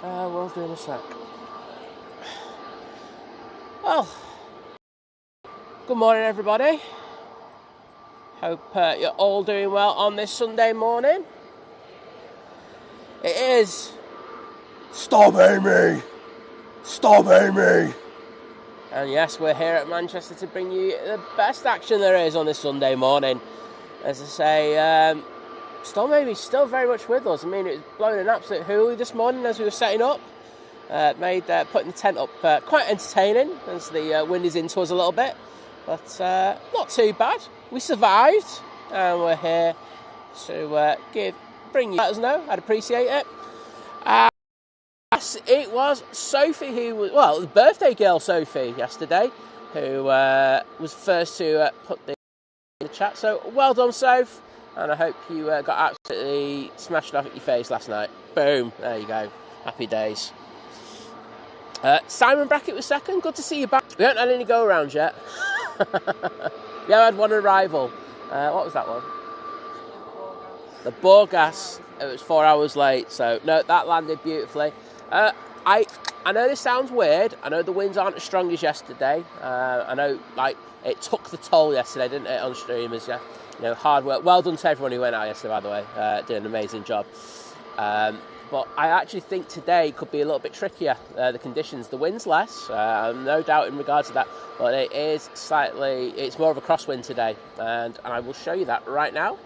We'll do in a sec. Well, good morning, everybody. Hope you're all doing well on this Sunday morning. It is Stop Amy! Stop Amy! And yes, we're here at Manchester to bring you the best action there is on this Sunday morning. As I say, Storm Amy's still very much with us. I mean, it was blowing an absolute hoolie this morning as we were setting up. Made putting the tent up quite entertaining as the wind is into us a little bit. But not too bad. We survived and we're here to bring you, let us know. I'd appreciate it. Yes, it was Sophie who was, well, the birthday girl Sophie yesterday who was first to put the in the chat. So well done, Soph. And I hope you got absolutely smashed off at your face last night. Boom. There you go. Happy days. Simon Brackett was second. Good to see you back. We haven't had any go-arounds yet. We have had one arrival. What was that one? The Borgas. It was 4 hours late. So, no, that landed beautifully. I know this sounds weird. I know the winds aren't as strong as yesterday. I know, like, it took the toll yesterday, didn't it, on streamers, yeah? You know, hard work. Well done to everyone who went out yesterday, by the way. Did an amazing job. But I actually think today could be a little bit trickier, the conditions. The wind's less, no doubt in regards to that, but it is slightly, it's more of a crosswind today, and I will show you that right now.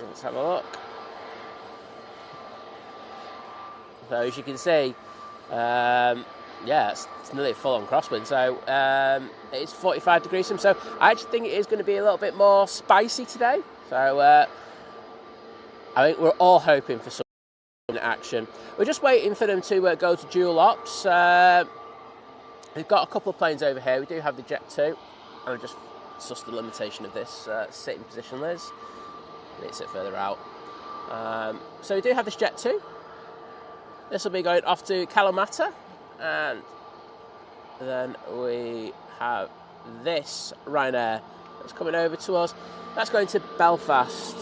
Let's have a look. So as you can see, yeah, it's nearly a full-on crosswind. So it's 45 degrees. So I actually think it is going to be a little bit more spicy today. So I think we're all hoping for some action. We're just waiting for them to go to dual ops. We've got a couple of planes over here. We do have the Jet 2. And I've just sussed the limitation of this sitting position, Liz. I need to sit further out. So we do have this Jet 2. This will be going off to Kalamata, and then we have this Ryanair that's coming over to us. That's going to Belfast.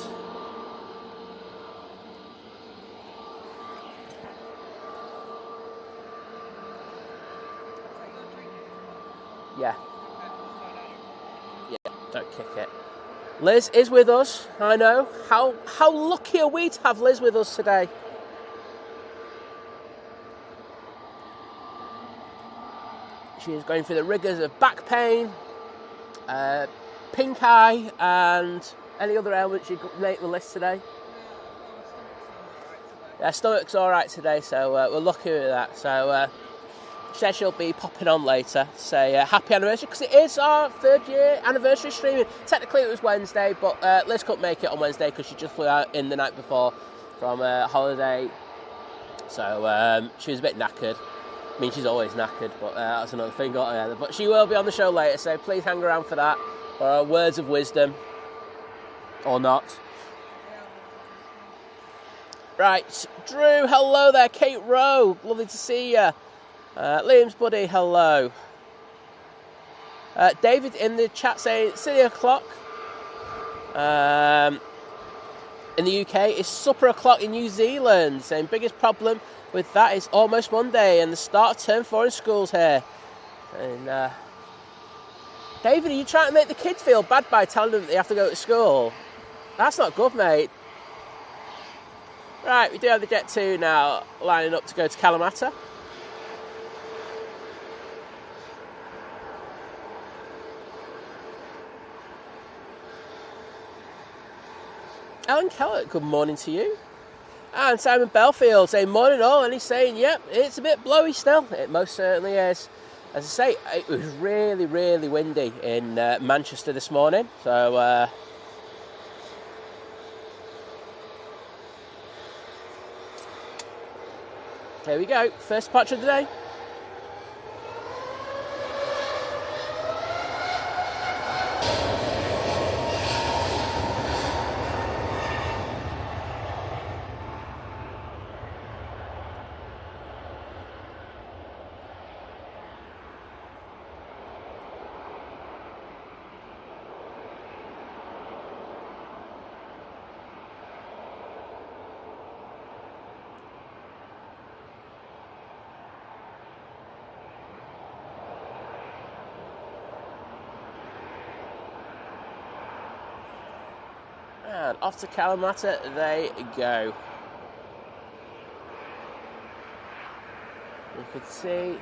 Yeah. Yeah, don't kick it. Liz is with us, I know. How lucky are we to have Liz with us today? She is going through the rigours of back pain, pink eye, and any other ailments you could make the list today. Yeah, stomach's all right today, so we're lucky with that. So she said she'll be popping on later to say happy anniversary, because it is our 3rd year anniversary streaming. Technically it was Wednesday, but Liz couldn't make it on Wednesday because she just flew out in the night before from holiday. So she was a bit knackered. I mean, she's always knackered, but that's another thing altogether. But she will be on the show later, so please hang around for that, for words of wisdom, or not. Right, Drew, hello there. Kate Rowe, lovely to see you. Liam's buddy, hello. David in the chat saying it's 3 o'clock. In the UK, it's supper o'clock in New Zealand. Saying biggest problem with that is almost Monday and the start of term 4 in schools here. And David, are you trying to make the kids feel bad by telling them that they have to go to school? That's not good, mate. Right, we do have the Jet 2 now lining up to go to Kalamata. Alan Kellett, good morning to you. And Simon Belfield saying morning all, and he's saying, yep, it's a bit blowy still. It most certainly is. As I say, it was really, really windy in Manchester this morning. So, here we go. First departure of the day. and off to Kalamata they go. You can see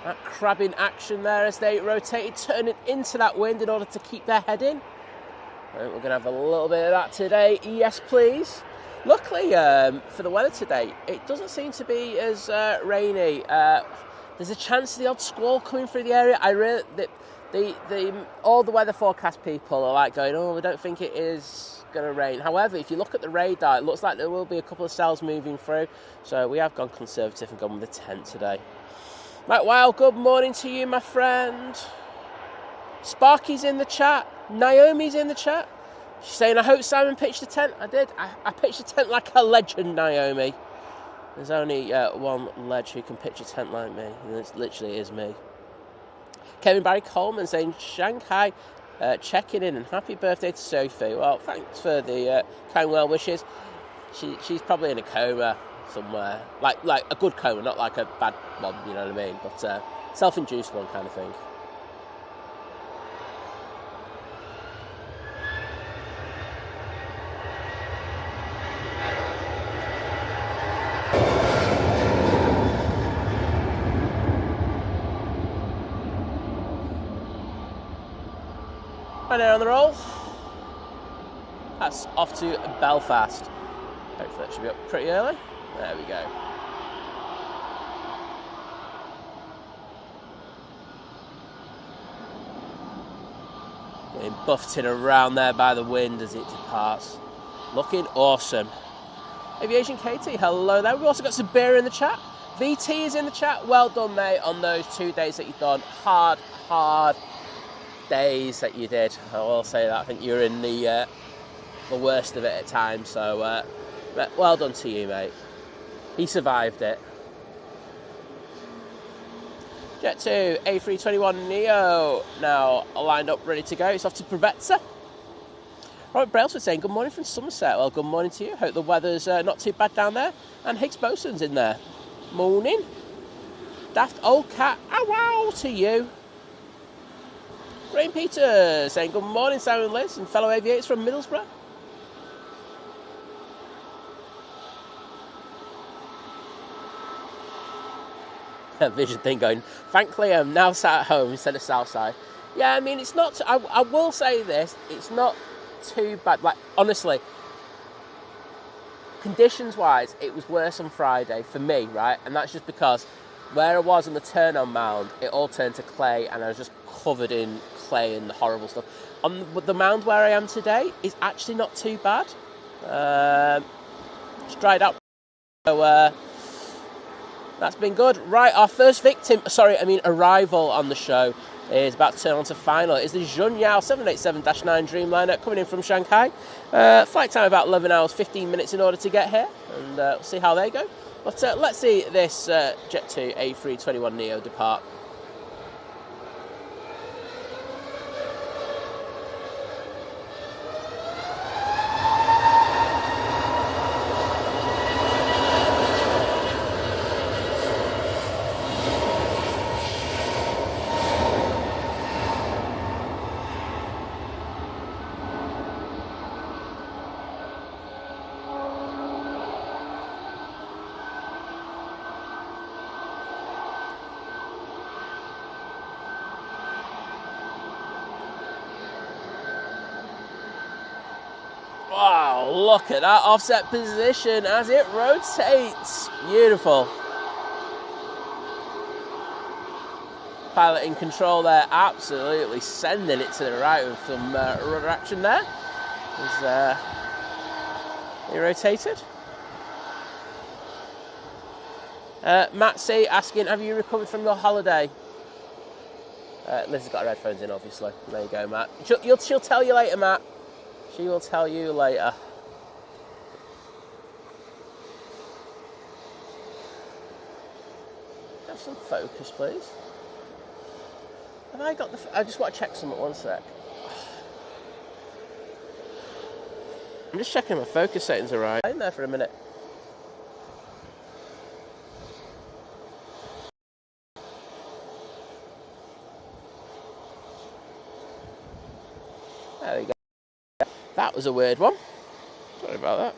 that crabbing action there as they rotated, turning into that wind in order to keep their head in. I think we're going to have a little bit of that today. Yes, please. Luckily for the weather today, it doesn't seem to be as rainy. There's a chance of the odd squall coming through the area. All the weather forecast people are like going, oh, we don't think it is going to rain. However, if you look at the radar, it looks like there will be a couple of cells moving through. So we have gone conservative and gone with the tent today. Right, well, good morning to you, my friend. Sparky's in the chat. Naomi's in the chat. She's saying, I hope Simon pitched the tent. I did. I pitched the tent like a legend, Naomi. There's only one ledge who can pitch a tent like me, and it literally is me. Kevin Barry Coleman saying, Shanghai, checking in, and happy birthday to Sophie. Well, thanks for the kind well wishes. She's probably in a coma somewhere. Like a good coma, not like a bad one, you know what I mean? But self-induced one kind of thing. Right there on the roll. That's off to Belfast. Hopefully that should be up pretty early. There we go. Getting buffeted around there by the wind as it departs. Looking awesome. Aviation Katie, hello there. We've also got Sabira in the chat. VT is in the chat. Well done, mate, on those 2 days that you've done. Hard days that you did. I will say that. I think you're in the worst of it at times. So, well done to you, mate. He survived it. Jet 2, A321 Neo, now lined up, ready to go. It's off to Provetza. Robert Brailsford saying, good morning from Somerset. Well, good morning to you. Hope the weather's not too bad down there. And Higgs Bosun's in there. Morning. Daft Old Cat, ow wow to you. Graham Peter saying, good morning, Simon and Liz, and fellow aviators from Middlesbrough. Vision thing going, thankfully I'm now sat at home instead of Southside. Yeah, I mean, it's not, I will say this, it's not too bad. Like, honestly, conditions-wise, it was worse on Friday for me, right? And that's just because where I was on the turn-on mound, it all turned to clay, and I was just covered in clay and horrible stuff. On the mound where I am today is actually not too bad. It's dried up. So, that's been good. Right, our first arrival on the show is about to turn on to final. It's the Junyao 787-9 Dreamliner coming in from Shanghai. Flight time about 11 hours, 15 minutes in order to get here, and we'll see how they go. But let's see this Jet 2 A321 Neo depart. Wow, look at that offset position as it rotates. Beautiful. Pilot in control there, absolutely sending it to the right with some rudder action there. He rotated. Matt C asking, have you recovered from your holiday? Liz has got her headphones in, obviously. There you go, Matt. She'll tell you later, Matt. She will tell you later. Have some focus, please. Have I got the... I just want to check something, one sec. I'm just checking my focus settings are right. In there for a minute. That was a weird one. Sorry about that.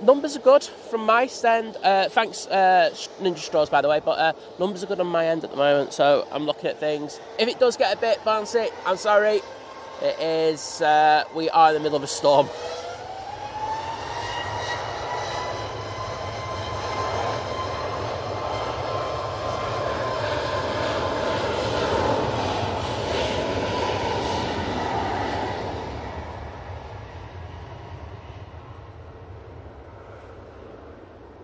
Numbers are good from my end. Thanks, Ninja Straws, by the way. But numbers are good on my end at the moment, so I'm looking at things. If it does get a bit bouncy, I'm sorry. It is. We are in the middle of a storm.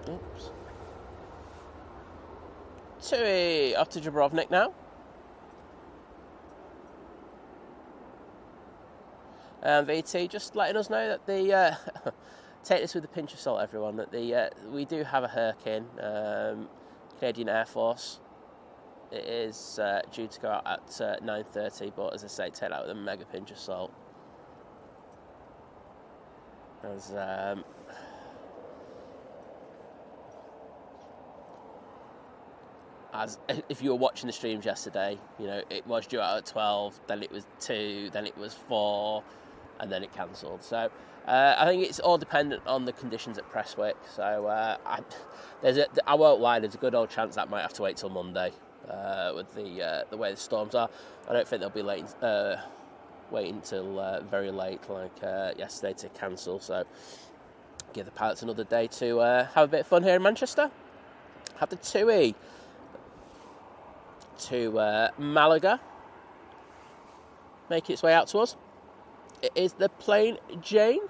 Oops. Tui off to Dubrovnik now. VT just letting us know that the take this with a pinch of salt, everyone. That we do have a Hercules, Canadian Air Force. It is due to go out at 9:30, but as I say, take that with a mega pinch of salt. As if you were watching the streams yesterday, you know, it was due out at 12, then it was 2, then it was 4, and then it cancelled. So I think it's all dependent on the conditions at Prestwick. So I won't lie, there's a good old chance that might have to wait till Monday with the way the storms are. I don't think they'll be waiting till very late like yesterday to cancel. So give the pilots another day to have a bit of fun here in Manchester. Have the TUI to Malaga, make its way out to us. It is the Plain Jane.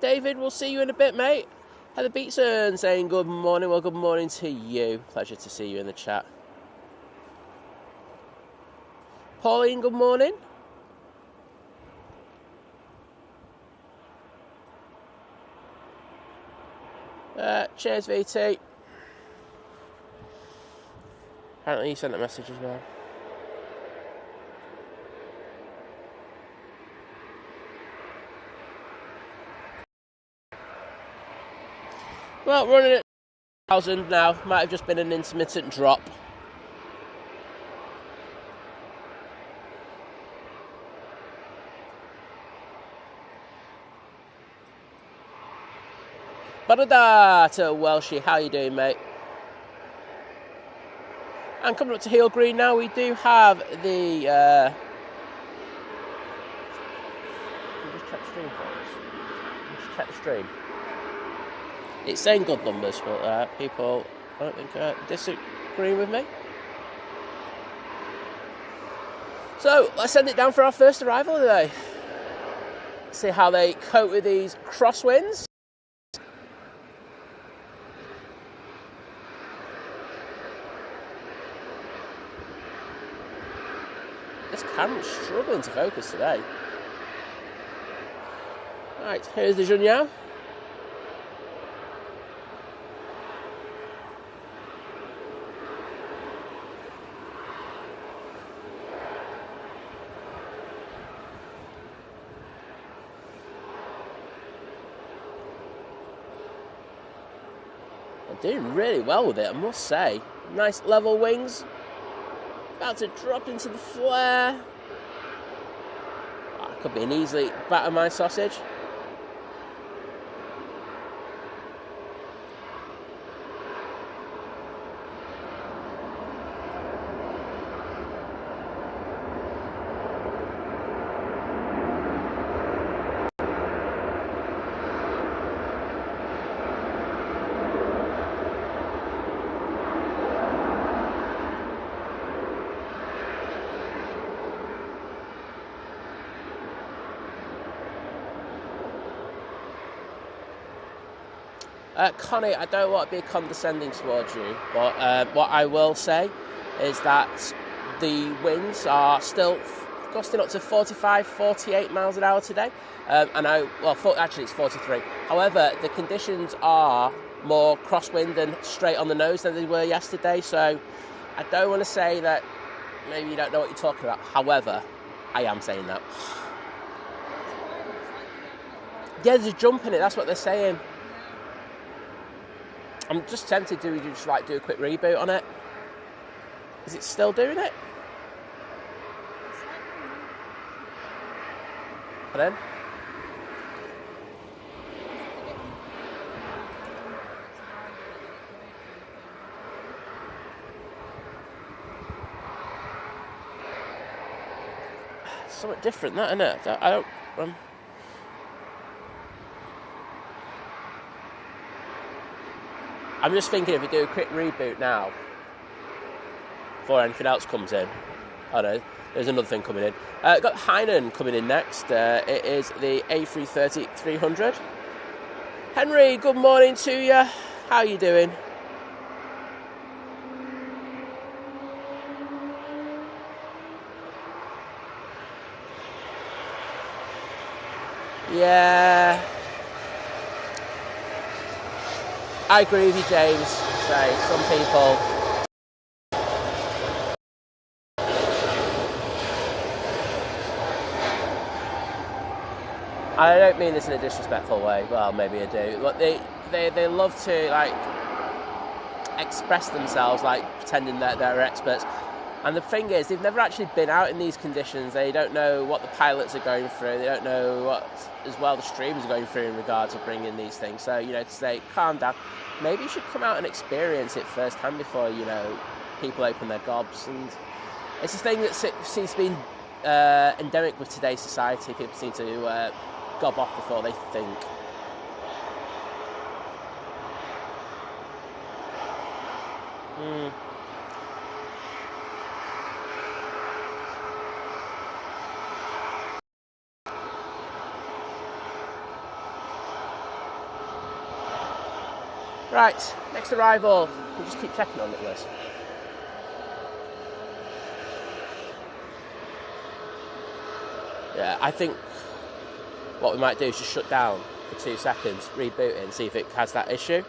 David, we'll see you in a bit, mate. Heather Beatson saying good morning. Well, good morning to you. Pleasure to see you in the chat. Pauline, good morning. Cheers, VT. Apparently you sent a message as well. Well, running at 1,000 now. Might have just been an intermittent drop. Badada to Welshie, how you doing, mate? And coming up to Heel Green now, we do have the... just check the stream for us. Just check the stream. It's saying good numbers, but people, I don't think, disagree with me. So, let's send it down for our first arrival today. See how they cope with these crosswinds. This camera's struggling to focus today. Right, here's the Junyao. They're doing really well with it, I must say. Nice level wings. About to drop into the flare. Oh, could be an easily batter my sausage. Connie, I don't want to be condescending towards you, but what I will say is that the winds are still gusting up to 45, 48 miles an hour today. Actually it's 43. However, the conditions are more crosswind and straight on the nose than they were yesterday, so I don't want to say that maybe you don't know what you're talking about. However, I am saying that. Yeah, there's a jump in it, that's what they're saying. I'm just tempted to just like do a quick reboot on it. Is it still doing it? Pardon? Something different, that, isn't it? I don't. I'm just thinking if we do a quick reboot now, before anything else comes in. Oh no, there's another thing coming in. Got Hainan coming in next. It is the A330 300. Henry, good morning to you. How are you doing? Yeah, I agree with you, James. Say some people. I don't mean this in a disrespectful way. Well, maybe I do. But they love to like express themselves, like pretending that they're experts. And the thing is, they've never actually been out in these conditions. They don't know what the pilots are going through. They don't know what, as well, the streams are going through in regards to bringing these things. So, you know, to say, calm down. Maybe you should come out and experience it firsthand before, you know, people open their gobs. And it's a thing that seems to be endemic with today's society. People seem to gob off before they think. Right, next arrival. We'll just keep checking on it, Liz. Yeah, I think what we might do is just shut down for 2 seconds, reboot it and see if it has that issue.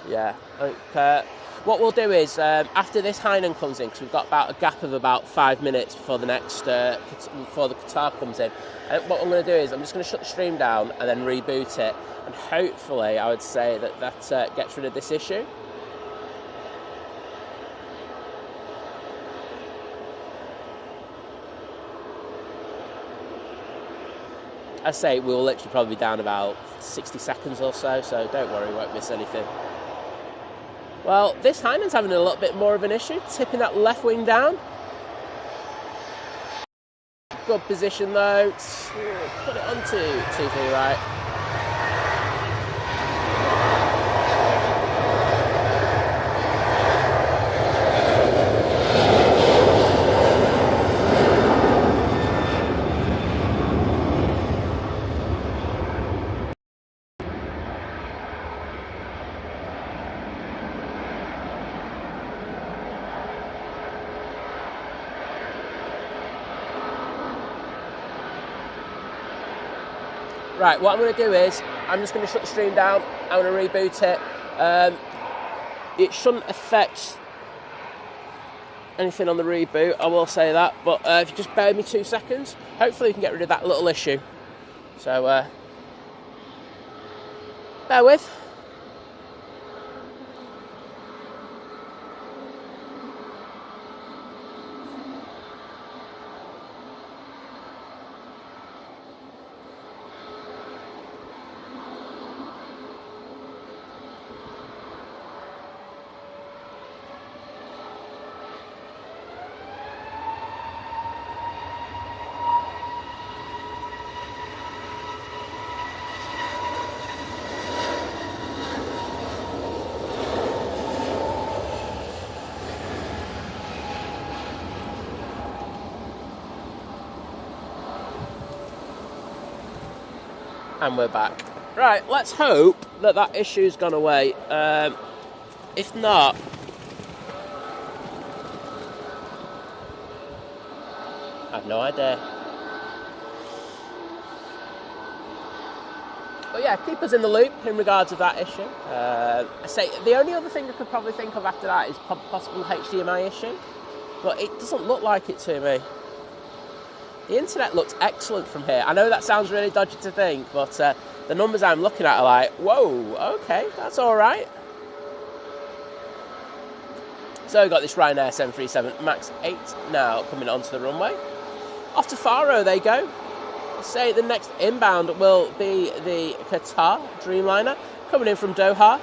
Yeah, I think what we'll do is, after this Hainan comes in, because we've got about a gap of about 5 minutes before the next, before the Qatar comes in, what I'm going to do is I'm just going to shut the stream down and then reboot it, and hopefully I would say that gets rid of this issue. I say we'll literally probably be down about 60 seconds or so don't worry, we won't miss anything. Well, this Hainan's having a little bit more of an issue, tipping that left wing down. Good position though, put it onto 2-3 right. Right, what I'm going to do is, I'm just going to shut the stream down, I'm going to reboot it. It shouldn't affect anything on the reboot, I will say that, but if you just bear with me 2 seconds, hopefully we can get rid of that little issue. So, bear with. And we're back. Right, let's hope that that issue's gone away. If not, I have no idea. But yeah, keep us in the loop in regards to that issue. I say the only other thing I could probably think of after that is possible HDMI issue. but it doesn't look like it to me. The internet looks excellent from here. I know that sounds really dodgy to think, but the numbers I'm looking at are like, whoa, okay, that's all right. So we've got this Ryanair 737 MAX 8 now coming onto the runway. Off to Faro they go. Say the next inbound will be the Qatar Dreamliner coming in from Doha.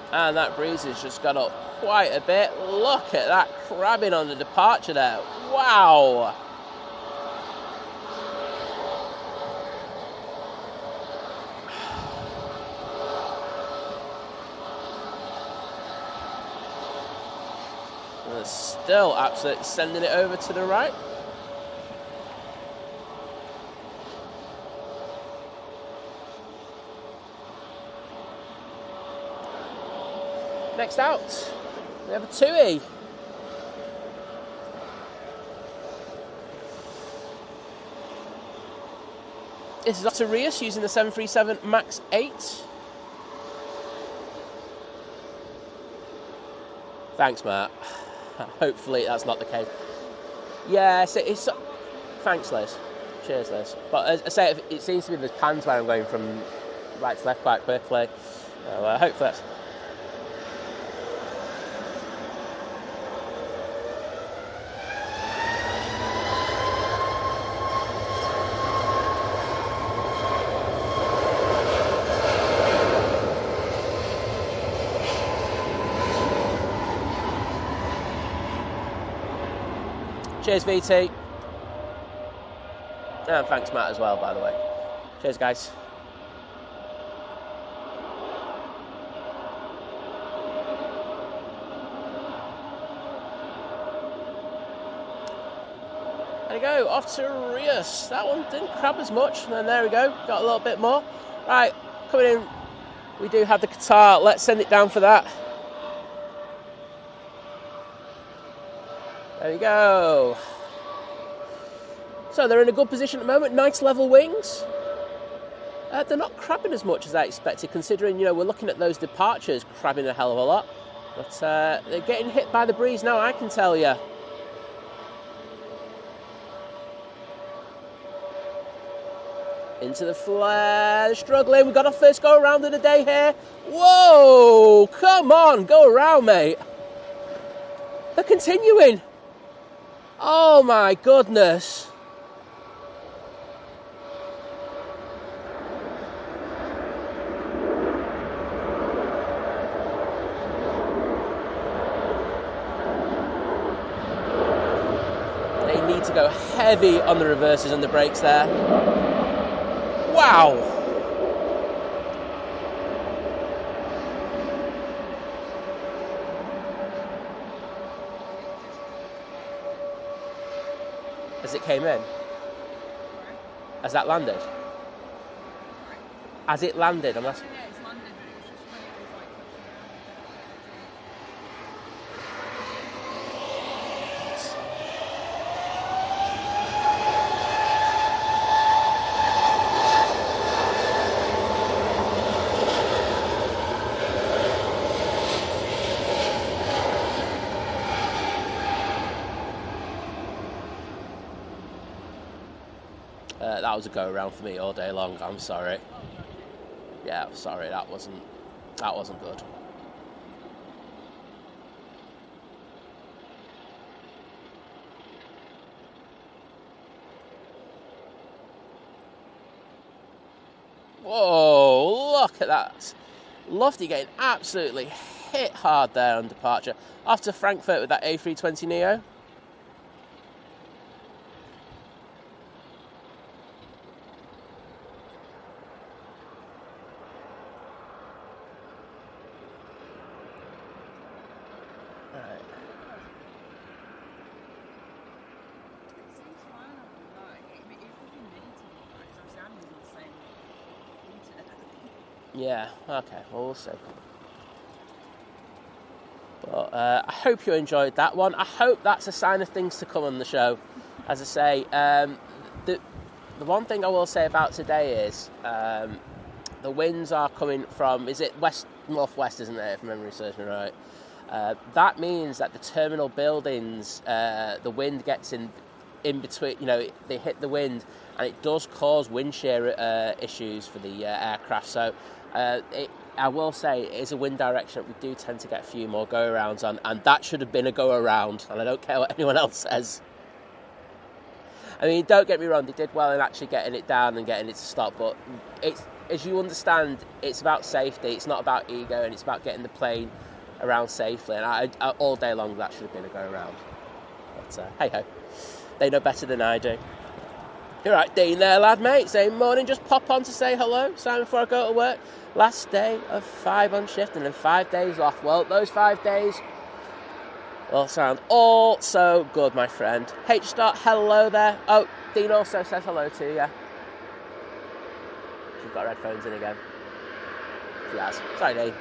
And that breeze has just got up quite a bit. Look at that crabbing on the departure there. Wow. And they're still absolutely sending it over to the right. Next out, we have a TUI. This is off to Rios using the 737 MAX 8. Thanks, Matt. Hopefully that's not the case. Yeah, it's thanks, Liz. Cheers, Liz. But as I say, it seems to be the pans where I'm going from right to left quite quickly. So hopefully that's... Cheers, VT. And thanks, Matt, as well, by the way. Cheers, guys. There we go, off to Rios. That one didn't crab as much. And then there we go, got a little bit more. Right, coming in, we do have the Qatar. Let's send it down for that. There we go. So they're in a good position at the moment. Nice level wings. They're not crabbing as much as I expected, considering, we're looking at those departures crabbing a hell of a lot. But they're getting hit by the breeze now, I can tell you. Into the flare, struggling. We've got our first go around of the day here. Whoa, come on, go around, mate. They're continuing. Oh my goodness. They need to go heavy on the reverses and the brakes there. Wow. As it came in? Has that landed? As it landed? I'm asking. Yeah, it's landed, but it was just when it was like... That was a go around for me all day long. I'm sorry. Yeah, I'm sorry. That wasn't good. Whoa! Look at that. Lofty getting absolutely hit hard there on departure. Off to Frankfurt with that A320neo. Yeah, okay, well, we'll see. But I hope you enjoyed that one. I hope that's a sign of things to come on the show. As I say, the one thing I will say about today is the winds are coming from, is it west-northwest, isn't it, if memory serves me right? That means that the terminal buildings, the wind gets in between, they hit the wind, and it does cause wind shear issues for the aircraft. So I will say it is a wind direction that we do tend to get a few more go-arounds on, and that should have been a go-around, and I don't care what anyone else says. I mean, don't get me wrong, they did well in actually getting it down and getting it to stop, but it's, as you understand, it's about safety, it's not about ego, and it's about getting the plane around safely, and I all day long that should have been a go-around. But hey-ho, they know better than I do. You're right, Dean there, lad, mate. Saying morning, just pop on to say hello. Simon, before I go to work. Last day of 5 on shift and then 5 days off. Well, those 5 days will sound all so good, my friend. H-Dot, hello there. Oh, Dean also says hello to you. She's got her headphones in again. She has. Sorry, Dean.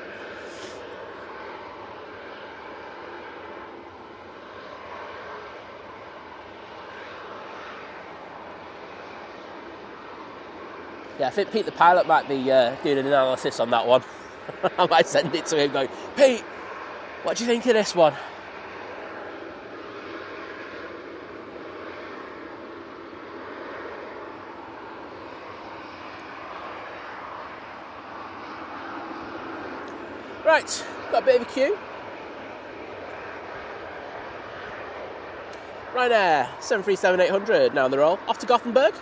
Yeah, I think Pete the pilot might be doing an analysis on that one. I might send it to him going, Pete, what do you think of this one? Right, got a bit of a queue. Ryanair, 737-800, now on the roll. Off to Gothenburg.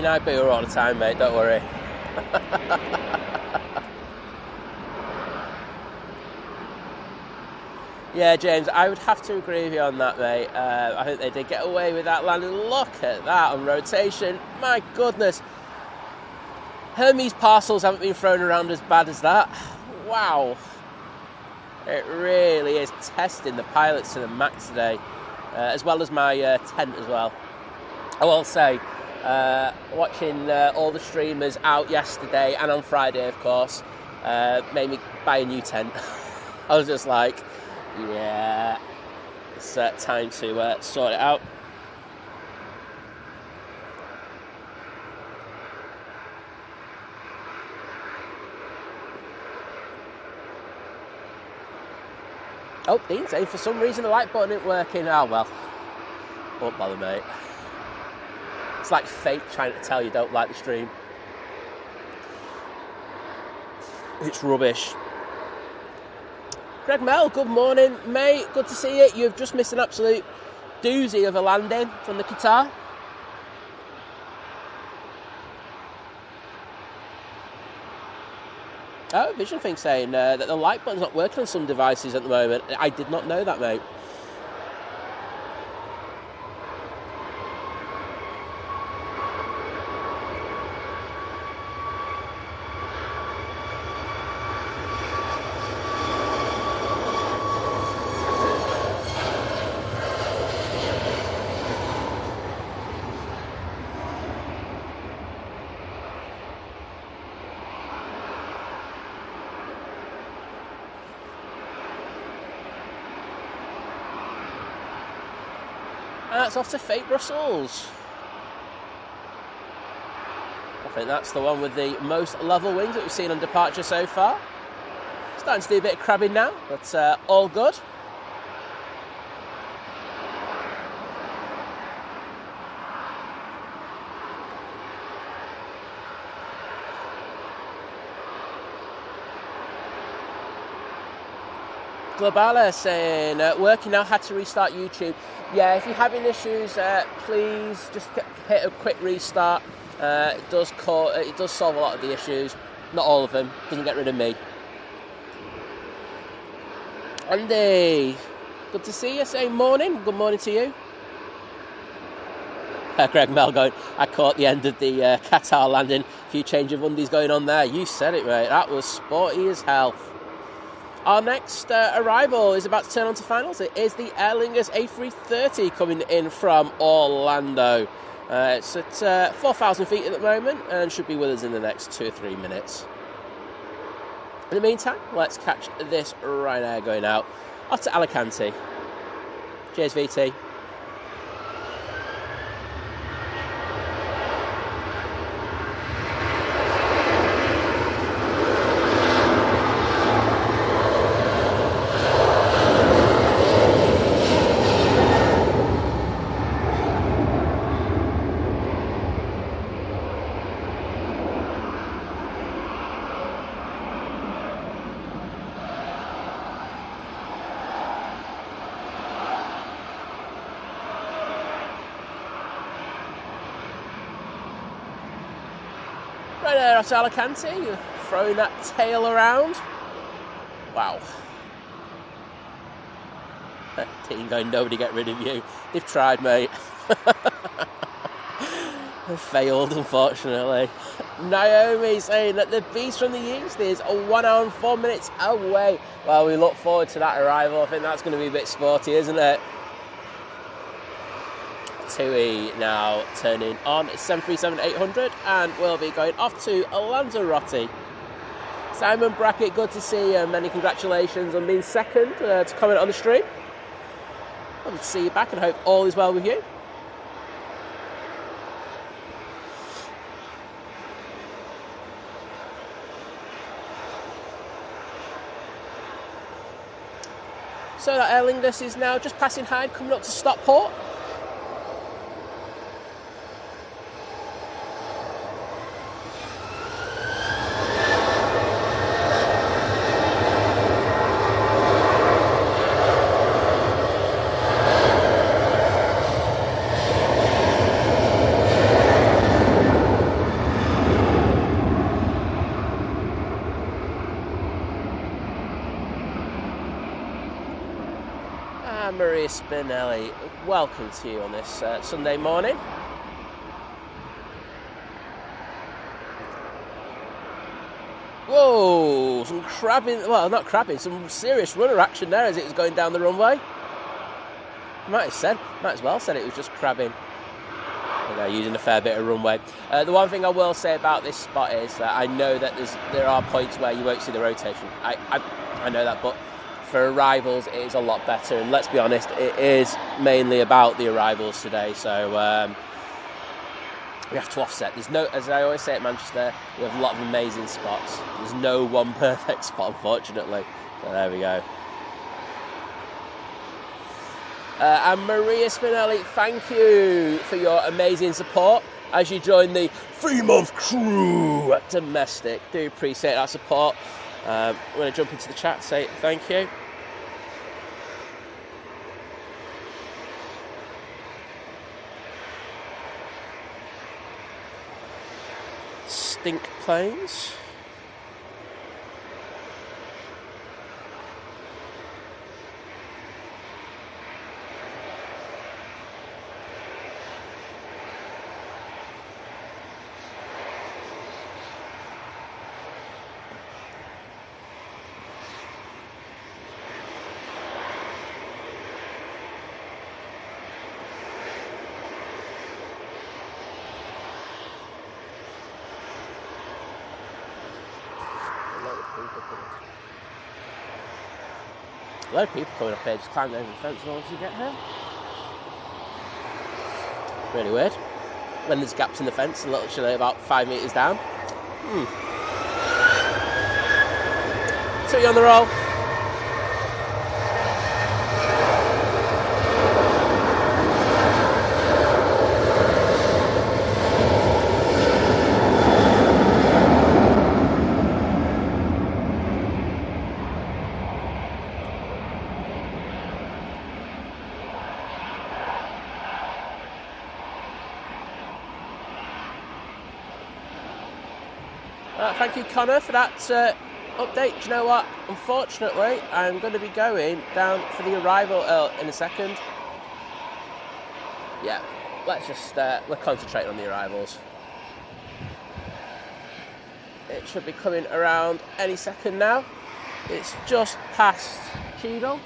I boo her all the time, mate, don't worry. Yeah, James, I would have to agree with you on that, mate. I think they did get away with that landing. Look at that on rotation. My goodness. Hermes parcels haven't been thrown around as bad as that. Wow. It really is testing the pilots to the max today, as well as my tent as well. I will say, watching all the streamers out yesterday and on Friday, of course, made me buy a new tent. I was just like, yeah, it's time to sort it out. Oh, Dean saying for some reason the like button isn't working. Oh well, won't bother, mate. It's like fate trying to tell you don't like the stream. It's rubbish. Greg Mel, good morning, mate. Good to see you. You've just missed an absolute doozy of a landing from the Qatar. Oh, Vision Thing saying that the like button's not working on some devices at the moment. I did not know that, mate. That's off to Fate Brussels. I think that's the one with the most level wings that we've seen on departure so far. Starting to do a bit of crabbing now, but all good. Globala saying, working now, had to restart YouTube. Yeah, if you're having issues, please just hit a quick restart. It does solve a lot of the issues. Not all of them. Doesn't get rid of me. Andy, good to see you. Say morning. Good morning to you. Greg Mel going, I caught the end of the Qatar landing. A few change of undies going on there. You said it, mate. That was sporty as hell. Our next arrival is about to turn on to finals. It is the Aer Lingus A380 coming in from Orlando. It's at 4,000 feet at the moment and should be with us in the next 2 or 3 minutes. In the meantime, let's catch this Ryanair going out. Off to Alicante. Cheers, VT. Right there at Alicante, throwing that tail around. Wow. Team going, nobody get rid of you. They've tried, mate. They failed, unfortunately. Naomi saying that the beast from the east is 1 hour and 4 minutes away. Well, we look forward to that arrival. I think that's going to be a bit sporty, isn't it? TUI now turning on 737-800 and we'll be going off to Lanzarote. Simon Brackett, good to see you. Many congratulations on being second to comment on the stream. Lovely to see you back and hope all is well with you. So that Aer Lingus is now just passing Hyde, coming up to Stockport. Maria Spinelli, welcome to you on this Sunday morning. Whoa, some crabbing, well not crabbing, some serious runner action there as it was going down the runway. Might as well said it was just crabbing. Using a fair bit of runway. The one thing I will say about this spot is that I know that there are points where you won't see the rotation. I know that, but for arrivals, it is a lot better. And let's be honest, it is mainly about the arrivals today. So we have to offset. There's no, as I always say at Manchester, we have a lot of amazing spots. There's no one perfect spot, unfortunately. So there we go. And Maria Spinelli, thank you for your amazing support as you join the 3-month crew at Domestic. Do appreciate that support. We're going to jump into the chat, say thank you. Stink planes. A lot of people coming up here just climbing over the fence in order to get here. Really weird. When there's gaps in the fence, literally about 5 metres down. So you're on the roll. Thank you, Connor, for that update. Do you know what? Unfortunately, I'm going to be going down for the arrival in a second. Yeah, let's just we're concentrating on the arrivals. It should be coming around any second now. It's just past Cheadle.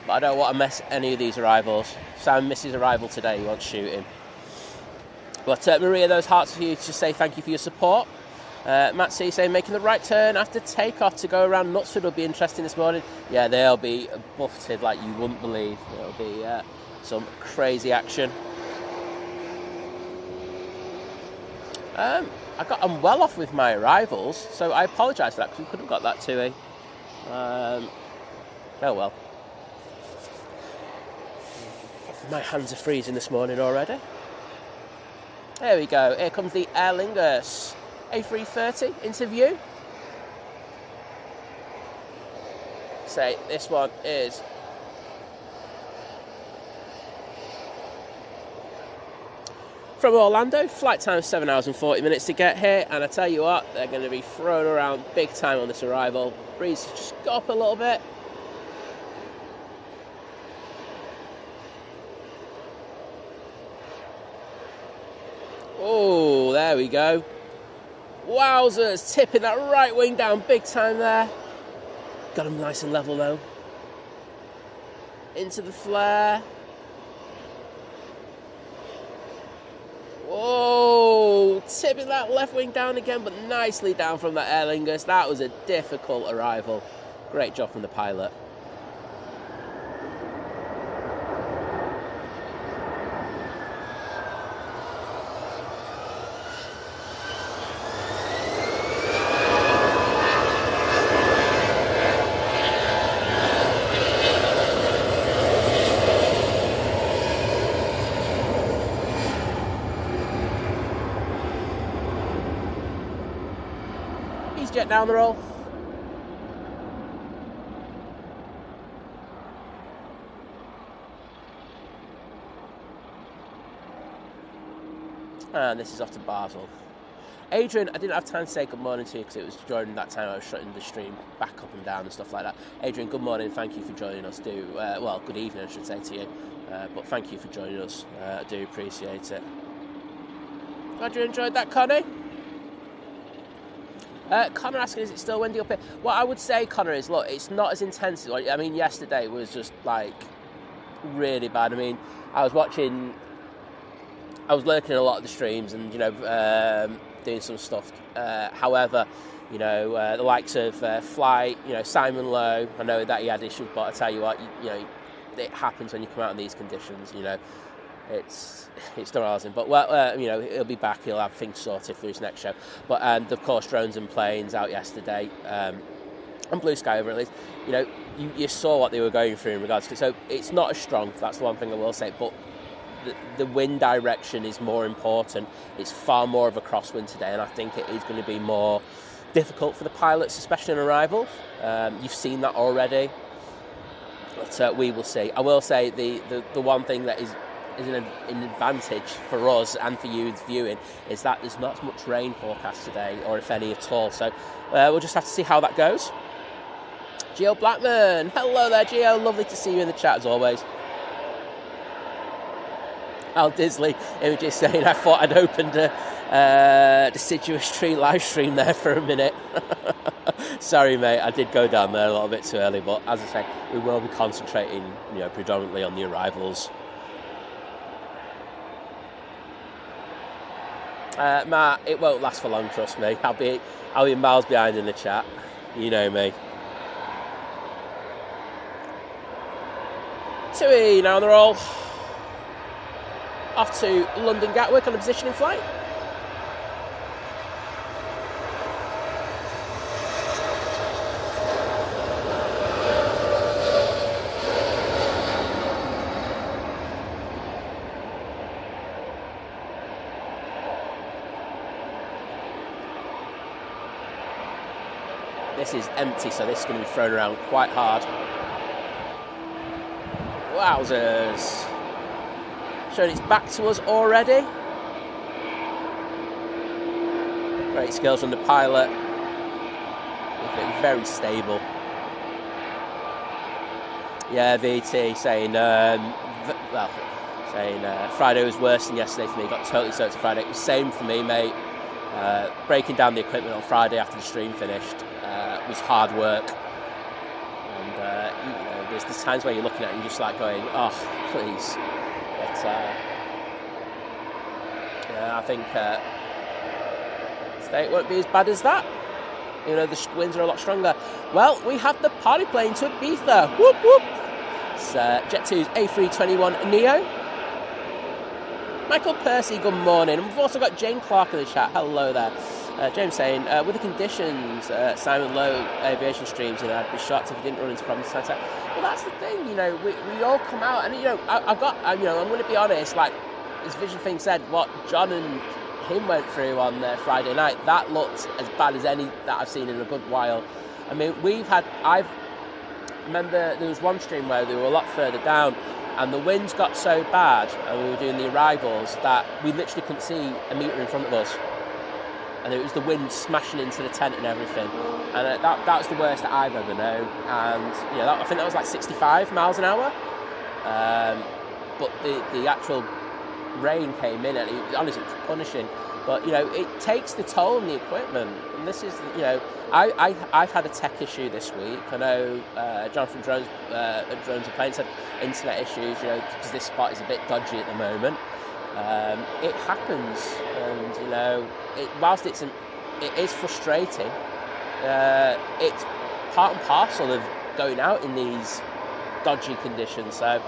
But I don't want to miss any of these arrivals. Sam misses arrival today, he wants shooting. But Maria, those hearts for you to say thank you for your support. Matt C saying making the right turn after takeoff to go around Knutsford will be interesting this morning. Yeah, they'll be buffeted like you wouldn't believe. It'll be some crazy action. I'm well off with my arrivals, so I apologise for that because we could have got that too. Oh well. My hands are freezing this morning already. There we go. Here comes the Aer Lingus A380 interview. Say this one is from Orlando. Flight time 7 hours and 40 minutes to get here, and I tell you what, they're going to be thrown around big time on this arrival. Breeze has just got up a little bit. Oh, there we go. Wowzers, tipping that right wing down big time there. Got him nice and level though. Into the flare. Whoa, tipping that left wing down again, but nicely down from that Aer Lingus. That was a difficult arrival. Great job from the pilot. Jet down the roll. And this is off to Basel. Adrian, I didn't have time to say good morning to you because it was during that time I was shutting the stream back up and down and stuff like that. Adrian, good morning, thank you for joining us. Well, good evening I should say to you, but thank you for joining us. I do appreciate it. Glad you enjoyed that, Connie. Connor asking, is it still windy up here? What I would say, Connor, is look, it's not as intense. I mean, yesterday was just like really bad. I mean, I was lurking in a lot of the streams and doing some stuff. However, the likes of Flight, Simon Lowe, I know that he had issues, but I tell you what, it happens when you come out in these conditions. It's demoralising, but he'll be back. He'll have things sorted for his next show. But of course, Drones and Planes out yesterday, and Blue Sky over at least. You saw what they were going through in regards to. So it's not as strong. That's the one thing I will say. But the wind direction is more important. It's far more of a crosswind today, and I think it is going to be more difficult for the pilots, especially on arrival. You've seen that already, but we will see. I will say the one thing that is an advantage for us and for you viewing is that there's not as much rain forecast today, or if any at all, so we'll just have to see how that goes. Gio Blackman, hello there Gio, lovely to see you in the chat as always. Al Disley images saying I thought I'd opened a deciduous tree live stream there for a minute. Sorry mate, I did go down there a little bit too early, but as I say, we will be concentrating predominantly on the arrivals. Matt, it won't last for long, trust me. I'll be miles behind in the chat. You know me. Tui now on the roll. Off to London Gatwick on a positioning flight. This is empty, so this is going to be thrown around quite hard. Wowzers. Showing its back to us already. Great skills from the pilot. very stable. Yeah, VT saying, Friday was worse than yesterday for me. Got totally soaked to Friday. It was same for me, mate. Breaking down the equipment on Friday after the stream finished was hard work. And there's times where you're looking at it and you're just like going, oh, please. But I think today it won't be as bad as that. The winds are a lot stronger. Well, we have the party plane to Ibiza. Whoop, whoop. It's Jet2's A321 Neo. Michael Percy, good morning. And we've also got Jane Clark in the chat. Hello there. James saying, with the conditions, Simon Lowe aviation streams, I'd be shocked if he didn't run into problems. Well, that's the thing, we all come out, and I'm going to be honest, like as Vision Thing said, what John and him went through on Friday night, that looked as bad as any that I've seen in a good while. I mean, I remember there was one stream where they were a lot further down, and the winds got so bad, and we were doing the arrivals, that we literally couldn't see a metre in front of us. And it was the wind smashing into the tent and everything. And that was the worst that I've ever known. And I think that was like 65 miles an hour. But the actual rain came in, and honestly, it was punishing. But it takes the toll on the equipment. And this is, I've had a tech issue this week. I know Jonathan Drones and Planes had internet issues, because this spot is a bit dodgy at the moment. It happens, and whilst it is frustrating, it's part and parcel of going out in these dodgy conditions. So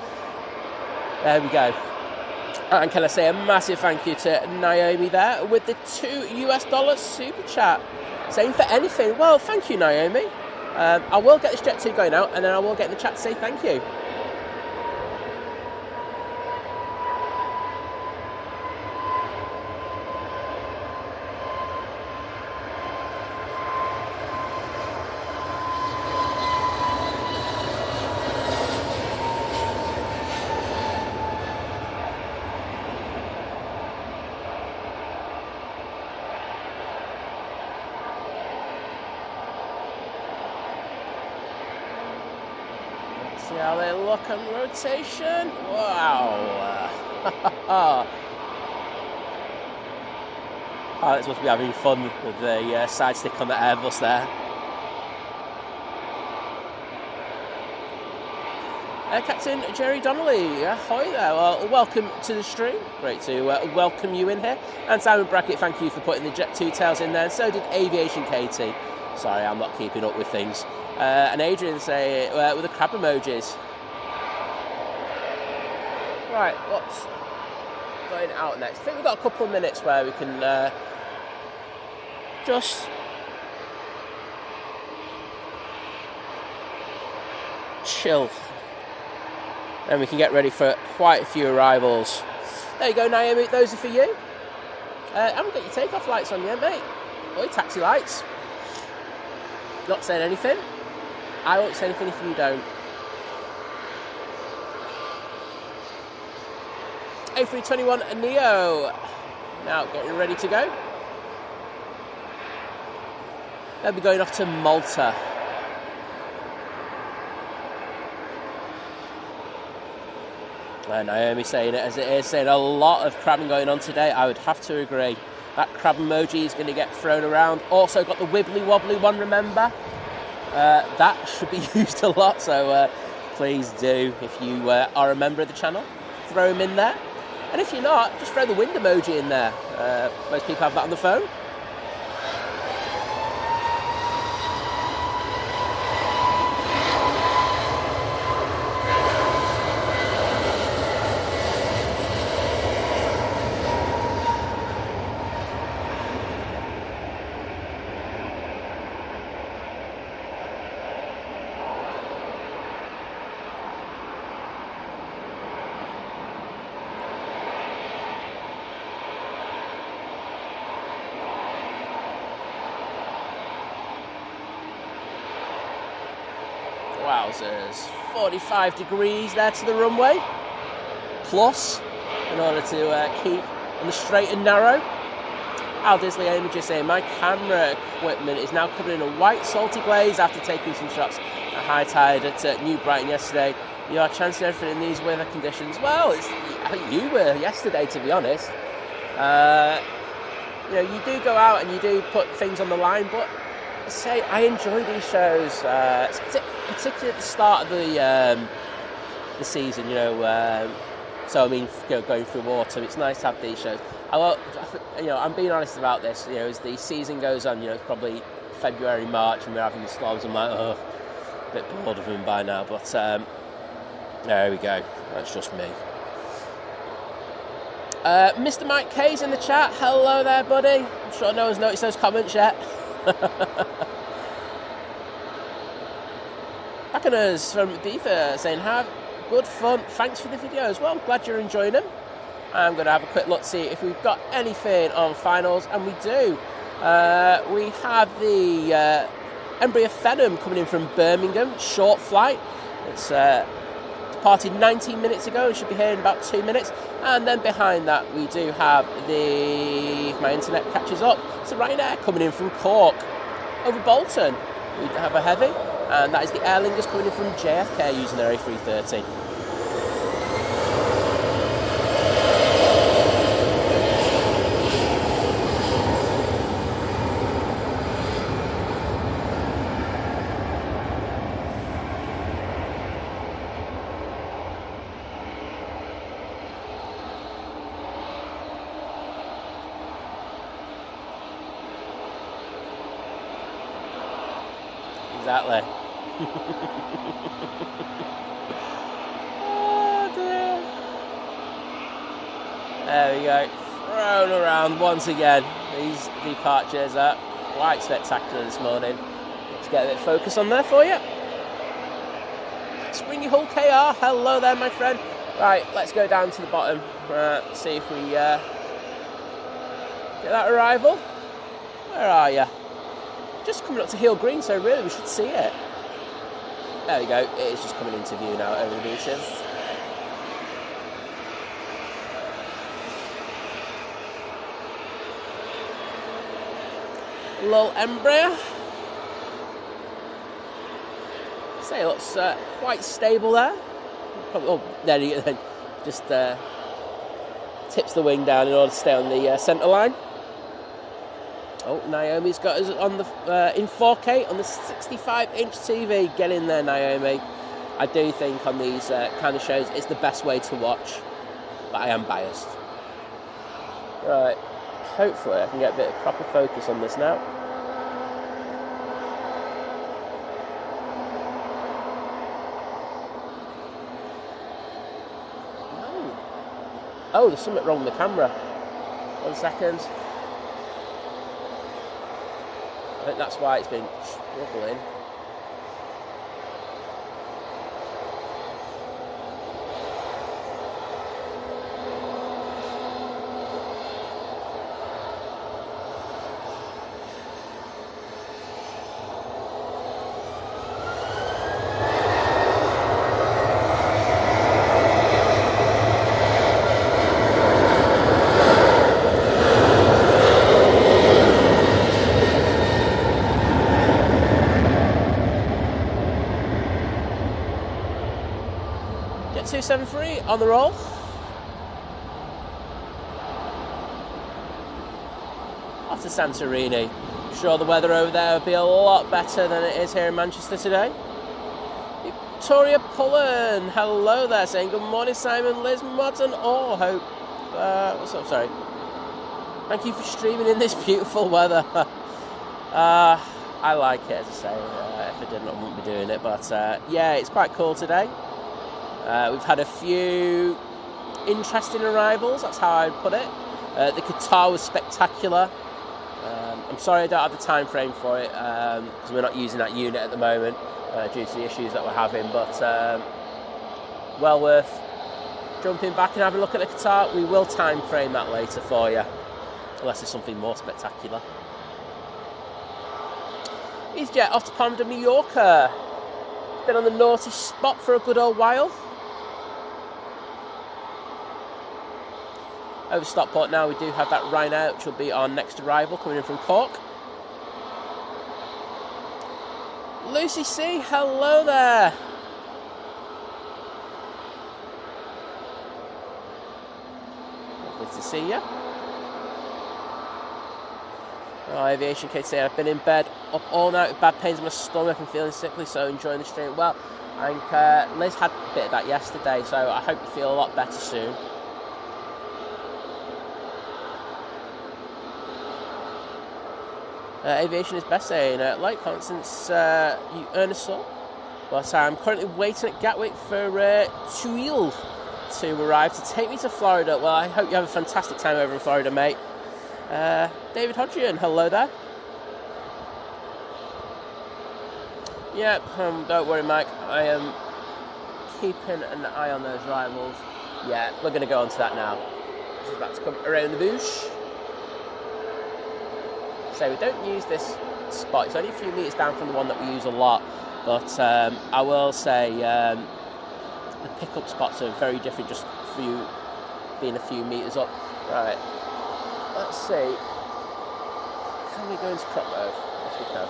there we go. And can I say a massive thank you to Naomi there with the $2 super chat, saying for anything. Well, thank you, Naomi. I will get this Jet 2 going out, and then I will get in the chat to say thank you. On rotation. Wow. Pilots must be having fun with the side stick on the Airbus there. Captain Jerry Donnelly, ahoy there. Well, welcome to the stream. Great to welcome you in here. And Simon Brackett, thank you for putting the Jet 2 tails in there. And so did Aviation Katie. Sorry, I'm not keeping up with things. And Adrian say with the crab emojis. Right, what's going out next? I think we've got a couple of minutes where we can just chill. Then we can get ready for quite a few arrivals. There you go, Naomi, those are for you. I haven't got your takeoff lights on yet, mate. Or your taxi lights. Not saying anything. I won't say anything if you don't. A321 Neo, now getting ready to go. They'll be going off to Malta. Naomi saying it as it is, saying a lot of crabbing going on today. I would have to agree. That crab emoji is going to get thrown around. Also got the wibbly wobbly one, remember? That should be used a lot, so please do, if you are a member of the channel, throw them in there. And if you're not, just throw the wind emoji in there. Most people have that on the phone. Wowzers, 45 degrees there to the runway, plus, in order to keep on the straight and narrow. Al Disley Images saying, my camera equipment is now covered in a white salty glaze after taking some shots at high tide at New Brighton yesterday. You are chancing everything in these weather conditions. Well, I think you were yesterday, to be honest. You do go out and you do put things on the line, but I enjoy these shows, particularly at the start of the season. Going through autumn, it's nice to have these shows. I'm being honest about this. As the season goes on, it's probably February, March, and we're having the storms. I'm like, a bit bored of them by now. But there we go. That's just me. Mr. Mike K's in the chat. Hello there, buddy. I'm sure no one's noticed those comments yet. Backaners from Diva saying, have good fun. Thanks for the videos. Well, I'm glad you're enjoying them. I'm going to have a quick look to see if we've got anything on finals, and we do. We have the Embraer Phenom coming in from Birmingham, short flight. It's departed 19 minutes ago and should be here in about 2 minutes. And then behind that, we do have if my internet catches up, it's a Ryanair coming in from Cork over Bolton. We have a heavy, and that is the Aer Lingus coming in from JFK using their A380. Exactly. Oh dear. There we go. Thrown around once again. These departures are quite spectacular this morning. Let's get a bit of focus on there for you. Springy Hull KR, hello there, my friend. Right, let's go down to the bottom. See if we get that arrival. Where are you? Just coming up to Heel Green, so really we should see it. There we go, it is just coming into view now over the beaches. Little Embraer. Say it looks quite stable there. Probably, there you go then. Just tips the wing down in order to stay on the centre line. Oh, Naomi's got us on the in 4K on the 65-inch TV. Get in there, Naomi. I do think on these kind of shows it's the best way to watch, but I am biased. Right, hopefully I can get a bit of proper focus on this now. Oh, there's something wrong with the camera. 1 second. I think that's why it's been struggling. Jet 273 on the roll. Off to Santorini. I'm sure the weather over there will be a lot better than it is here in Manchester today. Victoria Pullen, hello there, saying good morning, Simon, Liz, Mods and all. Hope. What's up? Sorry. Thank you for streaming in this beautiful weather. I like it, as I say. If I didn't, I wouldn't be doing it. But yeah, it's quite cool today. We've had a few interesting arrivals, that's how I'd put it. The Qatar was spectacular. I'm sorry I don't have the time frame for it because we're not using that unit at the moment due to the issues that we're having, but well worth jumping back and having a look at the Qatar. We will time frame that later for you, unless there's something more spectacular. EasyJet off to Palma de Mallorca. Been on the naughty spot for a good old while. Over Stockport now, we do have that Ryanair, which will be our next arrival, coming in from Cork. Lucy C, hello there. Lovely to see you. Oh, Aviation Kid saying, I've been in bed up all night with bad pains in my stomach and feeling sickly, so enjoying the stream. Well, I think Liz had a bit of that yesterday, so I hope you feel a lot better soon. Aviation is best saying, like Constance, you earn a soul. But I'm currently waiting at Gatwick for Tuil to arrive to take me to Florida. Well, I hope you have a fantastic time over in Florida, mate. David Hodgian, hello there. Yeah, don't worry, Mike. I am keeping an eye on those rivals. Yeah, we're going to go on to that now. This is about to come around the bush. So we don't use this spot. It's only a few metres down from the one that we use a lot. But I will say the pickup spots are very different, just for you being a few metres up. Right, let's see. Can we go into crop mode? Yes, we can.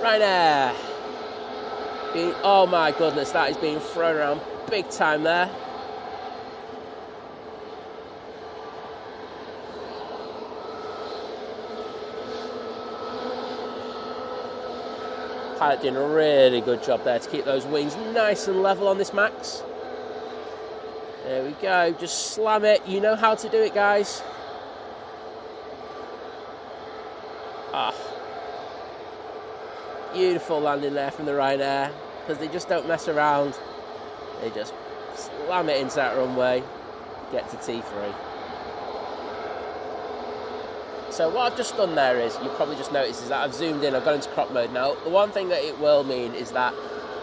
Ryanair. Oh my goodness, that is being thrown around big time there. Pilot doing a really good job there to keep those wings nice and level on this Max. There we go, just slam it. You know how to do it, guys. Ah, beautiful landing there from the Ryanair, because they just don't mess around. They just slam it into that runway, get to T3. So what I've just done there is, you've probably just noticed, is that I've zoomed in, I've gone into crop mode. Now, the one thing that it will mean is that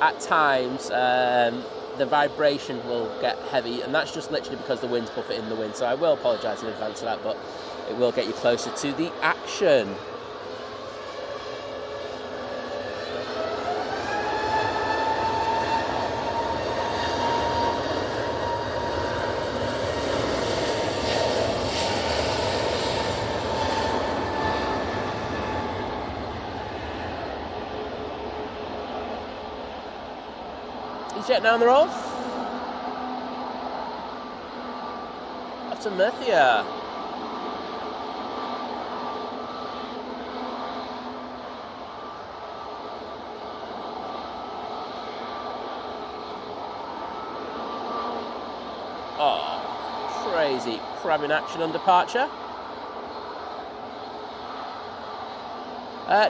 at times the vibration will get heavy, and that's just literally because the wind's buffeting the wind. So I will apologise in advance for that, but it will get you closer to the action. Jet down the roll. Up to Murcia. Oh, crazy crabbing action on departure.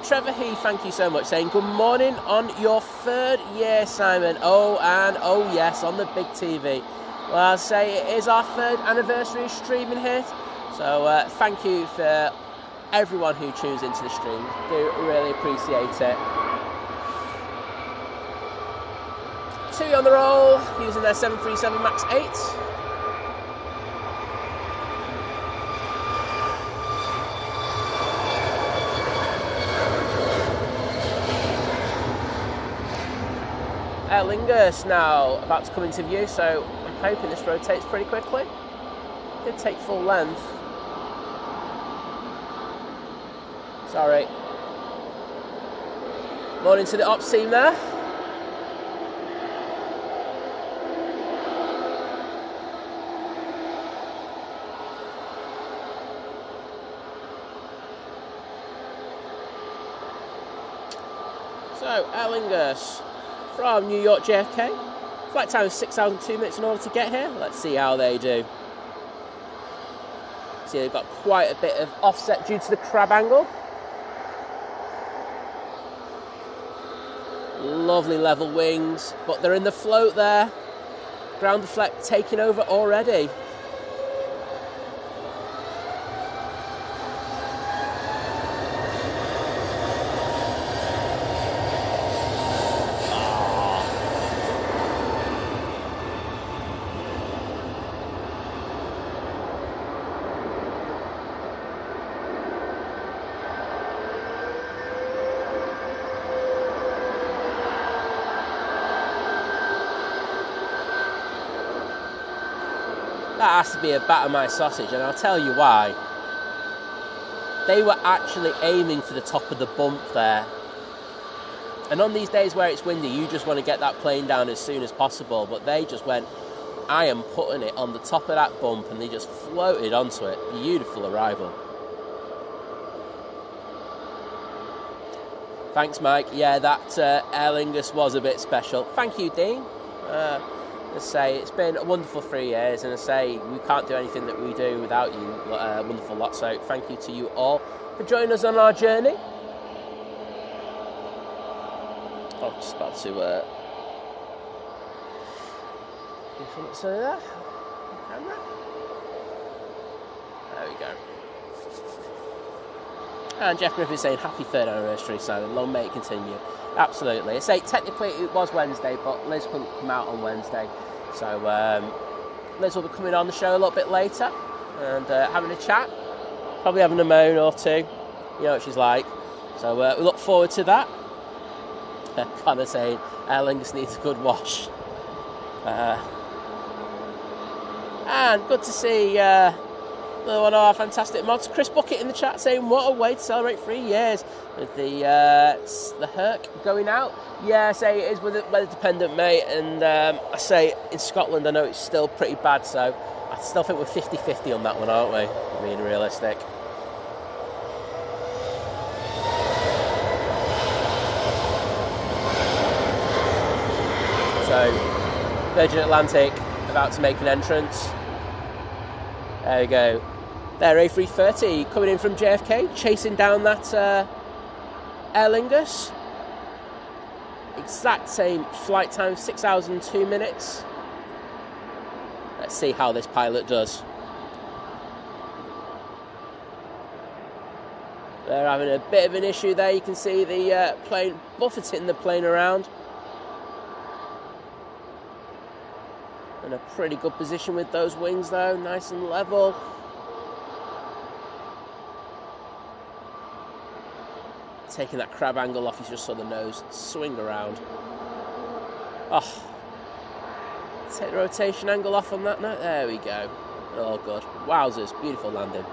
Trevor He, thank you so much, saying good morning on your 3rd year, Simon. Oh, and oh yes, on the big TV. Well, I'll say it is our 3rd anniversary of streaming here. So thank you for everyone who tunes into the stream. Do really appreciate it. 2 on the roll, using their 737 MAX 8. Aer Lingus now about to come into view, so I'm hoping this rotates pretty quickly. Did take full length. Sorry. Morning to the ops team there. So, Aer Lingus from New York JFK. Flight time is 6 hours and 2 minutes in order to get here. Let's see how they do. See, they've got quite a bit of offset due to the crab angle. Lovely level wings, but they're in the float there. Ground deflect taking over already. That has to be a batter my sausage, and I'll tell you why. They were actually aiming for the top of the bump there. And on these days where it's windy, you just want to get that plane down as soon as possible. But they just went, I am putting it on the top of that bump, and they just floated onto it. Beautiful arrival. Thanks, Mike. Yeah, that Aer Lingus was a bit special. Thank you, Dean. As I say, it's been a wonderful 3 years, and I say we can't do anything that we do without you, wonderful lot. So thank you to you all for joining us on our journey. I'm just about to do something so there. Camera. There we go. And Jeff Griffin saying happy 3rd anniversary, Simon. Long may it continue. Absolutely. I say technically it was Wednesday, but Liz couldn't come out on Wednesday. So Liz will be coming on the show a little bit later and having a chat. Probably having a moan or two. You know what she's like. So we look forward to that. Connor saying Aer Lingus needs a good wash. And good to see one of our fantastic mods, Chris Bucket, in the chat saying what a way to celebrate 3 years with the Herc going out. Yeah, I say it is weather dependent, mate, and I say in Scotland I know it's still pretty bad, so I still think we're 50-50 on that one, aren't we? Being realistic. So Virgin Atlantic about to make an entrance. There we go. There, A330 coming in from JFK, chasing down that Aer Lingus. Exact same flight time, 6 hours and 2 minutes. Let's see how this pilot does. They're having a bit of an issue there. You can see the plane buffeting the plane around. In a pretty good position with those wings though, nice and level. Taking that crab angle off, you just saw the nose swing around. Oh, take the rotation angle off on that note. There we go. Oh, good. Wowzers, beautiful landing.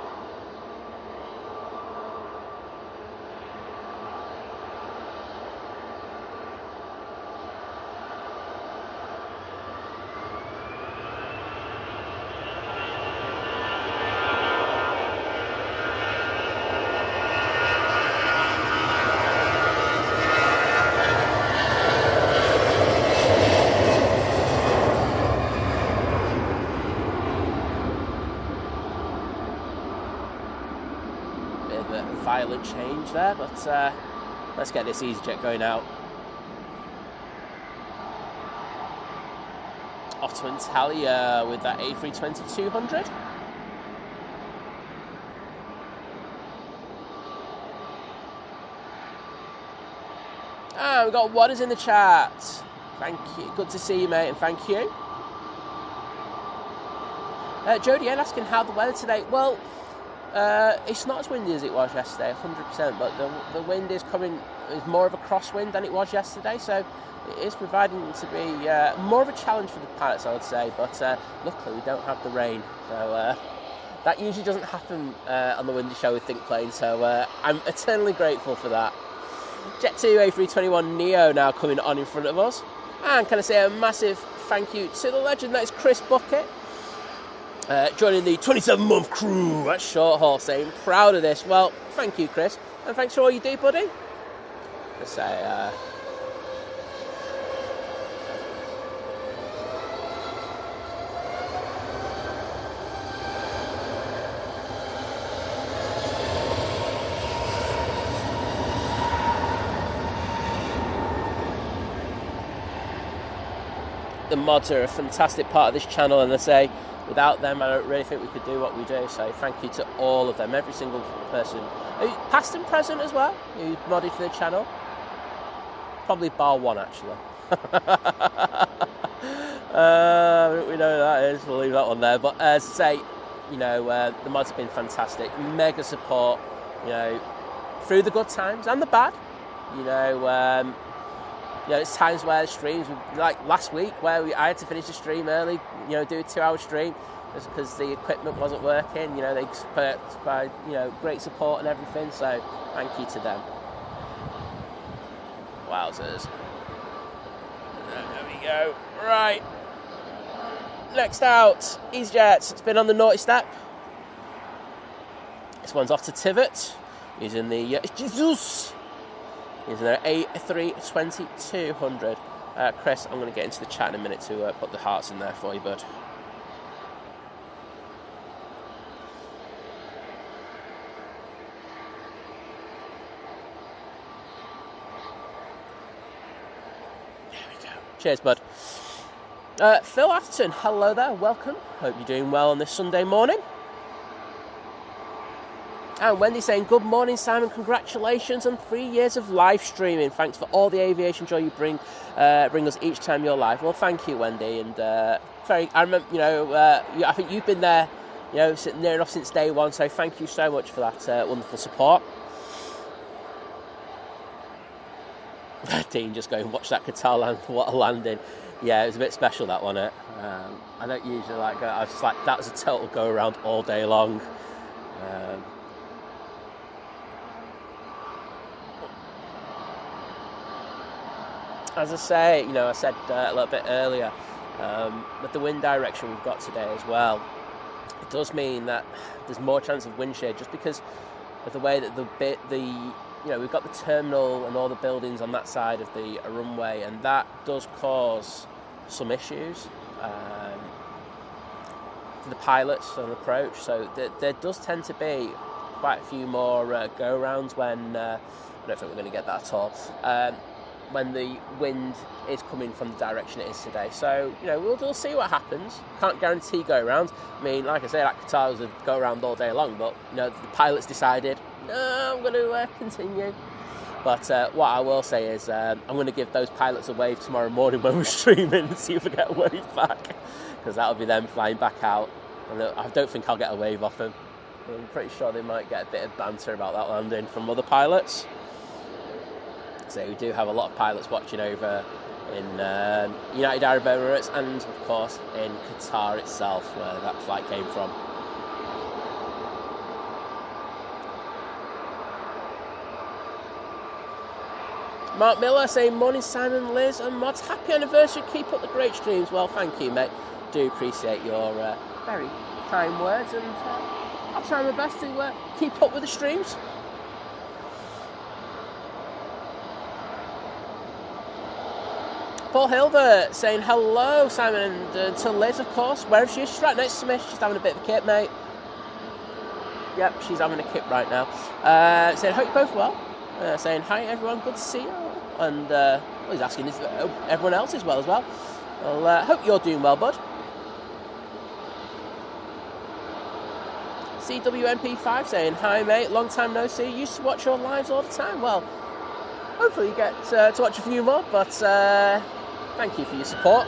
Change there, but let's get this EasyJet going out. Off to Antalya with that A320-200. We've got Waters in the chat. Thank you. Good to see you, mate, and thank you. Jodie N asking how the weather today. Well, it's not as windy as it was yesterday, 100%, but the wind is more of a crosswind than it was yesterday, so it is proving to be more of a challenge for the pilots, I would say, but luckily we don't have the rain, so that usually doesn't happen on the windy show with Think Plane, so I'm eternally grateful for that. Jet 2 A321 Neo now coming on in front of us, and can I say a massive thank you to the legend that is Chris Bucket. Joining the 27-month crew at short haul, saying proud of this. Well, thank you, Chris, and thanks for all you do, buddy. I say, the mods are a fantastic part of this channel, and I say, without them, I don't really think we could do what we do. So thank you to all of them, every single person, past and present as well, who modded for the channel. Probably bar one, actually. We know who that is. We'll leave that one there. But as I say, you know, the mods have been fantastic. Mega support, you know, through the good times and the bad. You know, it's times where the streams, like last week, where I had to finish the stream early, you know, do a 2-hour stream. just because the equipment wasn't working. You know, they provide, you know, great support and everything. So thank you to them. Wowzers. There we go. Right. Next out, EasyJet. It's been on the naughty step. This one's off to Tivot, using the Jesus, using their A320 200. Chris, I'm going to get into the chat in a minute to put the hearts in there for you, bud. There we go. Cheers, bud. Phil Atherton, hello there, welcome. Hope you're doing well on this Sunday morning. And Wendy saying, good morning, Simon. Congratulations on 3 years of live streaming. Thanks for all the aviation joy you bring us each time you're live. Well, thank you, Wendy. And I remember, you know, I think you've been there, you know, near enough since day one. So thank you so much for that wonderful support. Dean just going, watch that Qatar land. What a landing. Yeah, it was a bit special, that one. I don't usually like go. I was just like, that was a total go around all day long. As I say, you know, I said a little bit earlier, with the wind direction we've got today as well, it does mean that there's more chance of wind shear just because of the way that you know, we've got the terminal and all the buildings on that side of the runway, and that does cause some issues for the pilots on approach. So there does tend to be quite a few more go-rounds when, I don't think we're going to get that at all, when the wind is coming from the direction it is today. So, you know, we'll see what happens. Can't guarantee go-rounds. I mean, like I say, that Qatar was a go-round all day long, but, you know, the pilots decided, no, I'm going to continue. But what I will say is I'm going to give those pilots a wave tomorrow morning when we're streaming and see if we get a wave back, because that'll be them flying back out. And I don't think I'll get a wave off them. I'm pretty sure they might get a bit of banter about that landing from other pilots. So we do have a lot of pilots watching over in United Arab Emirates and, of course, in Qatar itself, where that flight came from. Mark Miller saying, morning Simon, Liz and Mods, happy anniversary, keep up the great streams. Well, thank you, mate. Do appreciate your very kind words, and I'll try my best to keep up with the streams. Paul Hilver saying, hello Simon, and to Liz, of course. Where is she? She's right next to me. She's having a bit of a kip, mate. Yep, she's having a kip right now. Saying, hope you're both well. Saying, hi everyone, good to see you. And he's asking, is everyone else is well as well? Well, hope you're doing well, bud. CWMP5 saying, hi mate, long time no see. Used to watch your lives all the time. Well, hopefully you get to watch a few more, but thank you for your support.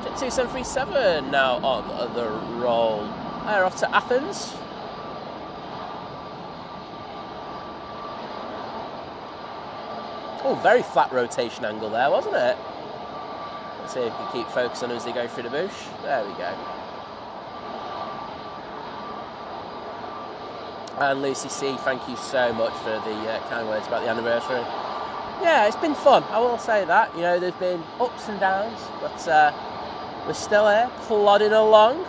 Jet 2737 now on the roll. They're off to Athens. Oh, very flat rotation angle there, wasn't it? Let's see if we can keep focus on them as they go through the bush. There we go. And Lucy C, thank you so much for the kind words about the anniversary. Yeah, it's been fun, I will say that. You know, there's been ups and downs, but we're still here, plodding along.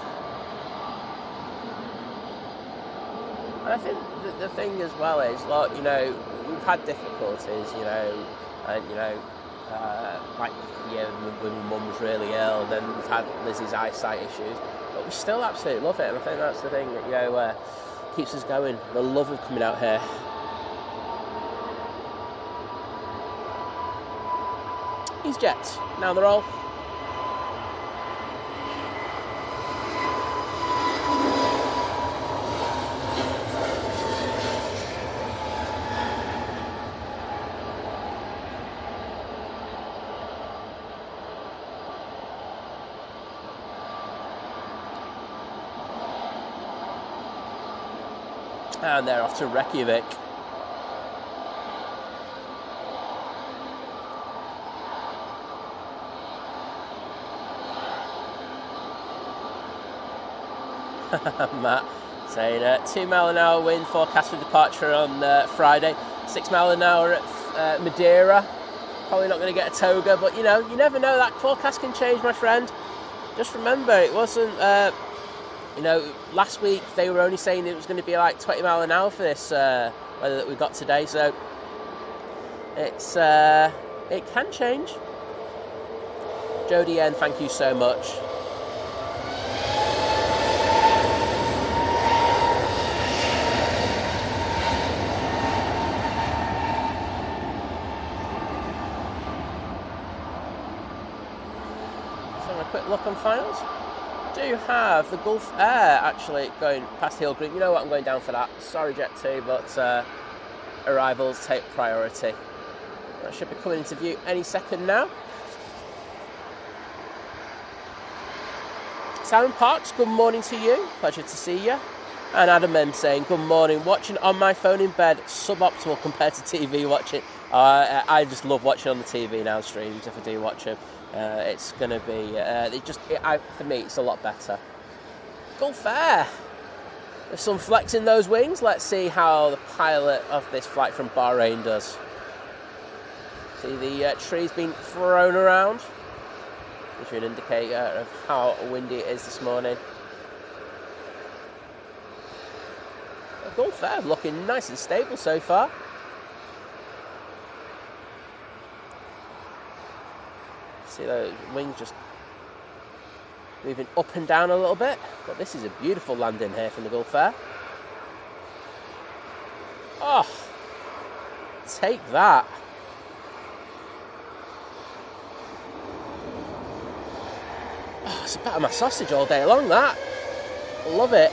And I think the thing as well is, like, you know, we've had difficulties, you know, and, you know, like, yeah, when my mum was really ill, then we've had Lizz's eyesight issues, but we still absolutely love it, and I think that's the thing that, you know, keeps us going, the love of coming out here. EasyJet, now they're all. And they're off to Reykjavik. Matt saying 2 mile an hour wind forecast for departure on Friday. 6 mile an hour at Madeira. Probably not going to get a toga, but you know, you never know. That forecast can change, my friend. Just remember, it wasn't. You know, last week they were only saying it was going to be like 20 mile an hour for this weather that we got today. So it's it can change. Jodie N, thank you so much. Quick look on finals. Do have the Gulf Air actually going past Hill Green. You know what, I'm going down for that. Sorry Jet 2, but arrivals take priority. That should be coming into view any second now. Simon Parks, good morning to you. Pleasure to see you. And Adam M saying, good morning. Watching on my phone in bed, suboptimal compared to TV watching. I just love watching on the TV now, streams, if I do watch them. It's going to be, for me, it's a lot better. Gulf Air. There's some flex in those wings. Let's see how the pilot of this flight from Bahrain does. See the trees being thrown around. Gives you an indicator of how windy it is this morning. Gulf Air looking nice and stable so far. See those wings just moving up and down a little bit. But this is a beautiful landing here from the Gulf Air. Oh, take that. Oh, it's a bit of my sausage all day long, that. Love it.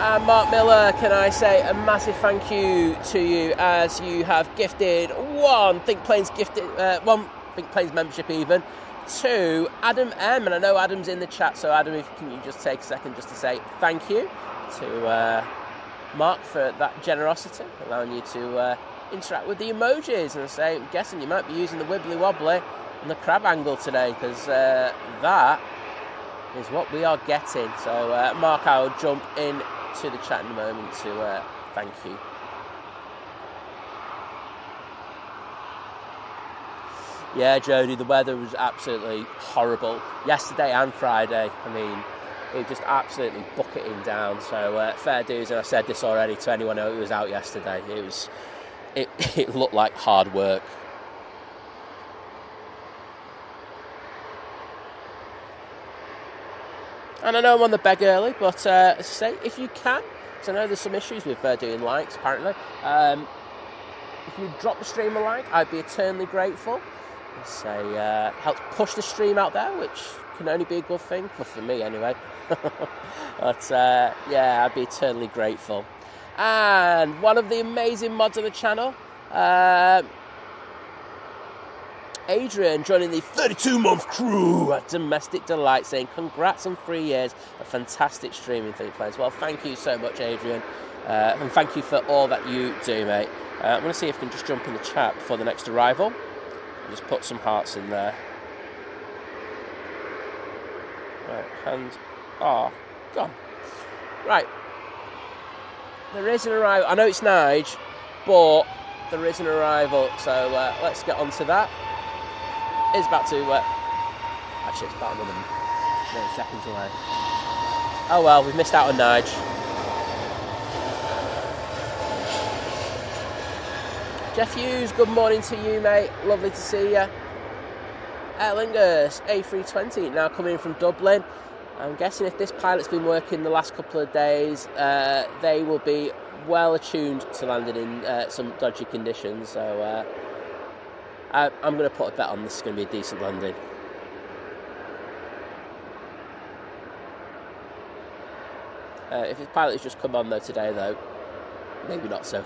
And Mark Miller, can I say a massive thank you to you as you have gifted one Think Planes membership even to Adam M, and I know Adam's in the chat, so Adam, if can you just take a second just to say thank you to Mark for that generosity, allowing you to interact with the emojis, and I say, I'm guessing you might be using the wibbly wobbly and the crab angle today, because that is what we are getting. So Mark, I'll jump in to the chat in a moment to thank you. Yeah, Jodie, the weather was absolutely horrible yesterday and Friday. I mean, it was just absolutely bucketing down. So fair dues, and I've said this already to anyone who was out yesterday. It looked like hard work. And I know I'm on the beg early, but as I say, if you can, because I know there's some issues with doing likes, apparently. If you drop the stream a like, I'd be eternally grateful. Say, helps push the stream out there, which can only be a good thing, well, for me anyway. But yeah, I'd be eternally grateful. And one of the amazing mods on the channel, Adrian joining the 32-month crew at Domestic Delight, saying congrats on 3 years of fantastic streaming Think Planes. Well, thank you so much, Adrian, and thank you for all that you do, mate. I'm going to see if I can just jump in the chat before the next arrival. I'll just put some hearts in there. Right, hands are gone. Right, there is an arrival. I know it's Nige, but there is an arrival, so let's get on to that. It's about to, actually it's about another 30 seconds away. Oh well, we've missed out on Nige. Jeff Hughes, good morning to you, mate. Lovely to see you. Aer Lingus A380 now coming in from Dublin. I'm guessing if this pilot's been working the last couple of days, they will be well attuned to landing in some dodgy conditions. So I'm going to put a bet on this is going to be a decent landing. If his pilot has just come on though today, though, maybe not so.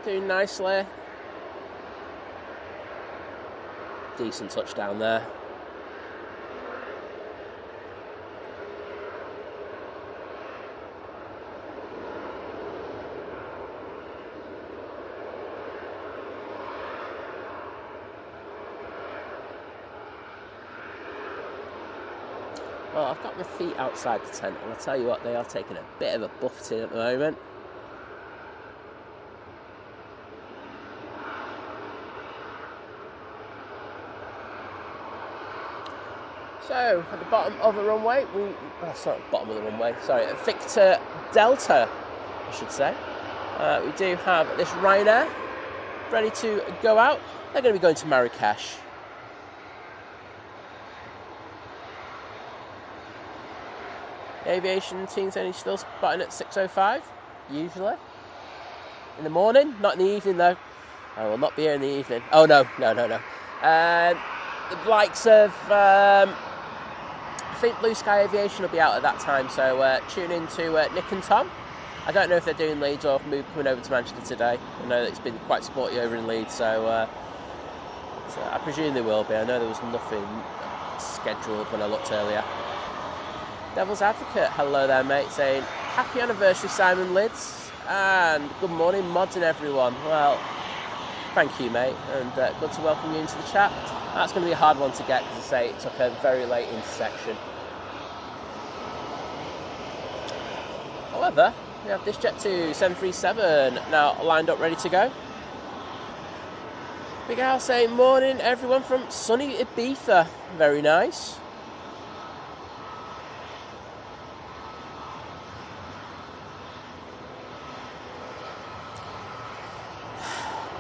doing nicely. Decent touchdown there. Well, I've got my feet outside the tent, and I'll tell you what, they are taking a bit of a buffeting at the moment. So, at the bottom of the runway, sorry, bottom of the runway, sorry, at Victor Delta, I should say. We do have this Ryanair ready to go out. They're going to be going to Marrakesh. The aviation team's only still spotting at 6:05, usually. In the morning, not in the evening though. I will not be here in the evening. Oh no. The likes of, I think Blue Sky Aviation will be out at that time, so tune in to Nick and Tom. I don't know if they're doing Leeds or coming over to Manchester today. I know that it's been quite sporty over in Leeds, so I presume they will be. I know there was nothing scheduled when I looked earlier. Devil's Advocate, hello there mate, saying happy anniversary Simon Lizz, and good morning mods and everyone. Well, thank you mate, and good to welcome you into the chat. That's going to be a hard one to get because I say it took a very late intersection. However, we have this Jet 2 737 now lined up ready to go. Big Al saying morning everyone from sunny Ibiza, very nice.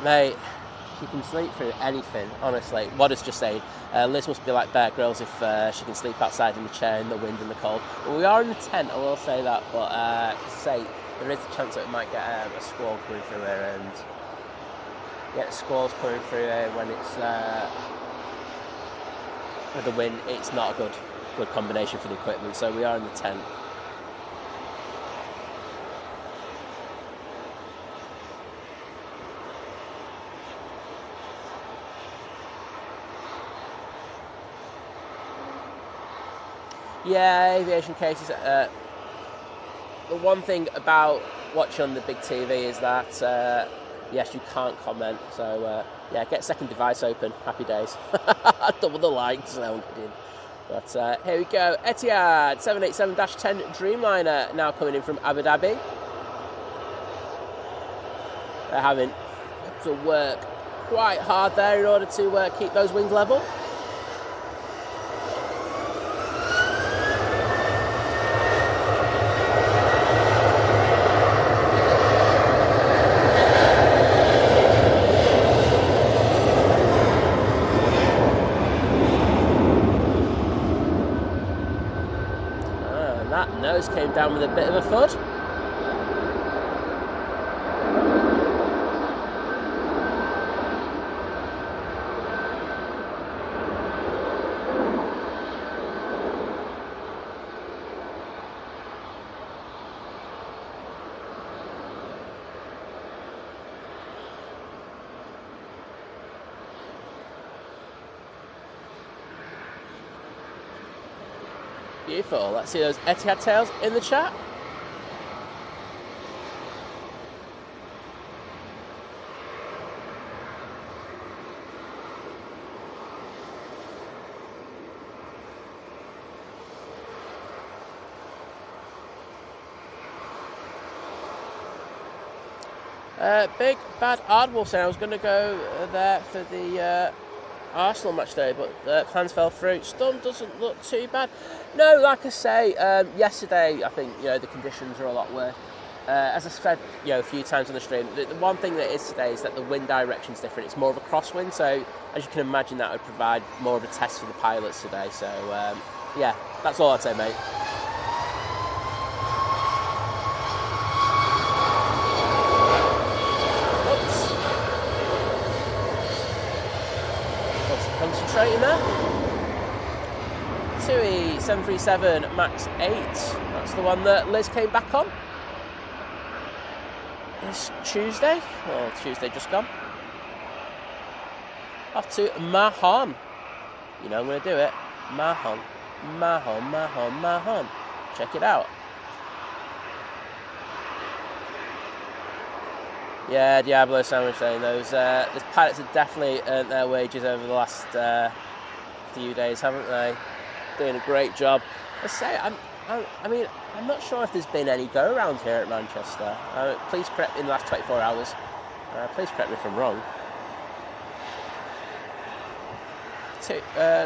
Mate, she can sleep through anything, honestly. What is just saying, Liz must be like Bear Grylls if she can sleep outside in the chair in the wind and the cold. Well, we are in the tent, I will say that, but there is a chance that we might get a squall coming through here, and get squalls coming through here when it's with the wind. It's not a good combination for the equipment, so we are in the tent. Yeah, aviation cases. The one thing about watching on the big TV is that, yes, you can't comment. So, yeah, get second device open. Happy days. Double the likes. No, I'm kidding. But here we go. Etihad 787-10 Dreamliner now coming in from Abu Dhabi. They're having to work quite hard there in order to keep those wings level. Nose came down with a bit of a thud. Beautiful. Let's see those Etihad tails in the chat. Big Bad Ardwolf saying I was going to go there for the Arsenal match day, but plans fell through. Stun doesn't look too bad. No, like I say, yesterday I think the conditions are a lot worse. As I said a few times on the stream, the one thing that is today is that the wind direction is different. It's more of a crosswind, so as you can imagine, that would provide more of a test for the pilots today. So yeah, that's all I'd say, mate. Concentrating there. TUI 737 MAX 8. That's the one that Liz came back on. this Tuesday, or Tuesday just gone. Off to Mahon. You know I'm going to do it. Mahon. Mahon, Mahon, Mahon. Check it out. Yeah, Diablo Sandwich saying those pilots have definitely earned their wages over the last few days, haven't they? Doing a great job. I say, I'm not sure if there's been any go-around here at Manchester. Please correct me in the last 24 hours. Please correct me if I'm wrong.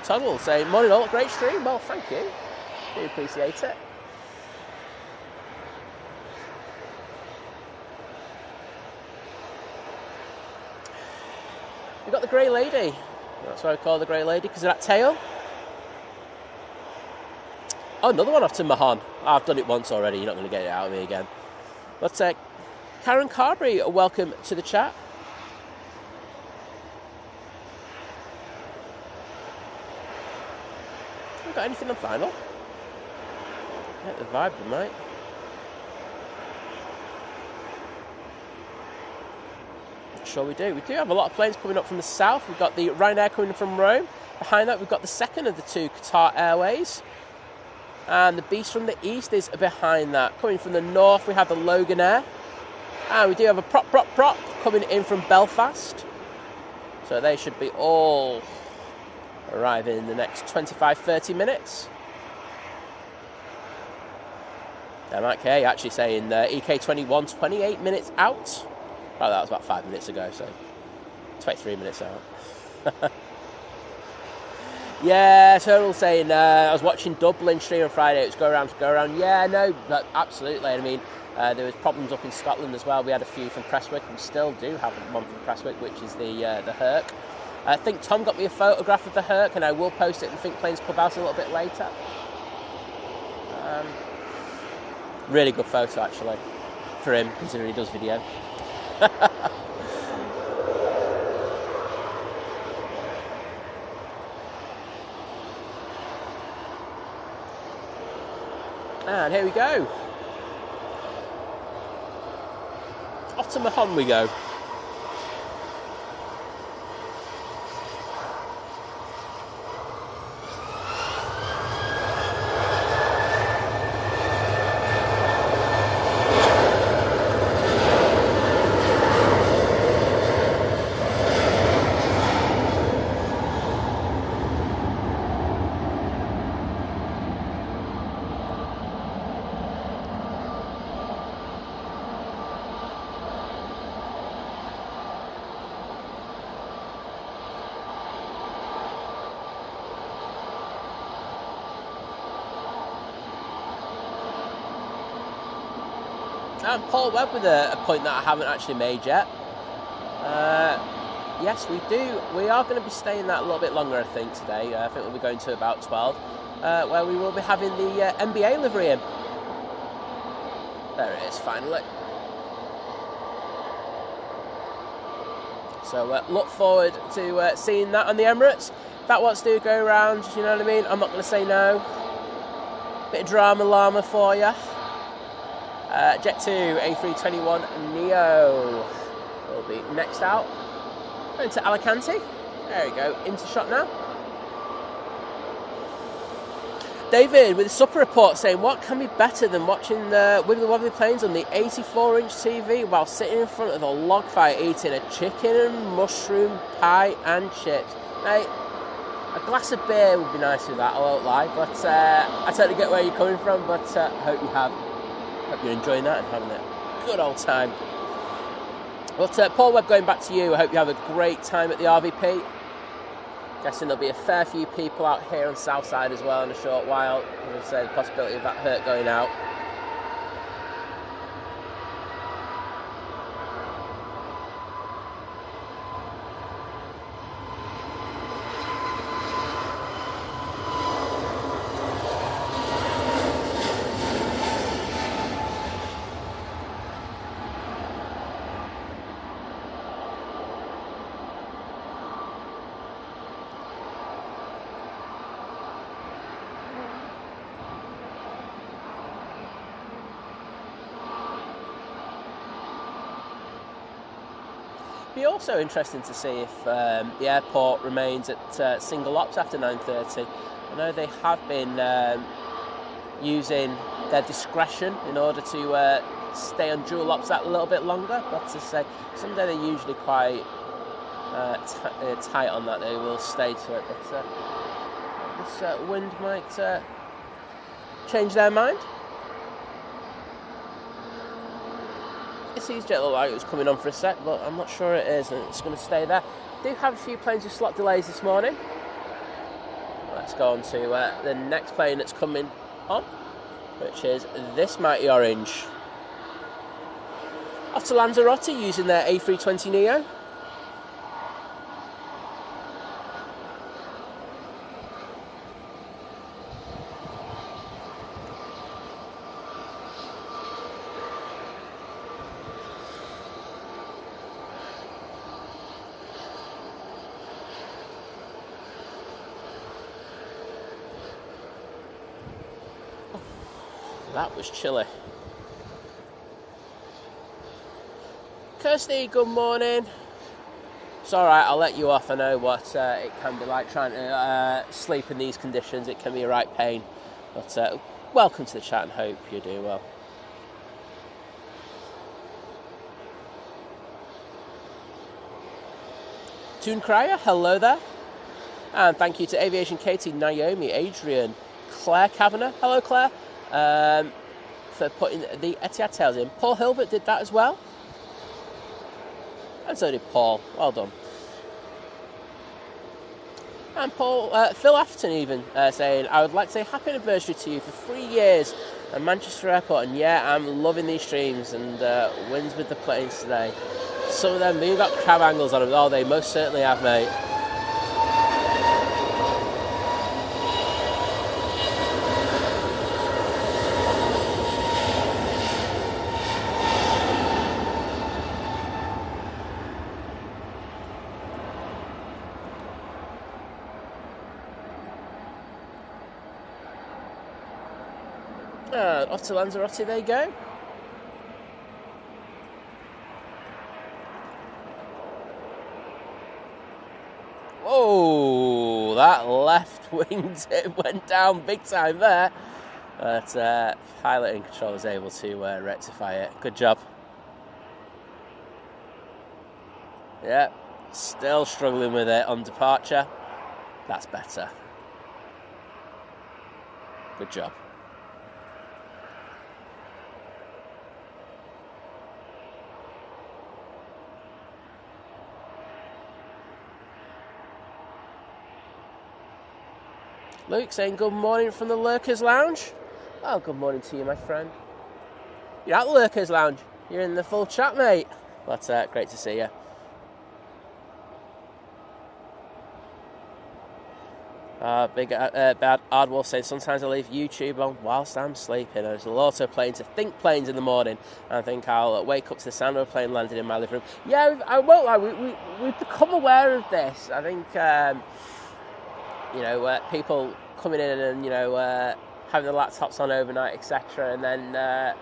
Toddle saying, morning all, great stream. Well, thank you. Do appreciate it. We've got the Grey Lady. That's why I call her the Grey Lady, because of that tail. Oh, another one off to Mahon. I've done it once already. You're not going to get it out of me again. But Karen Carberry, welcome to the chat. Have we got anything on final? Get the vibe, mate. Sure we do. We do have a lot of planes coming up from the south. We've got the Ryanair coming from Rome. Behind that, we've got the second of the two Qatar Airways. And the Beast from the east is behind that. Coming from the north, we have the Logan Air. And we do have a prop coming in from Belfast. So they should be all arriving in the next 25-30 minutes. Mike K actually saying EK21, 28 minutes out. Well, that was about 5 minutes ago, so 23 minutes out. Yeah, Turtle saying, I was watching Dublin stream on Friday, it was go around. Yeah, no, absolutely. I mean, there was problems up in Scotland as well. We had a few from Prestwick, and we still do have one from Prestwick, which is the Herc. I think Tom got me a photograph of the Herc, and I will post it in Think Planes Clubhouse a little bit later. Really good photo, actually, for him, considering he does video. And here we go. Off to Mahon we go. And Paul Webb with a point that I haven't actually made yet. Yes, we do. We are going to be staying that a little bit longer, I think, today. I think we'll be going to about 12, where we will be having the NBA livery in. There it is, finally. So look forward to seeing that on the Emirates. If that wants to go around, you know what I mean? I'm not going to say no. Bit of drama llama for you. Jet 2 A321 Neo will be next out. Going to Alicante. There we go, into shot now. David with a supper report saying, what can be better than watching Wibbly Wobbly Planes on the 84-inch TV while sitting in front of a log fire eating a chicken and mushroom pie and chips? Mate, a glass of beer would be nice with that, I won't lie, but I totally get where you're coming from, but hope you're enjoying that and having a good old time. But Paul Webb, going back to you, I hope you have a great time at the RVP. Guessing there'll be a fair few people out here on Southside as well in a short while. As I say, the possibility of that Herc going out. be also interesting to see if the airport remains at single ops after 9:30. I know they have been using their discretion in order to stay on dual ops that a little bit longer, but to say someday they're usually quite tight on that. They will stay to it, but this wind might change their mind. This EasyJet looked like it was coming on for a sec, but I'm not sure it is, and it's going to stay there. Do have a few planes with slot delays this morning. Let's go on to the next plane that's coming on, which is this mighty orange. Off to Lanzarote using their A320neo. That was chilly. Kirsty, good morning. It's alright, I'll let you off. I know what it can be like trying to sleep in these conditions. It can be a right pain. But welcome to the chat and hope you do well. Toon Crier, hello there. And thank you to Aviation Katie, Naomi, Adrian, Claire Kavanagh. Hello, Claire. For putting the Etihad tails in. Paul Hilbert did that as well. And so did Paul. Well done. And Phil Afton even saying, I would like to say happy anniversary to you for 3 years at Manchester Airport. And yeah, I'm loving these streams and wins with the planes today. Some of them have got crab angles on them. Oh, they most certainly have, mate. Off to Lanzarote they go. Oh, that left wing tip went down big time there. But pilot in control was able to rectify it. Good job. Yeah, still struggling with it on departure. That's better. Good job. Luke saying good morning from the Lurkers Lounge. Oh, good morning to you, my friend. You're at the Lurkers Lounge. You're in the full chat, mate. But great to see you. Big Bad Ardwolf saying sometimes I leave YouTube on whilst I'm sleeping. There's a lot of planes to think planes in the morning. And I think I'll wake up to the sound of a plane landing in my living room. Yeah, I won't lie. We've become aware of this. I think... people coming in and, having the laptops on overnight, etc. And then I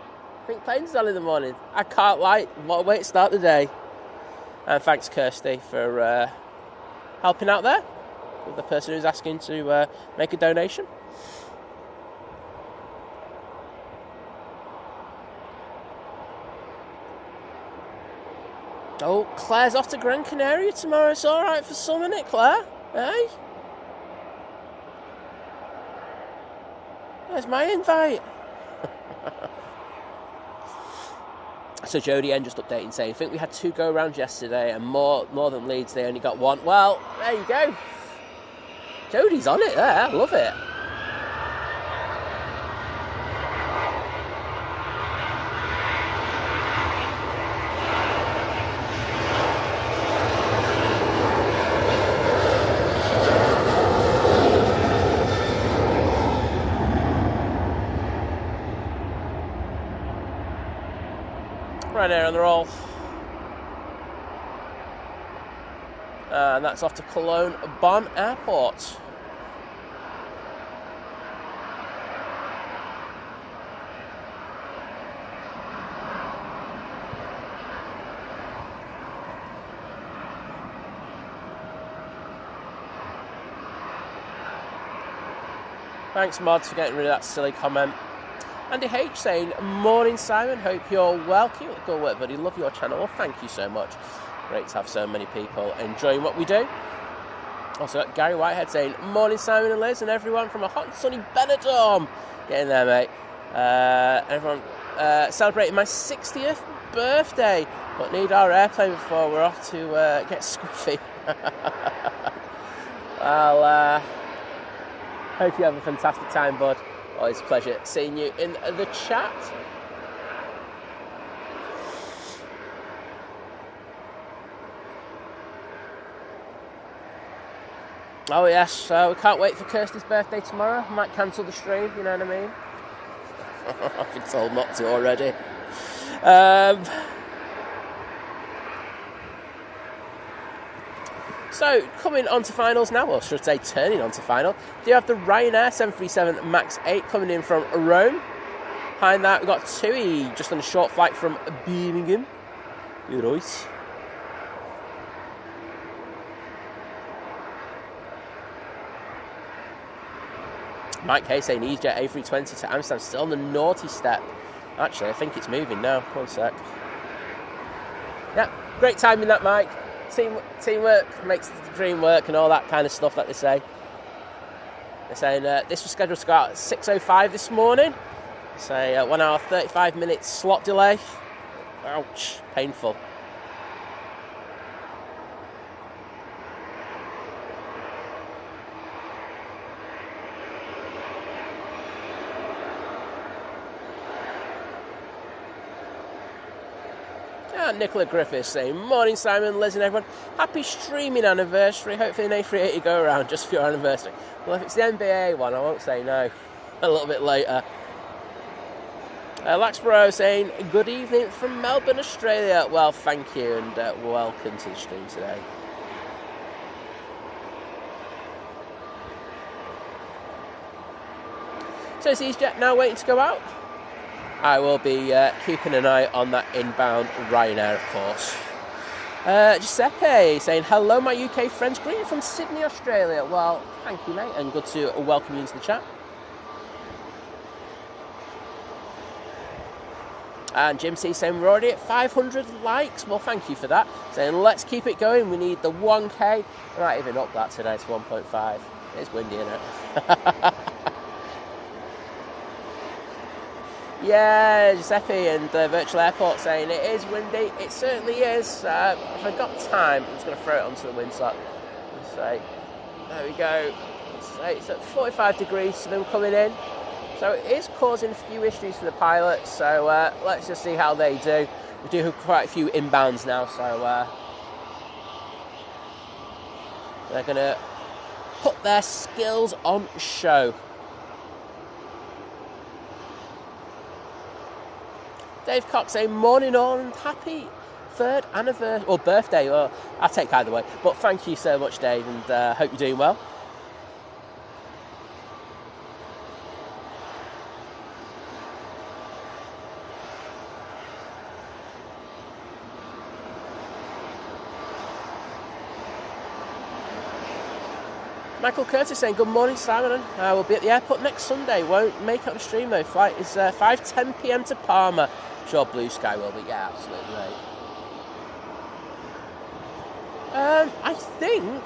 think planes on in the morning. I can't lie. What a way to start the day. And thanks, Kirsty, for helping out there with the person who's asking to make a donation. Oh, Claire's off to Gran Canaria tomorrow. It's all right for some, isn't it, Claire? Hey? There's my invite. So Jodie N just updating saying, I think we had 2 go-rounds yesterday and more than Leeds, they only got 1. Well, there you go. Jodie's on it there. I love it. Right there on the roll. And that's off to Cologne Bonn Airport. Thanks, Mods, for getting rid of that silly comment. Andy H saying, morning, Simon. Hope you're well. Keep up the good work, buddy. Love your channel. Well, thank you so much. Great to have so many people enjoying what we do. Also got Gary Whitehead saying, morning, Simon and Liz, and everyone from a hot and sunny Benidorm. Getting there, mate. Everyone celebrating my 60th birthday, but need our airplane before we're off to get scruffy. Well, hope you have a fantastic time, bud. Always a pleasure seeing you in the chat. Oh yes, we can't wait for Kirsty's birthday tomorrow. I might cancel the stream, you know what I mean? I've been told not to already. So, coming on to finals now, or should I say turning on to final, do you have the Ryanair 737 MAX 8 coming in from Rome? Behind that, we've got TUI just on a short flight from Birmingham. You're right. Mike K saying EasyJet A320 to Amsterdam, still on the naughty step. Actually, I think it's moving now. One sec. Yeah, great timing that, Mike. Teamwork makes the dream work and all that kind of stuff that they say. They're saying this was scheduled to go out at 6:05 this morning. Say 1 hour 35 minutes slot delay. Ouch, painful. Nicola Griffiths saying, morning Simon, Liz and everyone, happy streaming anniversary, hopefully an A380 go around just for your anniversary. Well, if it's the NBA one, I won't say no. A little bit later. Laxborough saying, good evening from Melbourne, Australia. Well, thank you and welcome to the stream today. So is EasyJet now waiting to go out? I will be keeping an eye on that inbound Ryanair, of course. Giuseppe saying, hello, my UK friends. Greeting from Sydney, Australia. Well, thank you, mate, and good to welcome you into the chat. And Jim C saying, we're already at 500 likes. Well, thank you for that. Saying, let's keep it going. We need the 1K. We're not even up that today. It's 1.5. It's windy, isn't it? Yeah, Giuseppe and Virtual Airport saying it is windy. It certainly is. If I've got time, I'm just going to throw it onto the windsock. So, there we go. It's at 45 degrees to them coming in. So it is causing a few issues for the pilots. So let's just see how they do. We do have quite a few inbounds now. So they're going to put their skills on show. Dave Cox saying, morning all and happy 3rd anniversary, or birthday, or I'll take either way. But thank you so much, Dave, and hope you're doing well. Michael Curtis saying, good morning, Simon. I will be at the airport next Sunday. Won't make it on the stream, though. Flight is 5:10 p.m. to Palma. Sure, Blue Sky will be. Yeah, absolutely right. I think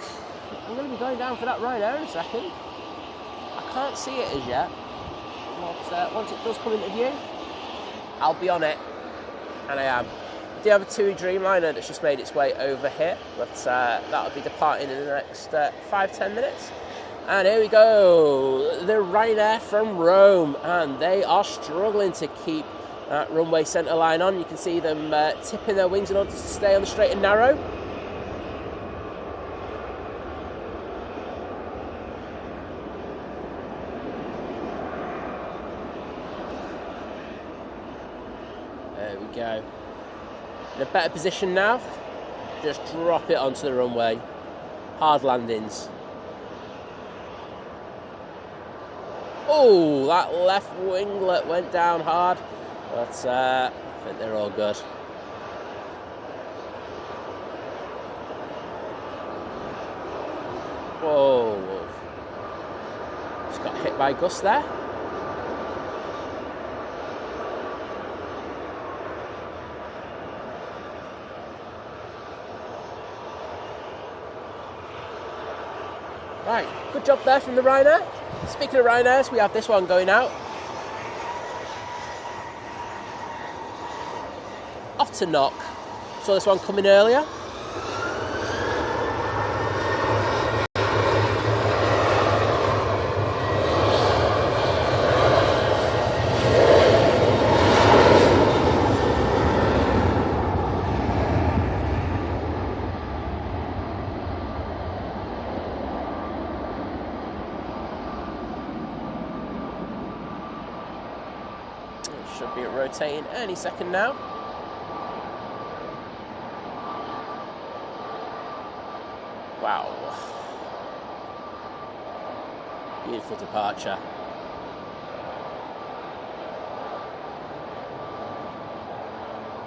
I'm going to be going down for that Ryanair in a second. I can't see it as yet. But once it does come into view, I'll be on it. And I am. I do have a TUI Dreamliner that's just made its way over here, but that'll be departing in the next 5-10 minutes. And here we go, the Ryanair from Rome, and they are struggling to keep that runway centre line on. You can see them tipping their wings in order to stay on the straight and narrow. There we go. In a better position now, just drop it onto the runway. Hard landings. Oh, that left winglet went down hard, but I think they're all good. Whoa. Just got hit by gusts there. Right, good job there from the Ryanair. Speaking of Ryanairs, we have this one going out. Off to knock. Saw this one coming earlier. Should be rotating any second now. Wow. Beautiful departure.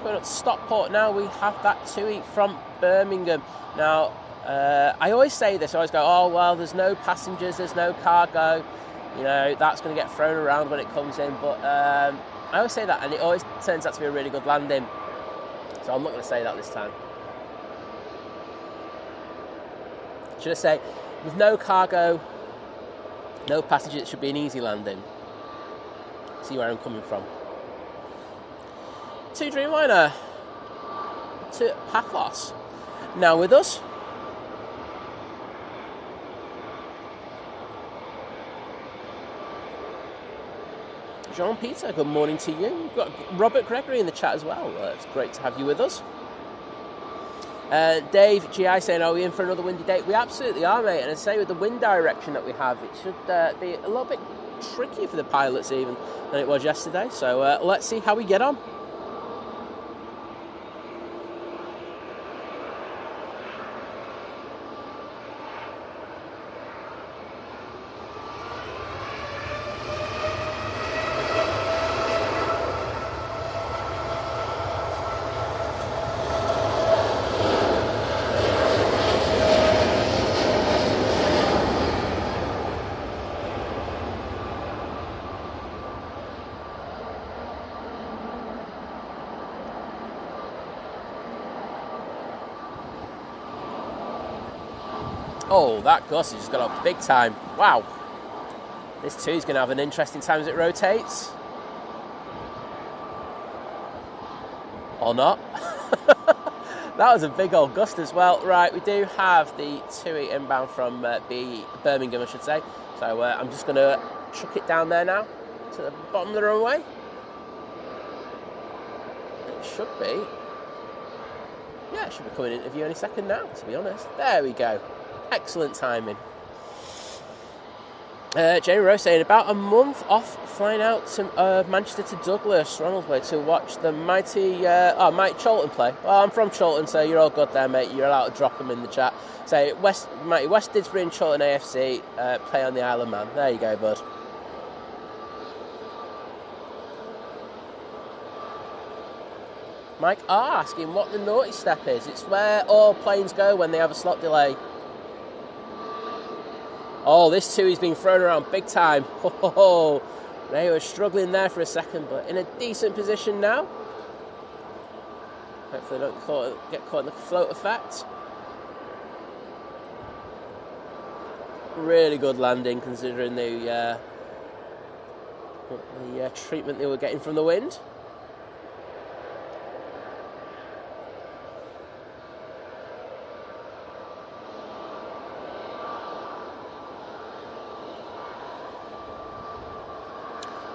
Going up to Stockport now, we have that TUI from Birmingham. Now, I always say this, I always go, oh, well, there's no passengers, there's no cargo. You know, that's going to get thrown around when it comes in. But I always say that, and it always turns out to be a really good landing. So I'm not going to say that this time. Should I say, with no cargo, no passengers, it should be an easy landing. See where I'm coming from. To Dreamliner, to Paphos. Now with us. Jean-Peter, good morning to you. We've got Robert Gregory in the chat as well. It's great to have you with us. Dave GI saying, are we in for another windy day? We absolutely are, mate. And I say with the wind direction that we have, it should be a little bit trickier for the pilots even than it was yesterday. So let's see how we get on. Oh, that gust has just got up big time. Wow. This too is going to have an interesting time as it rotates. Or not. That was a big old gust as well. Right, we do have the TUI inbound from Birmingham, I should say. So I'm just going to chuck it down there now to the bottom of the runway. It should be. Yeah, it should be coming into view any second now, to be honest. There we go. Excellent timing. Jamie Rose saying, about a month off flying out to Manchester to Douglas, Ronaldsway, to watch the mighty Mike Cholton play. Well, I'm from Cholton, so you're all good there, mate. You're allowed to drop them in the chat. Say, mighty West Didsbury and Cholton AFC play on the Isle of Man. There you go, bud. Mike R asking what the naughty step is. It's where all planes go when they have a slot delay. Oh, this TUI's been thrown around big time. Oh, they were struggling there for a second, but in a decent position now. Hopefully they don't get caught in the float effect. Really good landing considering the treatment they were getting from the wind.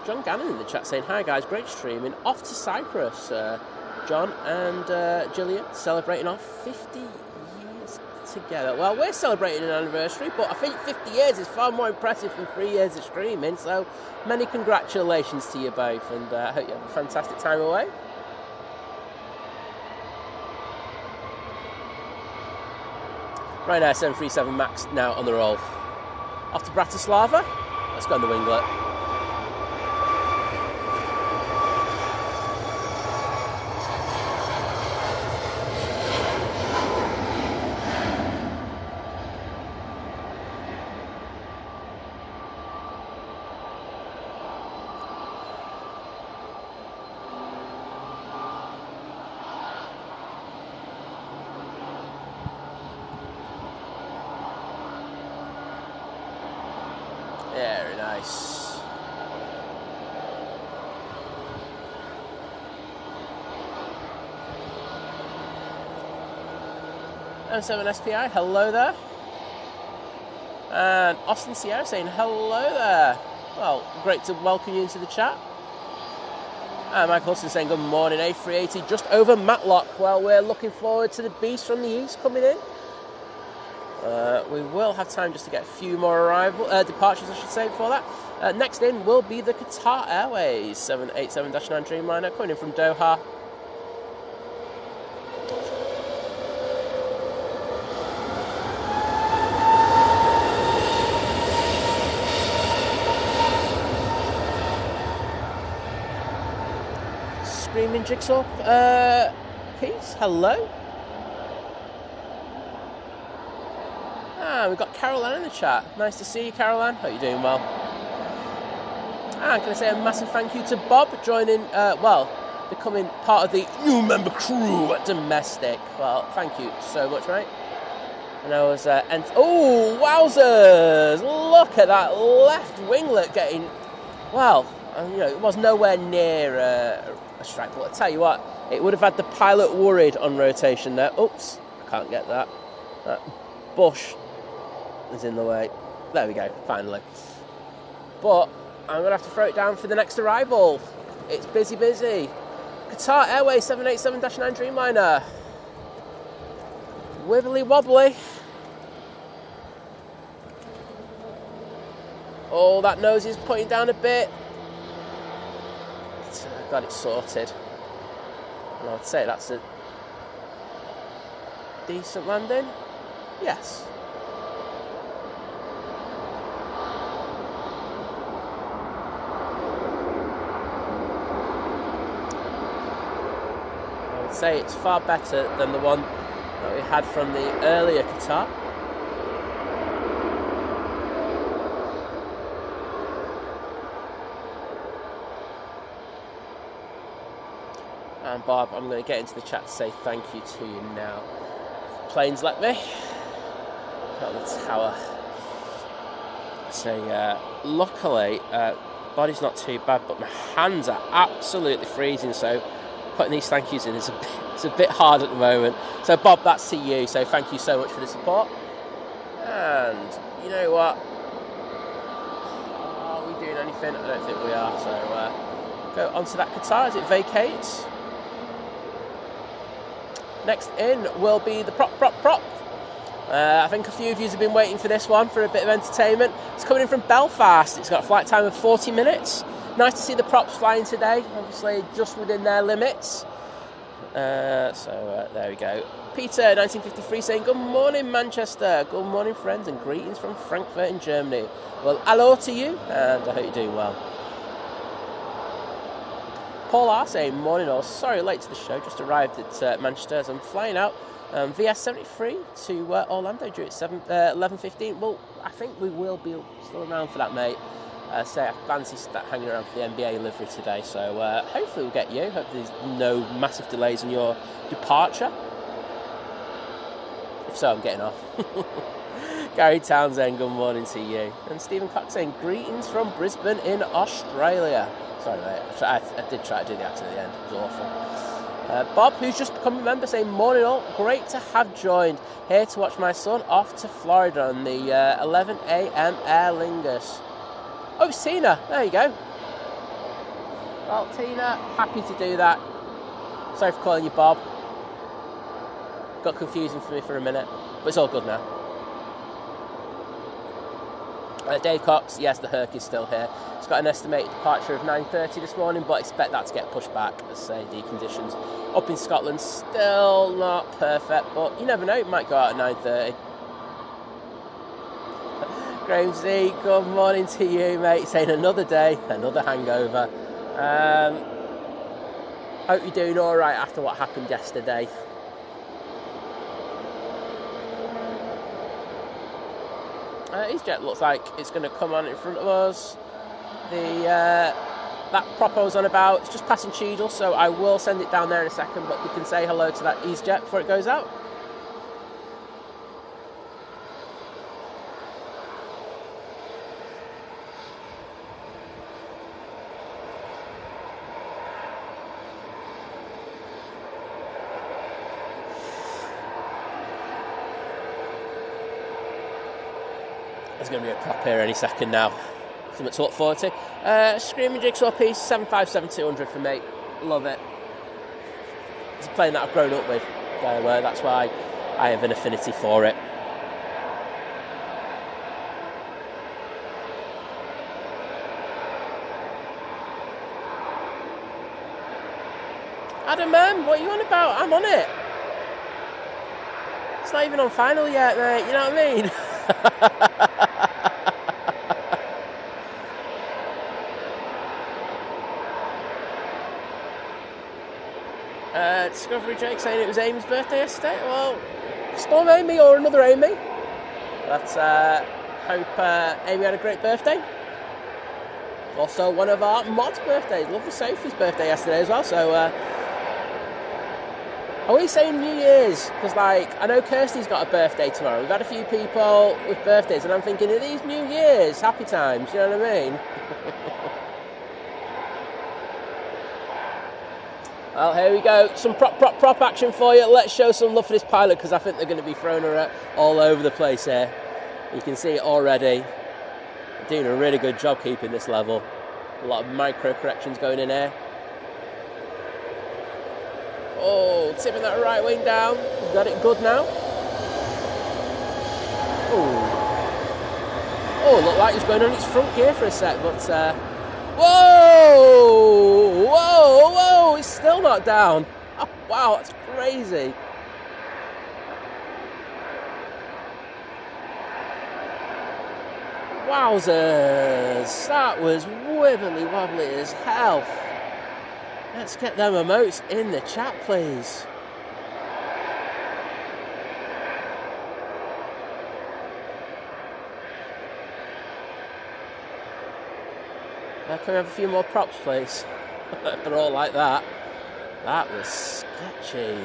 John Gannon in the chat saying, hi guys, great streaming. Off to Cyprus. John and Gillian celebrating our 50 years together. Well, we're celebrating an anniversary, but I think 50 years is far more impressive than 3 years of streaming. So many congratulations to you both, and I hope you have a fantastic time away. Ryanair 737 MAX now on the roll. Off to Bratislava. Let's go on the winglet. Nice. M7 SPI, hello there. And Austin Sierra saying hello there. Well, great to welcome you into the chat. And Michael Hudson saying good morning, A380 just over Matlock. Well, we're looking forward to the beast from the east coming in. We will have time just to get a few more departures, I should say, before that. Next in will be the Qatar Airways 787-9 Dreamliner coming in from Doha. Screaming Jigsaw piece, hello. We've got Caroline in the chat. Nice to see you, Caroline. Hope you're doing well. And can I say a massive thank you to Bob joining, becoming part of the new member crew at Domestic. Well, thank you so much, mate. And I was, oh, wowzers! Look at that left winglet getting, well, it was nowhere near a strike, but I'll tell you what, it would have had the pilot worried on rotation there. Oops, I can't get that. That bush is in the way. There we go, finally. But I'm going to have to throw it down for the next arrival. It's busy. Qatar Airways 787-9 Dreamliner. Wibbly wobbly. Oh, that nose is pointing down a bit. Got it sorted. And I'd say that's a decent landing. Yes. I would say it's far better than the one that we had from the earlier Qatar. And Bob, I'm going to get into the chat to say thank you to you now. Planes let me. Got the tower. So luckily, body's not too bad, but my hands are absolutely freezing. So putting these thank yous in is a bit hard at the moment. So Bob, that's to you. So thank you so much for the support. And you know what? Are we doing anything? I don't think we are. So go onto that Qatar as it vacates. Next in will be the prop. I think a few of you have been waiting for this one for a bit of entertainment. It's coming in from Belfast. It's got a flight time of 40 minutes. Nice to see the props flying today, obviously just within their limits. So there we go. Peter, 1953, saying, good morning, Manchester. Good morning, friends, and greetings from Frankfurt in Germany. Well, hello to you, and I hope you're doing well. Paul R saying, morning all, sorry late to the show, just arrived at Manchester as I'm flying out VS73 to Orlando due at 11:15. Well, I think we will be still around for that, mate. I fancy hanging around for the NBA livery today, so hopefully we'll get you. Hope there's no massive delays on your departure. If so, I'm getting off. Gary Townsend, good morning to you. And Stephen Cox saying, greetings from Brisbane in Australia. Sorry, mate. I did try to do the accent at the end. It was awful. Bob, who's just become a member, saying, morning all. Great to have joined. Here to watch my son off to Florida on the 11 a.m. Aer Lingus. Oh, it's Tina. There you go. Well, Tina, happy to do that. Sorry for calling you Bob. Got confusing for me for a minute. But it's all good now. Dave Cox, yes, the Herc is still here. It's got an estimated departure of 9:30 this morning, but I expect that to get pushed back. As say, the conditions up in Scotland still not perfect, but you never know, it might go out at 9:30. Graham Z, good morning to you, mate. Saying another day, another hangover. Hope you're doing all right after what happened yesterday. EasyJet looks like it's going to come on in front of us. That prop I was on about, it's just passing Cheadle, so I will send it down there in a second, but we can say hello to that EasyJet before it goes out. There's going to be a prop here any second now. Something to look forward to. Screaming Jigsaw piece, 757-200 for me. Love it. It's a plane that I've grown up with. That's why I have an affinity for it. Adam, man, what are you on about? I'm on it. It's not even on final yet, mate. You know what I mean? Discovery Jake saying it was Amy's birthday yesterday. Well, Storm Amy or another Amy. But hope Amy had a great birthday. Also one of our mods' birthdays. Lovely Sophie's birthday yesterday as well. So are we saying New Year's? Because I know Kirsty's got a birthday tomorrow. We've had a few people with birthdays and I'm thinking, are these New Year's? Happy times, you know what I mean? Well, here we go. Some prop action for you. Let's show some love for this pilot because I think they're going to be throwing her all over the place here. You can see it already. They're doing a really good job keeping this level. A lot of micro corrections going in here. Oh, tipping that right wing down. Got it good now. Oh, looked like he was going on its front gear for a sec, but whoa, it's still not down. Oh, wow, that's crazy. Wowzers, that was wibbly wobbly as hell. Let's get them emotes in the chat, please. Can we have a few more props, please? They're all like that. That was sketchy.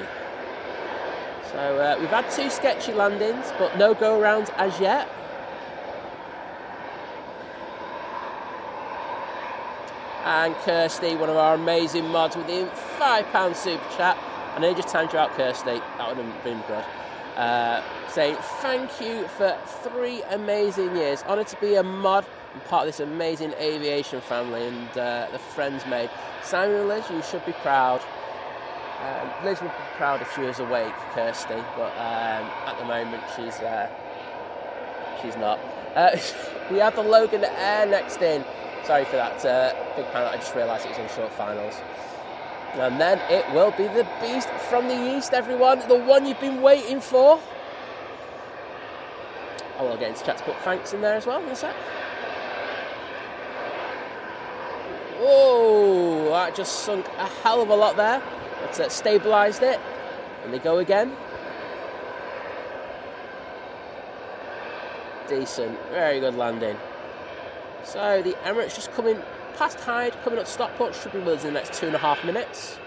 So we've had 2 sketchy landings, but no go-arounds as yet. And Kirsty, one of our amazing mods, with the £5 super chat. I know you just timed you out, Kirsty. That would have been good. Saying thank you for 3 amazing years. Honoured to be a mod and part of this amazing aviation family and the friends made. Simon and Liz, you should be proud. Liz would be proud if she was awake, Kirsty, but at the moment she's not. We have the Logan Air next in. Sorry for that big panel, I just realised it was on short finals. And then it will be the beast from the east, everyone, the one you've been waiting for. I will get into chat to put thanks in there as well in a sec. Whoa, that just sunk a hell of a lot there. But stabilised it, and they go again. Decent, very good landing. So the Emirates just coming past Hyde, coming up to Stockport, should be with us in the next 2.5 minutes.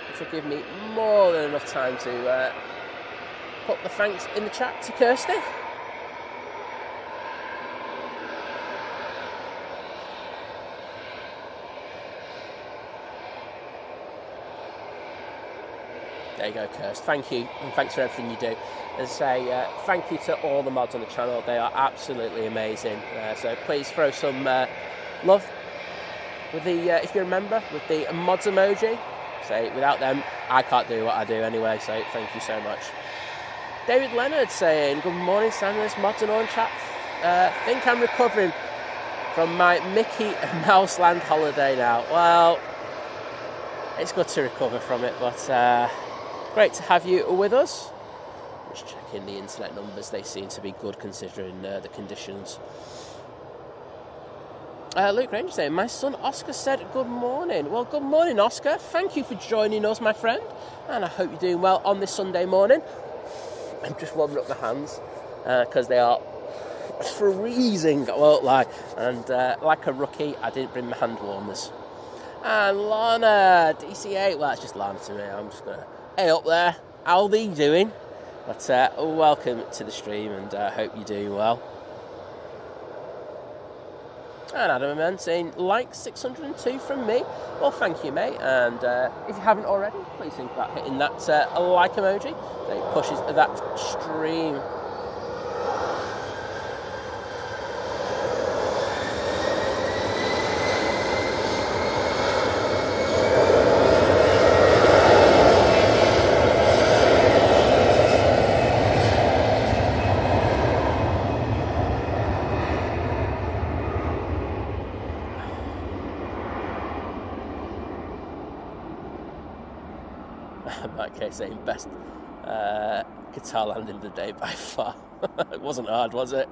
Which will give me more than enough time to put the thanks in the chat to Kirsty. There you go, Kirst. Thank you, and thanks for everything you do. As I say, thank you to all the mods on the channel. They are absolutely amazing. So please throw some love with the, if you remember, with the mods emoji. So without them, I can't do what I do anyway. So thank you so much. David Leonard saying, good morning, Samuel's mods and all in chat. Think I'm recovering from my Mickey Mouse Land holiday now. Well, it's good to recover from it, but great to have you with us. Just checking the internet numbers, they seem to be good considering the conditions. Luke Ranger saying, my son Oscar said good morning. Well, good morning, Oscar. Thank you for joining us, my friend. And I hope you're doing well on this Sunday morning. I'm just warming up my hands because they are freezing, I won't lie. And like a rookie, I didn't bring my hand warmers. And Lana, DC8, well, that's just Lana to me. I'm just going to, hey up there, how are you doing? But welcome to the stream and hope you're doing well. And Adam Amen saying, like 602 from me. Well, thank you, mate. And if you haven't already, please think about hitting that like emoji. It pushes that stream Mike K saying best Qatar landing of the day by far. It wasn't hard, was it?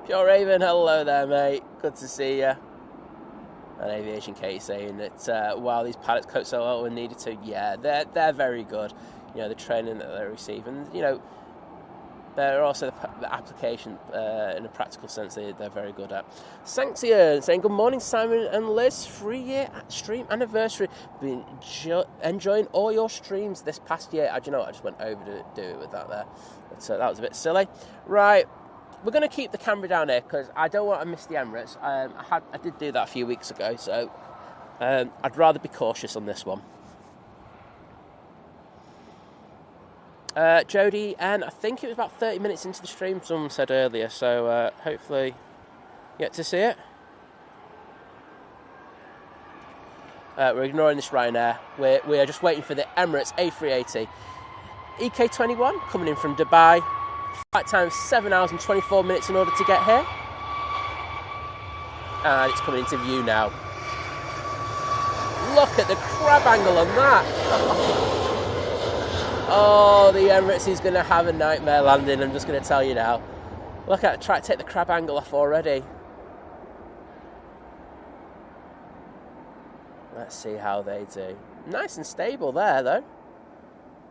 Pure Raven, hello there, mate. Good to see you. And Aviation Kate saying that while these pilots cope so well when needed to, yeah, they're very good. You know, the training that they receive, and you know, they're also the application in a practical sense. They're very good at. Sanxion saying good morning, Simon and Liz. 3-year stream anniversary. Been enjoying all your streams this past year. Do you know what? I just went over to do it with that there, but that was a bit silly. Right. We're going to keep the camera down here because I don't want to miss the Emirates. I did do that a few weeks ago, so I'd rather be cautious on this one. Jodie, and I think it was about 30 minutes into the stream, someone said earlier, so hopefully you get to see it. We're ignoring this Ryanair. We are just waiting for the Emirates A380 EK21 coming in from Dubai. Flight time 7 hours and 24 minutes in order to get here. And it's coming into view now. Look at the crab angle on that. Oh, the Emirates is going to have a nightmare landing, I'm just going to tell you now. Look at it, try to take the crab angle off already. Let's see how they do. Nice and stable there, though.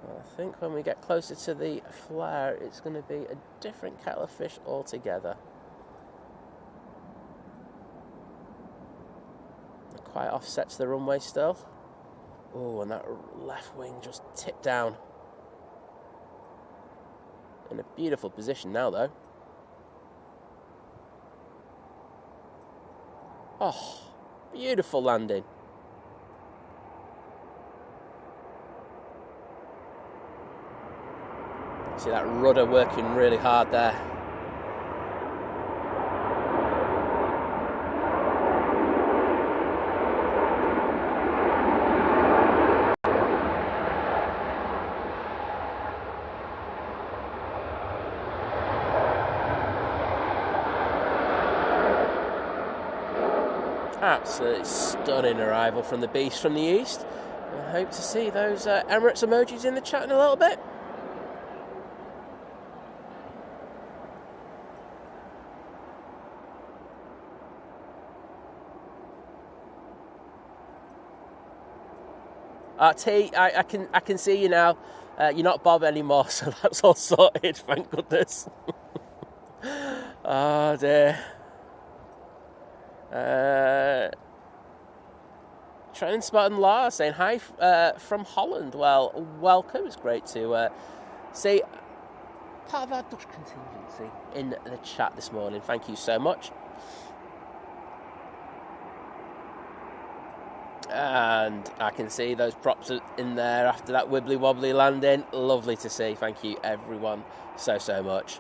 I think when we get closer to the flare, it's going to be a different kettle of fish altogether. It quite offsets the runway still. Oh, and that left wing just tipped down. In a beautiful position now, though. Oh, beautiful landing. See that rudder working really hard there. Absolutely stunning arrival from the beast from the east. I hope to see those Emirates emojis in the chat in a little bit. T, I can see you now. You're not Bob anymore, so that's all sorted, thank goodness. Oh dear. Training Spartan Lars saying hi from Holland. Well, welcome. It's great to see part of our Dutch contingency in the chat this morning. Thank you so much. And I can see those props in there after that wibbly wobbly landing. Lovely to see. Thank you everyone so much.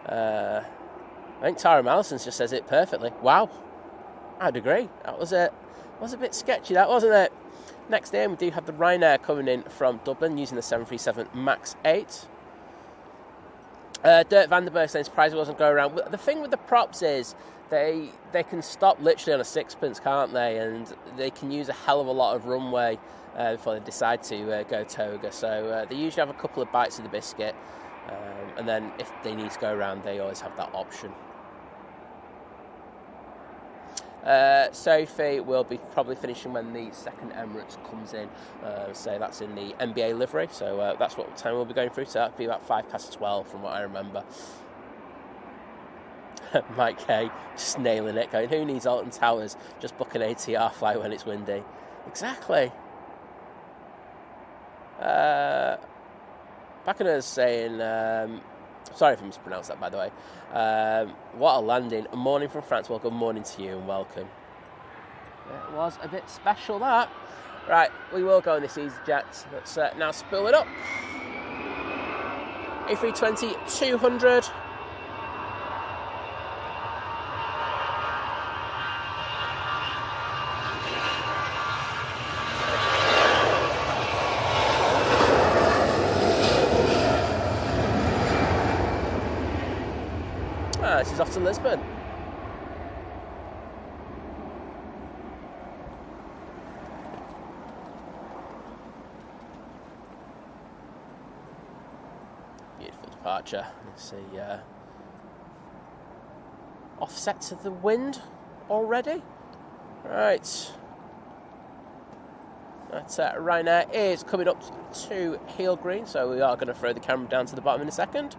I think Tara Mallison just says it perfectly. Wow, I'd agree. That was a bit sketchy, that, wasn't it? Next day we do have the Ryanair coming in from Dublin using the 737 MAX 8. Dirk Vandenberg saying surprised it wasn't going around. The thing with the props is they can stop literally on a sixpence, can't they? And they can use a hell of a lot of runway before they decide to go toga. So they usually have a couple of bites of the biscuit, and then if they need to go around, they always have that option. Sophie will be probably finishing when the second Emirates comes in. So that's in the NBA livery. So that's what time we'll be going through. So that'll be about 12:05 from what I remember. Mike K just nailing it, going, who needs Alton Towers? Just book an ATR flight when it's windy. Exactly. Bacana's saying, sorry if I mispronounced that, by the way. What a landing. A morning from France. Well, good morning to you and welcome. It was a bit special, that. Right, we will go on this EasyJet. Let's now spool it up. A320 200. This is off to Lisbon. departure. Let's see, offset to the wind already. Right. That Ryanair is coming up to heel green, so we are going to throw the camera down to the bottom in a second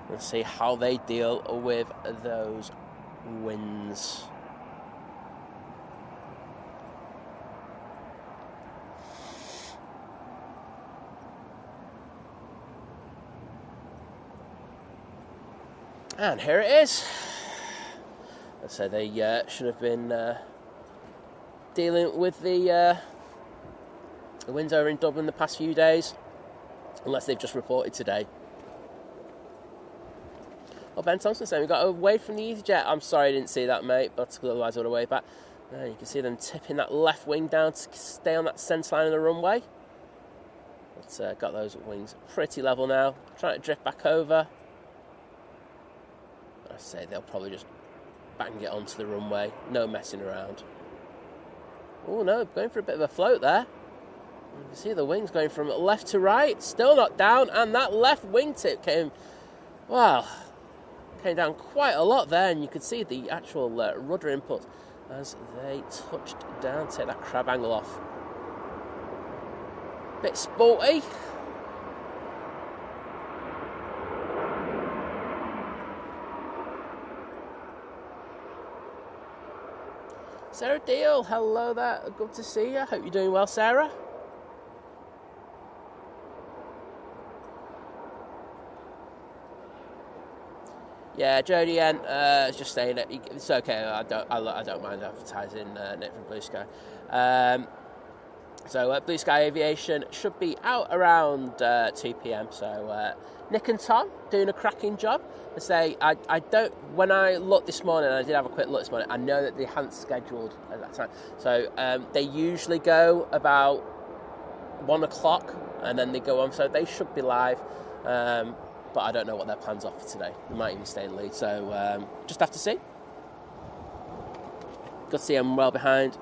and see how they deal with those winds. And here it is. So they should have been dealing with the winds over in Dublin the past few days, unless they've just reported today. Oh, Ben Thompson saying we got away from the EasyJet. I'm sorry I didn't see that, mate, but otherwise I would have waved back. You can see them tipping that left wing down to stay on that centre line of the runway. But got those wings pretty level now. Trying to drift back over. I say they'll probably just bang it onto the runway. No messing around. Oh no, going for a bit of a float there. You can see the wings going from left to right. Still not down, and that left wingtip came down quite a lot there, and you could see the actual rudder input as they touched down. Take that crab angle off. Bit sporty. Sarah Deal, hello there. Good to see you. Hope you're doing well, Sarah. Yeah, Jodie N is just saying that it's okay. I don't mind advertising Nick from Blue Sky. So Blue Sky Aviation should be out around 2 p.m. So Nick and Tom doing a cracking job. I say I don't. When I looked this morning, I did have a quick look this morning. I know that they hadn't scheduled at that time. So they usually go about 1 o'clock, and then they go on. So they should be live. But I don't know what their plans are for today. They might even stay in the lead. So just have to see. Good to see I'm well behind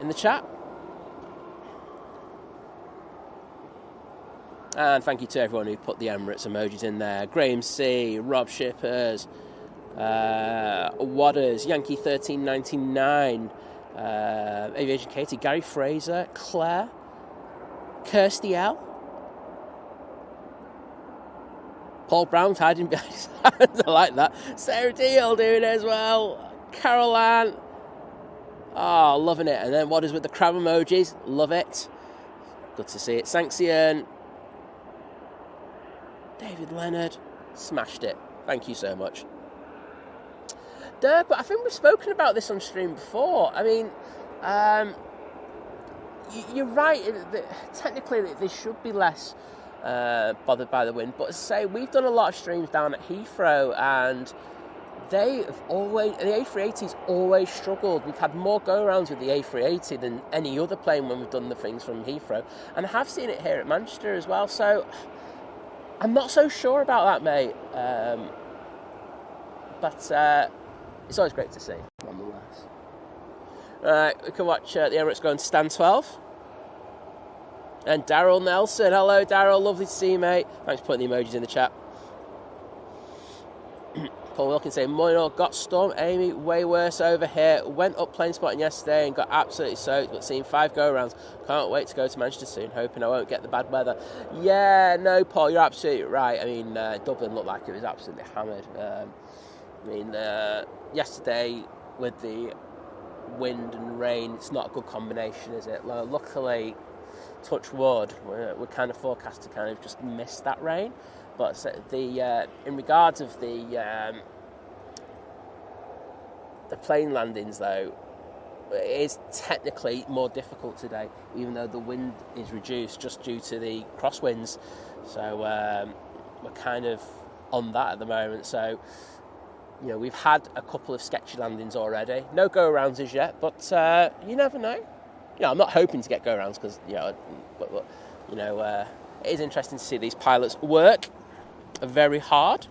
in the chat. And thank you to everyone who put the Emirates emojis in there. Graham C, Rob Shippers, Wadders, Yankee 1399, Aviation Katie, Gary Fraser, Claire, Kirsty L, Paul Brown's hiding behind his hands. I like that. Sarah Deal doing it as well. Carol Ann. Oh, loving it. And then Wadders with the crab emojis. Love it. Good to see it. Sanxion. David Leonard, smashed it. Thank you so much. Dirk, but I think we've spoken about this on stream before. I mean, you're right. Technically, they should be less bothered by the wind. But as I say, we've done a lot of streams down at Heathrow, and the A380's always struggled. We've had more go-arounds with the A380 than any other plane when we've done the things from Heathrow. And I have seen it here at Manchester as well. So I'm not so sure about that, mate. But it's always great to see, nonetheless. Right, we can watch the Emirates go into stand 12. And Daryl Nelson. Hello, Daryl. Lovely to see you, mate. Thanks for putting the emojis in the chat. Paul Wilkins saying, morning all, got storm. Amy, way worse over here. Went up plane spotting yesterday and got absolutely soaked, but seeing 5 go-arounds. Can't wait to go to Manchester soon, hoping I won't get the bad weather. Yeah, no, Paul, you're absolutely right. I mean, Dublin looked like it was absolutely hammered. Yesterday with the wind and rain, it's not a good combination, is it? Luckily, touch wood, we're kind of forecast to kind of just miss that rain. But in regards of the plane landings, though, it is technically more difficult today, even though the wind is reduced just due to the crosswinds. So we're kind of on that at the moment. So, you know, we've had a couple of sketchy landings already. No go-arounds as yet, but you never know. You know, I'm not hoping to get go-arounds because, it is interesting to see these pilots work very hard.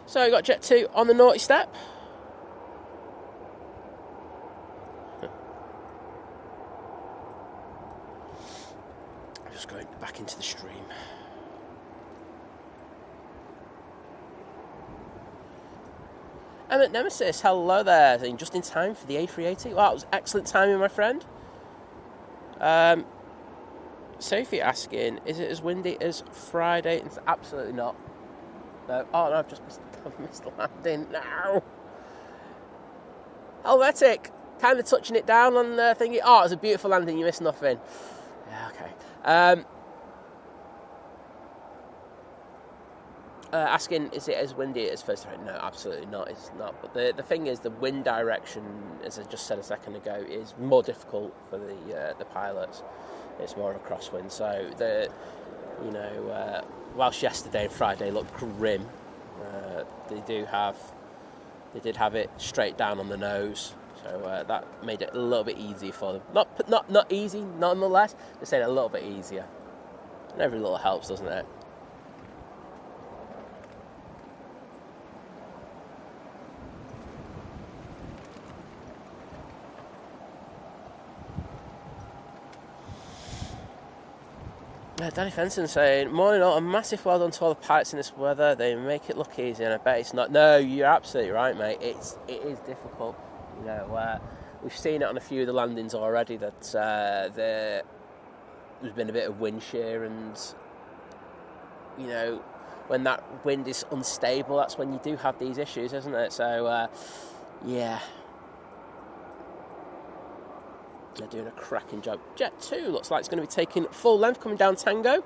So we've got Jet 2 on the naughty step. Emmett Nemesis, hello there. Saying just in time for the A380. Wow, it was excellent timing, my friend. Sophie asking, is it as windy as Friday? It's absolutely not. No. Oh no, I've missed the landing. No. Helvetic, kind of touching it down on the thingy. Oh, it was a beautiful landing. You missed nothing. Yeah, okay. Asking, is it as windy as first? No, absolutely not. It's not. But the thing is, the wind direction, as I just said a second ago, is more difficult for the pilots. It's more of a crosswind. So whilst yesterday and Friday looked grim, they did have it straight down on the nose. So that made it a little bit easier for them. Not easy, nonetheless. Just saying a little bit easier. And every little helps, doesn't it? Danny Fenton saying, morning all, a massive well done to all the pilots in this weather. They make it look easy, and I bet it's not. No, you're absolutely right, mate. It is difficult. We've seen it on a few of the landings already that there's been a bit of wind shear, and when that wind is unstable, that's when you do have these issues, isn't it? So yeah. They're doing a cracking job. Jet 2 looks like it's going to be taking full length, coming down Tango.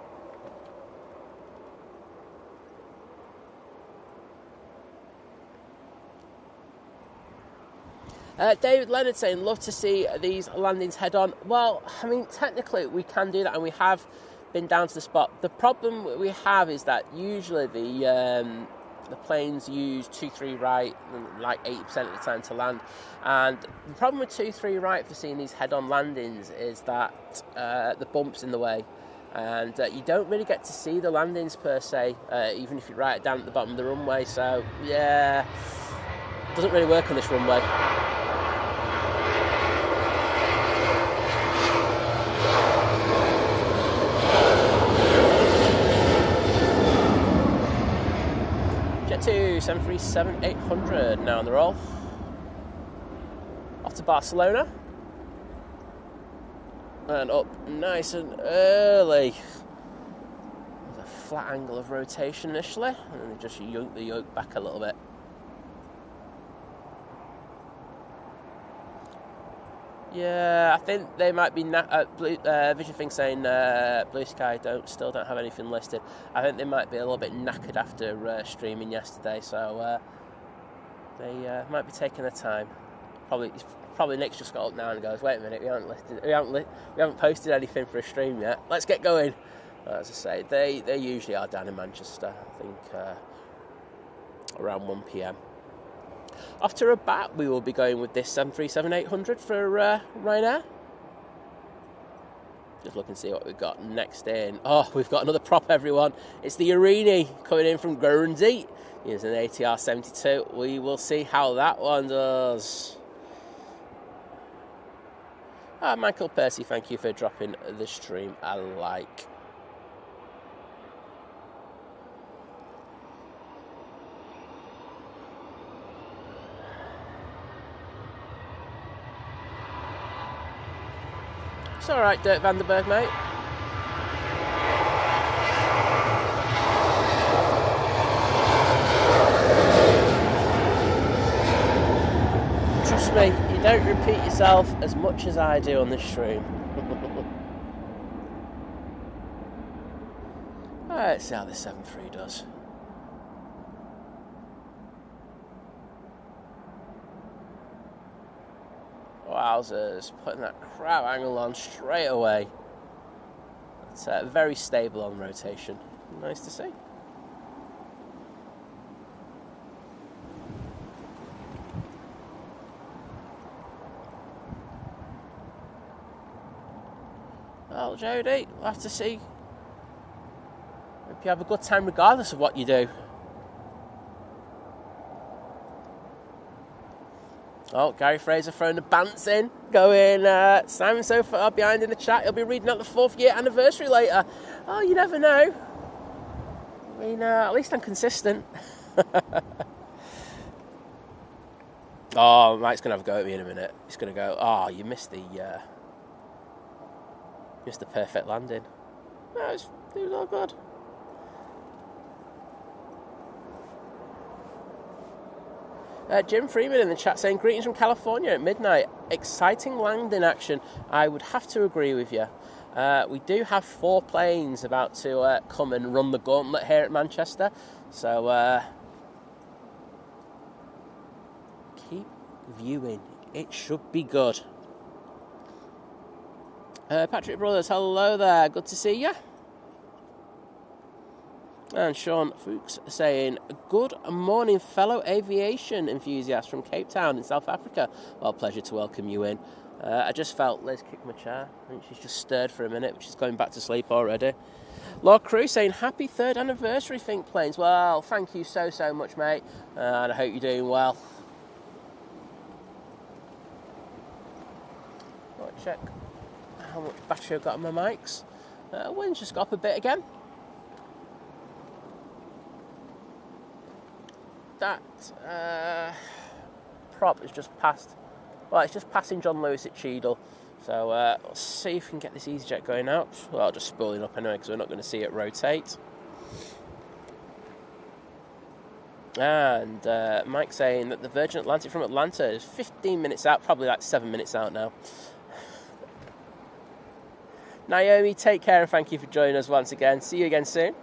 David Leonard saying, love to see these landings head on. Well, I mean, technically we can do that, and we have been down to the spot. The problem we have is that usually the planes use 2-3 right like 80% of the time to land, and the problem with 2-3 right for seeing these head-on landings is that the bump's in the way, and you don't really get to see the landings per se, even if you write it down at the bottom of the runway. So yeah, it doesn't really work on this runway. To 737-800 now on the roll. Off to Barcelona. And up nice and early. There's a flat angle of rotation initially, and then just yoke the yoke back a little bit. Yeah, I think they might be Vision Thing saying Blue Sky still don't have anything listed. I think they might be a little bit knackered after streaming yesterday, so they might be taking their time. Probably Nick's just got up now and goes, wait a minute, we haven't posted anything for a stream yet. Let's get going. As I say, they usually are down in Manchester. I think around 1 p.m. Off to Rabat, we will be going with this 737-800 for Ryanair. Just look and see what we've got next in. Oh, we've got another prop, everyone. It's the Arini coming in from Guernsey. Here's an ATR 72. We will see how that one does. Michael Percy, thank you for dropping the stream a like. It's all right, Dirk Vandenberg, mate. Trust me, you don't repeat yourself as much as I do on this stream. Alright, let's see how this 7.3 does. Wowzers, putting that crab angle on straight away. It's very stable on rotation. Nice to see. Well, Jodie, we'll have to see. Hope you have a good time regardless of what you do. Oh, Gary Fraser throwing the bants in. Going, Simon so far behind in the chat. He'll be reading out the 4th year anniversary later. Oh, you never know. I mean, at least I'm consistent. Oh, Mike's going to have a go at me in a minute. He's going to go, oh, you missed the perfect landing. No, it was all good. Jim Freeman in the chat saying, greetings from California at midnight. Exciting landing action. I would have to agree with you. We do have 4 planes about to come and run the gauntlet here at Manchester. So keep viewing. It should be good. Patrick Brothers, hello there. Good to see you. And Sean Fuchs saying, good morning, fellow aviation enthusiasts from Cape Town in South Africa. Well, pleasure to welcome you in. I just felt Liz kick my chair. I think she's just stirred for a minute, but she's going back to sleep already. Lord Crew saying, happy 3rd anniversary, Think Planes. Well, thank you so much, mate. And I hope you're doing well. Right, check how much battery I've got on my mics. Wind's just got up a bit again. That prop is just past. Well, it's just passing John Lewis at Cheadle. So let's see if we can get this EasyJet going out. Well, I'll just spooling up anyway because we're not going to see it rotate. And Mike saying that the Virgin Atlantic from Atlanta is 15 minutes out, probably like 7 minutes out now. Naomi, take care and thank you for joining us once again. See you again soon.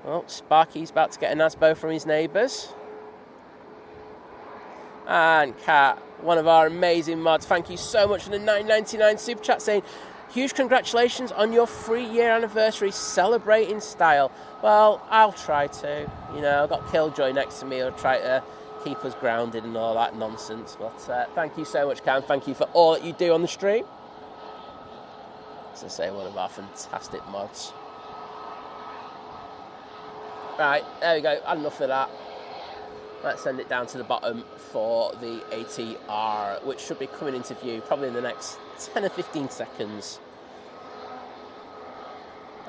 Well, Sparky's about to get a NASBO from his neighbours. And Kat, one of our amazing mods, thank you so much for the $9.99 super chat saying, huge congratulations on your 3-year anniversary, celebrating style. Well, I'll try to. You know, I've got Killjoy next to me. I'll try to keep us grounded and all that nonsense. But thank you so much, Cam. Thank you for all that you do on the stream. As I say, one of our fantastic mods. Right, there we go. Enough of that. Let's send it down to the bottom for the ATR, which should be coming into view probably in the next 10 or 15 seconds.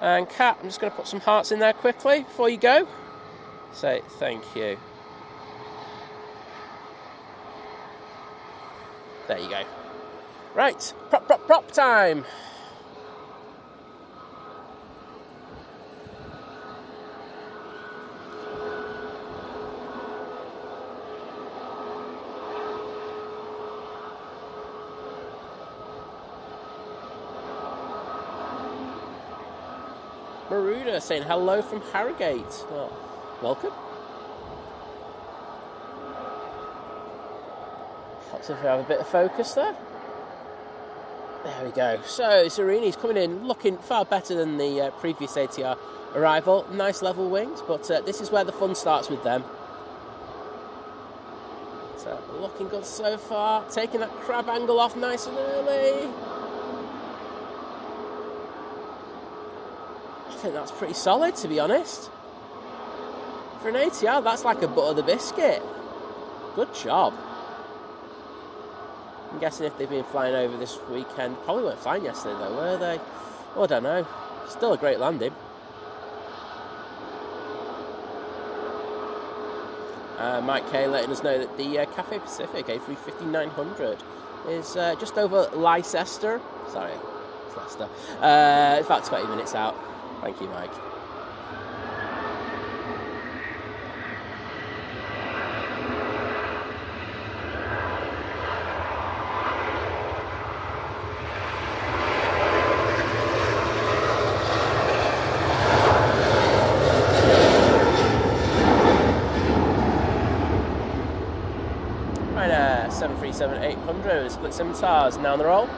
And Kat, I'm just going to put some hearts in there quickly before you go. Say thank you. There you go. Right, prop time. Maruda saying hello from Harrogate. Well, welcome. Let's see if we have a bit of focus there. There we go. So Sereni's coming in looking far better than the previous ATR arrival. Nice level wings, but this is where the fun starts with them. So looking good so far. Taking that crab angle off nice and early. I think that's pretty solid, to be honest. For an ATR, that's like a butter the biscuit. Good job. I'm guessing if they've been flying over this weekend, probably weren't flying yesterday though, were they? Oh, I don't know. Still a great landing. Mike Kay letting us know that the Cathay Pacific A350-900 is just over Leicester. Sorry, it's Leicester. It's about 20 minutes out. Thank you, Mike. Right, 737-800, split scimitars, now on the roll.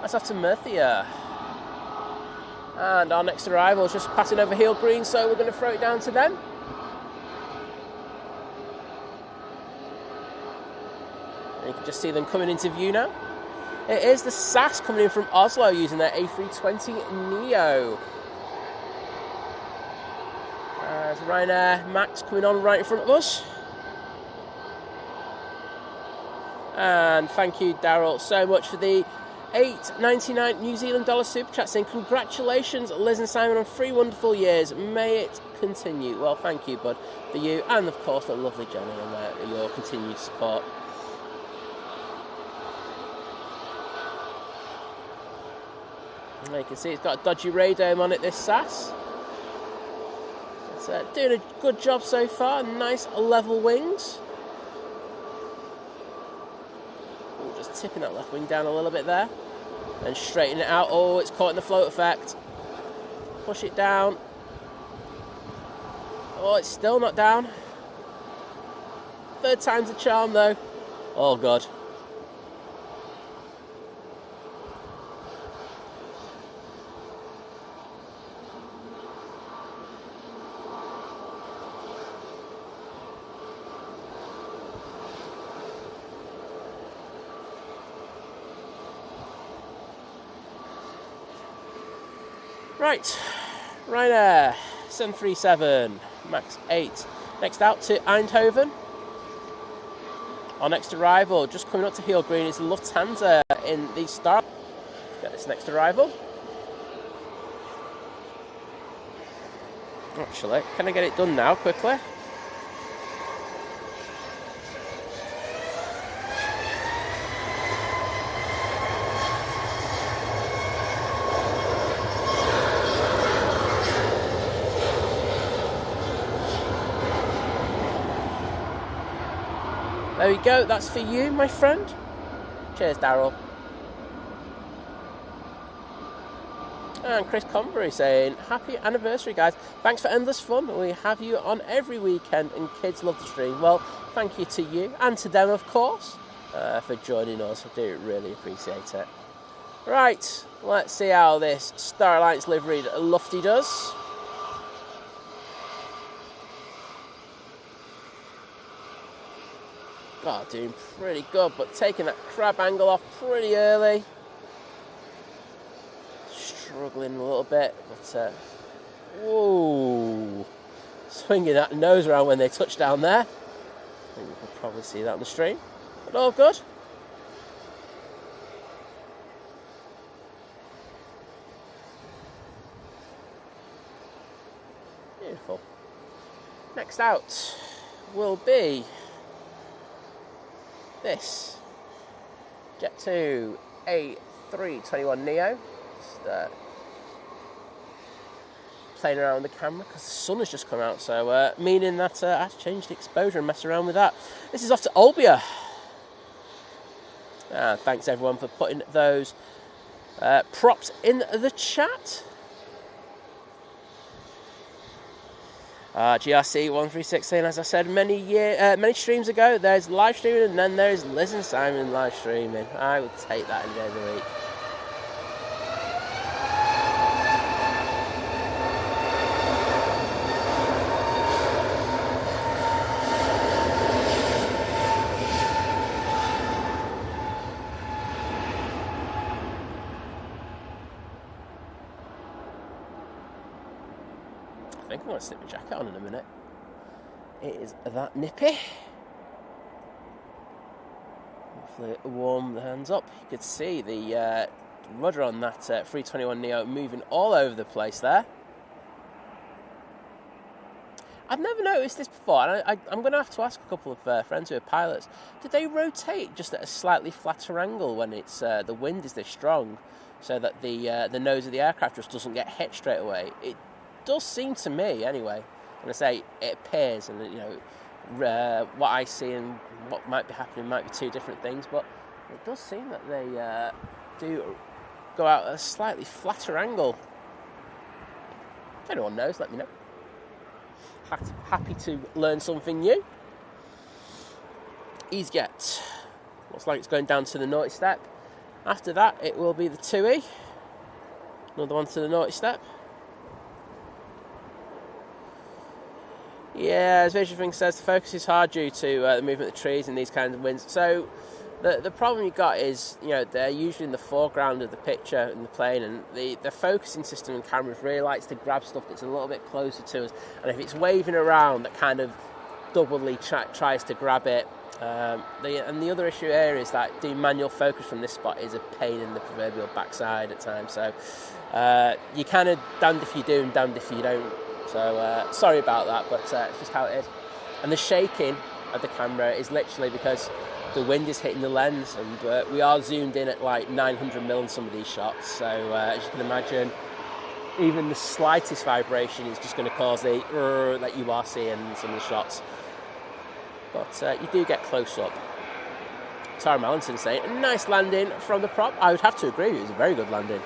That's off to Murcia. And our next arrival is just passing over Heel Green, so we're going to throw it down to them. And you can just see them coming into view now. It is the SAS coming in from Oslo using their A320neo. There's Ryanair Max coming on right in front of us. And thank you, Daryl, so much for the $8.99 New Zealand dollar super chat, saying congratulations, Liz and Simon, on 3 wonderful years. May it continue. Well, thank you, bud, for you, and of course the lovely Jenny, and your continued support. And you can see it's got a dodgy radome on it, this SAS. It's doing a good job so far. Nice level wings. Ooh, just tipping that left wing down a little bit there. And straighten it out. Oh, it's caught in the float effect. Push it down. Oh, it's still not down. Third time's a charm, though. Oh, God. Right, Ryanair 737 MAX 8. Next out to Eindhoven. Our next arrival, just coming up to Heel Green, is Lufthansa in the start. Get this next arrival. Actually, can I get it done now quickly? There we go, that's for you, my friend. Cheers, Daryl. And Chris Convery saying, happy anniversary, guys. Thanks for endless fun. We have you on every weekend and kids love the stream. Well, thank you to you and to them, of course, for joining us. I do really appreciate it. Right, let's see how this Star Alliance liveried Lufty does. Oh, doing pretty good, but taking that crab angle off pretty early. Struggling a little bit, but whoa, swinging that nose around when they touch down there. I think you can probably see that on the stream, but all good. Beautiful. Next out will be this Jet2 A321neo. Just playing around with the camera because the sun has just come out, so meaning that I have to change the exposure and mess around with that. This is off to Olbia. Thanks everyone for putting those props in the chat. GRC 136 saying, as I said many streams ago, there's live streaming and then there's Liz and Simon live streaming. I would take that any day of the week. I think I'm going to slip my jacket on in a minute. It is that nippy. Hopefully it warm the hands up. You could see the rudder on that 321neo moving all over the place there. I've never noticed this before, and I'm going to have to ask a couple of friends who are pilots. Do they rotate just at a slightly flatter angle when it's the wind is this strong, so that the nose of the aircraft just doesn't get hit straight away? It does seem to me, anyway, when I say it appears, and what I see and what might be happening might be two different things, but it does seem that they do go out at a slightly flatter angle. If anyone knows, let me know. Happy to learn something new. EasyJet. Looks like it's going down to the naughty step. After that, it will be the 2E. Another one to the naughty step. Yeah, as Vision Thing says, the focus is hard due to the movement of the trees and these kinds of winds. So the problem you've got is, they're usually in the foreground of the picture in the plane, and the focusing system and cameras really likes to grab stuff that's a little bit closer to us. And if it's waving around, that kind of doubly tries to grab it. And the other issue here is that doing manual focus from this spot is a pain in the proverbial backside at times. So you kind of damned if you do and damned if you don't. So sorry about that, but it's just how it is. And the shaking of the camera is literally because the wind is hitting the lens, and we are zoomed in at like 900mm in some of these shots. So as you can imagine, even the slightest vibration is just going to cause the that you are seeing in some of the shots. But you do get close up. Tara Mallinson saying, a nice landing from the prop. I would have to agree, it was a very good landing.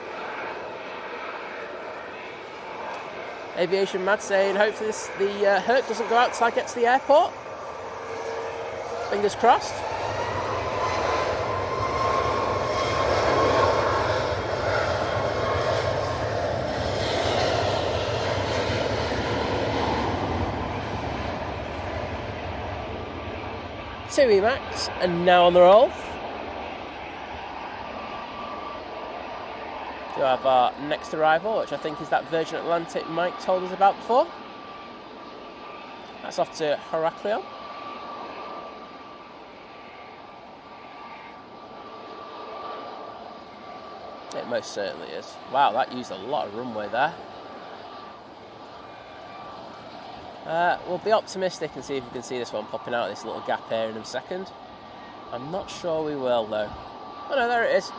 Aviation Mad saying, hopefully the Herc doesn't go out till I get to the airport. Fingers crossed. Two Emacs, and now on the roll. We have our next arrival, which I think is that Virgin Atlantic Mike told us about before. That's off to Hercules. It most certainly is. Wow, that used a lot of runway there. We'll be optimistic and see if we can see this one popping out of this little gap here in a second. I'm not sure we will though. Oh no, there it is.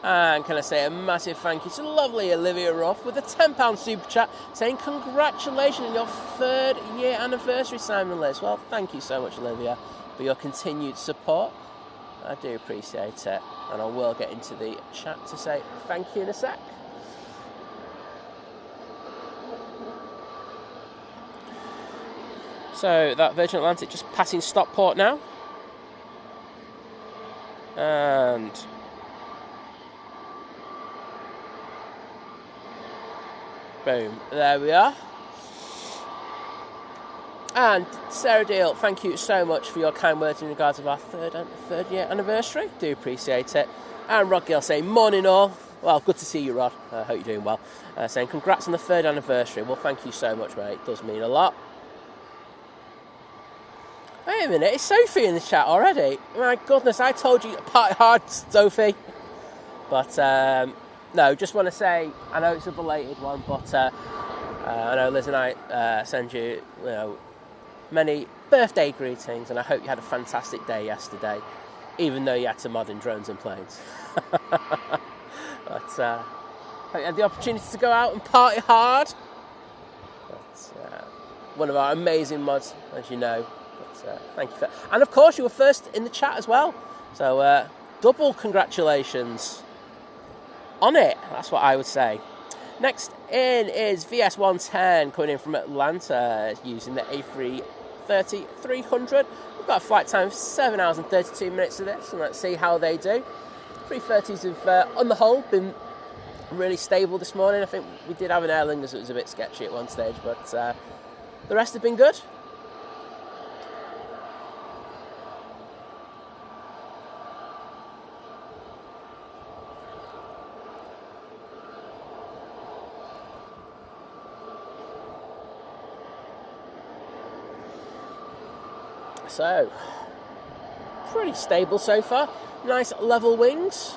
And can I say a massive thank you to lovely Olivia Ruff with a £10 super chat saying congratulations on your 3rd year anniversary, Simon Lizz. Well, thank you so much, Olivia, for your continued support. I do appreciate it, and I will get into the chat to say thank you in a sec. So that Virgin Atlantic just passing Stockport now, and boom, there we are. And Sarah Deal, thank you so much for your kind words in regards of our third year anniversary. Do appreciate it. And Rod Gill saying, morning all. Well, good to see you, Rod. I hope you're doing well. Saying, congrats on the 3rd anniversary. Well, thank you so much, mate. It does mean a lot. Wait a minute, it's Sophie in the chat already. My goodness, I told you to party hard, Sophie. But, no, just want to say, I know it's a belated one, but I know Liz and I send you, many birthday greetings, and I hope you had a fantastic day yesterday, even though you had to mod in drones and planes. But hope you had the opportunity to go out and party hard. That's one of our amazing mods, as you know. But, thank you for that. And of course, you were first in the chat as well. So double congratulations on it. That's what I would say. Next in is VS110 coming in from Atlanta using the A330-300. We've got a flight time of 7 hours and 32 minutes of this, and let's see how they do. 330s have, on the whole, been really stable this morning. I think we did have an Aer Lingus that was a bit sketchy at one stage, but the rest have been good. So, pretty stable so far. Nice level wings,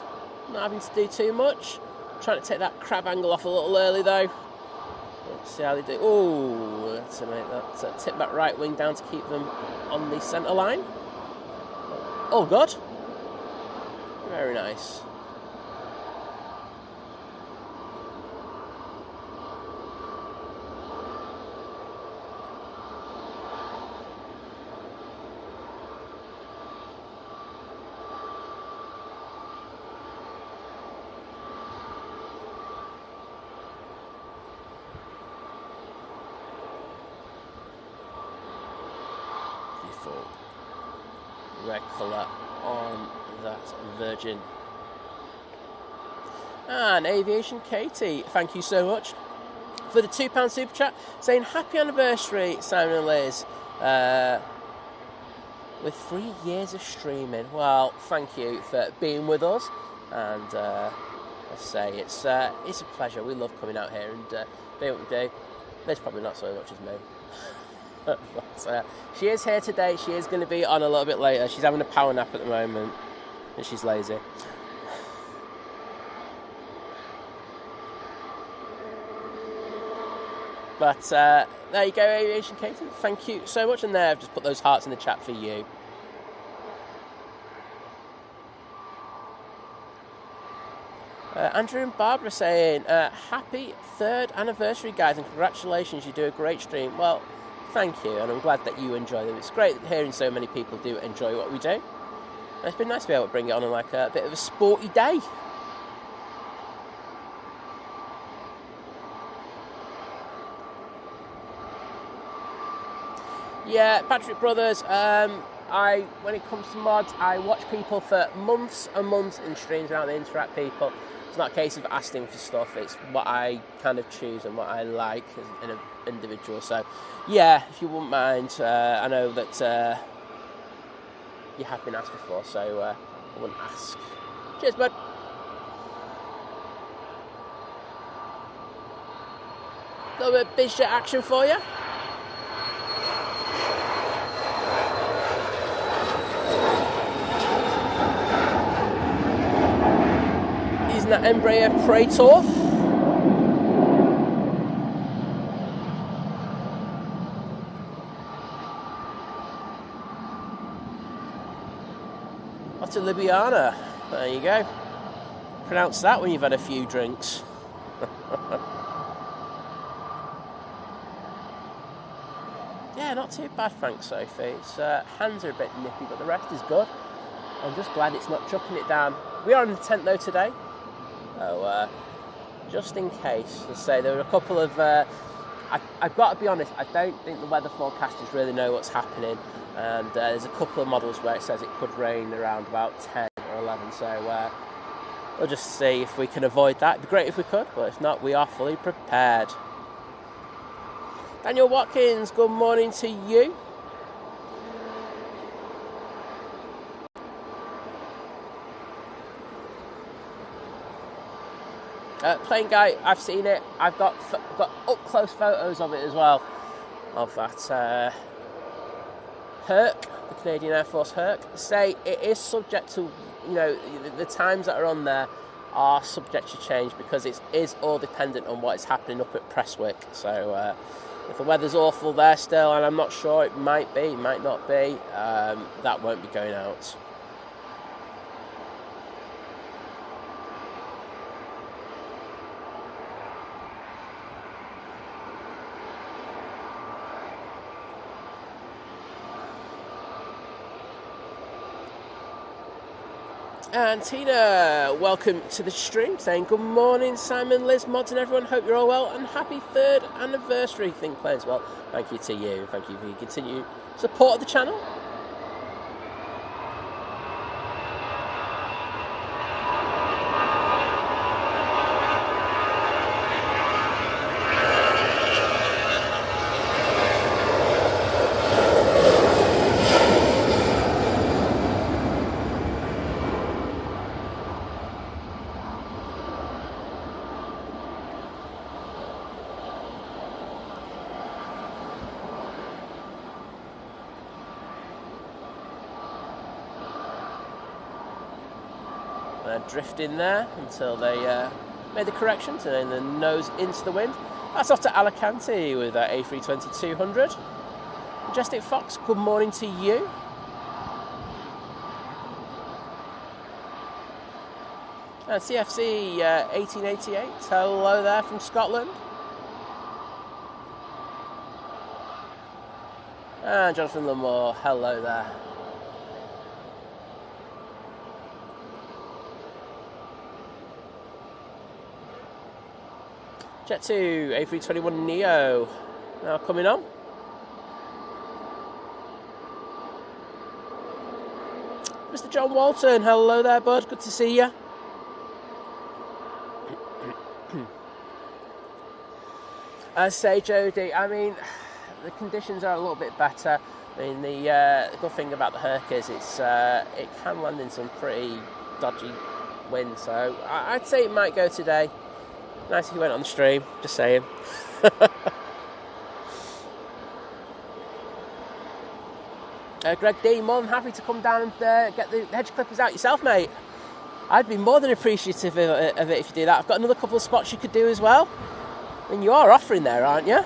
not having to do too much. Trying to take that crab angle off a little early though. Let's see how they do. Oh, let's make that tip that right wing down to keep them on the centre line. Oh, good. Very nice. Red colour on that Virgin. And Aviation Katie, thank you so much for the £2 super chat saying happy anniversary, Simon and Liz, with 3 years of streaming. Well, thank you for being with us, and let's say it's a pleasure. We love coming out here and doing what we do. Liz probably not so much as me. But she is here today. She is going to be on a little bit later. She's having a power nap at the moment and she's lazy. But there you go, Aviation Katie. Thank you so much. And there, I've just put those hearts in the chat for you. Andrew and Barbara saying, happy 3rd anniversary, guys, and congratulations, you do a great stream. Well, thank you, and I'm glad that you enjoy them. It's great hearing so many people do enjoy what we do. And it's been nice to be able to bring it on like a bit of a sporty day. Yeah, Patrick Brothers, when it comes to mods, I watch people for months and months in streams and how they interact people. It's not a case of asking for stuff, it's what I kind of choose and what I like as an individual. So, yeah, if you wouldn't mind, I know that you have been asked before, so I wouldn't ask. Cheers, bud. A little bit of biz jet action for you. That Embraer Praetor. What a Libiana. There you go. Pronounce that when you've had a few drinks. Yeah, not too bad, thanks, Sophie. Its hands are a bit nippy, but the rest is good. I'm just glad it's not chucking it down. We are in the tent though today. So, just in case, let's say there were a couple of... I've got to be honest, I don't think the weather forecasters really know what's happening. And there's a couple of models where it says it could rain around about 10 or 11. So, we'll just see if we can avoid that. It'd be great if we could, but if not, we are fully prepared. Daniel Watkins, good morning to you. Plane guy, I've seen it. I've got up close photos of it as well. Of that Herc, the Canadian Air Force Herc. Say it is subject to, you know, the times that are on there are subject to change because it is all dependent on what is happening up at Prestwick. So if the weather's awful there still, and I'm not sure, it might be, it might not be, that won't be going out. And Tina, welcome to the stream, saying good morning, Simon, Liz, mods and everyone, hope you're all well, and happy 3rd anniversary. Think planes well. Thank you to you, thank you for your continued support of the channel. Drifting there until they made the correction, turning the nose into the wind. That's off to Alicante with A320-200. Majestic Fox, good morning to you. And CFC 1888, hello there from Scotland. And Jonathan Lamore, hello there. Jet 2, A321 Neo, now coming on. Mr. John Walton, hello there, bud, good to see you. Say, Jodie, I mean, the conditions are a little bit better. I mean, the good thing about the Herc is it can land in some pretty dodgy wind, so I'd say it might go today. Nice if you went on the stream, just saying. Greg D, more than happy to come down and get the hedge clippers out yourself, mate. I'd be more than appreciative of it if you do that. I've got another couple of spots you could do as well. I mean, you are offering there, aren't you?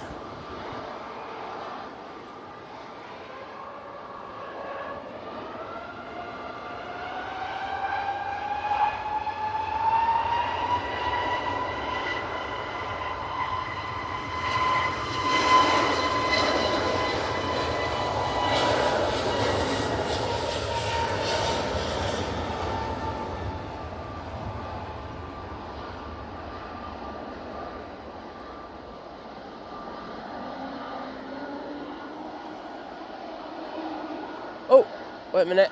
Oh, wait a minute.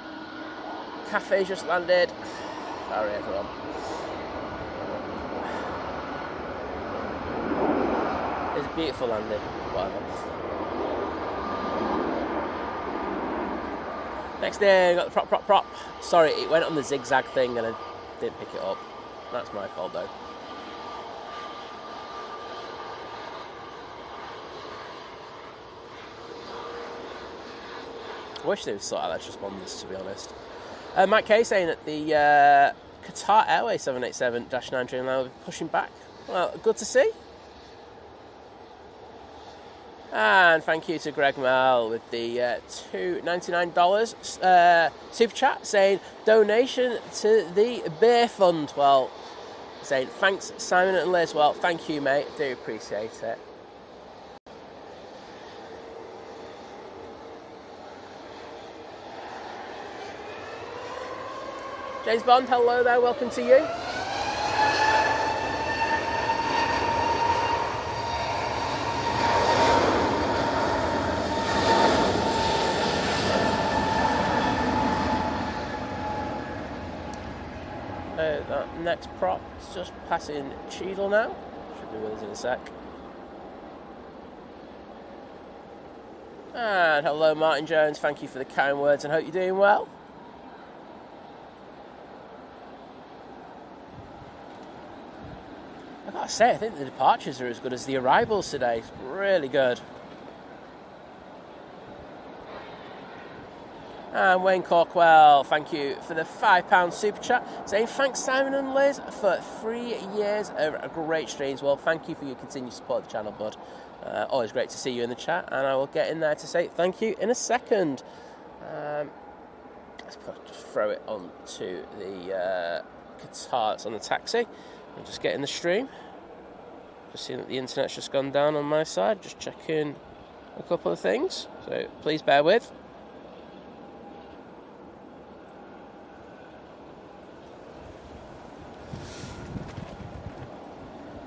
Cafe just landed. Sorry, everyone. It's a beautiful landing. Whatever. Next thing, got the prop. Sorry, it went on the zigzag thing and I didn't pick it up. That's my fault, though. I wish they would sort out that responders, to be honest. Mike K saying that the Qatar Airways 787-9 Dreamliner will be pushing back. Well, good to see. And thank you to Greg Mel with the $2.99 super chat saying donation to the beer fund. Well, saying thanks Simon and Liz. Well, thank you, mate. I do appreciate it. James Bond, hello there, welcome to you. That next prop is just passing Cheadle now. Should be with us in a sec. And hello Martin Jones, thank you for the kind words and hope you're doing well. I've got to say, I think the departures are as good as the arrivals today. It's really good. And Wayne Corkwell, thank you for the £5 super chat, saying thanks Simon and Liz for 3 years of great streams. Well, thank you for your continued support of the channel, bud. Always great to see you in the chat, and I will get in there to say thank you in a second. Let's just throw it onto the Qatar that's on the taxi and just get in the stream. Just seeing that the internet's just gone down on my side, just checking a couple of things, so please bear with.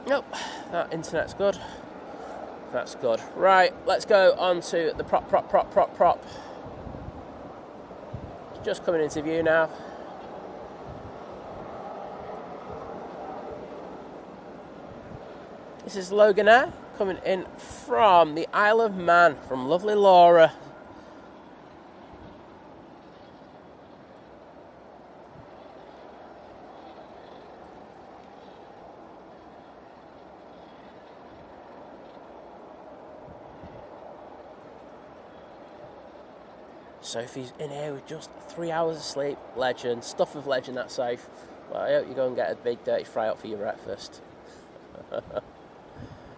Nope, that internet's good. That's good. Right, let's go on to the prop. Just coming into view now. This is Logan Air coming in from the Isle of Man, from lovely Laura. Sophie's in here with just 3 hours of sleep. Legend. Stuff of legend, that Soph. Well, I hope you go and get a big dirty fry up for your breakfast.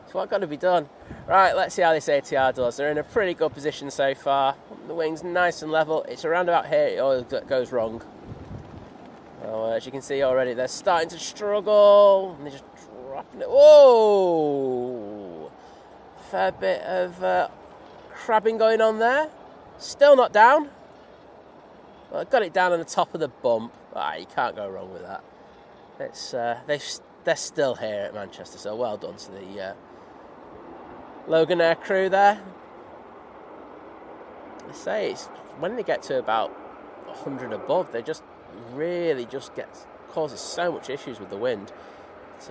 It's what got to be done. Right, let's see how this Etihad does. They're in a pretty good position so far. The wing's nice and level. It's around about here it all goes wrong. Well, as you can see already, they're starting to struggle. And they're just dropping it. Whoa! Fair bit of crabbing going on there. Still not down. Well, I got it down on the top of the bump. You can't go wrong with that. It's they're still here at Manchester, so well done to the Logan Air crew there. I say it's when they get to about 100 above, they just really causes so much issues with the wind. It's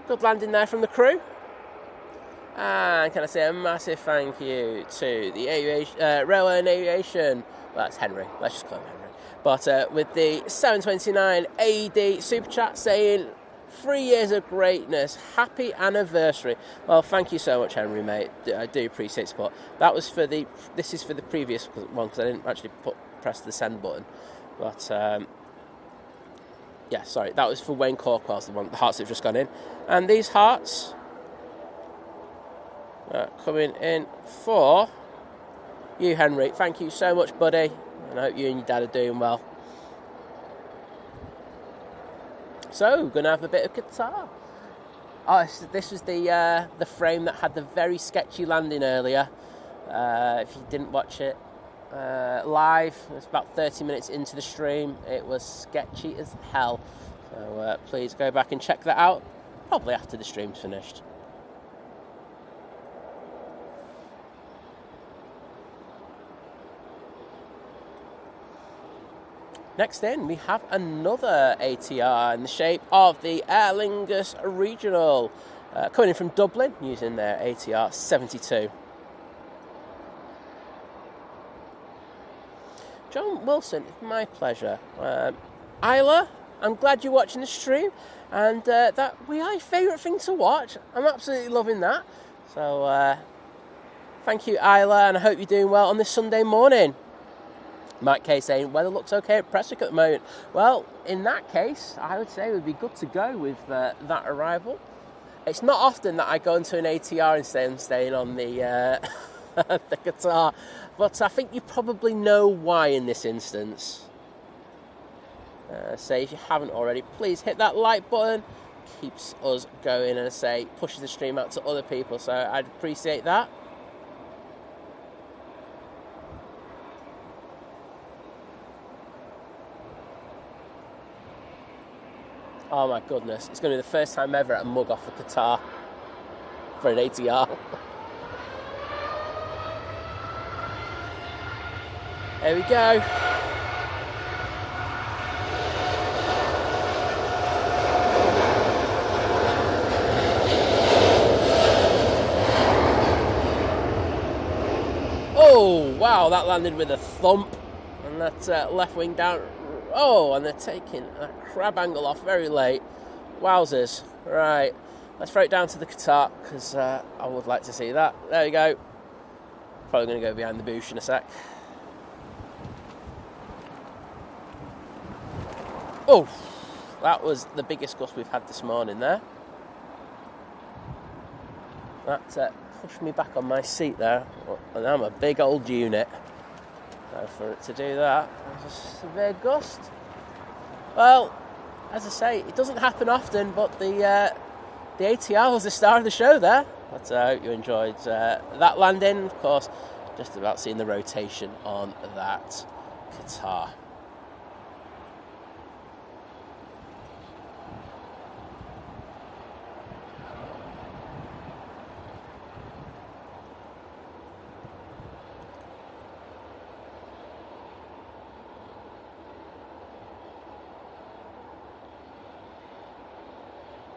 good landing there from the crew. And can I say a massive thank you to the aviation, Railway and Aviation, well that's Henry, let's just call him Henry, But with the 729 AED super chat saying 3 years of greatness, happy anniversary. Well, thank you so much, Henry, mate. I do appreciate support. That was for the. This is for the previous one because I didn't actually press the send button. But yeah, sorry, that was for Wayne Corkwell's the hearts that have just gone in, and these hearts coming in for you, Henry. Thank you so much, buddy, and I hope you and your dad are doing well. So, we're going to have a bit of Qatar. Oh, this was the frame that had the very sketchy landing earlier. If you didn't watch it live, it was about 30 minutes into the stream. It was sketchy as hell. So please go back and check that out, probably after the stream's finished. Next in, we have another ATR in the shape of the Aer Lingus Regional, coming in from Dublin using their ATR 72. John Wilson, it's my pleasure. Isla, I'm glad you're watching the stream, and that we are your favourite thing to watch. I'm absolutely loving that. So thank you, Isla, and I hope you're doing well on this Sunday morning. Mike K saying, weather looks okay at Prestwick at the moment. Well, in that case, I would say it would be good to go with that arrival. It's not often that I go into an ATR and say I'm staying on the the Qatar, but I think you probably know why in this instance. So if you haven't already, please hit that like button. Keeps us going, and I say pushes the stream out to other people, so I'd appreciate that. Oh my goodness, it's going to be the first time ever at a mug off for Qatar for an ATR. There we go. Oh, wow, that landed with a thump. And that left wing down. Oh, and they're taking a crab angle off very late. Wowzers. Right, let's throw it down to the Qatar, because I would like to see that. There we go. Probably going to go behind the bush in a sec. Oh, that was the biggest gust we've had this morning there. That pushed me back on my seat there, and I'm a big old unit. So for it to do that, there's a severe gust. Well, as I say, it doesn't happen often, but the ATR was the star of the show there. But I hope you enjoyed that landing. Of course, just about seeing the rotation on that Qatar.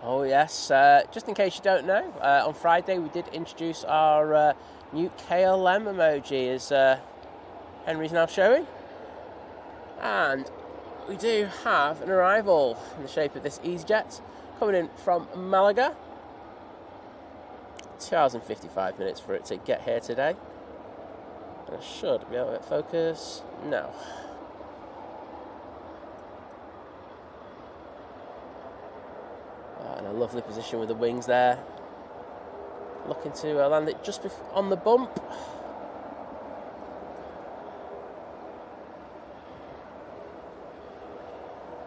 Oh yes, just in case you don't know, on Friday we did introduce our new KLM emoji, as Henry's now showing. And we do have an arrival in the shape of this EasyJet coming in from Malaga. 2 hours and 55 minutes for it to get here today. And I should be able to focus. No. And a lovely position with the wings there. Looking to land it just on the bump.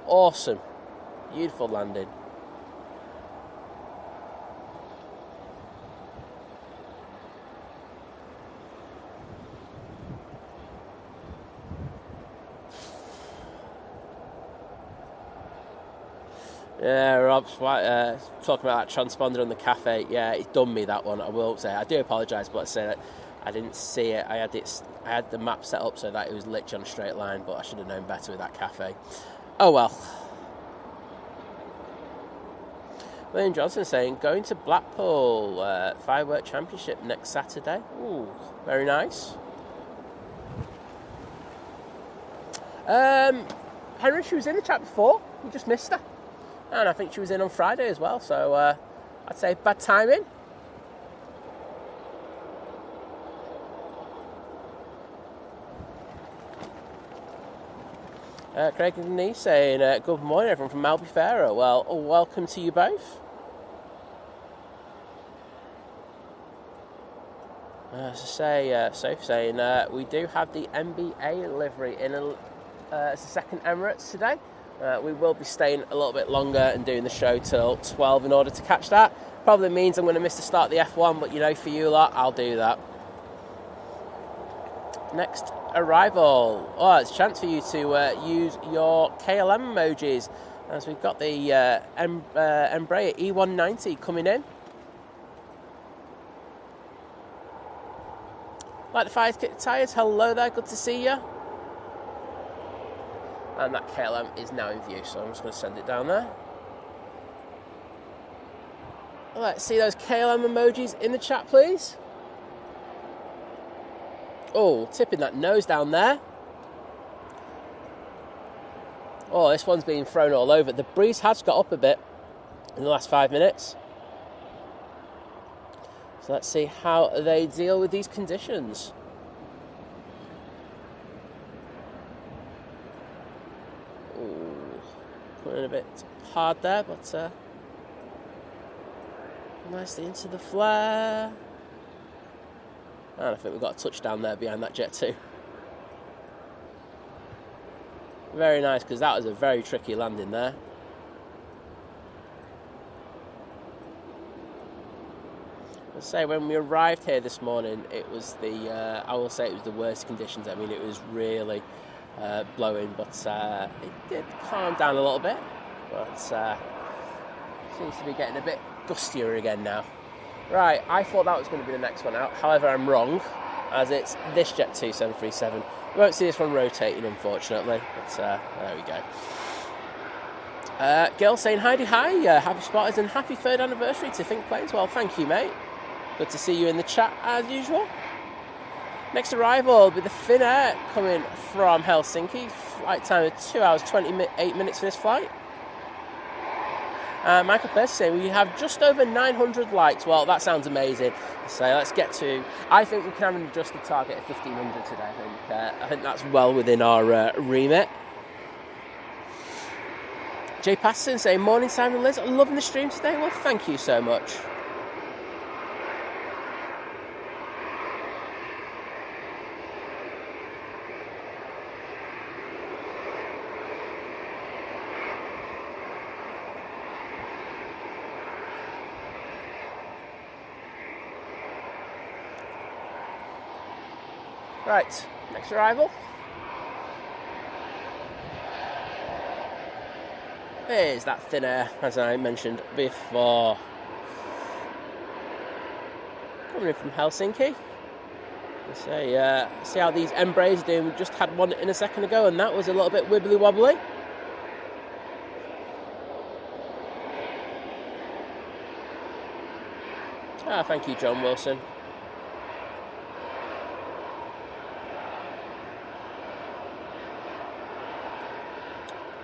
Awesome. Beautiful landing. Yeah, Rob's talking about that transponder on the cafe. Yeah, it's done me, that one. I will say, I do apologise, but I say that I didn't see it. I had the map set up so that it was literally on a straight line, but I should have known better with that cafe. Oh well. William Johnson saying, going to Blackpool Firework Championship next Saturday. Ooh, very nice. Henry, she was in the chat before. You just missed her. And I think she was in on Friday as well. So I'd say bad timing. Craig and Denise saying, good morning everyone from Albufeira. Well, welcome to you both. As I say, Sophie saying, we do have the NBA livery in as a second Emirates today. We will be staying a little bit longer and doing the show till 12 in order to catch that. Probably means I'm going to miss the start of the F1, but you know, for you lot, I'll do that. Next arrival. Oh, it's a chance for you to use your KLM emojis, as we've got the Embraer E190 coming in. Like the fire kick tyres, hello there, good to see you. And that KLM is now in view, so I'm just going to send it down there. Let's see those KLM emojis in the chat, please. Oh, tipping that nose down there. Oh, this one's being thrown all over. The breeze has got up a bit in the last 5 minutes. So let's see how they deal with these conditions. Ooh, putting a bit hard there, but nicely into the flare. And I think we've got a touchdown there behind that jet too. Very nice, because that was a very tricky landing there. I'll say when we arrived here this morning, it was I will say it was the worst conditions. I mean, it was really blowing, but it did calm down a little bit. But seems to be getting a bit gustier again now. Right, I thought that was going to be the next one out. However, I'm wrong, as it's this Jet 2 737. You won't see this one rotating, unfortunately. But there we go. Girl saying hi, happy spotters and happy 3rd anniversary to Think Planes. Well, thank you, mate. Good to see you in the chat as usual. Next arrival will be the Finnair coming from Helsinki. Flight time of 2 hours 28 minutes for this flight. Michael Percy saying we have just over 900 likes. Well, that sounds amazing. So let's get to. I think we can have an adjusted target of 1500 today. I think that's well within our remit. Jay Patterson saying morning, Simon, Liz. I'm loving the stream today. Well, thank you so much. Right, next arrival. There's that thin air, as I mentioned before. Coming in from Helsinki. See how these Embraers are doing. We just had one in a second ago, and that was a little bit wibbly wobbly. Thank you, John Wilson.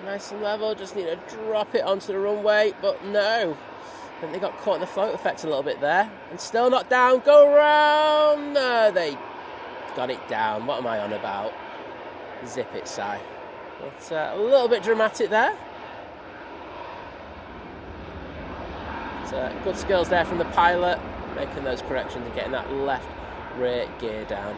Nice and level, just need to drop it onto the runway, but no. I think they got caught in the float effect a little bit there. And still not down, go around! No, they got it down. What am I on about? Zip it, Si. But a little bit dramatic there. But, good skills there from the pilot, making those corrections and getting that left rear gear down.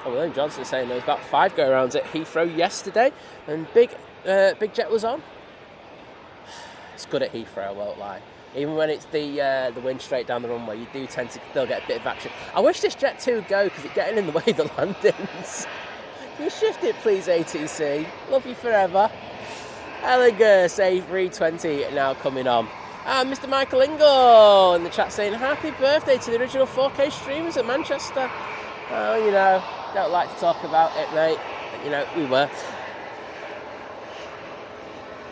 William Johnson saying there was about 5 go-arounds at Heathrow yesterday, and Big Jet was on. It's good at Heathrow, I won't lie. Even when it's the wind straight down the runway, you do tend to still get a bit of action. I wish this Jet 2 would go, because it's getting in the way of the landings. Can you shift it, please, ATC? Love you forever. Aer Lingus A380 now coming on. And Mr. Michael Ingle in the chat saying, happy birthday to the original 4K streamers at Manchester. Oh, you know, don't like to talk about it, mate. You know, we were.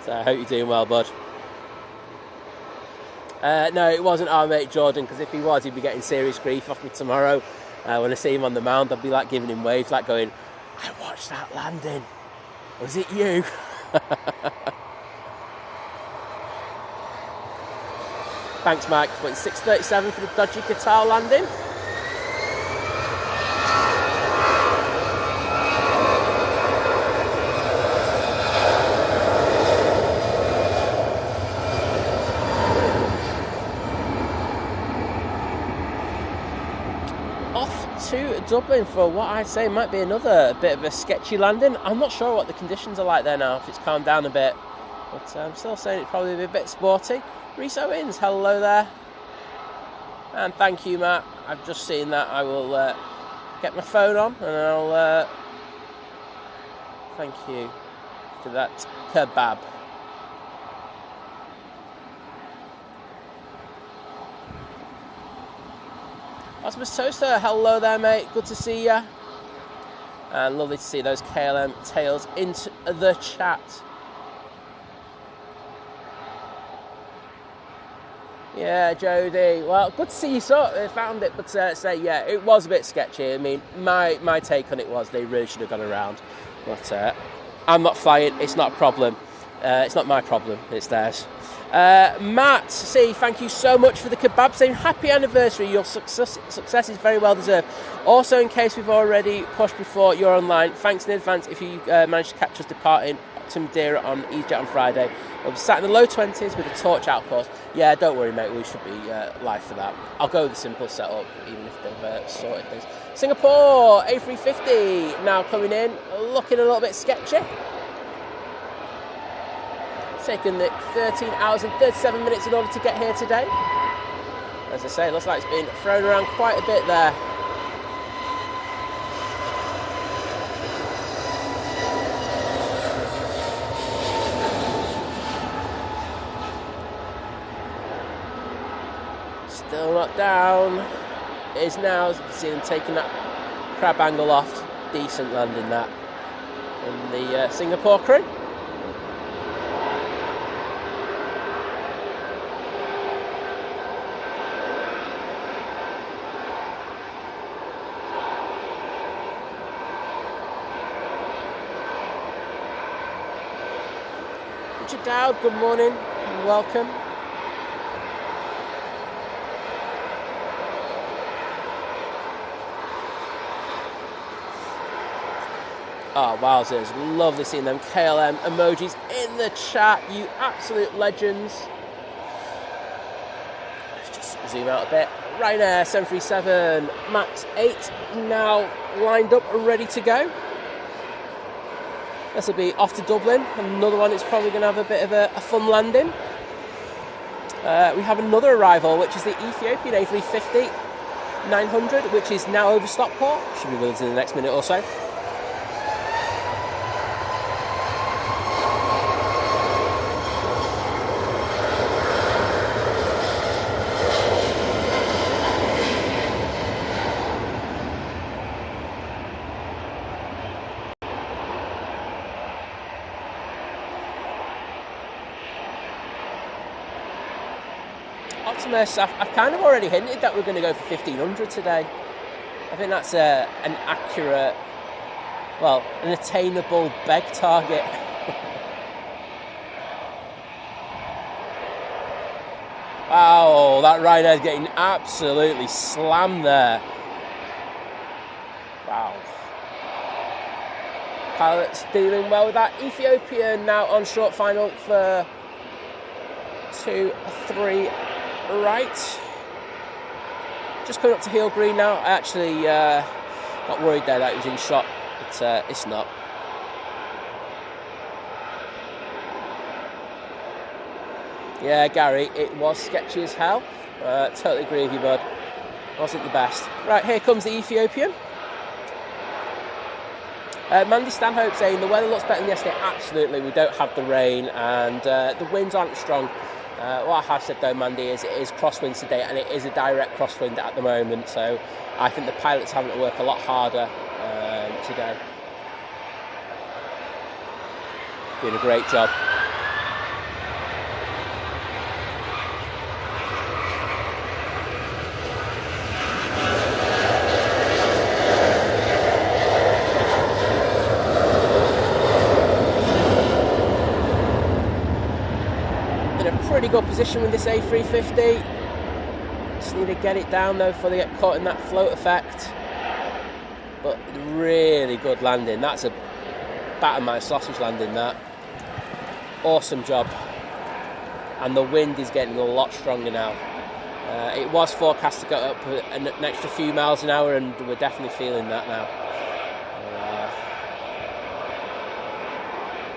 So I hope you're doing well, bud. No, it wasn't our mate Jordan, because if he was, he'd be getting serious grief off me tomorrow. When I see him on the mound, I'd be like giving him waves, like going, I watched that landing. Was it you? Thanks, Mike. But it's 6:37 for the dodgy Qatar landing. To Dublin for what I'd say might be another bit of a sketchy landing. I'm not sure what the conditions are like there now, if it's calmed down a bit, but I'm still saying it'd probably be a bit sporty. Reese Owens, hello there, and thank you, Matt. I've just seen that. I will get my phone on and I'll thank you for that kebab. Osmus Toaster, hello there, mate. Good to see you. And lovely to see those KLM tails into the chat. Yeah, Jody. Well, good to see you found it, but say, yeah, it was a bit sketchy. I mean, my take on it was they really should have gone around. But I'm not flying. It's not a problem. It's not my problem. It's theirs. Matt C, thank you so much for the kebab, saying happy anniversary, your success is very well deserved. Also, in case we've already pushed before you're online, thanks in advance if you managed to catch us departing to Madeira on EasyJet on Friday. We'll be sat in the low 20s with a torch outpost. Yeah, don't worry, mate, we should be live for that. I'll go with the simple setup, even if they've sorted things. Singapore A350 now coming in, looking a little bit sketchy. Taken the 13 hours and 37 minutes in order to get here today. As I say, it looks like it's been thrown around quite a bit there. Still not down. It is now, as you can see them taking that crab angle off. Decent landing that. And the Singapore crew. Dowd, good morning and welcome. Oh, wowzers, lovely seeing them KLM emojis in the chat, you absolute legends. Let's just zoom out a bit. Ryanair 737 MAX 8 now lined up and ready to go. This will be off to Dublin. Another one, it's probably going to have a bit of a fun landing. We have another arrival, which is the Ethiopian A350 900, which is now over Stockport. Should be with us in the next minute or so. I've kind of already hinted that we're going to go for 1500 today. I think that's an accurate, well, an attainable beg target. Wow, that Ryanair's getting absolutely slammed there. Wow. Pilots dealing well with that. Ethiopia now on short final for 2-3. Right, just coming up to heel green now. I actually got worried there that it was in shot, but it's not. Yeah, Gary, it was sketchy as hell. Totally agree with you, bud. Wasn't the best. Right, here comes the Ethiopian. Mandy Stanhope saying the weather looks better than yesterday. Absolutely, we don't have the rain and the winds aren't strong. What I have said though, Mandy, is it is crosswinds today, and it is a direct crosswind at the moment, so I think the pilots having to work a lot harder today. doing a great job. In a pretty good position with this A350. Just need to get it down though before they get caught in that float effect. But really good landing. That's a batter my sausage landing, that. Awesome job. And the wind is getting a lot stronger now. It was forecast to go up an extra few miles an hour, and we're definitely feeling that now.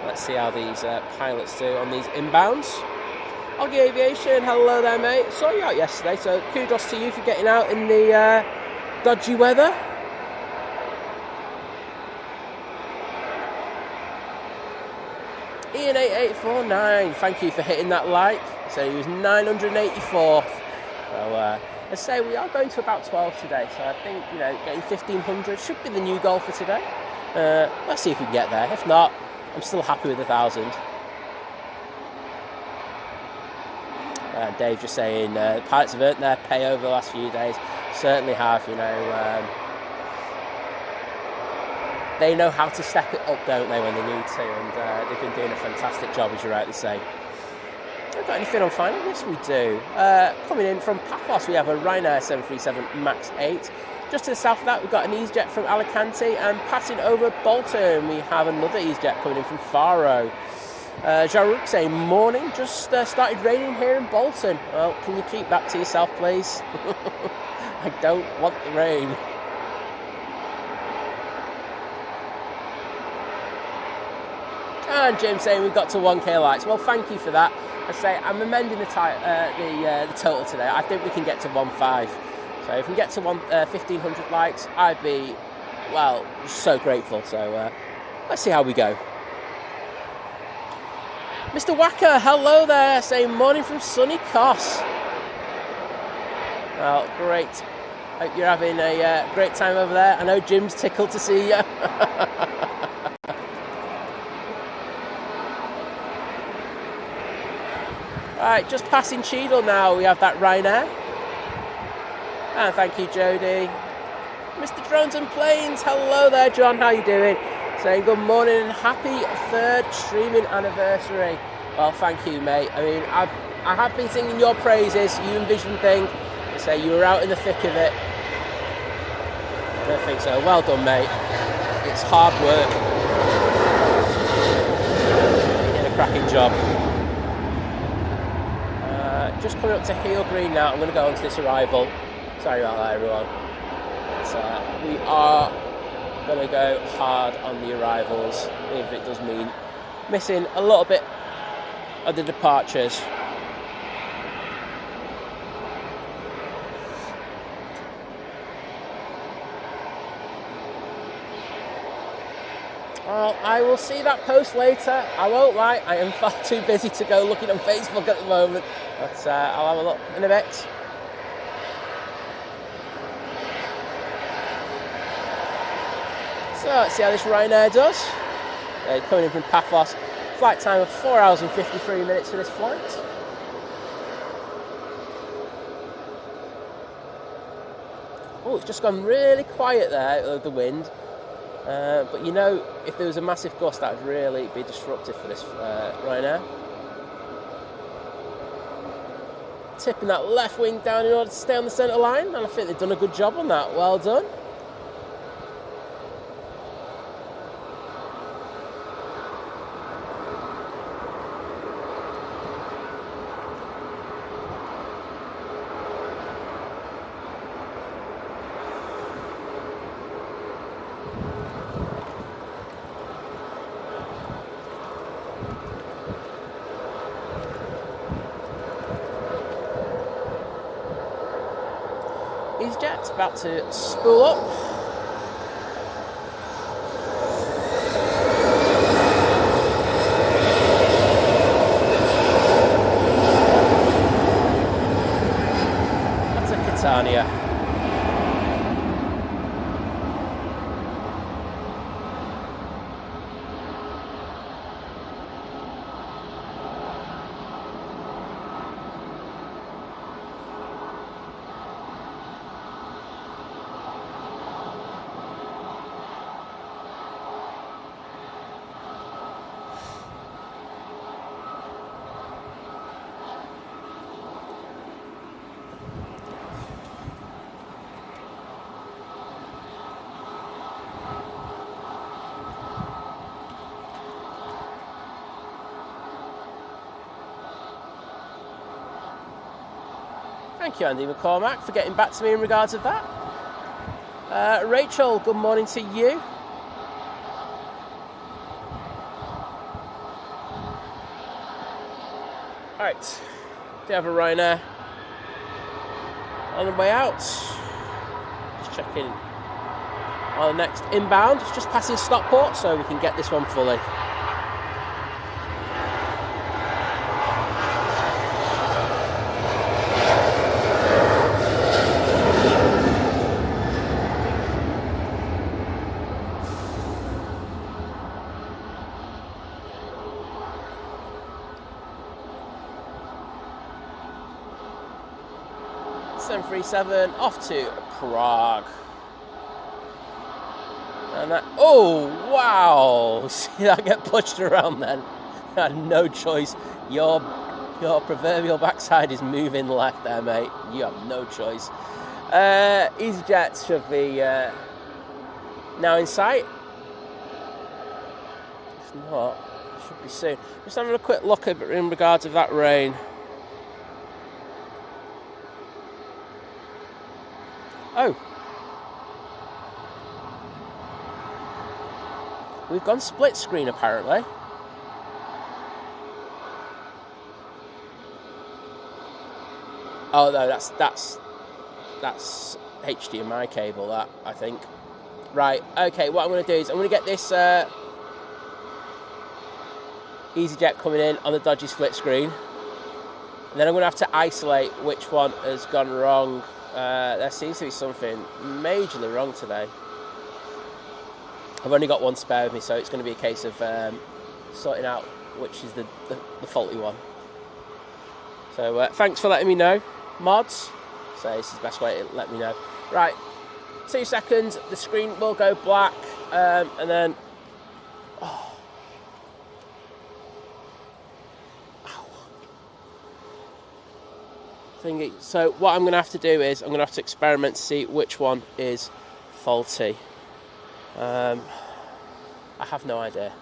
Let's see how these pilots do on these inbounds. Oggy Aviation, hello there, mate. Saw you out yesterday, so kudos to you for getting out in the dodgy weather. Ian8849, thank you for hitting that like. So he was 984th. So let's say we are going to about 12 today. So I think, you know, getting 1500 should be the new goal for today. Let's see if we can get there. If not, I'm still happy with 1,000. Dave just saying pilots have earned their pay over the last few days. Certainly have, you know. They know how to step it up, don't they, when they need to, and they've been doing a fantastic job, as you rightly say. Have we got anything on final? Yes, we do. Coming in from Paphos, we have a Ryanair 737 MAX 8. Just to the south of that, we've got an EasyJet from Alicante, and passing over Bolton, we have another EasyJet coming in from Faro. Jaruk saying, morning, just started raining here in Bolton. Well, can you keep that to yourself, please? I don't want the rain. And James saying we've got to 1k likes. Well, thank you for that. I say I'm amending the total today. I think we can get to 1.5. So if we get to 1,500 likes, I'd be, well, so grateful. So let's see how we go. Mr. Wacker, hello there, saying morning from sunny Kos. Well, great. Hope you're having a great time over there. I know Jim's tickled to see you. Alright, just passing Cheadle now, we have that Ryanair. And thank you, Jody. Mr. Drones and Planes, hello there, John, how you doing? Saying good morning and happy 3rd streaming anniversary. Well, thank you, mate. I mean, I have been singing your praises, you Envision thing. I say you were out in the thick of it. I don't think so. Well done, mate. It's hard work. You did a cracking job. Just coming up to Heel Green now. I'm going to go on to this arrival. Sorry about that, everyone. But, we are going to go hard on the arrivals, even if it does mean missing a little bit of the departures. Well, I will see that post later. I won't lie, I am far too busy to go looking on Facebook at the moment. But I'll have a look in a bit. So let's see how this Ryanair does. Coming in from Paphos. Flight time of 4 hours and 53 minutes for this flight. Oh, it's just gone really quiet there, the wind. But you know, if there was a massive gust, that would really be disruptive for this Ryanair. Tipping that left wing down in order to stay on the centre line, and I think they've done a good job on that. Well done. EasyJet's about to spool up. That's a Catania. Thank you, Andy McCormack, for getting back to me in regards of that. Rachel, good morning to you. Alright, do have a Ryanair on the way out. Just checking on the next inbound. It's just passing Stockport, so we can get this one fully. Off to Prague. And that, oh wow, see that get pushed around then. I had no choice. Your proverbial backside is moving left there, mate. You have no choice. EasyJet should be now in sight. If not, it should be soon. Just having a quick look in regards of that rain. Oh, we've gone split screen apparently. Oh no, that's HDMI cable. That I think. Right. Okay. What I'm going to do is I'm going to get this EasyJet coming in on the dodgy split screen, and then I'm going to have to isolate which one has gone wrong. There seems to be something majorly wrong today. I've only got one spare with me, so it's going to be a case of sorting out which is the faulty one. So thanks for letting me know, mods. So this is the best way to let me know. Right, 2 seconds, the screen will go black, and then... Oh. Thingy. So what I'm going to have to do is I'm going to have to experiment to see which one is faulty. I have no idea,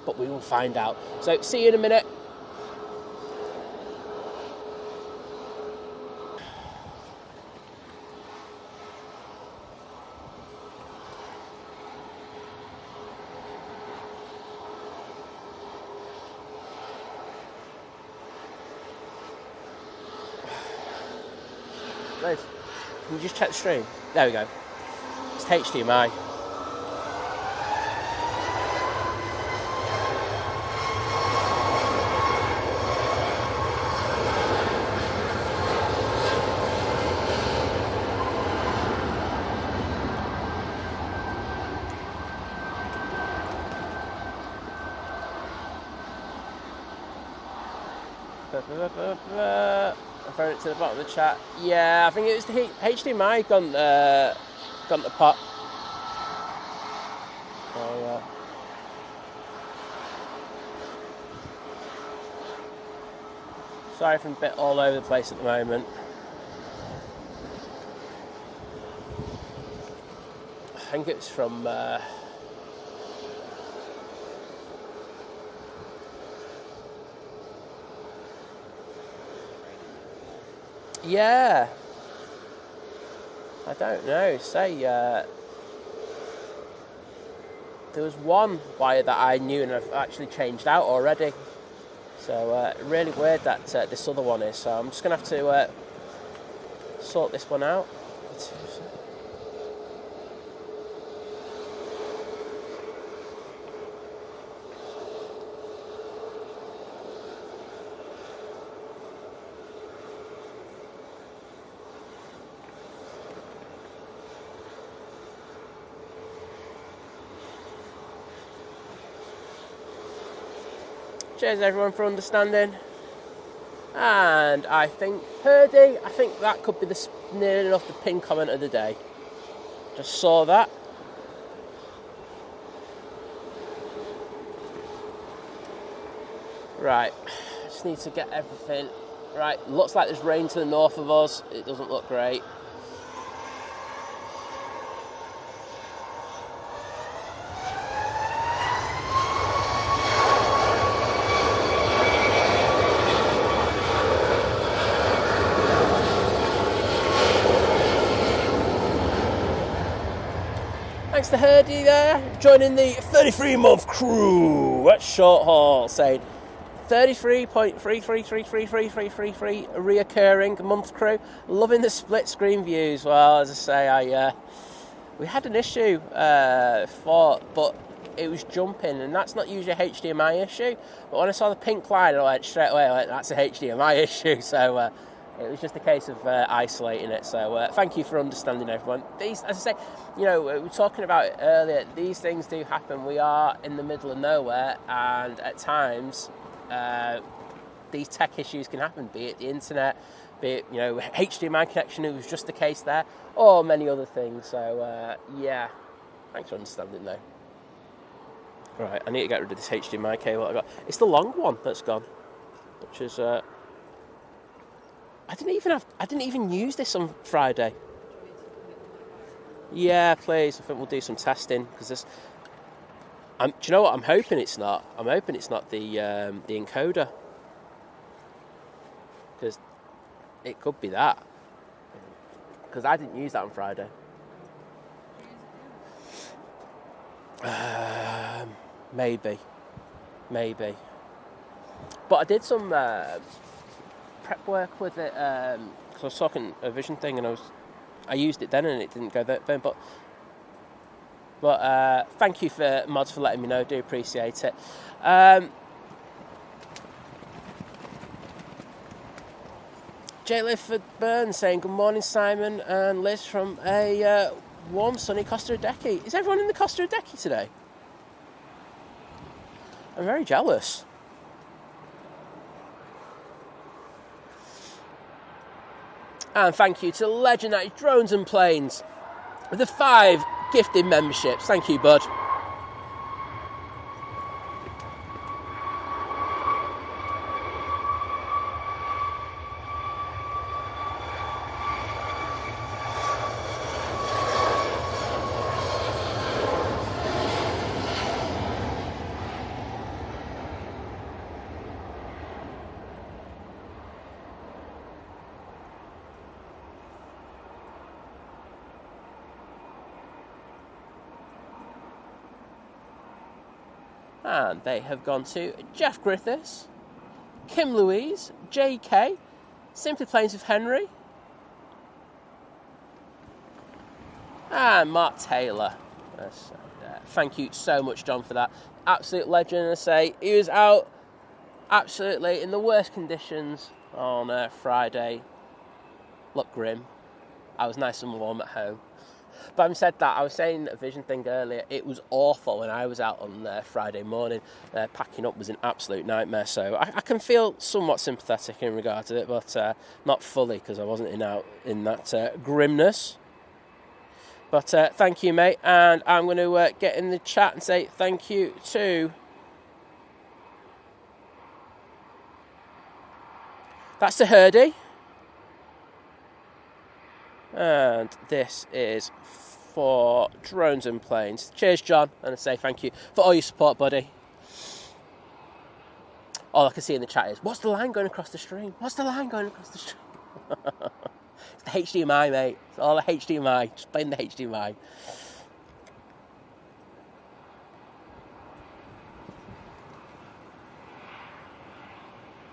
but we will find out. So see you in a minute. Liz, can you just check the stream? There we go. It's HDMI. Referring it to the bottom of the chat. Yeah, I think it was the HDMI gone to pot. So, sorry if I'm a bit all over the place at the moment. I think it's from yeah, I don't know. Say there was one wire that I knew and I've actually changed out already. So really weird that this other one is. So I'm just gonna have to sort this one out. Cheers everyone for understanding. And I think Purdy, I think that could be near enough the pin comment of the day. Just saw that. Right, just need to get everything right. Looks like there's rain to the north of us. It doesn't look great. Thanks to Herdy there, joining the 33-month crew at short haul, saying 33.33333333 reoccurring month crew. Loving the split screen views. Well, as I say, we had an issue but it was jumping, and that's not usually a HDMI issue. But when I saw the pink line, I went straight away, that's a HDMI issue. So it was just a case of isolating it. So thank you for understanding, everyone. These, as I say, we were talking about it earlier. These things do happen. We are in the middle of nowhere, and at times these tech issues can happen. Be it the internet, be it HDMI connection. It was just the case there, or many other things. So yeah, thanks for understanding, though. Right, I need to get rid of this HDMI cable I got. It's the long one that's gone, which is I didn't even use this on Friday. Yeah, please. I think we'll do some testing because this. Do you know what? I'm hoping it's not. I'm hoping it's not the encoder, because it could be that. Because I didn't use that on Friday. Maybe. But I did some prep work with it, because I was talking a vision thing, and I used it then and it didn't go then. But thank you for mods for letting me know. Do appreciate it. J. Lifford Burns saying good morning, Simon and Liz from a warm, sunny Costa Adeje. Is everyone in the Costa Adeje today? I'm very jealous. And thank you to Legendary Drones and Planes with the 5 gifted memberships. Thank you, bud. And they have gone to Jeff Griffiths, Kim Louise, JK, Simply Planes with Henry, and Mark Taylor. Thank you so much, John, for that. Absolute legend. I say he was out absolutely in the worst conditions on Friday. Looked grim. I was nice and warm at home. But having said that, I was saying a vision thing earlier, it was awful when I was out on Friday morning. Packing up was an absolute nightmare, so I can feel somewhat sympathetic in regard to it, but not fully, because I wasn't out in that grimness. But thank you, mate, and I'm going to get in the chat and say thank you to... That's to Herdy. And this is for Drones and Planes. Cheers, John, and I say thank you for all your support, buddy. All I can see in the chat is, what's the line going across the stream? What's the line going across the stream? It's the HDMI, mate. It's all the HDMI. Just playing the HDMI.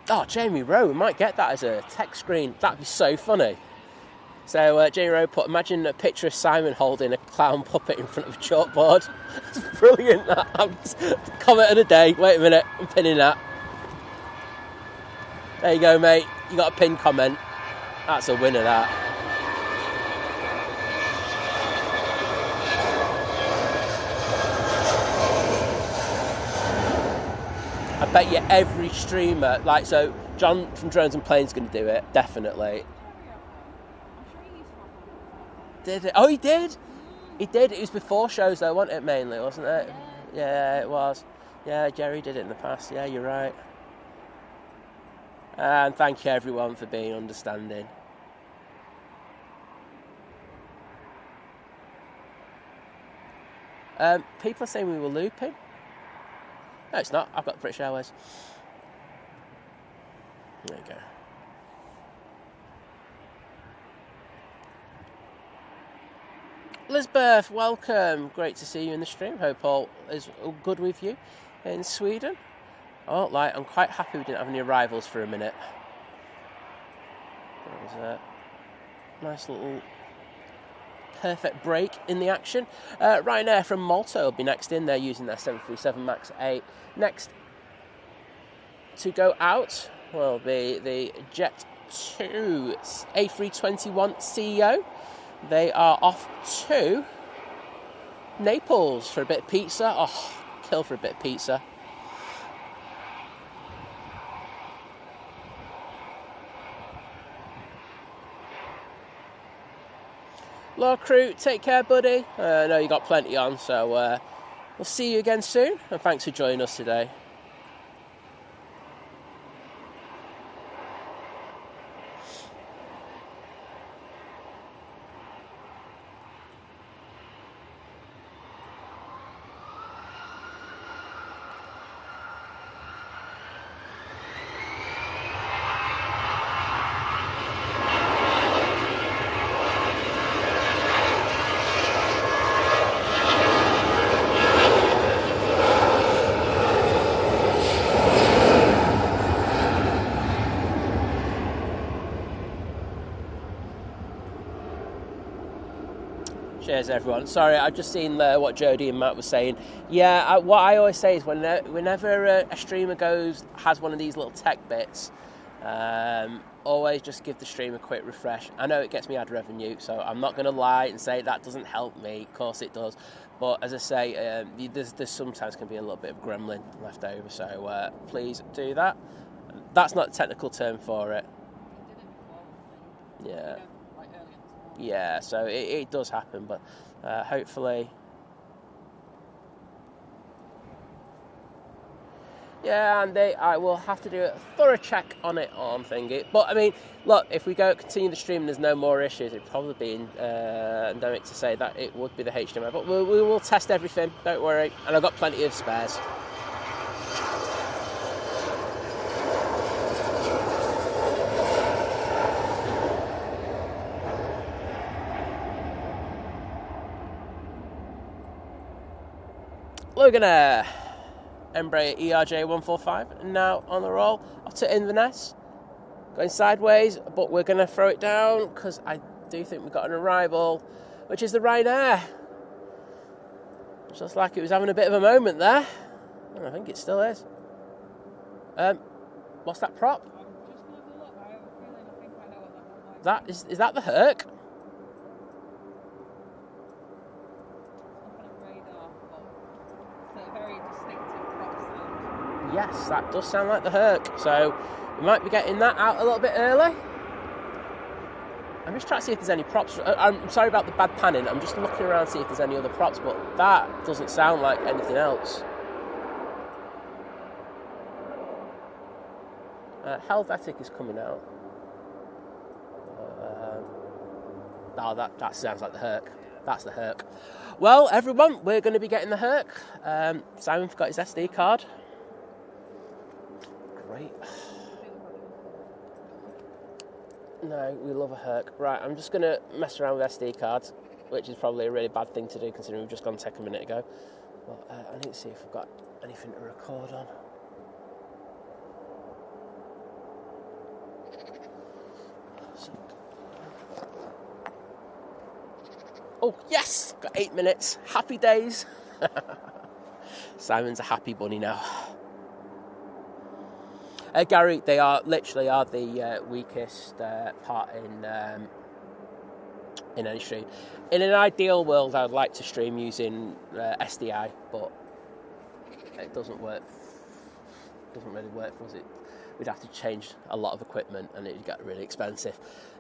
Oh, Jamie Rowe, we might get that as a text screen. That'd be so funny. So Jamie Rowe put, imagine a picture of Simon holding a clown puppet in front of a chalkboard. It's brilliant, that. Comment of the day. Wait a minute, I'm pinning that. There you go, mate. You got a pinned comment. That's a winner, that. I bet you every streamer, so John from Drones and Planes is going to do it, definitely. Did it? Oh, he did. He did. It was before shows, though, wasn't it? Mainly, wasn't it? Yeah, it was. Yeah, Jerry did it in the past. Yeah, you're right. And thank you, everyone, for being understanding. People are saying we were looping. No, it's not. I've got British Airways. There you go. Lizz, welcome. Great to see you in the stream. Hope all is good with you in Sweden. Oh, I'm quite happy we didn't have any arrivals for a minute. That was a nice little perfect break in the action. Ryanair from Malta will be next in. They're using their 737 MAX 8. Next to go out will be the Jet 2 A321 CEO. They are off to Naples for a bit of pizza. Oh, kill for a bit of pizza. Law crew, take care, buddy. I know you got plenty on, so we'll see you again soon. And thanks for joining us today. Cheers, everyone. Sorry, I've just seen what Jodie and Matt were saying. Yeah, what I always say is whenever a streamer has one of these little tech bits, always just give the stream a quick refresh. I know it gets me ad revenue, so I'm not going to lie and say that doesn't help me. Of course it does. But as I say, there's sometimes can be a little bit of gremlin left over, so please do that. That's not a technical term for it. Yeah. Yeah, so it does happen, but hopefully... Yeah, and I will have to do a thorough check on it on thingy. But, I mean, look, if we continue the stream and there's no more issues, it'd probably be endemic to say that it would be the HDMI. But we will test everything, don't worry. And I've got plenty of spares. Logan Air, Embraer ERJ145, now on the roll, off to Inverness, going sideways, but we're going to throw it down because I do think we've got an arrival, which is the Ryanair. Just like it was having a bit of a moment there, and I think it still is. What's that prop? I'm just going to have a look. I have a feeling I think I know what that one might be. Is that the Herc? Yes, that does sound like the Herc. So we might be getting that out a little bit early. I'm just trying to see if there's any props. I'm sorry about the bad panning. I'm just looking around to see if there's any other props, but that doesn't sound like anything else. Helvetic is coming out. That sounds like the Herc. That's the Herc. Well, everyone, we're going to be getting the Herc. Simon forgot his SD card. Great. No, we love a Herc. Right, I'm just going to mess around with SD cards, which is probably a really bad thing to do considering we've just gone tech a minute ago. But I need to see if we've got anything to record on. Oh, yes! Got 8 minutes. Happy days. Simon's a happy bunny now. Gary, they literally are the weakest part in any stream. In an ideal world, I'd like to stream using SDI, but it doesn't work. It doesn't really work for us. We'd have to change a lot of equipment, and it'd get really expensive.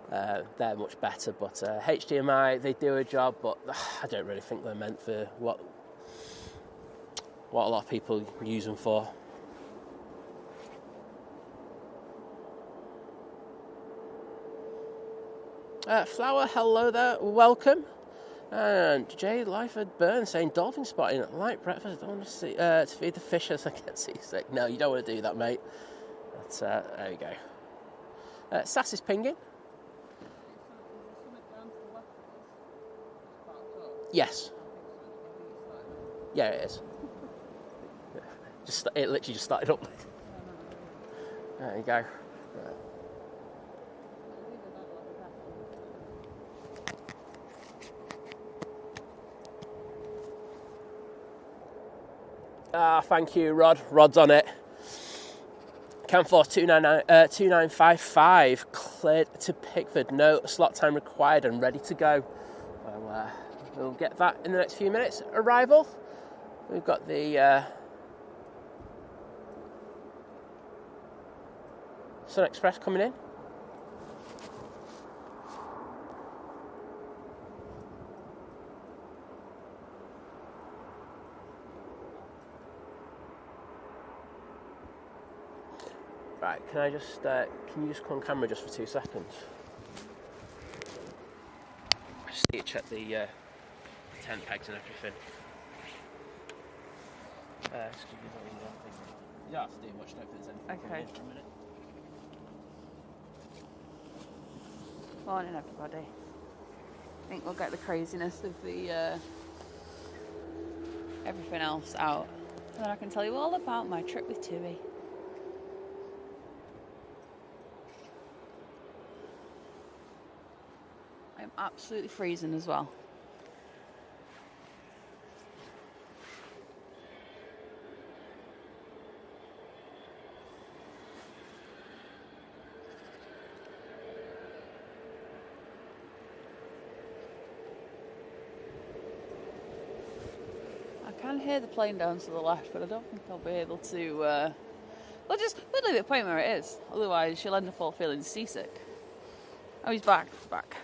They're much better, but HDMI, they do a job, but I don't really think they're meant for what a lot of people use them for. Flower, hello there, welcome. And Jay Lyford Burns saying dolphin spotting at light breakfast. I don't want to see to feed the fish as I get seasick. No, you don't want to do that, mate. But there we go. Sass is pinging. Yes. Yeah, it is. It literally just started up. There you go. Right. Thank you, Rod. Rod's on it. Camforce 2955 cleared to Pickford. No slot time required and ready to go. So, we'll get that in the next few minutes. Arrival. We've got the Sun Express coming in. Right, can you just come on camera just for 2 seconds? I just need to check the tent pegs and everything. Excuse me, you don't have to do much, don't think there's anything coming in for a minute. Morning, everybody. I think we'll get the craziness of the everything else out, and then I can tell you all about my trip with Tui. I'm absolutely freezing as well. I can hear the plane down to the left, but I don't think I'll be able to. We'll leave it playing where it is. Otherwise, she'll end up all feeling seasick. Oh, he's back. He's back.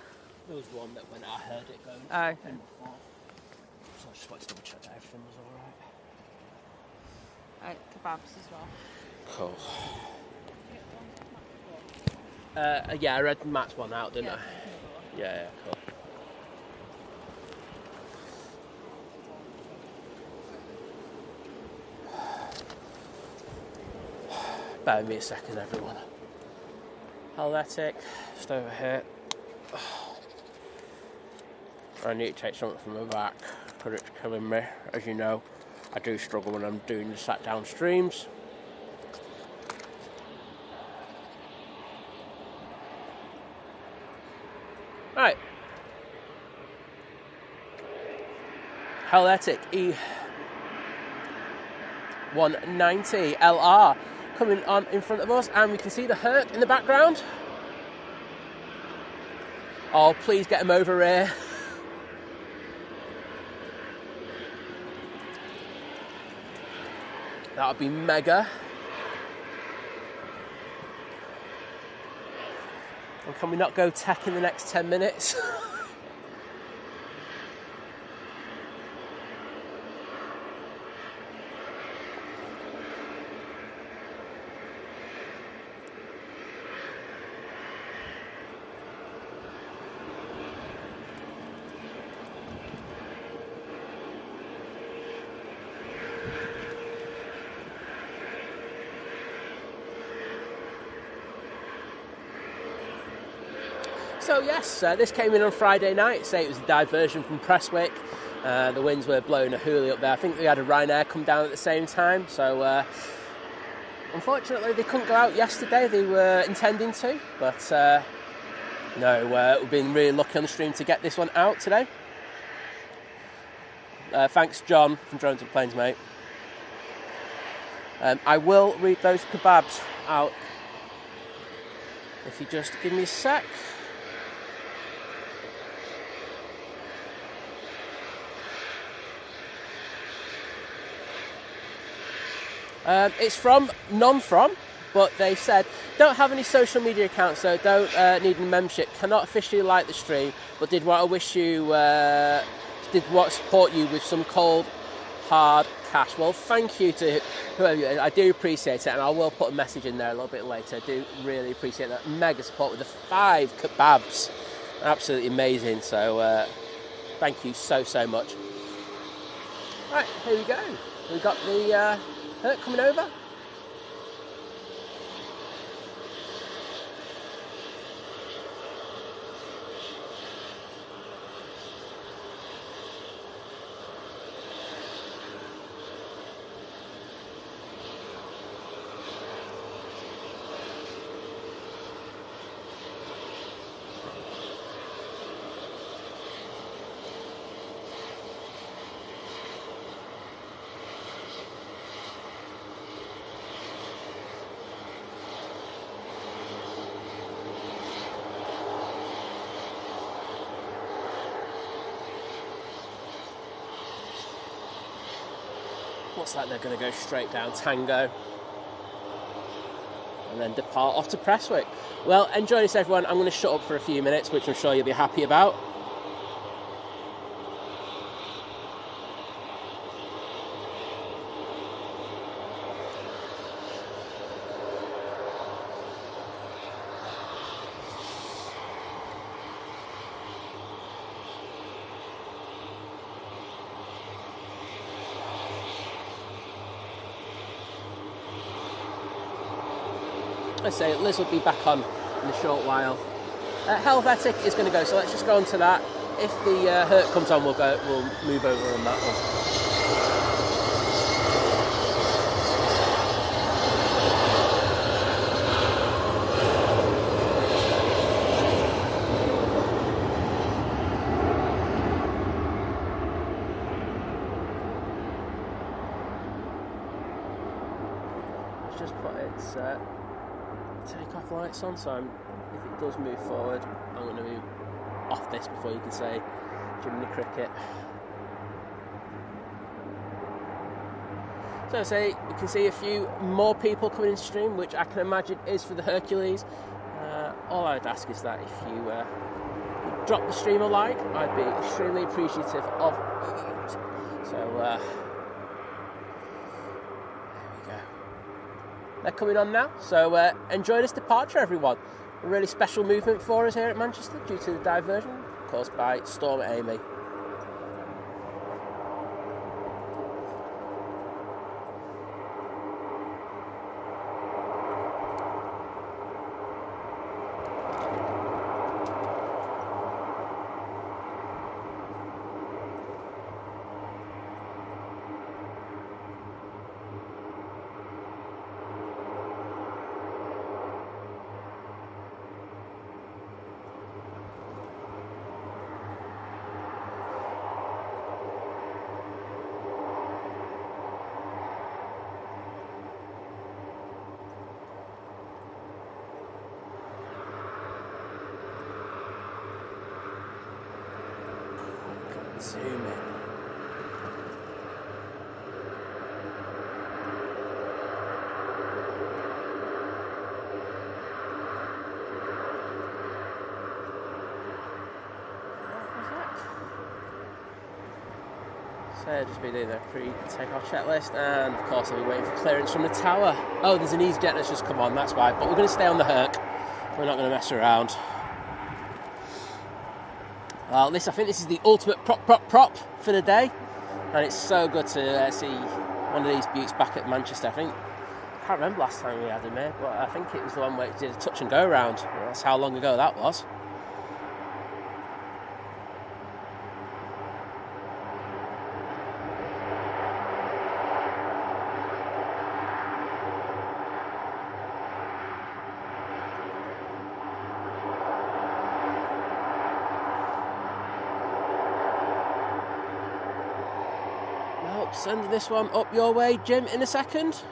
There was one that when I heard it going, Oh, okay. So I just wanted to double check that everything was alright. Kebabs as well. Cool. Yeah, I read Matt's one out, didn't I? Yeah, cool. Bear with me a second, everyone. Helvetic, just over here. I need to take something from my back because it's killing me. As you know, I do struggle when I'm doing the sat down streams. Right. Helvetic E190 LR coming on in front of us, and we can see the Herc in the background. Oh, please get him over here. That would be mega. And can we not go tech in the next 10 minutes? So yes, this came in on Friday night. Say it was a diversion from Prestwick. The winds were blowing a hoolie up there. I think we had a Ryanair come down at the same time. So unfortunately they couldn't go out yesterday. They were intending to, but no, we've been really lucky on the stream to get this one out today. Thanks, John from Drones and Planes, mate. I will read those kebabs out if you just give me a sec. It's from, non-from, but they said, don't have any social media accounts, so don't need a membership, cannot officially like the stream, but did want to support you with some cold, hard cash. Well, thank you to whoever you are. I do appreciate it, and I will put a message in there a little bit later. I do really appreciate that mega support with the 5 kebabs. Absolutely amazing, so thank you so much. Right, here we go. We've got the Herc coming over. looks like they're going to go straight down Tango and then depart off to Prestwick. Well, enjoy this, everyone. I'm going to shut up for a few minutes, which I'm sure you'll be happy about. Let's say Lizz will be back on in a short while. Helvetic is going to go, so let's just go on to that. If the Herc comes on, we'll move over on that one. Let's just put its take-off lights on, so if it does move forward, I'm going to move off this before you can say Jiminy Cricket. So I say you can see a few more people coming in stream, which I can imagine is for the Hercules. All I'd ask is that if you drop the stream a like, I'd be extremely appreciative of it. So there we go. They're coming on now, so enjoy this departure, everyone. A really special movement for us here at Manchester due to the diversion caused by Storm Amy. Zoom in. So just be doing the pre-takeoff checklist, and of course I'll be waiting for clearance from the tower. Oh, there's an EasyJet that's just come on, that's why. But we're going to stay on the Herc. We're not going to mess around. Well, I think this is the ultimate prop for the day, and it's so good to see one of these beauts back at Manchester. I can't remember last time we had him here, but I think it was the one where it did a touch and go round. That's how long ago that was. Sending this one up your way, Jim, in a second.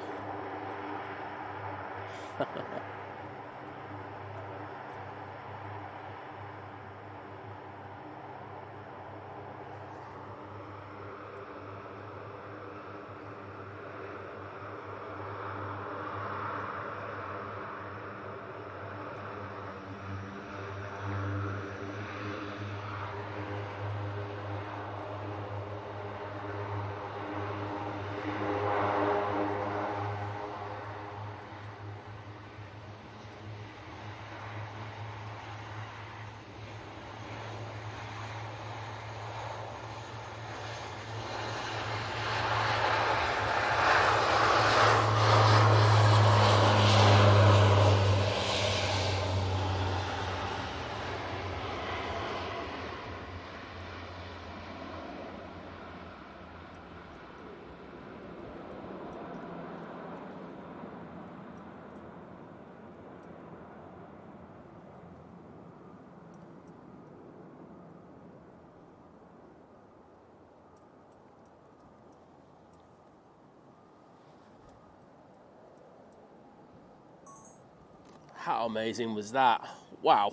How amazing was that? Wow.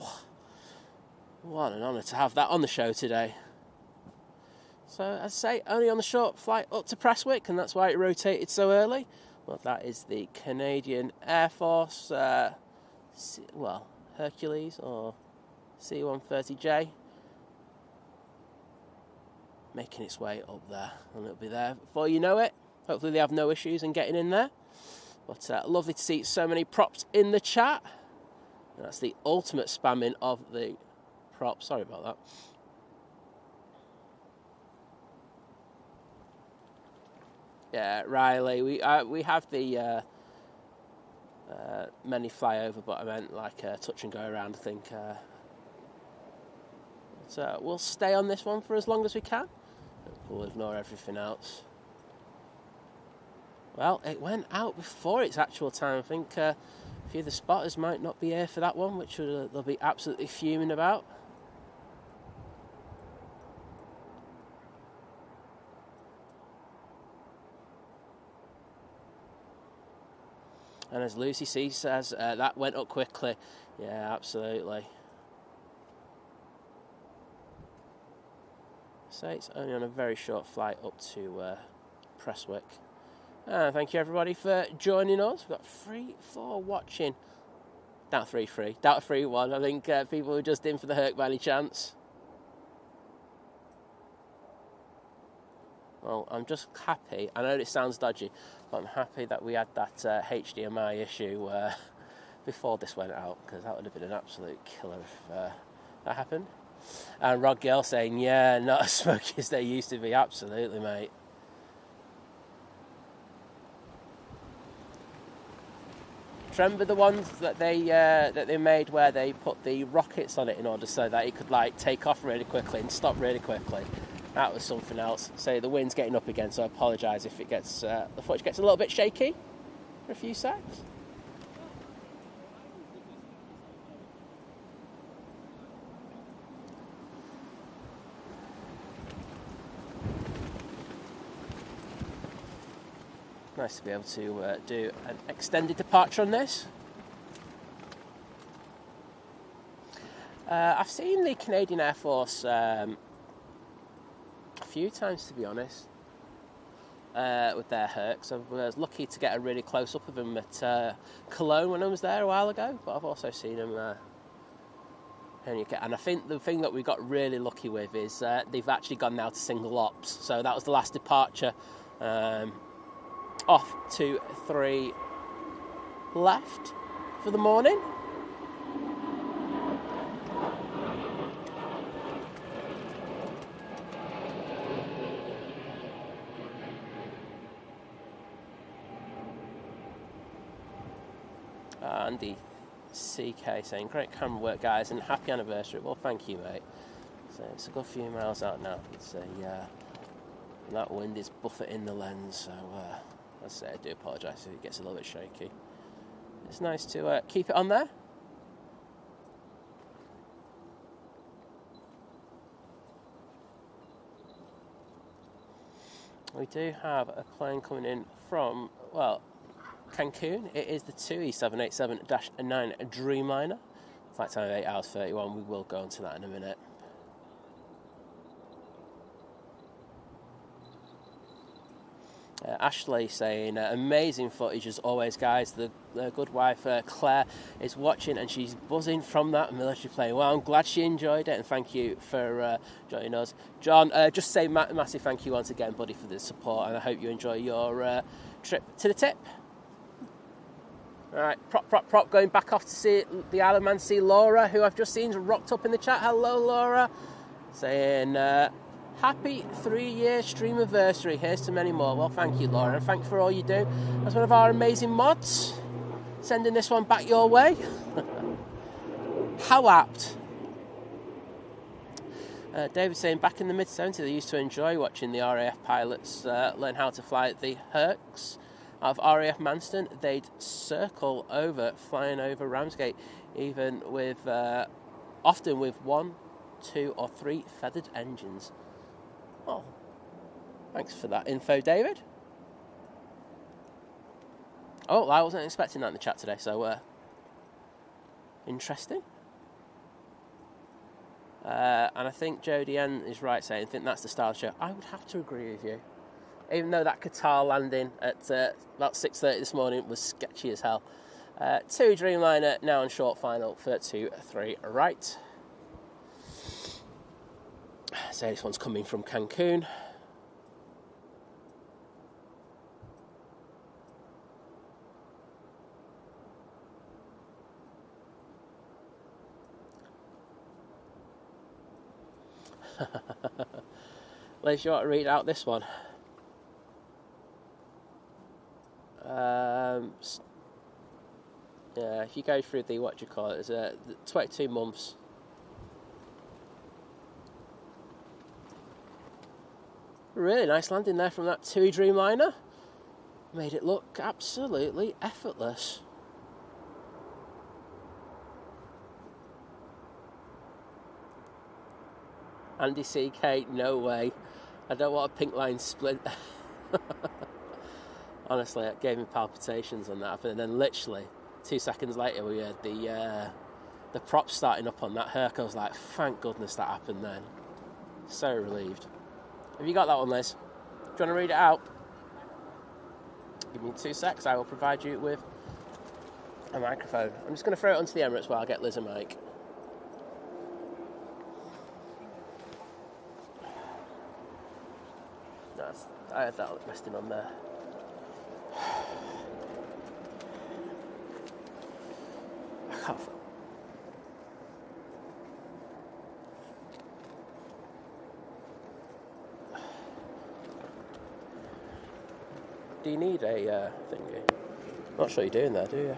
What an honour to have that on the show today. So, as I say, only on the short flight up to Prestwick, and that's why it rotated so early. Well, that is the Canadian Air Force, Hercules or C-130J, making its way up there, and it'll be there before you know it. Hopefully they have no issues in getting in there. But lovely to see so many props in the chat. And that's the ultimate spamming of the props. Sorry about that. Yeah, Riley, we have the many flyover, but I meant like touch and go around, I think. So we'll stay on this one for as long as we can. We'll ignore everything else. Well, it went out before its actual time. I think a few of the spotters might not be here for that one, which they'll be absolutely fuming about. And as Lucy C says, that went up quickly. Yeah, absolutely. So it's only on a very short flight up to Prestwick. Thank you everybody for joining us. We've got 3-4 watching. Doubt 3-3. Doubt 3-1. I think people were just in for the Herc by any chance. Well, I'm just happy. I know it sounds dodgy, but I'm happy that we had that HDMI issue before this went out, because that would have been an absolute killer if that happened. And Rod Gill saying, yeah, not as smoky as they used to be. Absolutely, mate. Remember the ones that they made where they put the rockets on it in order so that it could like take off really quickly and stop really quickly? That was something else. So the wind's getting up again, so I apologise if it gets the footage gets a little bit shaky for a few secs. Nice to be able to do an extended departure on this. I've seen the Canadian Air Force a few times, to be honest, with their Hercs. I was lucky to get a really close up of them at Cologne when I was there a while ago, but I've also seen them. And I think the thing that we got really lucky with is they've actually gone now to single ops. So that was the last departure. Off to 3 left for the morning. Andy CK saying, great camera work, guys, and happy anniversary. Well, thank you, mate. So it's a good few miles out now. It's that wind is buffeting the lens, so as I say, I do apologise if it gets a little bit shaky. It's nice to keep it on there. We do have a plane coming in from, well, Cancun. It is the TUI 787-9 Dreamliner. Flight time of 8 hours 31. We will go into that in a minute. Ashley saying, amazing footage as always, guys. The good wife, Claire, is watching and she's buzzing from that military plane. Well, I'm glad she enjoyed it, and thank you for joining us. John, just say massive thank you once again, buddy, for the support, and I hope you enjoy your trip to the tip. All right, prop, going back off to see the Isle of Man, see Laura, who I've just seen rocked up in the chat. Hello, Laura. Saying, happy 3-year stream anniversary. Here's to many more. Well, thank you, Laura, and thank you for all you do as one of our amazing mods. Sending this one back your way. How apt. David saying, back in the mid-70s, I used to enjoy watching the RAF pilots learn how to fly the Hercs. Out of RAF Manston, they'd circle over, flying over Ramsgate, even with, often with 1, 2 or 3 feathered engines. Oh, thanks for that info, David. Oh, I wasn't expecting that in the chat today, so interesting. And I think Jodie N is right saying, I think that's the style of the show. I would have to agree with you. Even though that Qatar landing at about 6:30 this morning was sketchy as hell. 2 Dreamliner now on short final for 2-3 right. So this one's coming from Cancun. Liz, you want to read out this one? Yeah, if you go through the, what do you call it, there's 22 months. Really nice landing there from that TUI Dreamliner. Made it look absolutely effortless. Andy CK, no way. I don't want a pink line split. Honestly, it gave me palpitations when that happened. And then literally 2 seconds later, we heard the prop starting up on that Herc. I was like, thank goodness that happened then. So relieved. Have you got that one, Liz? Do you want to read it out? Give me 2 secs. I will provide you with a microphone. I'm just going to throw it onto the Emirates while I get Liz a mic. I had that resting on there. I can't. Do you need a thingy? I'm not sure you're doing there, do you?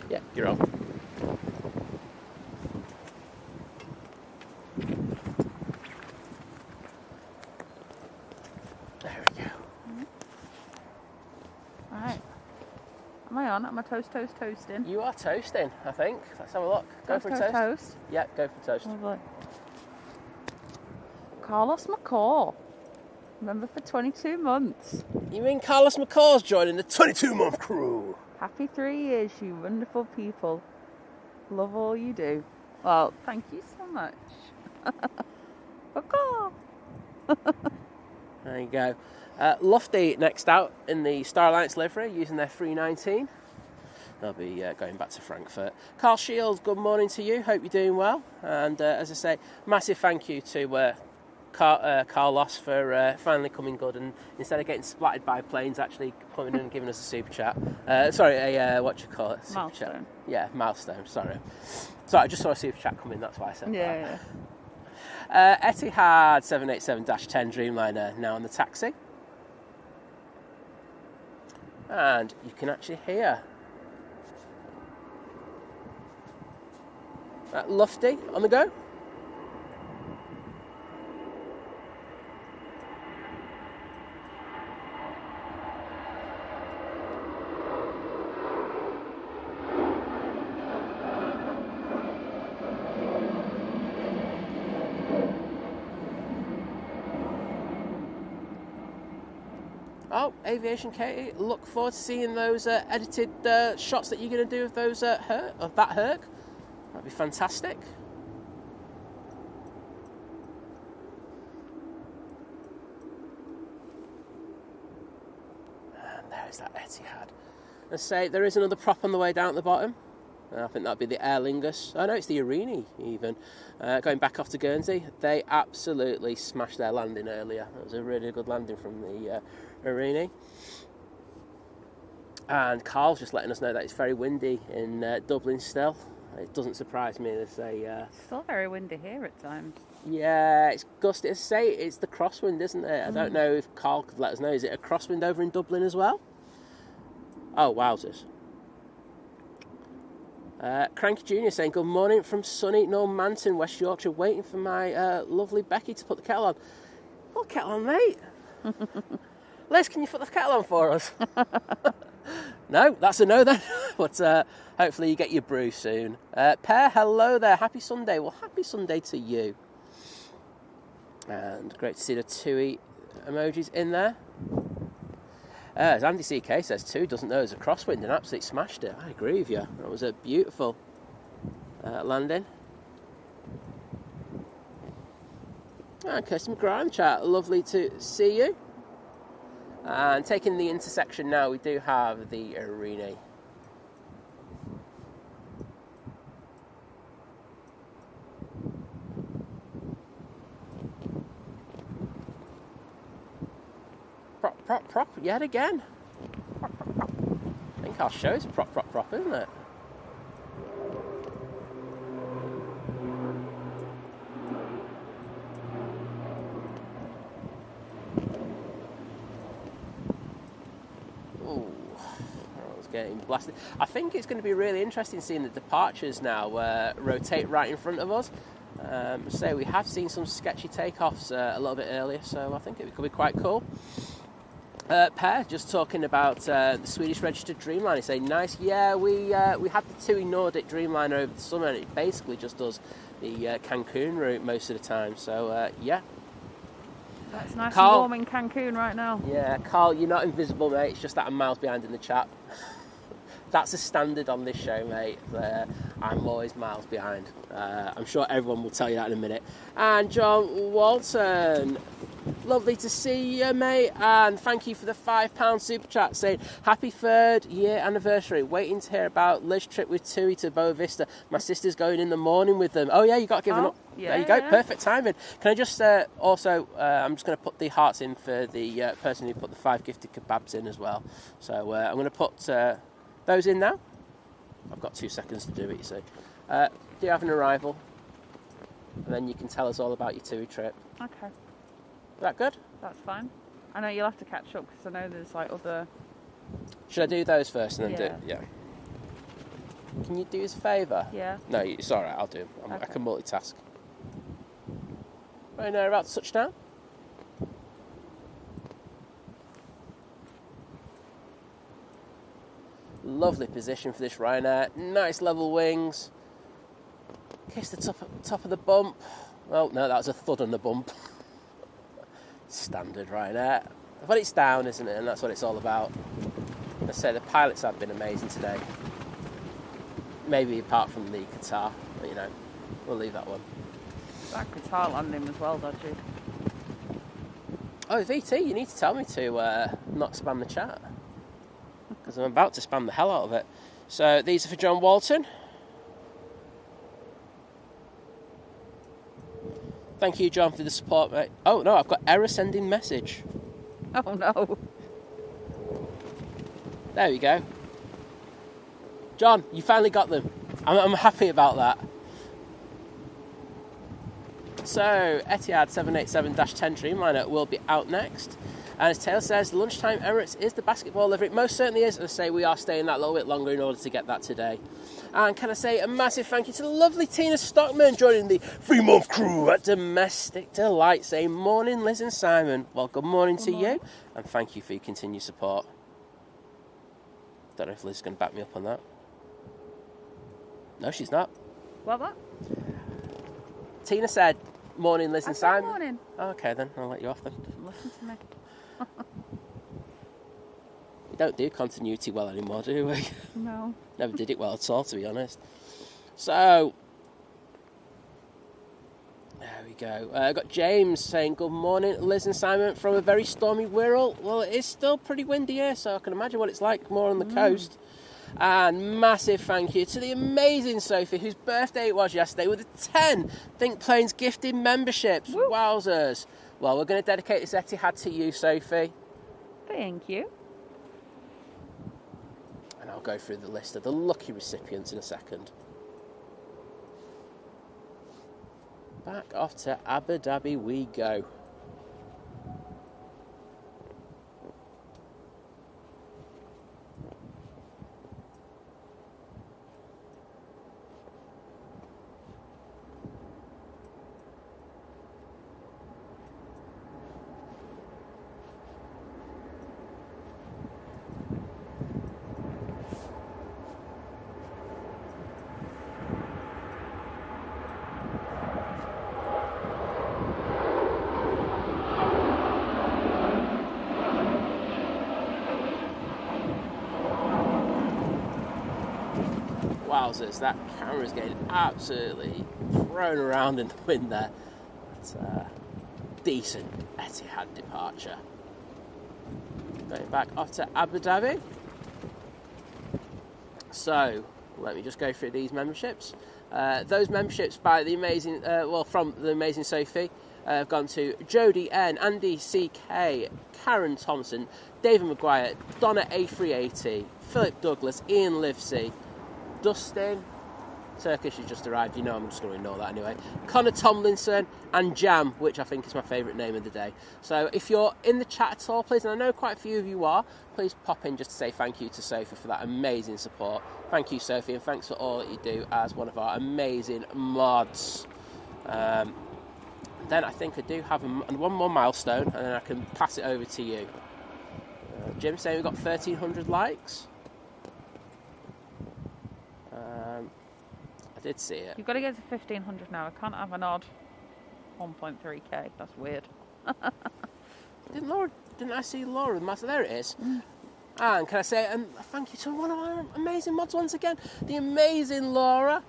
Yeah, you're on. There we go. Right. Am I on? Am I toasting? You are toasting, I think. Let's have a look. Go for a toast. Yeah, go for a toast. Lovely. Carlos McCaw. Member for 22 months. You mean Carlos McCaw's joining the 22-month crew? Happy 3 years, you wonderful people. Love all you do. Well, thank you so much. There you go. Lofty next out in the Star Alliance livery using their 319. They'll be going back to Frankfurt. Carl Shields, good morning to you. Hope you're doing well. And as I say, massive thank you to Carlos for finally coming good, and instead of getting splattered by planes, actually coming in and giving us a super chat. What do you call it? Super milestone. Chat. Yeah, milestone. Sorry, I just saw a super chat come in. That's why I said that. Yeah. Etihad 787-10 Dreamliner now on the taxi, and you can actually hear Lofty on the go. Oh, Aviation Katie, look forward to seeing those edited shots that you're going to do of those that Herc. That'd be fantastic. And there's that Etihad. Let's say there is another prop on the way down at the bottom. I think that'd be the Aer Lingus. Oh no, it's the Arini even. Going back off to Guernsey, they absolutely smashed their landing earlier. It was a really good landing from the Arini. And Carl's just letting us know that it's very windy in Dublin still. It doesn't surprise me. There's Still very windy here at times. Yeah, it's gusty. As I say, it's the crosswind, isn't it? I don't know if Carl could let us know. Is it a crosswind over in Dublin as well? Oh, wowzers. Cranky Junior saying, good morning from sunny Normanton, West Yorkshire, waiting for my lovely Becky to put the kettle on. Put the kettle on, mate. Liz, can you put the kettle on for us? No, that's a no then. But hopefully you get your brew soon. Per, hello there. Happy Sunday. Well, happy Sunday to you. And great to see the TUI emojis in there. As Andy CK says too, doesn't know there's a crosswind and absolutely smashed it. I agree with you. That was a beautiful landing. And Kirsty McGrath in the chat, lovely to see you. And taking the intersection now, we do have the arena. Prop, yet again. Prop. I think our show's prop, isn't it? Ooh, I was getting blasted. I think it's going to be really interesting seeing the departures now rotate right in front of us. So we have seen some sketchy takeoffs a little bit earlier, so I think it could be quite cool. Per, just talking about the Swedish registered Dreamliner, saying nice. Yeah, we had the TUI Nordic Dreamliner over the summer, and it basically just does the Cancun route most of the time. So yeah. That's nice Carl, and warm in Cancun right now. Yeah, Carl, you're not invisible, mate. It's just that I'm miles behind in the chat. That's a standard on this show, mate. I'm always miles behind. I'm sure everyone will tell you that in a minute. And John Walton, lovely to see you, mate. And thank you for the £5 super chat saying, happy 3rd year anniversary. Waiting to hear about Liz's trip with TUI to Boa Vista. My sister's going in the morning with them. Oh, yeah, you got to give them up. Yeah, there you go, yeah. Perfect timing. Can I just also, I'm just going to put the hearts in for the person who put the 5 gifted kebabs in as well. So I'm going to put those in now. I've got 2 seconds to do it, you see. Do you have an arrival? And then you can tell us all about your TUI trip. Okay. Is that good? That's fine. I know you'll have to catch up because I know there's like other... Should I do those first and then Yeah. do... Yeah. Can you do us a favour? Yeah. No, it's alright, I'll do them. I Okay. can multitask. Right now, about to touch down. Lovely position for this Ryanair. Nice level wings. Kiss the top of the bump. Oh, no, that was a thud on the bump. Standard Ryanair. But it's down, isn't it? And that's what it's all about. I say the pilots have been amazing today. Maybe apart from the Qatar. But, you know, we'll leave that one. That Qatar landing was well dodgy. Oh, VT, you need to tell me to not spam the chat. Because I'm about to spam the hell out of it. So these are for John Walton. Thank you, John, for the support, mate. Oh, no, I've got error sending message. Oh, no. There we go. John, you finally got them. I'm happy about that. So, Etihad 787-10 Dreamliner will be out next. And as Taylor says, lunchtime Emirates is the basketball livery. It most certainly is. As I say, we are staying that little bit longer in order to get that today. And can I say a massive thank you to the lovely Tina Stockman joining the 3-month crew at Domestic Delight, saying, morning, Liz and Simon. Well, good morning to you. And thank you for your continued support. Don't know if Liz is going to back me up on that. No, she's not. What? Tina said, morning, Liz and Simon. Morning. Okay, then. I'll let you off then. Listen to me. We don't do continuity well anymore, do we? No. Never did it well at all, to be honest. So, there we go. I got James saying, good morning, Liz and Simon, from a very stormy Wirral. Well, it is still pretty windy here, so I can imagine what it's like more on the coast. And massive thank you to the amazing Sophie, whose birthday it was yesterday, with a 10 Think Planes gifted memberships. Woo. Wowzers. Well, we're going to dedicate this Etihad to you, Sophie. Thank you. And I'll go through the list of the lucky recipients in a second. Back off to Abu Dhabi we go. wowzers, that camera's getting absolutely thrown around in the wind there. It's a decent Etihad departure. Going back off to Abu Dhabi. So, let me just go through these memberships. Those memberships by the amazing, from the amazing Sophie, have gone to Jodie N, Andy CK, Karen Thompson, David Maguire, Donna A380, Philip Douglas, Ian Livesey, Dustin, Turkish has just arrived, you know I'm just going to ignore that anyway, Connor Tomlinson, and Jam, which I think is my favourite name of the day. So if you're in the chat at all, please, and I know quite a few of you are, please pop in just to say thank you to Sophie for that amazing support. Thank you, Sophie, and thanks for all that you do as one of our amazing mods. Then I think I do have one more milestone, and then I can pass it over to you. Jim saying we've got 1,300 likes. I did see it. You've got to get to 1,500 now. I can't have an odd 1.3k. That's weird. Didn't I see Laura? There it is. And can I say thank you to one of our amazing mods once again, the amazing Laura,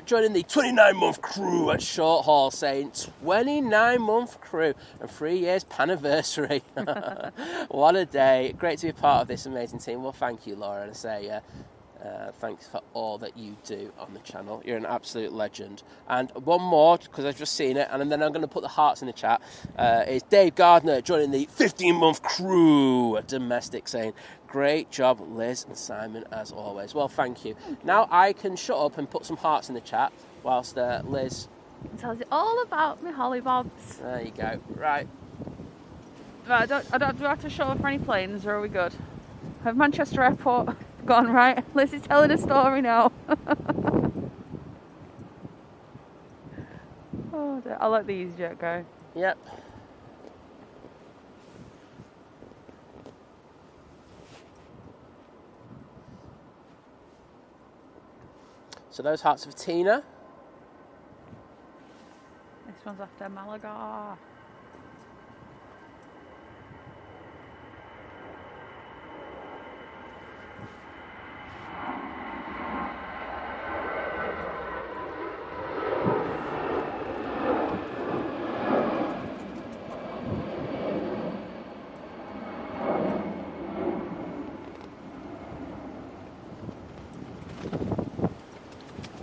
joining the 29-month crew at Short Haul, saying 29-month crew and 3 years anniversary. What a day. Great to be part of this amazing team. Well, thank you, Laura, and I say thanks for all that you do on the channel. You're an absolute legend. And one more, because I've just seen it, and then I'm going to put the hearts in the chat, is Dave Gardner joining the 15-month crew at Domestic, saying, great job, Liz and Simon, as always. Well, thank you. Now I can shut up and put some hearts in the chat, whilst Liz tells you all about me hollybobs. There you go. Right. Do I have to shut up for any planes, or are we good? Have Manchester Airport gone right? Liz is telling a story now. Oh, dear. I'll let the EasyJet go. Yep. So those hearts for Tina. This one's after Malaga.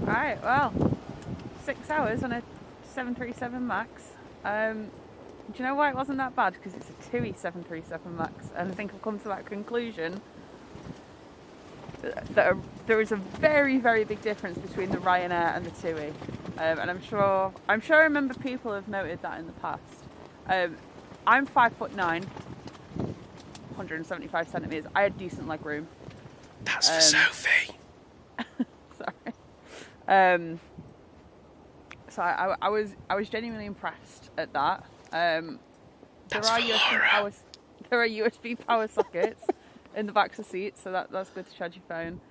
Alright, well, 6 hours on a 737 MAX. Do you know why it wasn't that bad? Because it's a TUI 737 MAX, and I think I've come to that conclusion that there is a very, very big difference between the Ryanair and the TUI, and I'm sure I remember people have noted that in the past. I'm 5'9", 175 centimeters. I had decent leg room. That's for Sophie. Sorry. So I was genuinely impressed at that. That's for Laura. There are USB power sockets in the backs of seats, so that's good to charge your phone.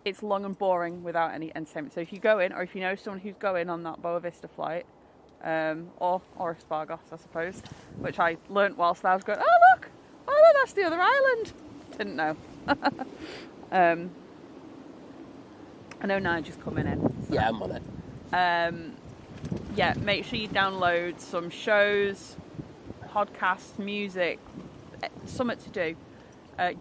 It's long and boring without any entertainment. So if you go in, or if you know someone who's going on that Boa Vista flight, or Espargos, I suppose, which I learnt whilst I was going, oh look, that's the other island. Didn't know. I know Nigel's coming in. So. Yeah, I'm on it. Yeah, make sure you download some shows, podcasts, music, something to do,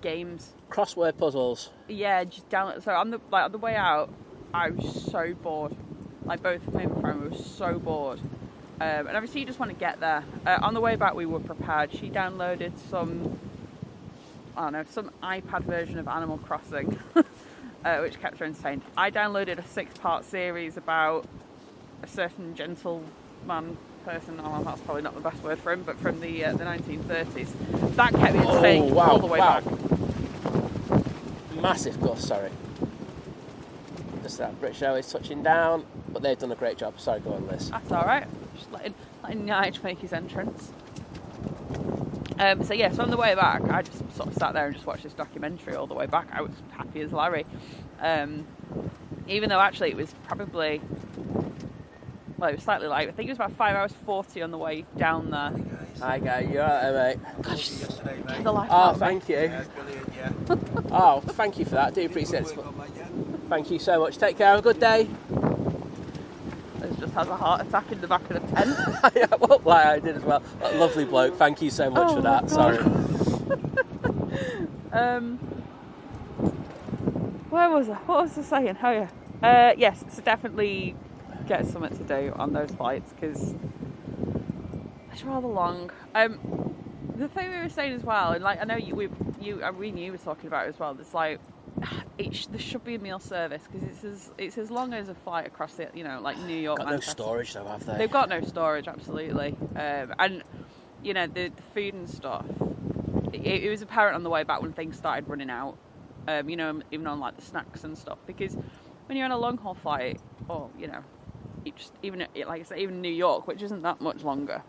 games, crossword puzzles. Yeah, just download. So on the way out, I was so bored. Like both me and my friend were so bored, and obviously you just want to get there. On the way back, we were prepared. She downloaded some iPad version of Animal Crossing. Which kept her entertained. I downloaded a 6-part series about a certain gentleman person. Oh, that's probably not the best word for him, but from the 1930s. That kept me entertained all the way back. Massive gust, sorry. Just that British Airways touching down, but they've done a great job. Sorry, go on, Liz. That's all right. Just letting Nige make his entrance. So on the way back, I just sort of sat there and just watched this documentary all the way back. I was happy as Larry. Even though actually it was probably, well, it was slightly light. I think it was about 5 hours 40 on the way down there. Hi guys, you're alright, mate. Gosh, yesterday, mate. the life oh, thank you. Yeah, brilliant, yeah. Oh, thank you for that. I do appreciate it. Thank you so much. Take care. Have a good day. Liz just has a heart attack in the back of the tent. Yeah, well, like I did as well. Lovely bloke. Thank you so much for that. Sorry. Where was I? What was I saying? Oh yeah. Yes, so definitely get something to do on those flights because it's rather long. The thing we were saying as well, and like I know we knew you were talking about it as well. It's like there should be a meal service because it's as long as a flight across the like New York. Got Manchester. no storage though, have they? They've got no storage, absolutely. And the food and stuff. It was apparent on the way back when things started running out. Even on like the snacks and stuff, because when you're on a long haul flight, or even New York, which isn't that much longer,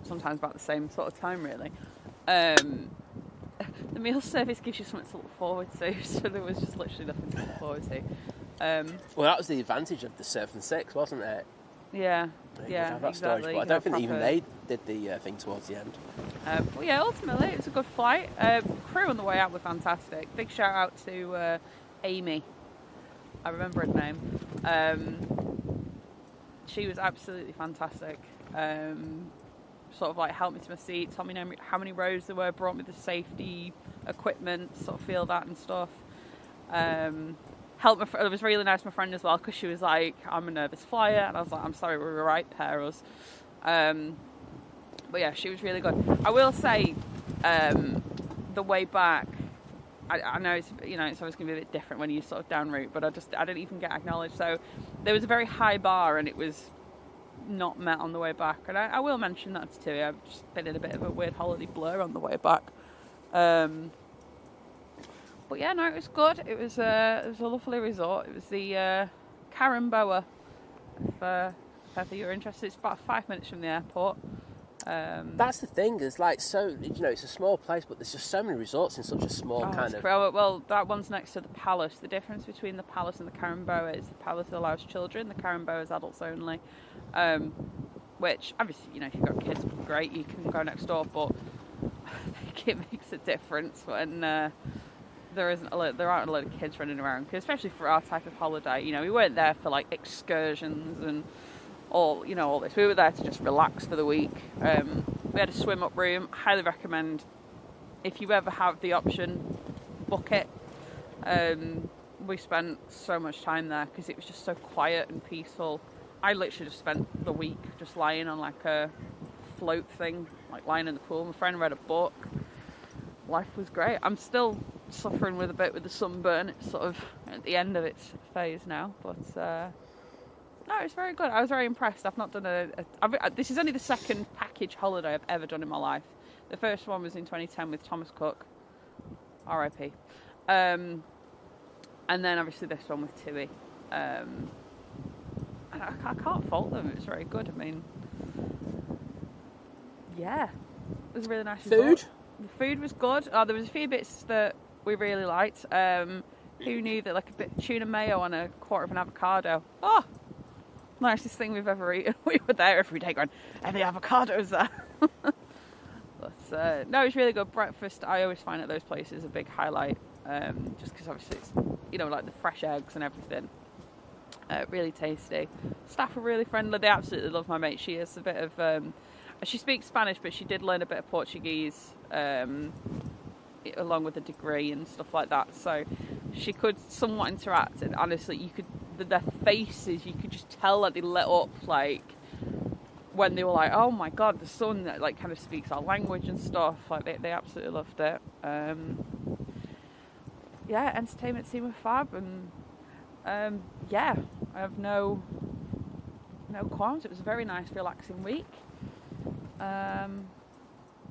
sometimes about the same sort of time really. The meal service gives you something to look forward to, so there was just literally nothing to look forward to. Well, that was the advantage of the 7-6, wasn't it? Yeah, Have that exactly. storage, but I don't think even they did the thing towards the end. But yeah, ultimately it was a good flight. Crew on the way out were fantastic. Big shout out to Amy. I remember her name. She was absolutely fantastic. Sort of like helped me to my seat, told me how many rows there were, brought me the safety equipment, sort of feel that and stuff. It was really nice, my friend as well, because she was like, I'm a nervous flyer, and I was like, I'm sorry, we're right pair us. But yeah, she was really good. I will say, the way back, I know it's it's always going to be a bit different when you sort of down route, but I didn't even get acknowledged. So there was a very high bar, and it was not met on the way back. And I will mention that to you. I've just been in a bit of a weird holiday blur on the way back. But yeah, no, it was good. It was a lovely resort. It was the Caramboa. If ever you're interested, it's about 5 minutes from the airport. That's the thing. There's like it's a small place, but there's just so many resorts in such a small kind of. Well, that one's next to the Palace. The difference between the Palace and the Caramboa is the Palace allows children. The Caramboa is adults only. Which obviously, if you've got kids, great, you can go next door. But I think it makes a difference when there aren't a lot of kids running around, especially for our type of holiday. We weren't there for like excursions and all this. We were there to just relax for the week. We had a swim up room. Highly recommend, if you ever have the option, book it. We spent so much time there because it was just so quiet and peaceful. I literally just spent the week just lying on like a float thing, like lying in the pool. My friend read a book. Life was great. I'm still suffering with the sunburn. It's sort of at the end of its phase now, but no, it's very good. I was very impressed. I've not done this is only the second package holiday I've ever done in my life. The first one was in 2010 with Thomas Cook, R.I.P. And then obviously this one with Tui. And I can't fault them. It was very good. I mean, yeah, it was a really nice food. Resort. The food was good. There was a few bits that we really liked. Who knew that like a bit of tuna mayo on a quarter of an avocado? Oh, nicest thing we've ever eaten. We were there every day going, any avocados there? But no, it was really good. Breakfast, I always find at those places a big highlight, just because obviously it's like the fresh eggs and everything. Really tasty. Staff were really friendly. They absolutely love my mate. She is a bit of she speaks Spanish, but she did learn a bit of Portuguese along with a degree and stuff like that, so she could somewhat interact, and honestly their faces, you could just tell that they lit up, like when they were like, oh my god, the son that like kind of speaks our language and stuff, like they absolutely loved it. Yeah, entertainment team were fab, and yeah, I have no qualms. It was a very nice relaxing week.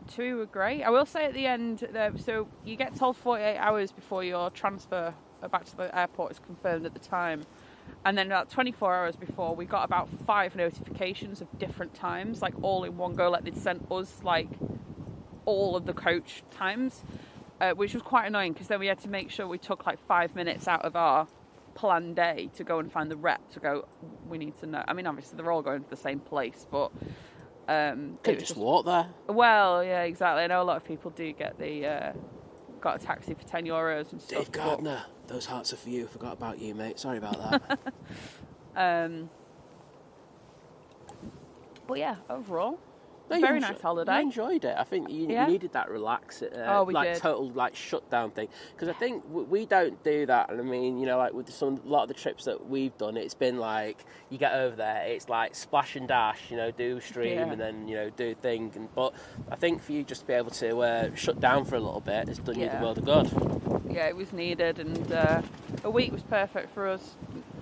Two were great. I will say at the end, so you get told 48 hours before your transfer back to the airport is confirmed at the time, and then about 24 hours before, we got about 5 notifications of different times, like all in one go, like they'd sent us like all of the coach times, which was quite annoying because then we had to make sure we took like 5 minutes out of our planned day to go and find the rep to go, we need to know. I mean, obviously they're all going to the same place, but could just walk there. Well, yeah, exactly. I know a lot of people do got got a taxi for €10 and stuff. Dave Gardner, those hearts are for you. Forgot about you, mate. Sorry about that. But yeah, overall, very nice holiday. I enjoyed it. I think you needed that relax, we did. total shutdown thing. Because I think we don't do that. And I mean, like with a lot of the trips that we've done, it's been like you get over there, it's like splash and dash, do stream and then do thing. But I think for you just to be able to shut down for a little bit, it's done you the world of good. Yeah, it was needed, and a week was perfect for us.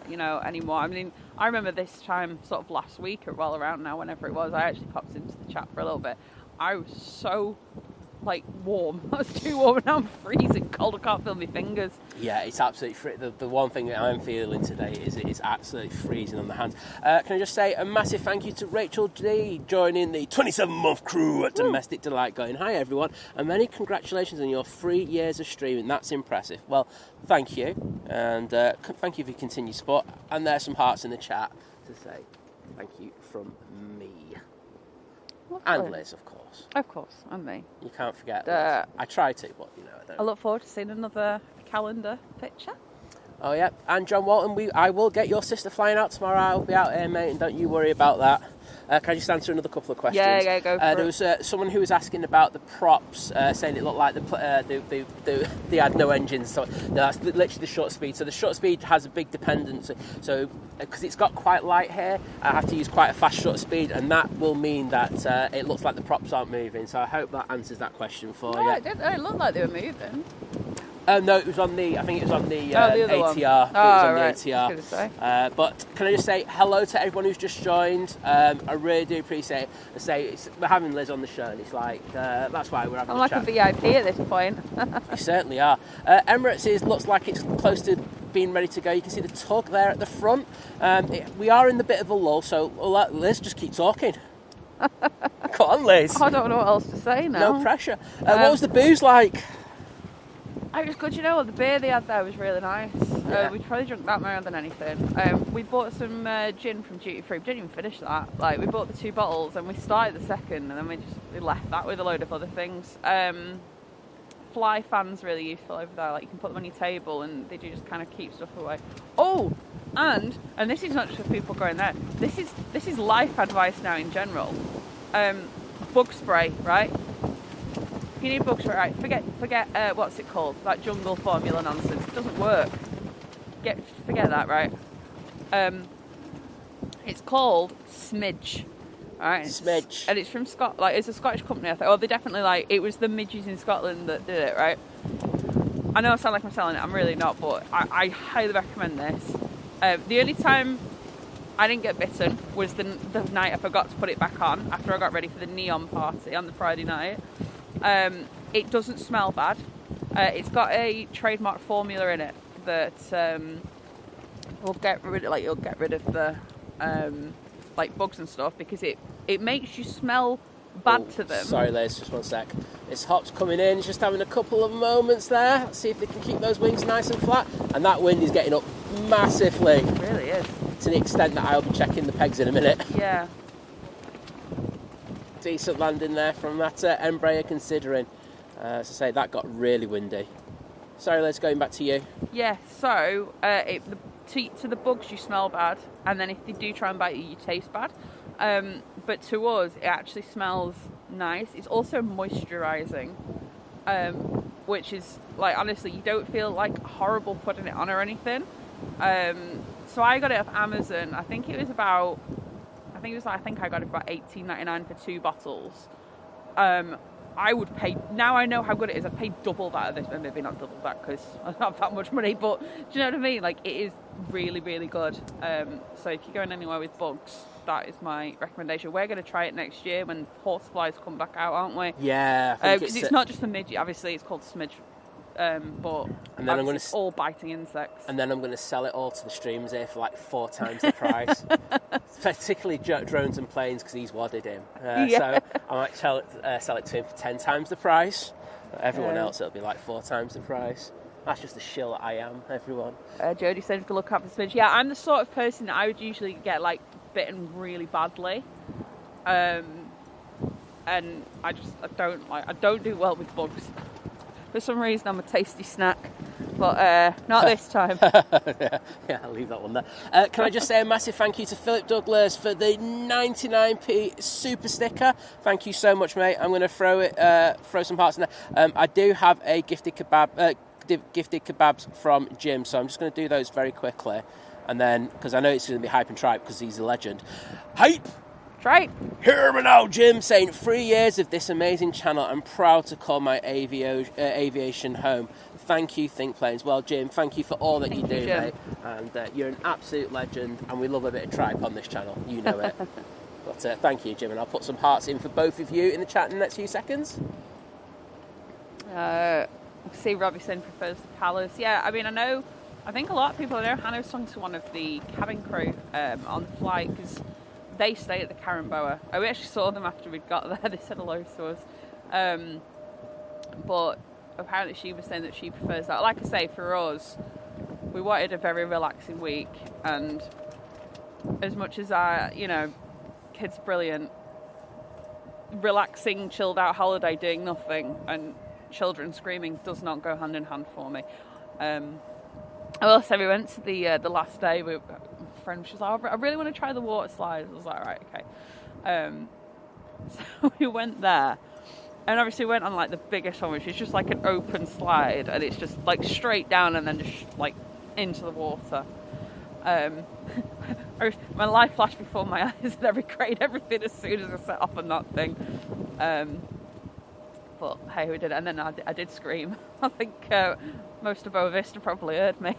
Anymore. I mean, I remember this time sort of last week or well around now, whenever it was, I actually popped into the chat for a little bit. I was so warm. I was too warm and now I'm freezing cold. I can't feel my fingers. Yeah, it's absolutely the one thing that I'm feeling today is it's absolutely freezing on the hands. Can I just say a massive thank you to Rachel D joining the 27-month crew at Domestic Delight, going, hi everyone, and many congratulations on your 3 years of streaming. That's impressive. Well, thank you, and thank you for your continued support. And there's some hearts in the chat to say thank you from me. And Liz, of course. Of course, and me. You can't forget Liz. I try to, but I don't. I look forward to seeing another calendar picture. Oh, yeah. And John Walton, I will get your sister flying out tomorrow. I'll be out here, mate, and don't you worry about that. Can I just answer another couple of questions? Yeah, go for it. There was someone who was asking about the props, saying it looked like they had no engines. So no, that's literally the short speed. So the short speed has a big dependency. So because it's got quite light here, I have to use quite a fast short speed, and that will mean that it looks like the props aren't moving. So I hope that answers that question for you. It looked like they were moving. No, it was on the. I think it was on the the other ATR. one. It was on the ATR. I was gonna say. But can I just say hello to everyone who's just joined? I really do appreciate it. We're having Liz on the show, and it's like that's why we're having. I'm like a VIP at this point. You certainly are. Emirates looks like it's close to being ready to go. You can see the tug there at the front. We are in the bit of a lull, so I'll let Liz just keep talking. Come on, Liz. I don't know what else to say now. No pressure. What was the booze like? It was good, the beer they had there was really nice. Yeah. We probably drank that more than anything. We bought some gin from duty free. We didn't even finish that. We bought the 2 bottles and we started the second, and then we left that with a load of other things. Fly fans really useful over there. You can put them on your table and they do just kind of keep stuff away. Oh, and this is not just for people going there. This is life advice now in general. Bug spray, right? If you need bug spray, right? Forget what's it called? That jungle formula nonsense. It doesn't work. Forget that, right? It's called Smidge. Right? Smidge. And it's from Scotland. It's a Scottish company, I think. Oh, they definitely it was the midges in Scotland that did it, right? I know I sound like I'm selling it. I'm really not, but I highly recommend this. The only time I didn't get bitten was the night I forgot to put it back on after I got ready for the neon party on the Friday night. It doesn't smell bad. It's got a trademark formula in it that will get rid of the bugs and stuff, because it makes you smell bad to them. Sorry, Liz, just one sec. It's Hop's coming in, just having a couple of moments there. Let's see if they can keep those wings nice and flat. And that wind is getting up massively. It really is. To the extent that I'll be checking the pegs in a minute. Yeah. Decent landing there from that Embraer, considering. As I say, that got really windy. Sorry, Liz, going back to you. Yeah, so to the bugs you smell bad, and then if they do try and bite you, you taste bad. But to us, it actually smells nice. It's also moisturising, which is honestly, you don't feel horrible putting it on or anything. So I got it off Amazon. I think I got it for about $18.99 for 2 bottles. I would pay, now I know how good it is, I'd pay double that at this, maybe not double that because I don't have that much money, but do you know what I mean? It is really, really good. So if you're going anywhere with bugs, that is my recommendation. We're going to try it next year when horseflies come back out, aren't we? Yeah. Because it's not just the midge, obviously it's called smidge. But and then it's all biting insects. And then I'm going to sell it all to the streams here for 4 times the price. Particularly drones and planes, because he's wadded him. So I might sell it to him for 10 times the price. Everyone else, it'll be 4 times the price. That's just the shill that I am, everyone. Jodie said to look up for smidge. Yeah, I'm the sort of person that I would usually get bitten really badly. And I don't do well with bugs. For some reason, I'm a tasty snack, but not this time. Yeah, I'll leave that one there. Can I just say a massive thank you to Philip Douglas for the 99p super sticker. Thank you so much, mate. I'm going to throw some hearts in there. I do have a gifted kebabs from Jim, so I'm just going to do those very quickly, and then because I know it's going to be hype and tripe because he's a legend. Hype. Right. Hear me now, Jim, saying 3 years of this amazing channel. I'm proud to call my aviation home. Thank you, Think Planes. Well, Jim, thank you for all that you do, mate. And you're an absolute legend, and we love a bit of tripe on this channel. You know it. But thank you, Jim, and I'll put some hearts in for both of you in the chat in the next few seconds. See, Robbie saying prefers the Palace. Yeah, I mean, I think a lot of people, I know Hannah's sung to one of the cabin crew on the flight, because they stay at the Caramboa. We actually saw them after we'd got there. They said hello to us. But apparently she was saying that she prefers that. Like I say, for us, we wanted a very relaxing week. And as much as kids brilliant, relaxing, chilled out holiday doing nothing and children screaming does not go hand in hand for me. I will say we went to the last day. My friend, she was like, I really want to try the water slides. I was like, right, okay. So we went there, and obviously we went on like the biggest one, which is just like an open slide, and it's just like straight down and then just like into the water. My life flashed before my eyes, and I regret everything as soon as I set off on that thing. But hey, we did it, and then I did scream. I think most of Boa Vista probably heard me.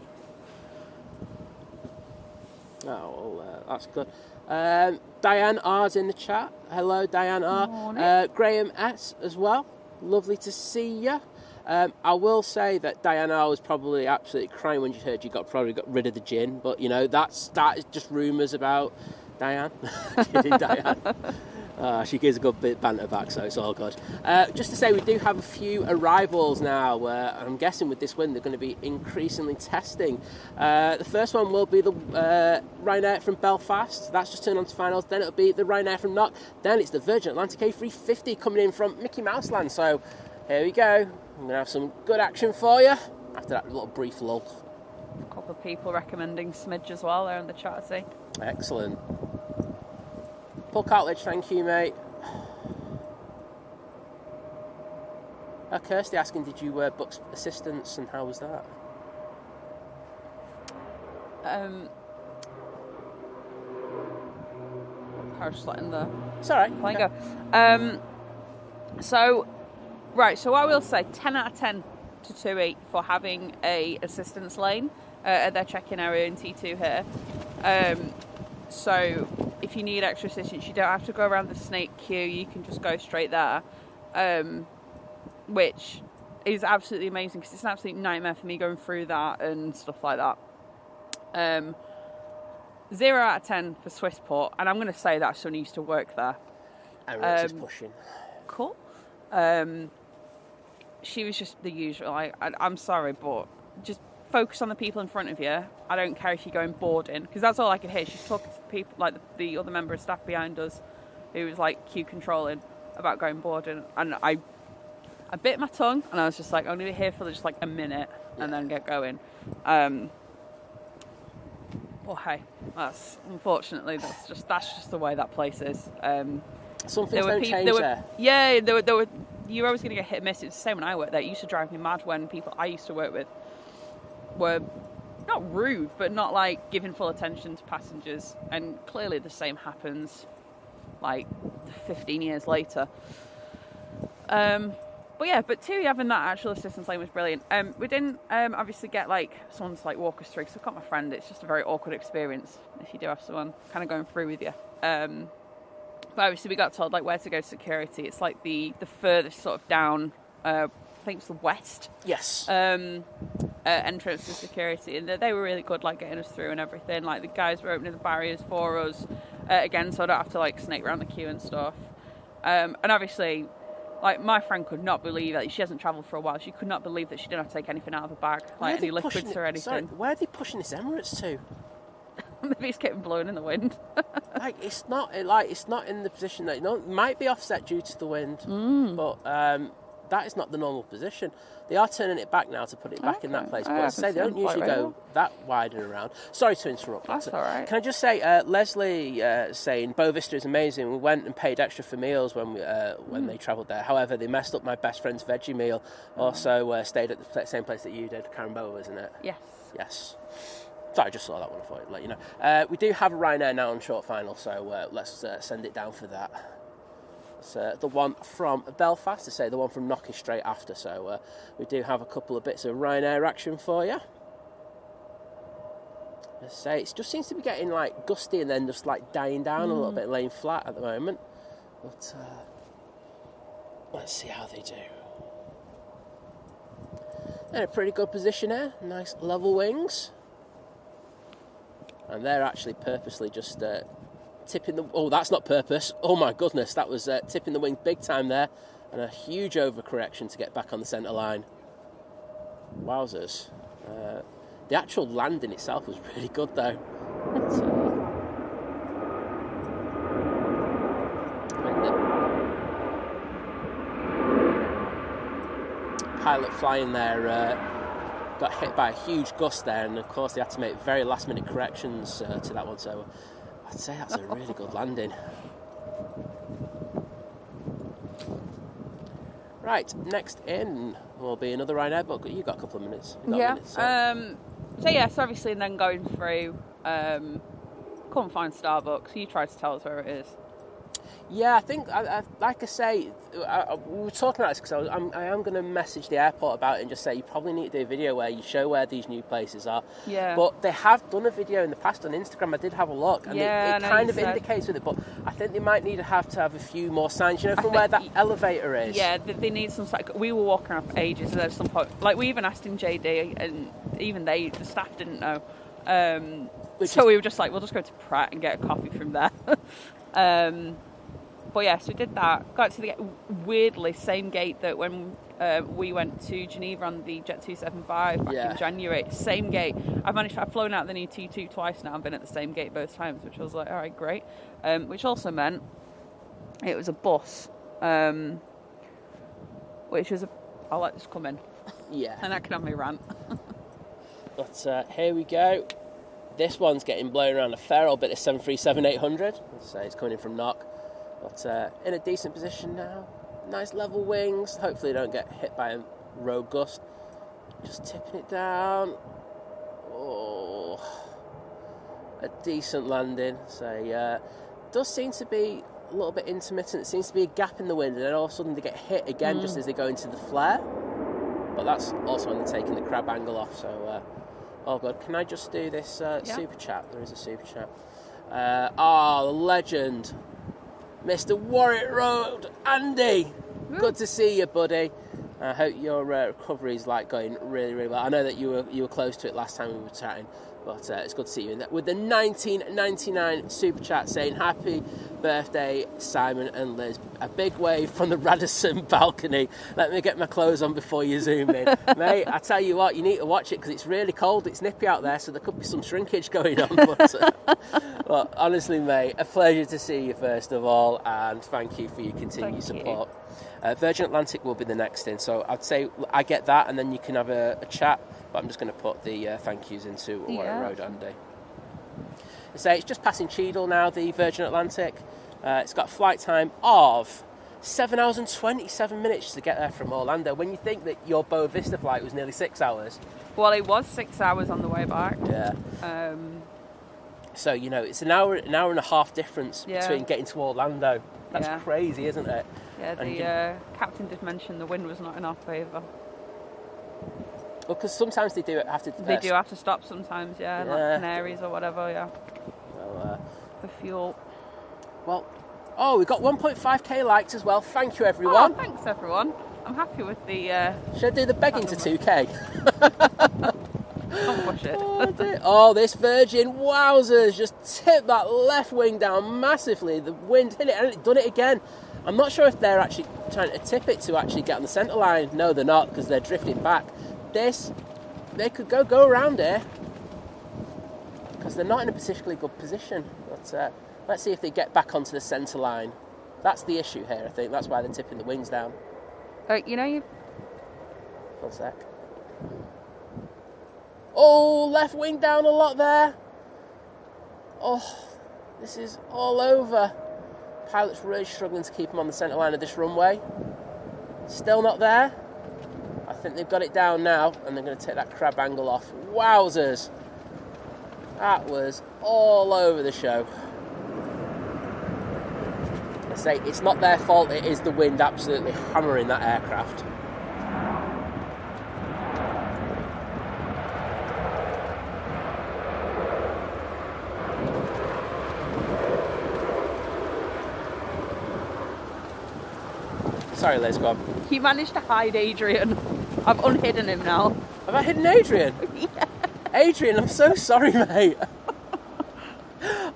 Oh, well, that's good. Diane R's in the chat. Hello, Diane R. Graham S as well. Lovely to see you. I will say that Diane R was probably absolutely crying when she heard you probably got rid of the gin, but that is just rumours about Diane. Kidding, Diane. She gives a good bit of banter back, so it's all good. Just to say, we do have a few arrivals now. I'm guessing with this wind, they're going to be increasingly testing. The first one will be the Ryanair from Belfast. That's just turned on to finals. Then it'll be the Ryanair from Knock. Then it's the Virgin Atlantic A350 coming in from Mickey Mouse Land. So here we go. I'm going to have some good action for you after that little brief lull. A couple of people recommending Smidge as well there in the chat, I see. Excellent. Paul Cartledge, thank you, mate. Kirsty asking, did you book assistance, and how was that? I was just letting the plane go. So what I will say, 10 out of 10 to TUI for having a assistance lane at their check-in area in T2 here. So if you need extra assistance, you don't have to go around the snake queue, you can just go straight there, which is absolutely amazing, because it's an absolute nightmare for me going through that and stuff like that. 0 out of 10 for Swissport, and I'm going to say that as someone who used to work there. Emirates is pushing. Cool. She was just the usual. I'm sorry, but just focus on the people in front of you. I don't care if you're going boarding, because that's all I could hear. She's talking to people, like the other member of staff behind us, who was like queue controlling about going boarding, and I bit my tongue, and I was just like, I'm going to be here for just like a minute and then get going. Well, hey, unfortunately that's just the way that place is. Some things don't change there. Yeah, there were. You're always going to get hit and miss. It's the same when I worked there. It used to drive me mad when people I used to work with were not rude, but not like giving full attention to passengers. And clearly the same happens like 15 years later. But TUI having that actual assistance lane was brilliant. We didn't obviously get like someone to like walk us through, so I've got my friend. It's just a very awkward experience if you do have someone kind of going through with you. But obviously we got told like where to go to security. It's like the furthest sort of down, I think it's the west. Yes. Entrance to security, and they were really good, like getting us through and everything. Like the guys were opening the barriers for us again, so I don't have to like snake around the queue and stuff. And obviously, like my friend could not believe that she hasn't travelled for a while. She could not believe that she didn't have to take anything out of her bag, like any liquids or anything. Sorry, where are they pushing this Emirates to? Maybe it's getting blown in the wind. It's not in the position that it might be offset due to the wind, but that is not the normal position. They are turning it back now to put it back in that place. But as I say, they don't usually go that wide and around. Sorry to interrupt. That's all right. Can I just say, Leslie saying, Boa Vista is amazing. We went and paid extra for meals when they travelled there. However, they messed up my best friend's veggie meal. Also stayed at the same place that you did, Caramboa, isn't it? Yes. Yes. Sorry, I just saw that one. I thought I'd let you know. We do have a Ryanair now on short final, so let's send it down for that. It's the one from Belfast, to say the one from Knock is straight after, so we do have a couple of bits of Ryanair action for you. I say it just seems to be getting like gusty and then just like dying down a little bit, laying flat at the moment. But let's see how they do. In a pretty good position here, nice level wings. And they're actually purposely just tipping the... Oh, that's not purpose. Oh my goodness, that was tipping the wing big time there. And a huge overcorrection to get back on the centre line. Wowzers. The actual landing itself was really good though. Pilot flying there got hit by a huge gust there, and of course they had to make very last minute corrections to that one, so I'd say that's a really good landing. Right, next in will be another Ryanair, but you've got a couple of minutes. So obviously then going through, couldn't find Starbucks. You tried to tell us where it is. Yeah, I think, like I say, we were talking about this because I am going to message the airport about it and just say you probably need to do a video where you show where these new places are. Yeah. But they have done a video in the past on Instagram. I did have a look, and it kind of indicates with it. But I think they might need to have a few more signs, you know, from where that elevator is. Yeah, they need some. We were walking around for ages, and there's some point. Like we even asked in JD, and even the staff didn't know. We were just like, we'll just go to Pratt and get a coffee from there. But yes, we did that. Got to the weirdly same gate that when we went to Geneva on the Jet 275 back in January. Same gate. I've flown out the new T2 twice now. I've been at the same gate both times, which I was like, all right, great. Which also meant it was a bus, which was I'll let this come in. Yeah. And I can have my rant. But here we go. This one's getting blown around a fair old bit of 737-800. So it's coming in from Knock. But in a decent position now. Nice level wings. Hopefully don't get hit by a rogue gust. Just tipping it down. Oh, a decent landing. So does seem to be a little bit intermittent. It seems to be a gap in the wind, and then all of a sudden they get hit again just as they go into the flare. But that's also when they're taking the crab angle off. So all good. Can I just do this super chat? There is a super chat. The legend, Mr. Warwick Road, Andy. Good to see you, buddy. I hope your recovery is going really, really well. I know that you were close to it last time we were chatting, but it's good to see you. With the 1999 super chat saying happy birthday, Simon and Liz. A big wave from the Radisson balcony. Let me get my clothes on before you zoom in. Mate, I tell you what, you need to watch it because it's really cold. It's nippy out there, so there could be some shrinkage going on. But honestly, mate, a pleasure to see you first of all, and thank you for your continued support. Virgin Atlantic will be the next in, so I'd say I get that, and then you can have a chat. But I'm just going to put the thank yous into Warwick Road, Andy. So it's just passing Cheadle now, the Virgin Atlantic. It's got a flight time of 7 hours and 27 minutes to get there from Orlando. When you think that your Boa Vista flight was nearly 6 hours. Well, it was 6 hours on the way back. Yeah. So, you know, it's an hour and a half difference between getting to Orlando. That's crazy, isn't it? Yeah, the captain did mention the wind was not in our favour. Well, because sometimes they do have to... They do have to stop sometimes, like Canaries or whatever, Well, for fuel. Well, we've got 1.5k likes as well. Thank you, everyone. Oh, thanks, everyone. I'm happy with the... Should I do the begging to 2k? Don't push it. This Virgin, wowzers, just tipped that left wing down massively. The wind hit it and it done it again. I'm not sure if they're actually trying to tip it to actually get on the centre line. No, they're not, because they're drifting back. They could go around here, because they're not in a particularly good position. But let's see if they get back onto the centre line. That's the issue here, I think. That's why they're tipping the wings down. You. One sec. Oh, left wing down a lot there. Oh, this is all over. Pilot's really struggling to keep him on the centre line of this runway. Still not there. I think they've got it down now, and they're going to take that crab angle off. Wowzers. That was all over the show. I say, it's not their fault, it is the wind absolutely hammering that aircraft. Sorry, Liz, go on. You managed to hide Adrian. I've unhidden him now. Have I hidden Adrian? Yeah. Adrian, I'm so sorry, mate.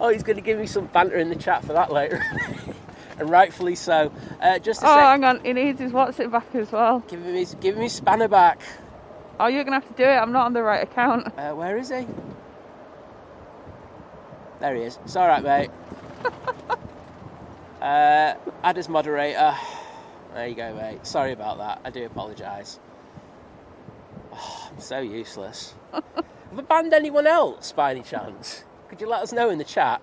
Oh, he's going to give me some banter in the chat for that later. And rightfully so. Just a sec. Hang on. He needs his WhatsApp back as well. Give me his spanner back. Oh, you're going to have to do it. I'm not on the right account. Where is he? There he is. It's all right, mate. Add as moderator. There you go, mate. Sorry about that. I do apologise. Oh, I'm so useless. Have I banned anyone else by any chance? Could you let us know in the chat?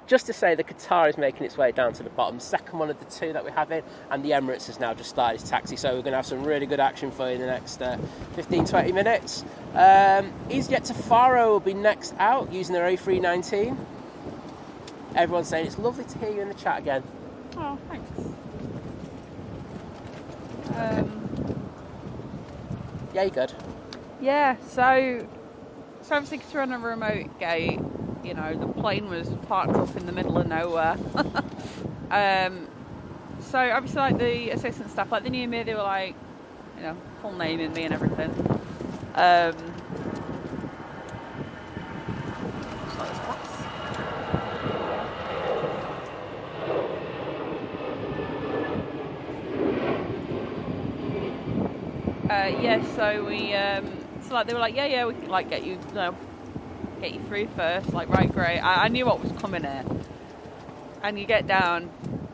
Just to say, the Qatar is making its way down to the bottom. Second one of the two that we have in, and the Emirates has now just started its taxi, so we're going to have some really good action for you in the next 15-20 minutes. EasyJet to Faro will be next out using their A319. Everyone's saying it's lovely to hear you in the chat again. Oh, thanks. Yeah, you good? Yeah, so obviously because we're on a remote gate, you know, the plane was parked up in the middle of nowhere. So obviously, like, the assistant staff, like, they knew me, they were like, you know, full naming me and everything. So we, so like they were like, yeah, we can like get you through first. Like, right, great. I knew what was coming here. And you get down,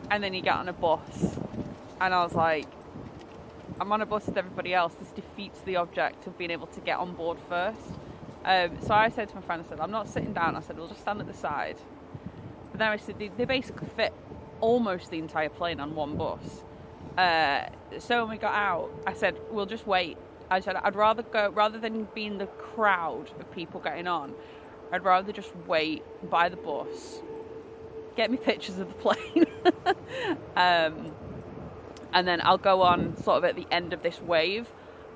and then you get on a bus, and I was like, I'm on a bus with everybody else. This defeats the object of being able to get on board first. So I said to my friend, I said, I'm not sitting down. I said, we'll just stand at the side. But then I said, they basically fit almost the entire plane on one bus. So when we got out, I said, we'll just wait. I said, I'd rather go, rather than being the crowd of people getting on, I'd rather just wait by the bus, get me pictures of the plane, and then I'll go on sort of at the end of this wave.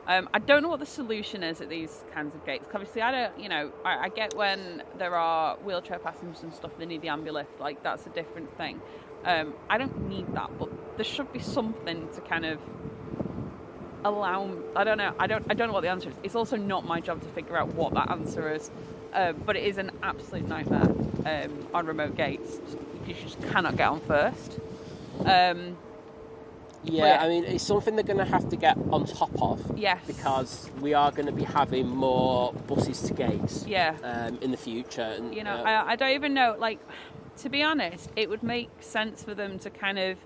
I don't know what the solution is at these kinds of gates. Obviously, I get when there are wheelchair passengers and stuff, they need the ambulift, like, that's a different thing. I don't need that, but there should be something to kind of allow. I don't know what the answer is. It's also not my job to figure out what that answer is, but it is an absolute nightmare on remote gates. You just cannot get on first. Yeah, I mean, it's something they're going to have to get on top of. Yes. Because we are going to be having more buses to gates. Yeah. In the future. And, I don't even know, like, to be honest, it would make sense for them to kind of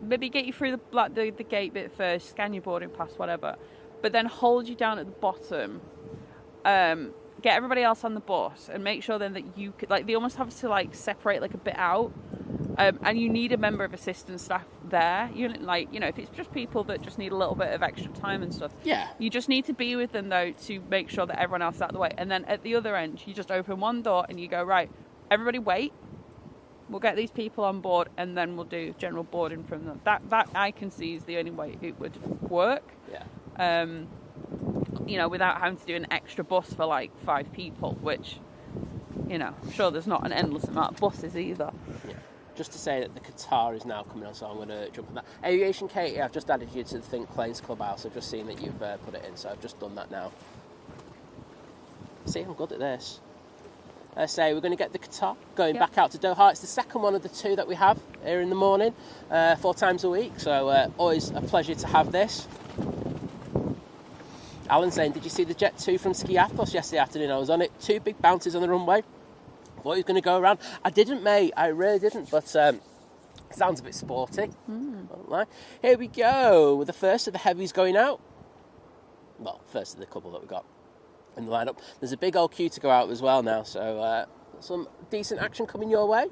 maybe get you through the gate bit first, scan your boarding pass, whatever, but then hold you down at the bottom, get everybody else on the bus, and make sure then that you could, like, they almost have to, like, separate, like, a bit out, and you need a member of assistance staff there. If it's just people that just need a little bit of extra time and stuff, yeah, you just need to be with them, though, to make sure that everyone else is out of the way. And then at the other end, you just open one door and you go, right, everybody wait, we'll get these people on board, and then we'll do general boarding from them. That I can see is the only way it would work. Yeah. Without having to do an extra bus for like 5 people, which, I'm sure there's not an endless amount of buses either. Yeah. Just to say that the Qatar is now coming on, so I'm going to jump on that. Aviation Katie, I've just added you to the Think Planes Clubhouse. I've just seen that you've put it in, so I've just done that now. See, I'm good at this. We're going to get the Qatar going back out to Doha. It's the second one of the 2 that we have here in the morning, 4 times a week. So always a pleasure to have this. Alan saying, did you see the Jet 2 from Skiathos yesterday afternoon? I was on it. 2 big bounties on the runway. Thought he was going to go around. I didn't, mate. I really didn't. But Sounds a bit sporty. Won't lie. Here we go. The first of the heavies going out. Well, first of the couple that we got in the lineup. There's a big old queue to go out as well now, so some decent action coming your way.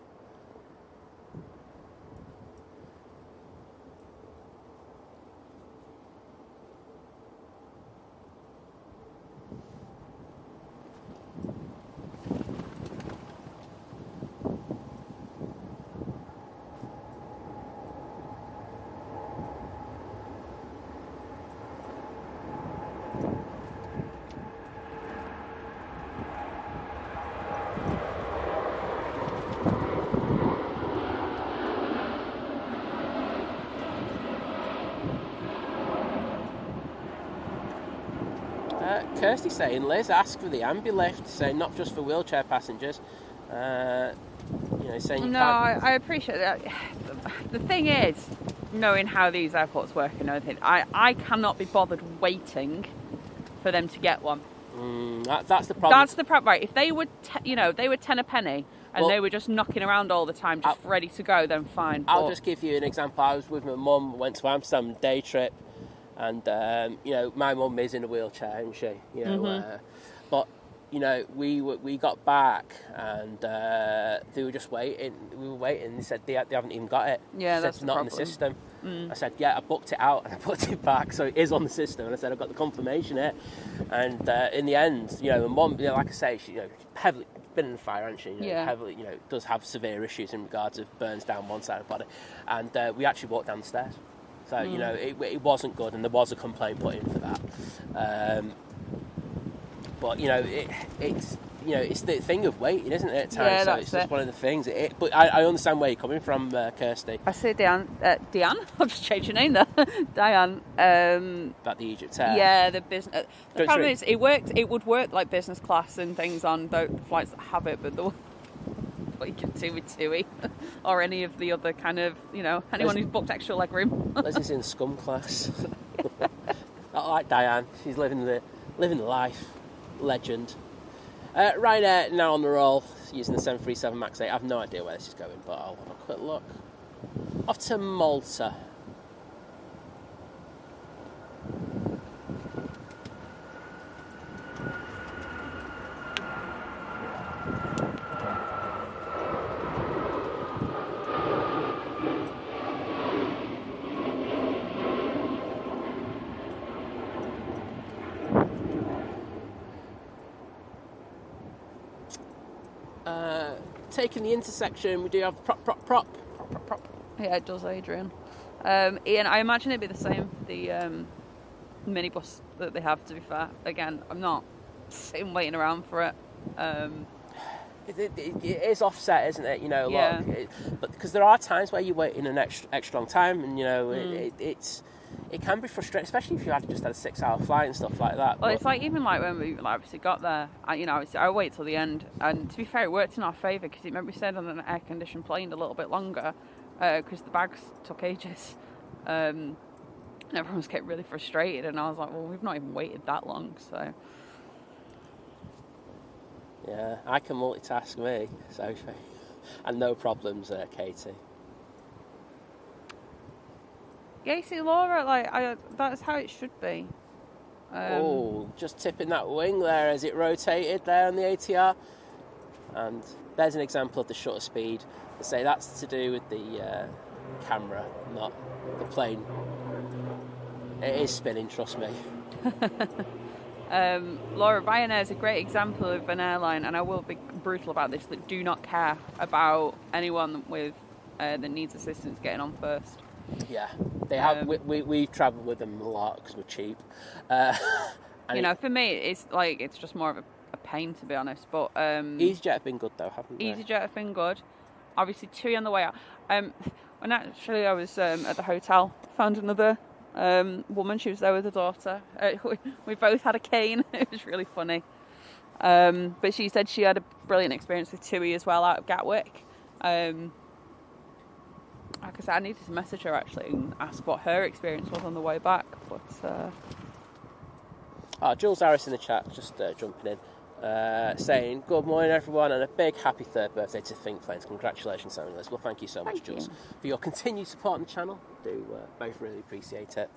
Kirsty saying, Liz, ask for the ambi lift, saying not just for wheelchair passengers. Saying you can't... I appreciate that. The thing is, knowing how these airports work and everything, I cannot be bothered waiting for them to get one. That's the problem. That's the problem, right? If they were, they were 10 a penny and they were just knocking around all the time, just ready to go, then fine. I'll just give you an example. I was with my mum, went to Amsterdam day trip. And, my mum is in a wheelchair, isn't she? But, we got back and they were just waiting. We were waiting. They said they haven't even got it. Yeah, that's not in the system. I said, yeah, I booked it out and I put it back, so it is on the system. And I said, I've got the confirmation here. And in the end, my mum, like I say, she, heavily been in the fire, hasn't she? Heavily, does have severe issues in regards of burns down one side of the body. And we actually walked down the stairs. So, it wasn't good, and there was a complaint put in for that. But, it's the thing of waiting, isn't it, at times? Yeah, so it's just one of the things. But I understand where you're coming from, Kirsty. I say Diane. I'll just change your name there. Diane. About the Egypt Air. Yeah, the business. The problem is, it would work like business class and things on the flights that have it, but what you can do with TUI or any of the other kind of, anyone who's booked extra leg room. Liz is in scum class. Not like Diane. She's living the life. Legend. Ryanair now on the roll using the 737 MAX 8. I have no idea where this is going, but I'll have a quick look. Off to Malta. Taking the intersection, we do have prop. Yeah, it does, Adrian. Ian, I imagine it'd be the same for the minibus that they have, to be fair. Again, I'm not sitting waiting around for it. It is offset, isn't it? But because there are times where you wait in an extra long time, and it can be frustrating, especially if you just had a 6-hour flight and stuff like that. Well, it's even when we obviously got there, I wait till the end, and to be fair, it worked in our favour because it meant we stayed on an air-conditioned plane a little bit longer because the bags took ages. And everyone was getting really frustrated, and I was like, well, we've not even waited that long, so... Yeah, I can multitask me, so... And no problems, Katie. Yeah, you see, Laura, that's how it should be. Just tipping that wing there as it rotated there on the ATR. And there's an example of the shutter speed. They say that's to do with the camera, not the plane. It is spinning, trust me. Laura, Ryanair is a great example of an airline, and I will be brutal about this, that do not care about anyone with that needs assistance getting on first. Yeah, they have. We've travelled with them a lot because we're cheap. For me, it's just more of a pain, to be honest. But EasyJet have been good though, haven't they? EasyJet have been good. Obviously, TUI on the way out. When actually I was at the hotel, found another woman. She was there with her daughter. We both had a cane. It was really funny. But she said she had a brilliant experience with TUI as well out of Gatwick. Like I said, I needed to message her actually and ask what her experience was on the way back. But Jules Harris in the chat, just jumping in. saying, good morning everyone, and a big happy 3rd birthday to Think Planes. Congratulations, Sammy Lizz. Well, thank you so much, Jules, for your continued support on the channel. Do both really appreciate it.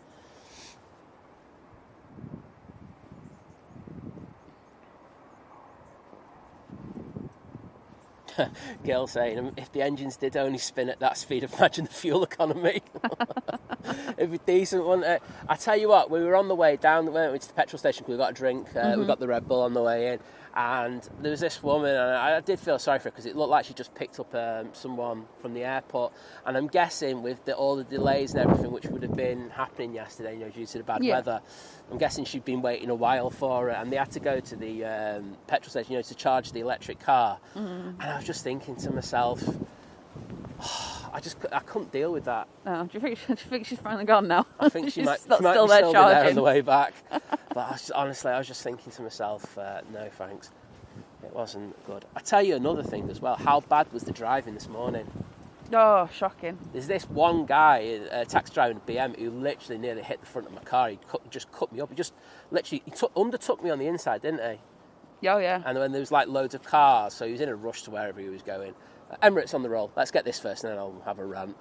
Gail saying, if the engines did only spin at that speed, imagine the fuel economy. It'd be decent, wouldn't it? I tell you what, we were on the way down, went to the petrol station, we got a drink, we got the Red Bull on the way in, and there was this woman, and I did feel sorry for her because it looked like she just picked up someone from the airport, and I'm guessing with all the delays and everything which would have been happening yesterday, due to the bad weather, I'm guessing she'd been waiting a while for it, and they had to go to the petrol station, to charge the electric car, and I was just thinking to myself, I couldn't deal with that. Oh, do you think she's finally gone now? I think she might still be there still be there on the way back. But honestly, I was just thinking to myself, no thanks. It wasn't good. I tell you another thing as well. How bad was the driving this morning? Oh, shocking. There's this one guy, a taxi driver in a BM, who literally nearly hit the front of my car. He just cut me up. He just literally undertook me on the inside, didn't he? Oh, yeah. And when there was loads of cars, so he was in a rush to wherever he was going. Emirates on the roll. Let's get this first and then I'll have a rant.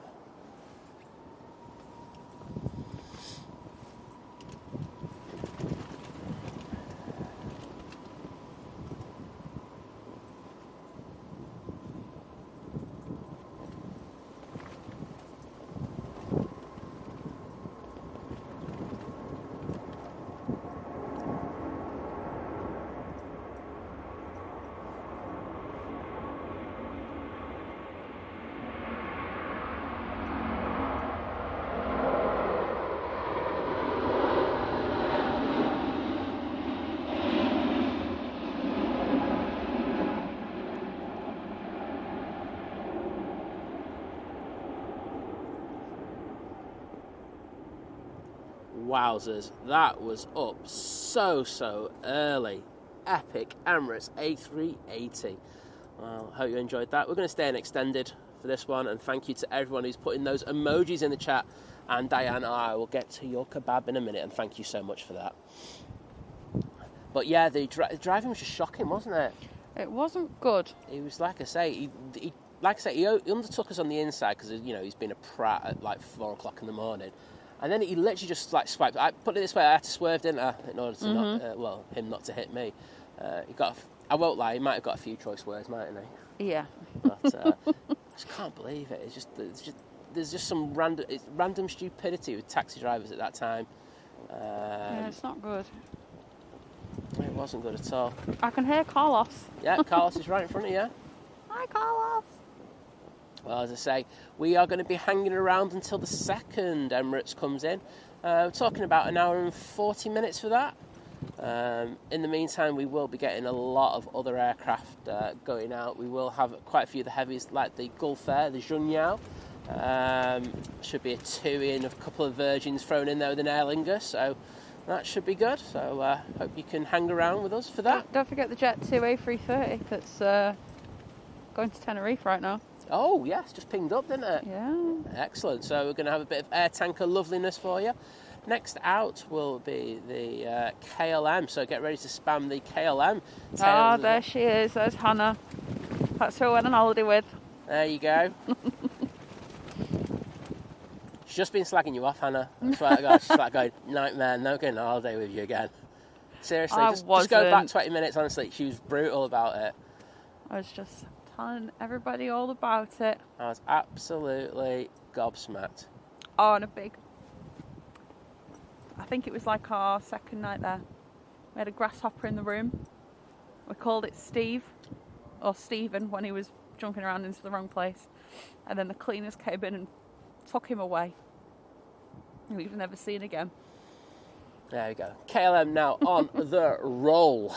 Wowzers, that was up so early. Epic Emirates A380. Well, I hope you enjoyed that. We're going to stay in extended for this one, and thank you to everyone who's putting those emojis in the chat. And Diana, I will get to your kebab in a minute, and thank you so much for that. But yeah, the driving was just shocking, wasn't it? It wasn't good. It was, like I say, he undertook us on the inside because he's been a prat at 4 o'clock in the morning. And then he literally just swiped. I put it this way: I had to swerve, didn't I, in order to him not to hit me. I won't lie, he might have got a few choice words, mightn't he? Yeah. But I just can't believe it. There's just some random stupidity with taxi drivers at that time. Yeah, it's not good. It wasn't good at all. I can hear Carlos. Yeah, Carlos is right in front of you. Hi, Carlos. Well, as I say, we are going to be hanging around until the second Emirates comes in. We're talking about an hour and 40 minutes for that. In the meantime, we will be getting a lot of other aircraft going out. We will have quite a few of the heavies, like the Gulf Air, the Junyao. Should be a 2-in, a couple of Virgins thrown in there with an Aer Lingus, so that should be good. So hope you can hang around with us for that. Don't forget the Jet 2 A330 that's going to Tenerife right now. Oh, yes, just pinged up, didn't it? Yeah. Excellent. So we're going to have a bit of air tanker loveliness for you. Next out will be the KLM. So get ready to spam the KLM. Oh, there she is. There's Hannah. That's who I went on holiday with. There you go. She's just been slagging you off, Hannah. I swear to God, she's going, nightmare, no going on holiday with you again. Seriously, just go back 20 minutes, honestly. She was brutal about it. I was just telling everybody all about it. I was absolutely gobsmacked. Oh, and I think it was like our second night there. We had a grasshopper in the room. We called it Steve, or Stephen, when he was jumping around into the wrong place. And then the cleaners came in and took him away. And we've never seen again. There we go. KLM now on the roll.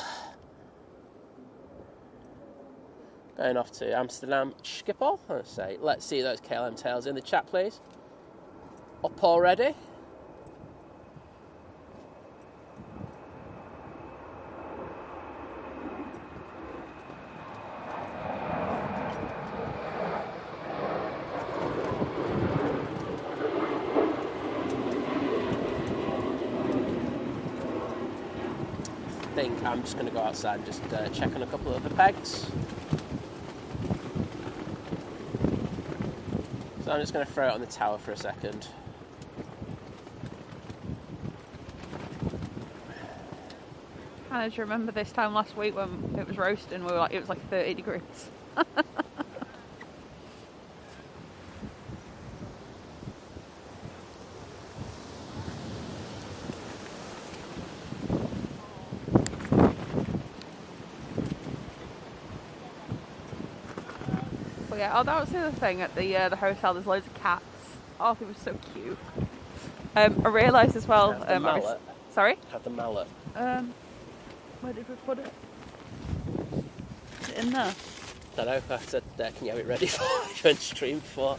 Going off to Amsterdam Schiphol. Let's see those KLM tails in the chat, please. Up already. think I'm just going to go outside and just check on a couple of the pegs. So I'm just going to throw it on the tower for a second. Hannah, do you remember this time last week when it was roasting? We were like, it was like 30 degrees. But yeah, oh, that was the other thing at the hotel. There's loads of cats. Oh, they were so cute. I realised as well. Have the mallet. Sorry. Have the mallet. Where did we put it? Is it in there? I don't know. I said, can you have it ready for you and stream for?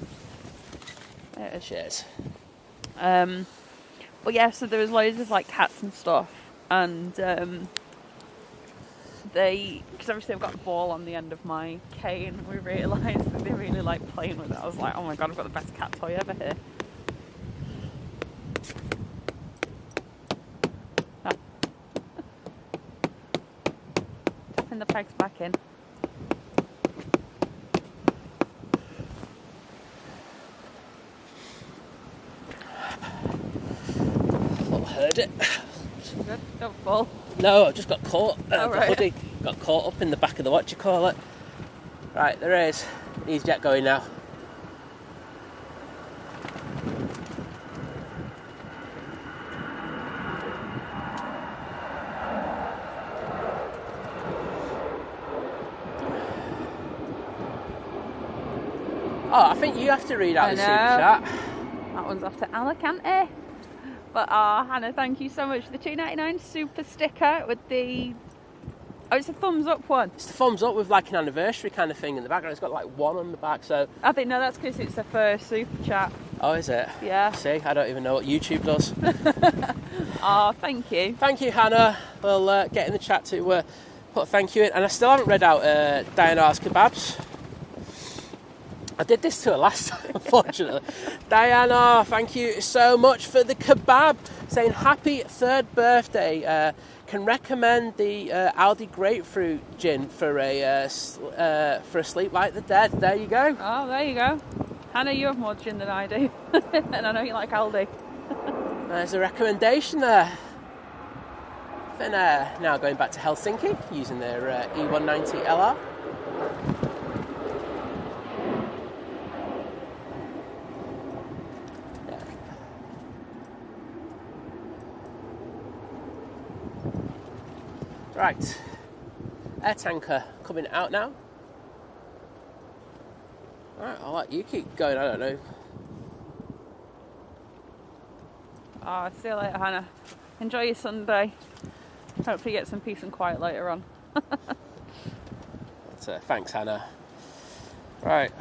There it is. Cheers. But yeah, so there was loads of like cats and stuff, and because obviously I've got a ball on the end of my cane, we realised that they really like playing with it. I was like, oh my god, I've got the best cat toy ever here. Tapping the pegs back in. Heard it. Good. Don't fall. No, I just got caught. Oh, right. The hoodie got caught up in the back of the what do you call it? Right, there is. EasyJet going now. Oh, I think you have to read out the super chat. That one's off to Alicante. But Hannah, thank you so much for the $2.99 super sticker with the... Oh, it's a thumbs up one. It's the thumbs up with like an anniversary kind of thing in the background. It's got like one on the back, so... I think, no, that's because it's the first super chat. Oh, is it? Yeah. See, I don't even know what YouTube does. Oh, thank you. Thank you, Hannah. We'll get in the chat to put a thank you in. And I still haven't read out Diana's kebabs. I did this to her last time, unfortunately. Diana, thank you so much for the kebab. Saying happy 3rd birthday. Can recommend the Aldi grapefruit gin for a sleep like the dead. There you go. Oh, there you go. Hannah, you have more gin than I do. And I know you like Aldi. There's a recommendation there. Then now going back to Helsinki using their E190 LR. Right, air tanker coming out now. Alright, I'll let you keep going, I don't know. Oh, see you later, Hannah. Enjoy your Sunday. Hopefully you get some peace and quiet later on. Thanks, Hannah. Right.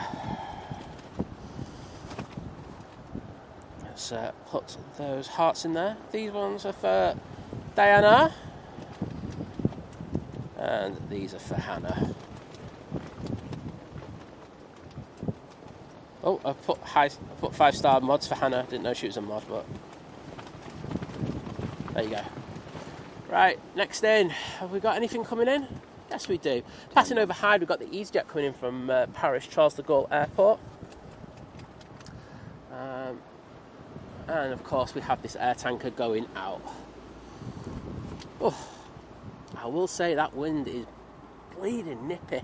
Let's put those hearts in there. These ones are for Diana. And these are for Hannah. Oh, I put 5-star mods for Hannah. Didn't know she was a mod, but there you go. Right, next in. Have we got anything coming in? Yes, we do. Passing over Hyde, we've got the EasyJet coming in from Paris Charles de Gaulle Airport. And of course, we have this air tanker going out. Oh. I will say that wind is bleeding nippy.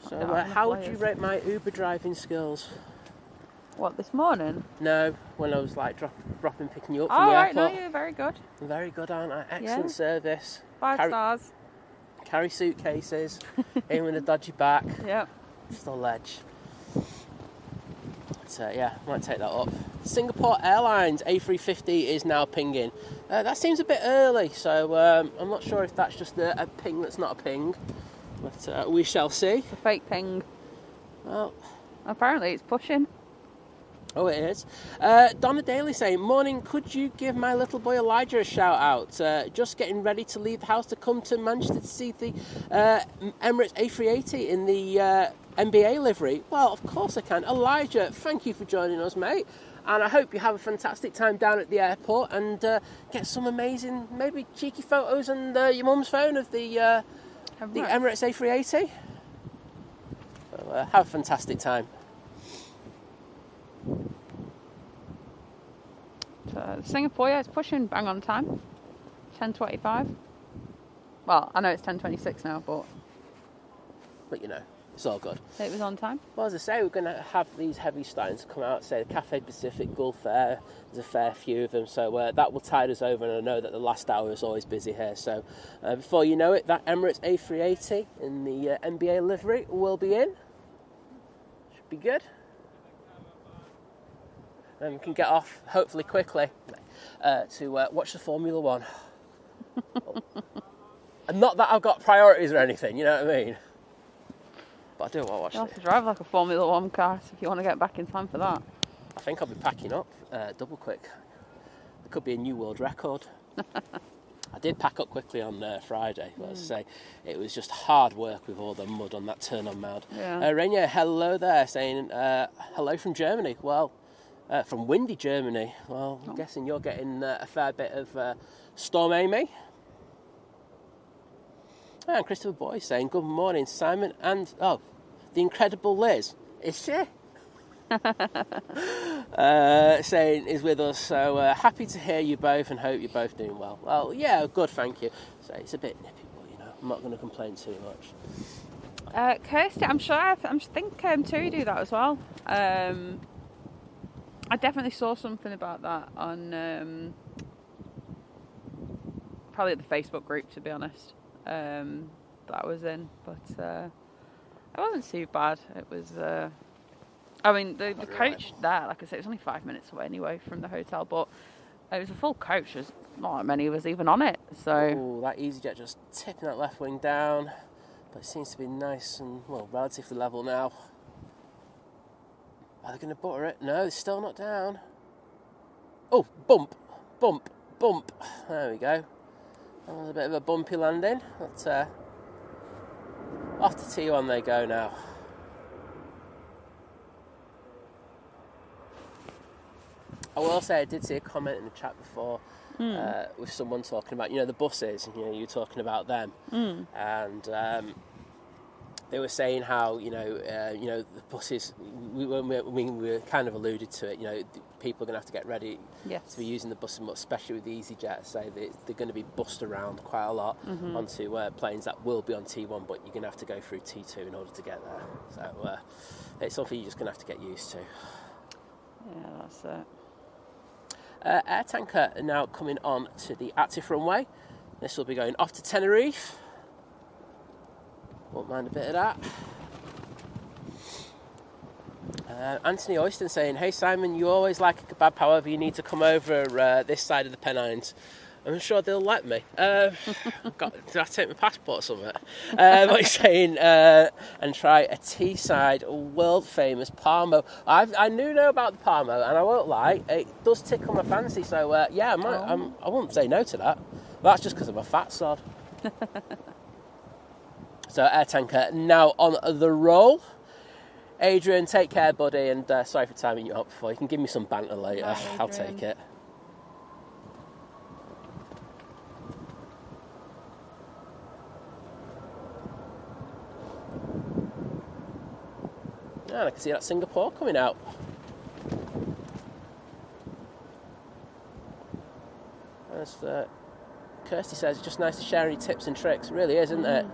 So how would you rate my Uber driving skills? What, this morning? No, when I was like dropping, picking you up Oh, from the right, airport. no, you're very good. Very good, aren't I? Excellent Yeah. service. 5 stars. Carry suitcases, in with a dodgy back. Yep. Still ledge. So yeah, might take that up. Singapore Airlines A350 is now pinging. That seems a bit early, so I'm not sure if that's just a ping that's not a ping, but we shall see. It's a fake ping. Well, apparently it's pushing. Oh, it is. Donna Daly saying, morning, could you give my little boy Elijah a shout out? Just getting ready to leave the house to come to Manchester to see the Emirates A380 in the NBA livery? Well, of course I can. Elijah, thank you for joining us, mate. And I hope you have a fantastic time down at the airport and get some amazing, maybe cheeky photos and your mum's phone of the Emirates A380. So, have a fantastic time. So Singapore, yeah, it's pushing bang on time. 10:25. Well, I know it's 10:26 now, but you know, it's all good. it was on time. Well, as I say, we're going to have these heavy starting to come out. Say the Cathay Pacific, Gulf Air, there's a fair few of them. So that will tide us over, and I know that the last hour is always busy here. So before you know it, that Emirates A380 in the NBA livery will be in. Should be good. And we can get off, hopefully quickly, to watch the Formula One. And not that I've got priorities or anything, you know what I mean? But I do want to watch it. You'll have to drive like a Formula One car if you want to get back in time for that. I think I'll be packing up double quick. It could be a new world record. I did pack up quickly on Friday, but as I say, it was just hard work with all the mud on that turn-on mount. Yeah. Rainier, hello there, saying hello from Germany. Well, from windy Germany. Well, I'm guessing you're getting a fair bit of Storm Amy. And Christopher Boy saying, good morning, Simon, and, the incredible Liz. Is she? Saying is with us, so happy to hear you both and hope you're both doing well. Well, yeah, good, thank you. So it's a bit nippy, but, you know, I'm not going to complain too much. Kirsty, I'm sure, I think Tui do that as well. I definitely saw something about that on probably the Facebook group, to be honest. That I was in, but it wasn't too bad. It was, I mean, the coach there, like I said, it was only 5 minutes away anyway from the hotel, but it was a full coach. There's not that many of us even on it, so. Oh, that EasyJet just tipping that left wing down, but it seems to be nice and, well, relatively level now. Are they going to butter it? No, it's still not down. Oh, bump, bump, bump. There we go. That was a bit of a bumpy landing, but off to T1 they go now. I will say I did see a comment in the chat before with someone talking about, the buses, and you were talking about them, and they were saying how the buses. We were kind of alluded to it. People are going to have to get ready to be using the buses, especially with the EasyJet. So they're going to be bussed around quite a lot onto planes that will be on T1, but you're going to have to go through T2 in order to get there. So it's something you're just going to have to get used to. Yeah, that's it. Air tanker now coming on to the active runway. This will be going off to Tenerife. Won't mind a bit of that. Anthony Oyston saying, hey Simon, you always like a kebab, however you need to come over this side of the Pennines. I'm sure they'll let me. Did I take my passport or something? What he's saying, and try a Teesside world famous Parmo. I know about the Parmo, and I won't lie, it does tickle my fancy. So I wouldn't say no to that. That's just because I'm a fat sod. So air tanker now on the roll. Adrian, take care, buddy, and sorry for timing you up before. You can give me some banter later. Bye, I'll take it. And I can see that Singapore coming out. As Kirsty says, it's just nice to share any tips and tricks. It really is, isn't it?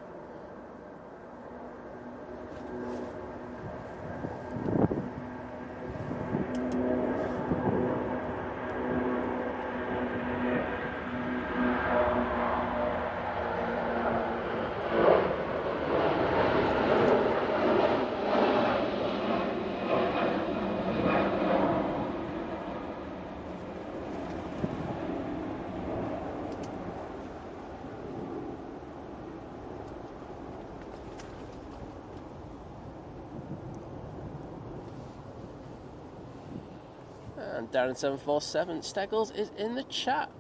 And Darren747 Steggles is in the chat.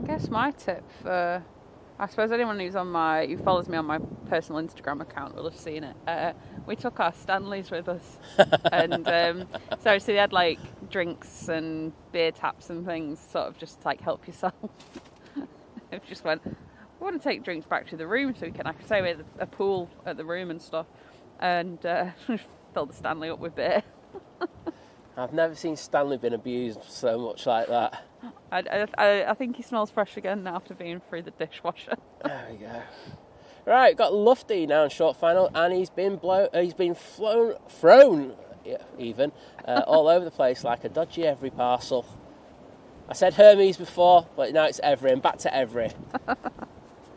I guess my tip for, I suppose anyone who follows me on my personal Instagram account will have seen it. We took our Stanleys with us, and so they had like drinks and beer taps and things, sort of just like help yourself. It just went, we want to take drinks back to the room so we can, like I say, we had a pool at the room and stuff, and filled the Stanley up with beer. I've never seen Stanley been abused so much like that. I think he smells fresh again now after being through the dishwasher. There we go. Right, got Lufty now in short final, and he's been thrown, yeah, even all over the place like a dodgy every parcel. I said Hermes before, but now it's every, and back to every.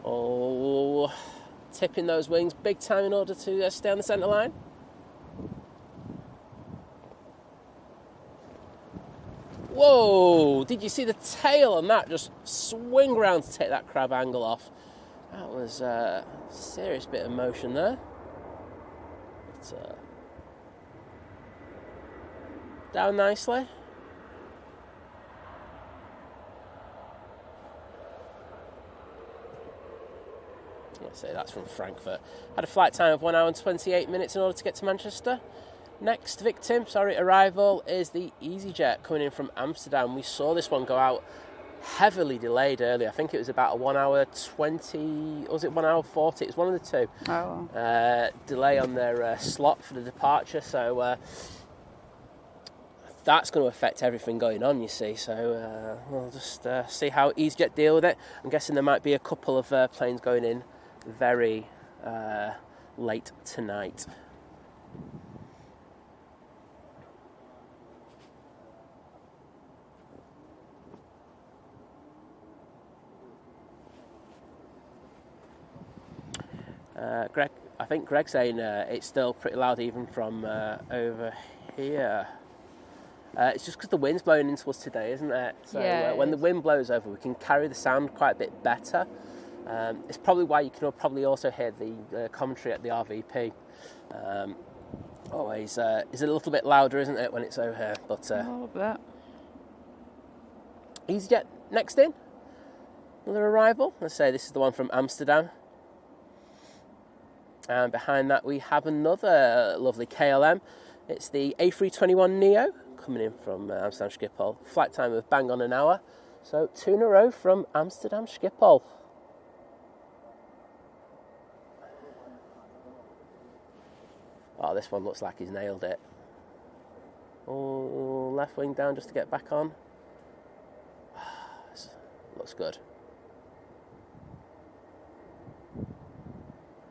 Oh, tipping those wings big time in order to stay on the centre line. Whoa, did you see the tail on that? Just swing round to take that crab angle off. That was a serious bit of motion there. But, down nicely. Let's say that's from Frankfurt. Had a flight time of 1 hour and 28 minutes in order to get to Manchester. Next arrival is the EasyJet coming in from Amsterdam. We saw this one go out heavily delayed earlier. I think it was about a 1 hour 20, or was it 1 hour 40? It was one of the two. Oh. Delay on their slot for the departure. So that's going to affect everything going on, you see. So we'll just see how EasyJet deal with it. I'm guessing there might be a couple of planes going in very late tonight. Greg, I think Greg's saying it's still pretty loud even from over here. It's just because the wind's blowing into us today, isn't it? So yeah, when the wind blows over, we can carry the sound quite a bit better. It's probably why you can probably also hear the commentary at the RVP. Always is a little bit louder, isn't it, when it's over here? But a little bit. EasyJet next in. Another arrival. Let's say this is the one from Amsterdam. And behind that we have another lovely KLM. It's the A321neo coming in from Amsterdam Schiphol. Flight time of bang on an hour. So 2 in a row from Amsterdam Schiphol. Oh, this one looks like he's nailed it. Oh, left wing down just to get back on. Looks good.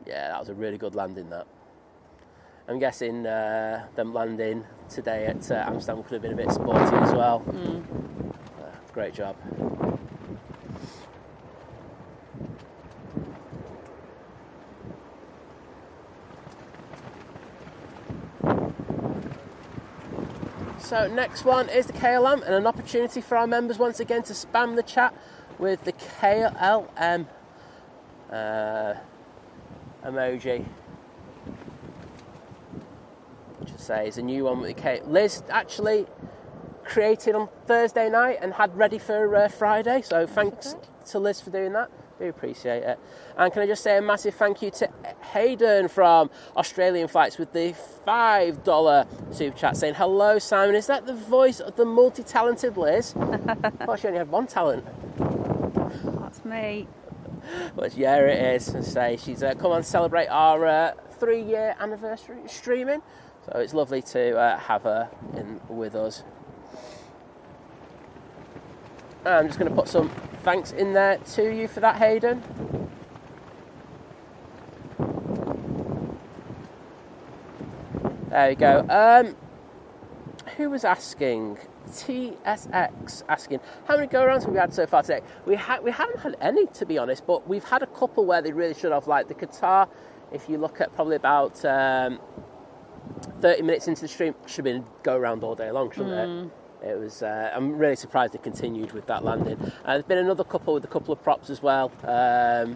Yeah, that was a really good landing, that. I'm guessing them landing today at Amsterdam could have been a bit sporty as well. Great job. So next one is the KLM, and an opportunity for our members once again to spam the chat with the KLM emoji. Just say it's a new one with the K. Lizz actually created on Thursday night and had ready for Friday, so thanks to Lizz for doing that. Do appreciate it. And can I just say a massive thank you to Hayden from Australian Flights with the $5 super chat saying, hello Simon, is that the voice of the multi-talented Lizz? I thought she only had one talent. That's me. But yeah, it is. And say she's come on to celebrate our 3-year anniversary streaming, so it's lovely to have her in with us. I'm just going to put some thanks in there to you for that, Hayden. There we go. Who was asking? TSX asking, how many go-arounds have we had so far today? We haven't had any, to be honest, but we've had a couple where they really should have, like the Qatar. If you look at probably about 30 minutes into the stream, should have been go-around all day long, shouldn't it? It was. I'm really surprised they continued with that landing. There's been another couple with a couple of props as well that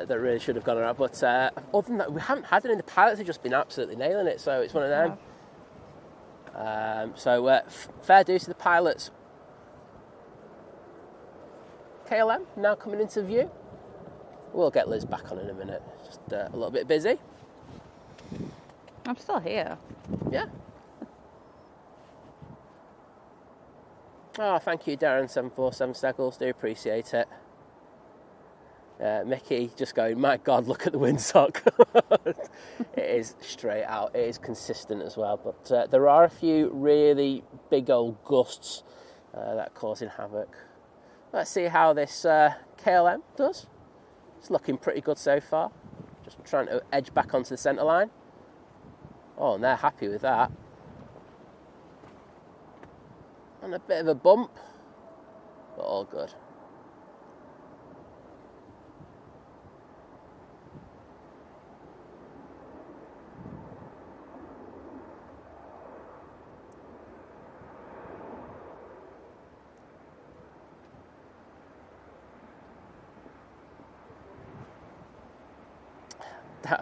really should have gone around. But other than that, we haven't had any. The pilots have just been absolutely nailing it. So it's one of them. Fair dues to the pilots. KLM now coming into view. we'll get Liz back on in a minute. Just a little bit busy. I'm still here. Yeah. Oh, thank you, Darren747 Steggles. Do appreciate it. Mickey just going, my God, look at the windsock. It is straight out. It is consistent as well. But there are a few really big old gusts that are causing havoc. Let's see how this KLM does. It's looking pretty good so far. Just trying to edge back onto the centre line. Oh, and they're happy with that. And a bit of a bump, but all good.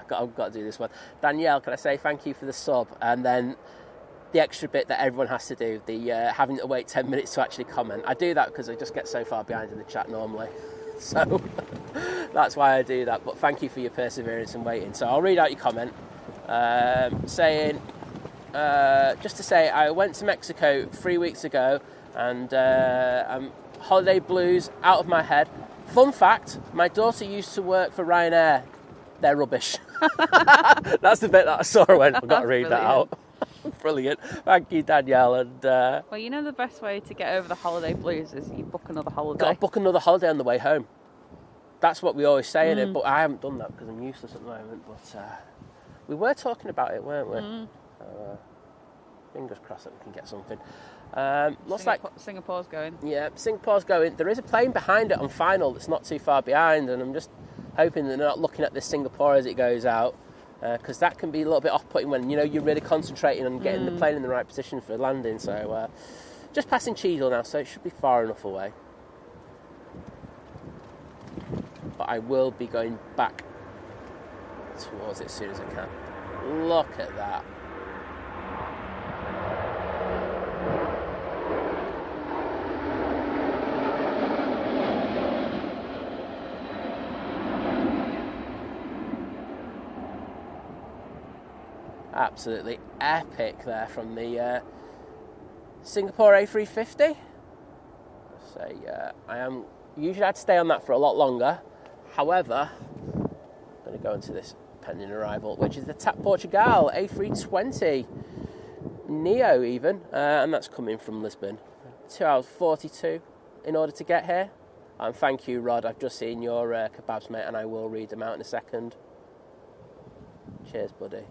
I've got to do this one. Danielle, can I say thank you for the sub? And then the extra bit that everyone has to do, the having to wait 10 minutes to actually comment. I do that because I just get so far behind in the chat normally. So that's why I do that. But thank you for your perseverance and waiting. So I'll read out your comment saying, just to say, I went to Mexico 3 weeks ago and I'm holiday blues out of my head. Fun fact, my daughter used to work for Ryanair. They're rubbish. That's the bit that I saw and went, I've got to read that out. Brilliant. Thank you, Danielle. And well, you know the best way to get over the holiday blues is you book another holiday. Got to book another holiday on the way home. That's what we always say in it, but I haven't done that because I'm useless at the moment. But we were talking about it, weren't we? Fingers crossed that we can get something. Looks like Singapore's going. Yeah, Singapore's going. There is a plane behind it on final that's not too far behind, and I'm just hoping they're not looking at this Singapore as it goes out, because that can be a little bit off-putting when you're really concentrating on getting the plane in the right position for landing. So just passing Cheadle now, so it should be far enough away. But I will be going back towards it as soon as I can. Look at that. Absolutely epic there from the Singapore A380. So usually I'd stay on that for a lot longer. However, I'm going to go into this pending arrival, which is the TAP Portugal A320 Neo even, and that's coming from Lisbon. 2 hours 42 in order to get here. And thank you, Rod. I've just seen your kebabs, mate, and I will read them out in a second. Cheers, buddy.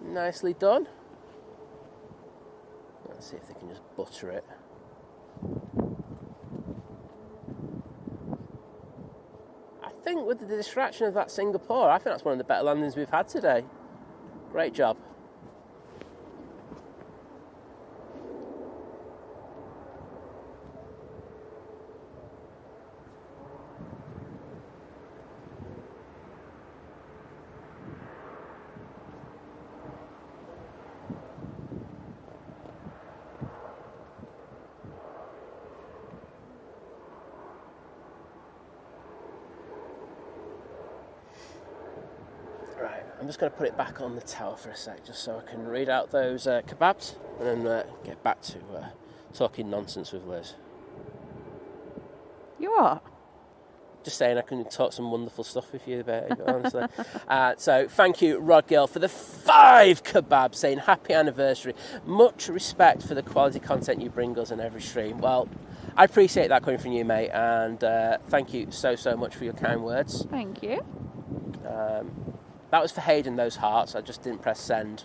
Nicely done. Let's see if they can just butter it. I think with the distraction of that Singapore, I think that's one of the better landings we've had today. Great job. I'm just going to put it back on the tower for a sec, just so I can read out those kebabs and then get back to talking nonsense with Liz. You are? Just saying I can talk some wonderful stuff with you, babe, honestly. So thank you, Rod Gill, for the 5 kebabs, saying happy anniversary. Much respect for the quality content you bring us in every stream. Well, I appreciate that coming from you, mate, and thank you so much for your kind words. Thank you. That was for Hayden, those hearts. I just didn't press send.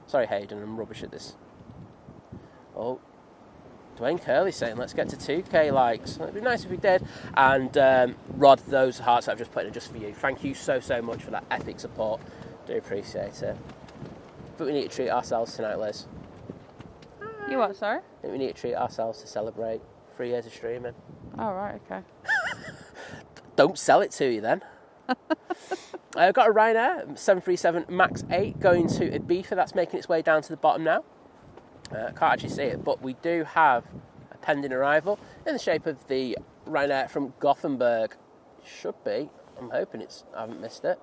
Sorry, Hayden, I'm rubbish at this. Oh, Dwayne Curley saying, let's get to 2k likes. It'd be nice if we did. And Rod, those hearts I've just put in are just for you. Thank you so much for that epic support. Do appreciate it. But we need to treat ourselves tonight, Liz. You what, sorry? I think we need to treat ourselves to celebrate 3 years of streaming. Oh, right, okay. Don't sell it to you then. I've got a Ryanair 737 MAX 8 going to Ibiza. That's making its way down to the bottom now. Can't actually see it, but we do have a pending arrival in the shape of the Ryanair from Gothenburg. Should be. I'm hoping I haven't missed it.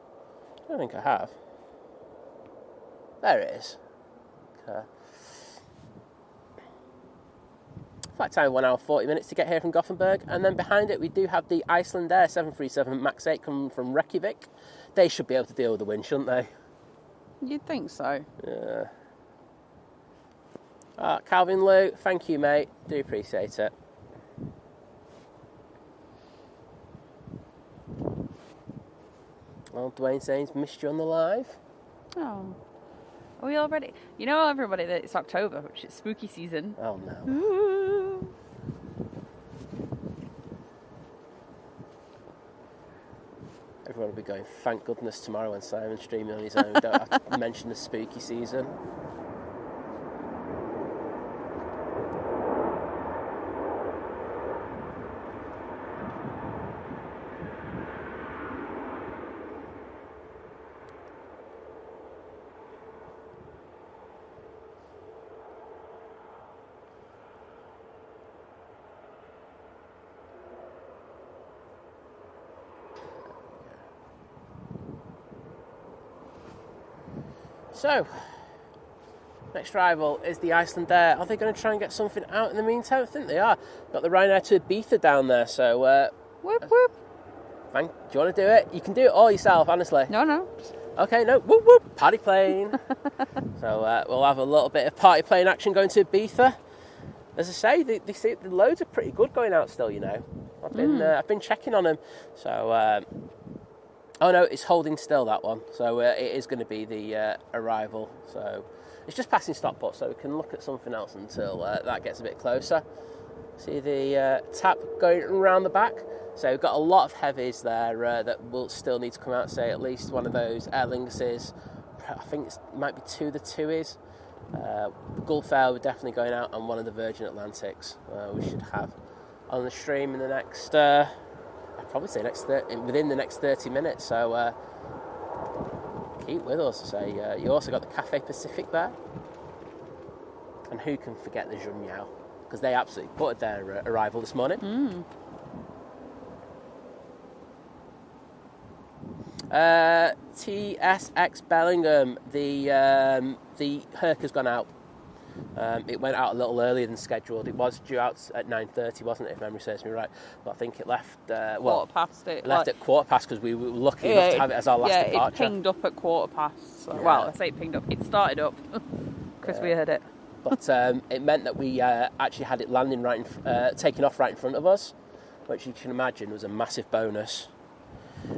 I don't think I have. There it is. Okay. Flight time 1 hour 40 minutes to get here from Gothenburg, and then behind it we do have the Icelandair 737 MAX 8 coming from Reykjavik. They should be able to deal with the wind, shouldn't they? You'd think so. Yeah. Calvin Lou, thank you, mate. Do appreciate it. Well, Dwayne saying he's missed you on the live. Oh. Are we already? You know, everybody, that it's October, which is spooky season. Oh, no. Ooh. Everyone will be going, thank goodness tomorrow when Simon's streaming on his own. Don't have to mention the spooky season. So, next arrival is the Icelandair. Are they going to try and get something out in the meantime? I think they are. Got the Ryanair to Ibiza down there, so... whoop, whoop. Do you want to do it? You can do it all yourself, honestly. No. Okay, no. Whoop, whoop. Party plane. So, we'll have a little bit of party plane action going to Ibiza. As I say, the loads are pretty good going out still, you know. I've been checking on them. So... oh no, it's holding still, that one. So it is going to be the arrival. So it's just passing Stockport, so we can look at something else until that gets a bit closer. See the tap going around the back. So we've got a lot of heavies there that will still need to come out. Say at least one of those Aer Linguses. I think it might be two of the Tuis. The Gulf Air, we're definitely going out, and one of the Virgin Atlantics we should have on the stream in the next... I'd probably say within the next 30 minutes, so keep with us. So you also got the Cathay Pacific there, and who can forget the Junyao, because they absolutely buttered their arrival this morning. TSX Bellingham, the Herc has gone out. It went out a little earlier than scheduled. It was due out at 9:30, wasn't it, if memory serves me right? But I think it left... quarter past it. It left at quarter past because we were lucky enough to have it as our last departure. Yeah, it pinged up at quarter past. So, well, I say it pinged up. It started up because we heard it. But it meant that we actually had it landing taking off right in front of us, which you can imagine was a massive bonus.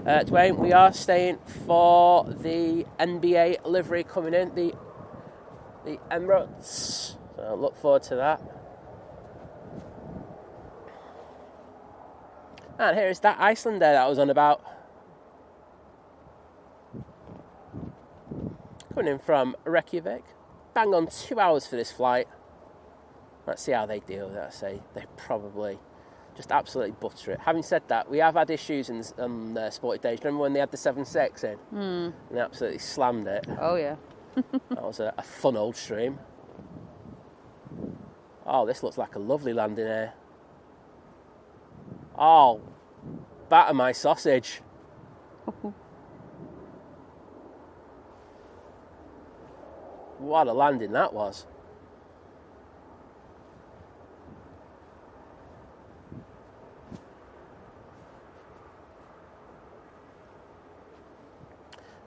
Dwayne, we are staying for the NBA livery coming in, the Emirates, so look forward to that. And here is that Icelandair that I was on about. Coming in from Reykjavik. Bang on 2 hours for this flight. Let's see how they deal with it. I say they probably just absolutely butter it. Having said that, we have had issues on Sporty Days. Remember when they had the 7.6 in? And they absolutely slammed it. Oh, yeah. That was a fun old stream. Oh, this looks like a lovely landing here. Oh, batter my sausage. What a landing that was.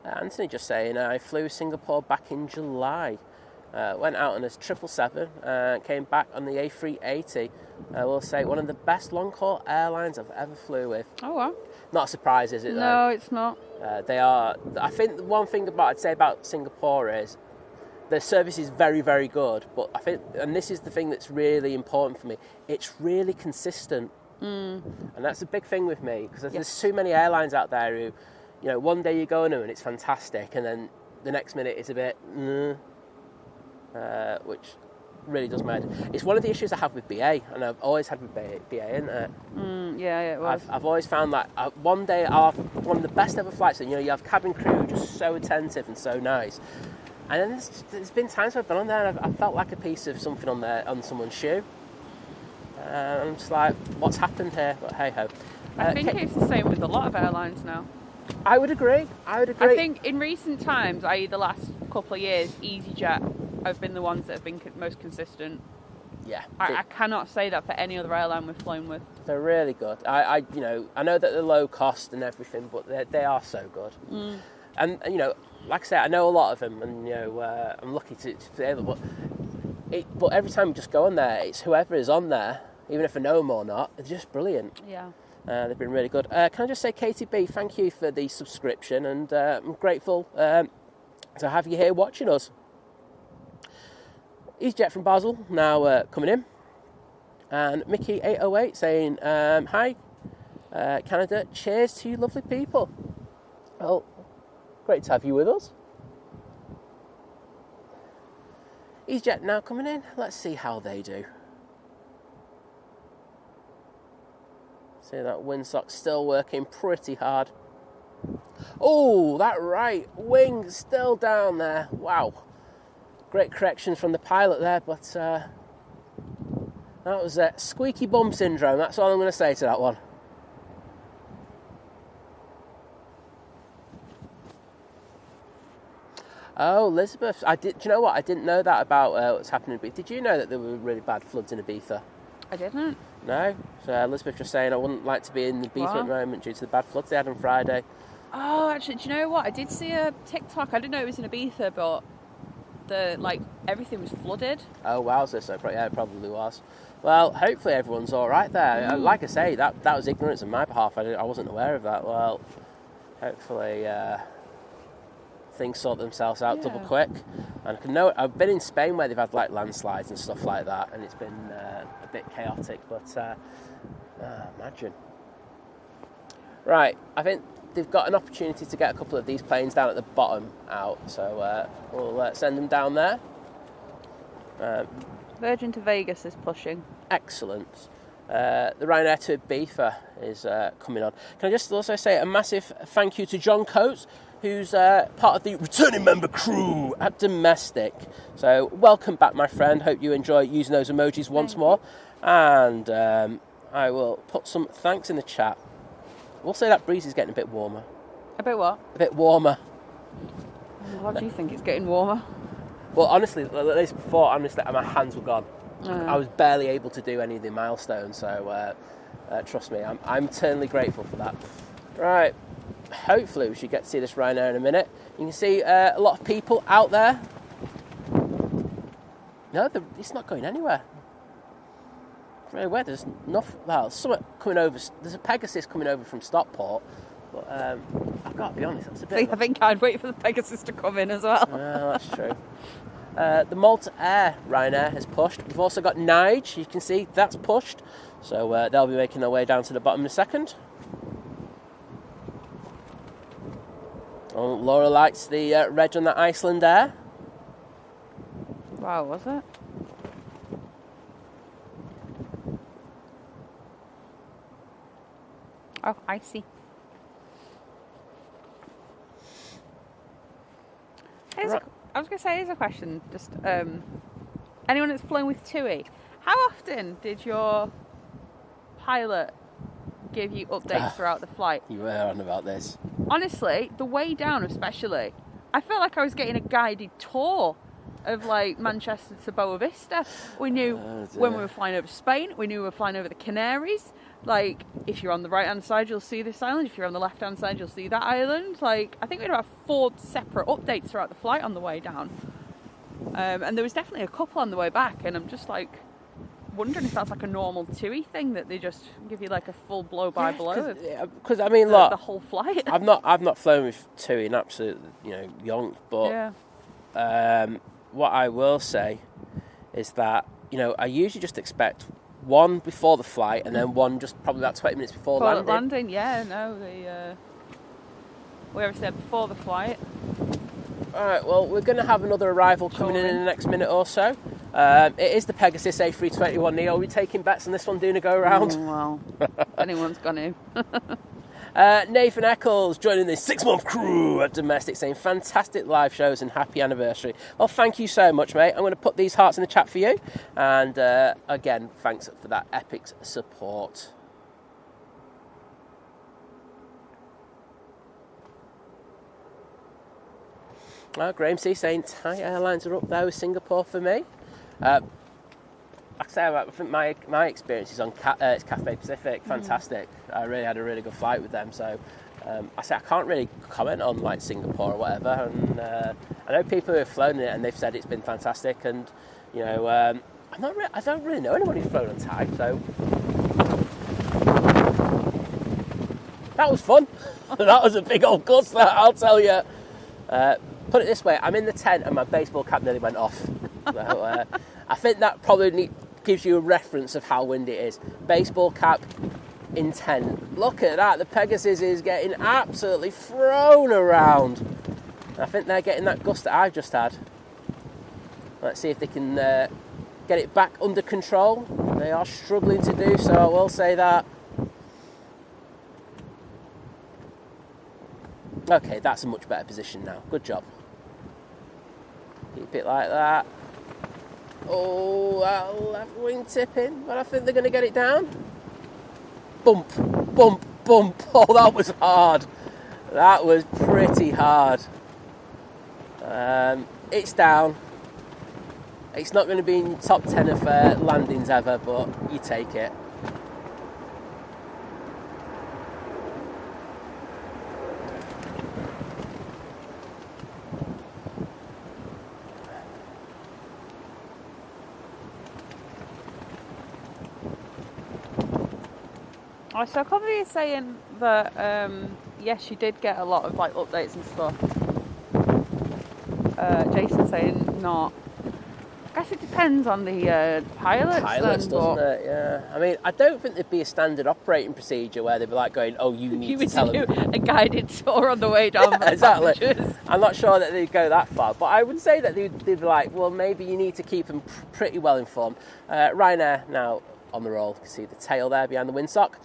Anthony just saying, I flew Singapore back in July. Went out on a 777, came back on the A380. I will say one of the best long-haul airlines I've ever flew with. Oh, wow. Not a surprise, is it, though? No, it's not. They are... I think the one thing I'd say about Singapore is their service is very, very good, but I think, and this is the thing that's really important for me, it's really consistent. And that's a big thing with me, because there's too many airlines out there who, you know, one day you go on them and it's fantastic, and then the next minute it's a bit, which really does matter. It's one of the issues I have with BA, and I've always had with BA, isn't it? Yeah, it was. I've always found that one day I'll have one of the best ever flights, and you know, you have cabin crew just so attentive and so nice. And then there's been times where I've been on there and I felt like a piece of something on someone's shoe. I'm just like, what's happened here? But hey ho. I think it's the same with a lot of airlines now. I would agree. I think in recent times, i.e. the last couple of years, EasyJet have been the ones that have been most consistent. Yeah. I cannot say that for any other airline we've flown with. They're really good. I know that they're low cost and everything, but they are so good. Mm. And like I say, I know a lot of them, and I'm lucky to be able. But every time we just go on there, it's whoever is on there, even if I know them or not, they're just brilliant. Yeah. They've been really good. Can I just say, Katie B, thank you for the subscription, and I'm grateful to have you here watching us. EasyJet from Basel now coming in, and Mickey808 saying, hi, Canada, cheers to you lovely people. Well, great to have you with us. EasyJet now coming in, let's see how they do. See that windsock still working pretty hard. Oh, that right wing still down there. Wow. Great correction from the pilot there, but that was squeaky bum syndrome. That's all I'm going to say to that one. Oh, Elizabeth, do you know what? I didn't know that about what's happening. But did you know that there were really bad floods in Ibiza? I didn't. No? So Elizabeth just saying I wouldn't like to be in Ibiza at the moment due to the bad floods they had on Friday. Oh, actually, do you know what? I did see a TikTok. I didn't know it was in Ibiza, but everything was flooded. Oh, wowza. So yeah, it probably was. Well, hopefully everyone's all right there. Like I say, that was ignorance on my behalf. I wasn't aware of that. Well, hopefully things sort themselves out double quick. And I've been in Spain where they've had like landslides and stuff like that, and it's been a bit chaotic. But imagine. Right, I think they've got an opportunity to get a couple of these planes down at the bottom out, so we'll send them down there. Virgin to Vegas is pushing. Excellent. The Ryanair to Ibiza is coming on. Can I just also say a massive thank you to John Coates, who's part of the returning member crew at Domestic. So welcome back, my friend. Hope you enjoy using those emojis once more. And I will put some thanks in the chat. We'll say that breeze is getting a bit warmer. A bit what? A bit warmer. What do you think? It's getting warmer? Well, honestly, like this before, honestly, my hands were gone. I was barely able to do any of the milestones, so trust me, I'm eternally grateful for that. Right, hopefully we should get to see this Ryanair in a minute. You can see a lot of people out there. No, it's not going anywhere. Very weird. There's nothing. Well, something coming over. There's a Pegasus coming over from Stockport, but I've got to be honest. That's a bit. I think I'd wait for the Pegasus to come in as well. That's true. The Malta Air Ryanair has pushed. We've also got Nige. You can see that's pushed, so they'll be making their way down to the bottom in a second. Oh, Laura likes the red on that Iceland Air. Wow, was it? Oh, I see. I was going to say, here's a question. Just anyone that's flown with TUI, how often did your pilot give you updates throughout the flight? You were on about this. Honestly, the way down especially, I felt like I was getting a guided tour of like Manchester to Boa Vista. We knew when we were flying over Spain, we knew we were flying over the Canaries. Like, if you're on the right-hand side, you'll see this island. If you're on the left-hand side, you'll see that island. Like, I think we had about 4 separate updates throughout the flight on the way down. And there was definitely a couple on the way back. And I'm just, like, wondering if that's, like, a normal TUI thing, that they just give you, like, a full blow-by-blow because, I mean, look, the whole flight. I've not flown with TUI in absolute, yonk. But what I will say is that, I usually just expect one before the flight and then one just probably about 20 minutes before landing. We always said before the flight. Alright, well, we're going to have another arrival coming in the next minute or so. It is the Pegasus A321neo. Are we taking bets on this one doing a go-around? Well, anyone's going to. Nathan Eccles joining the 6-month crew at Domestic, saying fantastic live shows and happy anniversary. Well, thank you so much, mate. I'm going to put these hearts in the chat for you. And again, thanks for that epic support. Graham C saying Thai Airlines are up there with Singapore for me. Like I say, I think my experience is on it's Cathay Pacific. Fantastic. I really had a really good flight with them. So I can't really comment on like Singapore or whatever. And I know people who have flown it and they've said it's been fantastic. And you know, I don't really know anyone who's flown on Thai. So that was fun. That was a big old gust. That I'll tell you. Put it this way, I'm in the tent and my baseball cap nearly went off. So, I think that probably gives you a reference of how windy it is. Baseball cap in tent. Look at that, the Pegasus is getting absolutely thrown around. I think they're getting that gust that I've just had. Let's see if they can get it back under control. They are struggling to do so, I will say that. Okay, that's a much better position now. Good job. Keep it like that. Oh, that left wing tipping, but I think they're going to get it down. Bump, bump, bump. Oh, that was hard. That was pretty hard. It's down. It's not going to be in your top 10 of landings ever, but you take it. So Covey is saying that yes, you did get a lot of like updates and stuff. Jason's saying not. I guess it depends on the pilots, doesn't it? Yeah. I mean, I don't think there'd be a standard operating procedure where they'd be like going, "Oh, you need to tell them a guided tour on the way down." Yeah, exactly. I'm not sure that they'd go that far, but I would say that they'd be like, "Well, maybe you need to keep them pretty well informed." Ryanair now on the roll. You can see the tail there behind the windsock.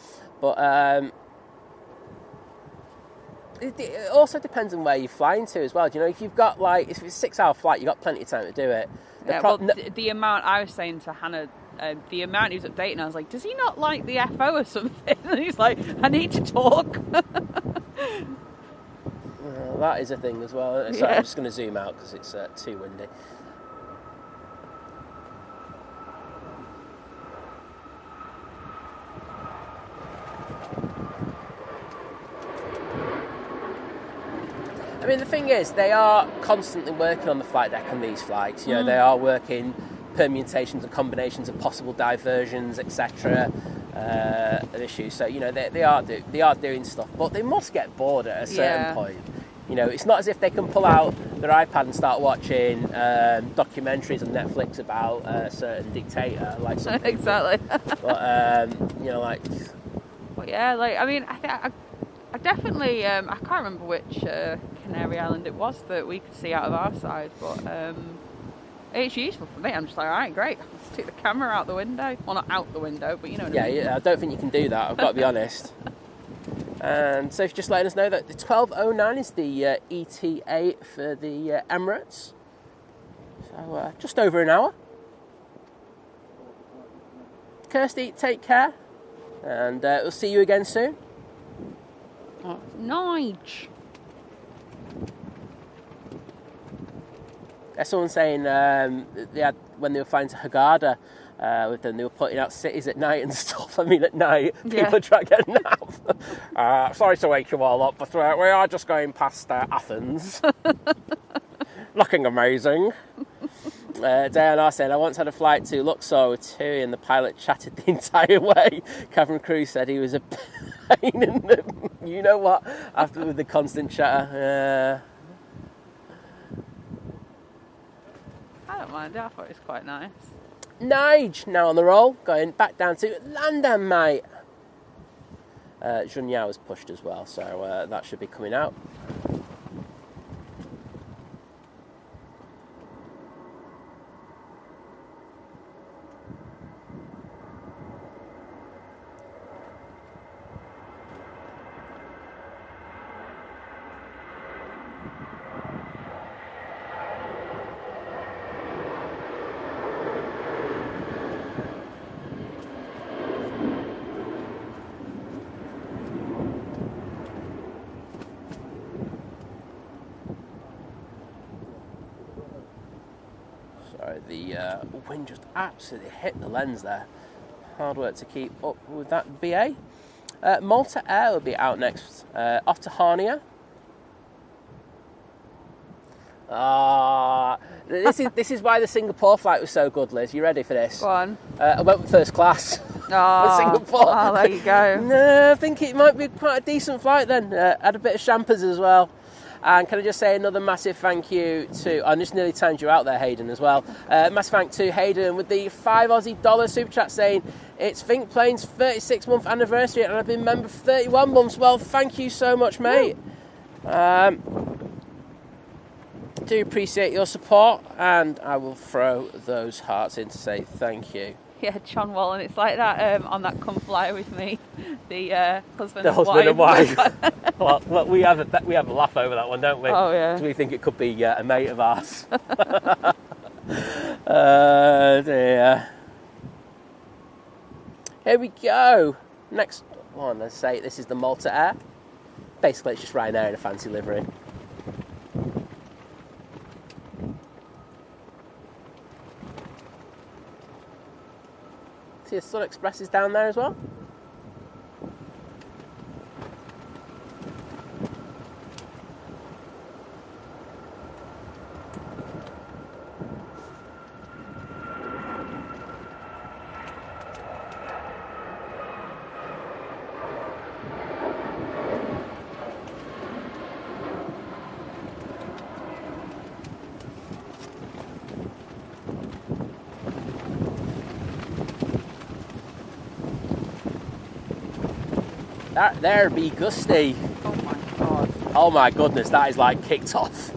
But it also depends on where you're flying to as well. Do you know, if you've got like, if it's a 6-hour flight, you've got plenty of time to do it. The amount I was saying to Hannah, the amount he was updating, I was like, does he not like the FO or something? And he's like, I need to talk. That is a thing as well. Sorry, I'm just going to zoom out because it's too windy. I mean, the thing is, they are constantly working on the flight deck on these flights. You know, they are working permutations and combinations of possible diversions, etc. Issues. So, you know, they are doing stuff, but they must get bored at a certain point. You know, it's not as if they can pull out their iPad and start watching documentaries on Netflix about a certain dictator, like something. Exactly. But you know, like. But yeah, like I mean, I definitely I can't remember which Canary Island it was that we could see out of our side, but it's useful for me. I'm just like, all right, great. Let's take the camera out the window. Well, not out the window, but you know what I mean. Yeah, I don't think you can do that. I've got to be honest. And so, just letting us know that the 12:09 is the ETA for the Emirates. So just over an hour. Kirsty, take care, and we'll see you again soon. Oh, Nige. There's someone saying they had, when they were flying to Hurghada with them, they were putting out cities at night and stuff. I mean, at night, people try to get a nap. Sorry to wake you all up, but we are just going past Athens. Looking amazing. Diana saying, I once had a flight to Luxor with TUI and the pilot chatted the entire way. Cabin crew said he was a pain in the... You know what? After with the constant chatter. I don't mind it. I thought it was quite nice. Nige now on the roll, going back down to London, mate. Junyao was pushed as well, so that should be coming out. The wind just absolutely hit the lens there. Hard work to keep up with that BA. Malta Air will be out next, off to Harnia. This is why the Singapore flight was so good, Liz. You ready for this? Go on. I went with first class. Oh, Singapore. Oh, there you go. No, I think it might be quite a decent flight then. Had a bit of champers as well. And can I just say another massive thank you to... I just nearly timed you out there, Hayden, as well. Massive thank to Hayden with the $5 Aussie super chat saying it's Think Plane's 36-month anniversary and I've been a member for 31 months. Well, thank you so much, mate. Do appreciate your support, and I will throw those hearts in to say thank you. Yeah, John Wallen. It's like that on that Come Fly With Me, the husband and wife. well, we have a laugh over that one, don't we? Oh yeah. We think it could be a mate of ours. Oh dear. Here we go. Next one. Let's say this is the Malta Air. Basically, it's just Ryanair in a fancy livery. See, the Sun Express is down there as well. That there be gusty. Oh my god. Oh my goodness, that is like kicked off.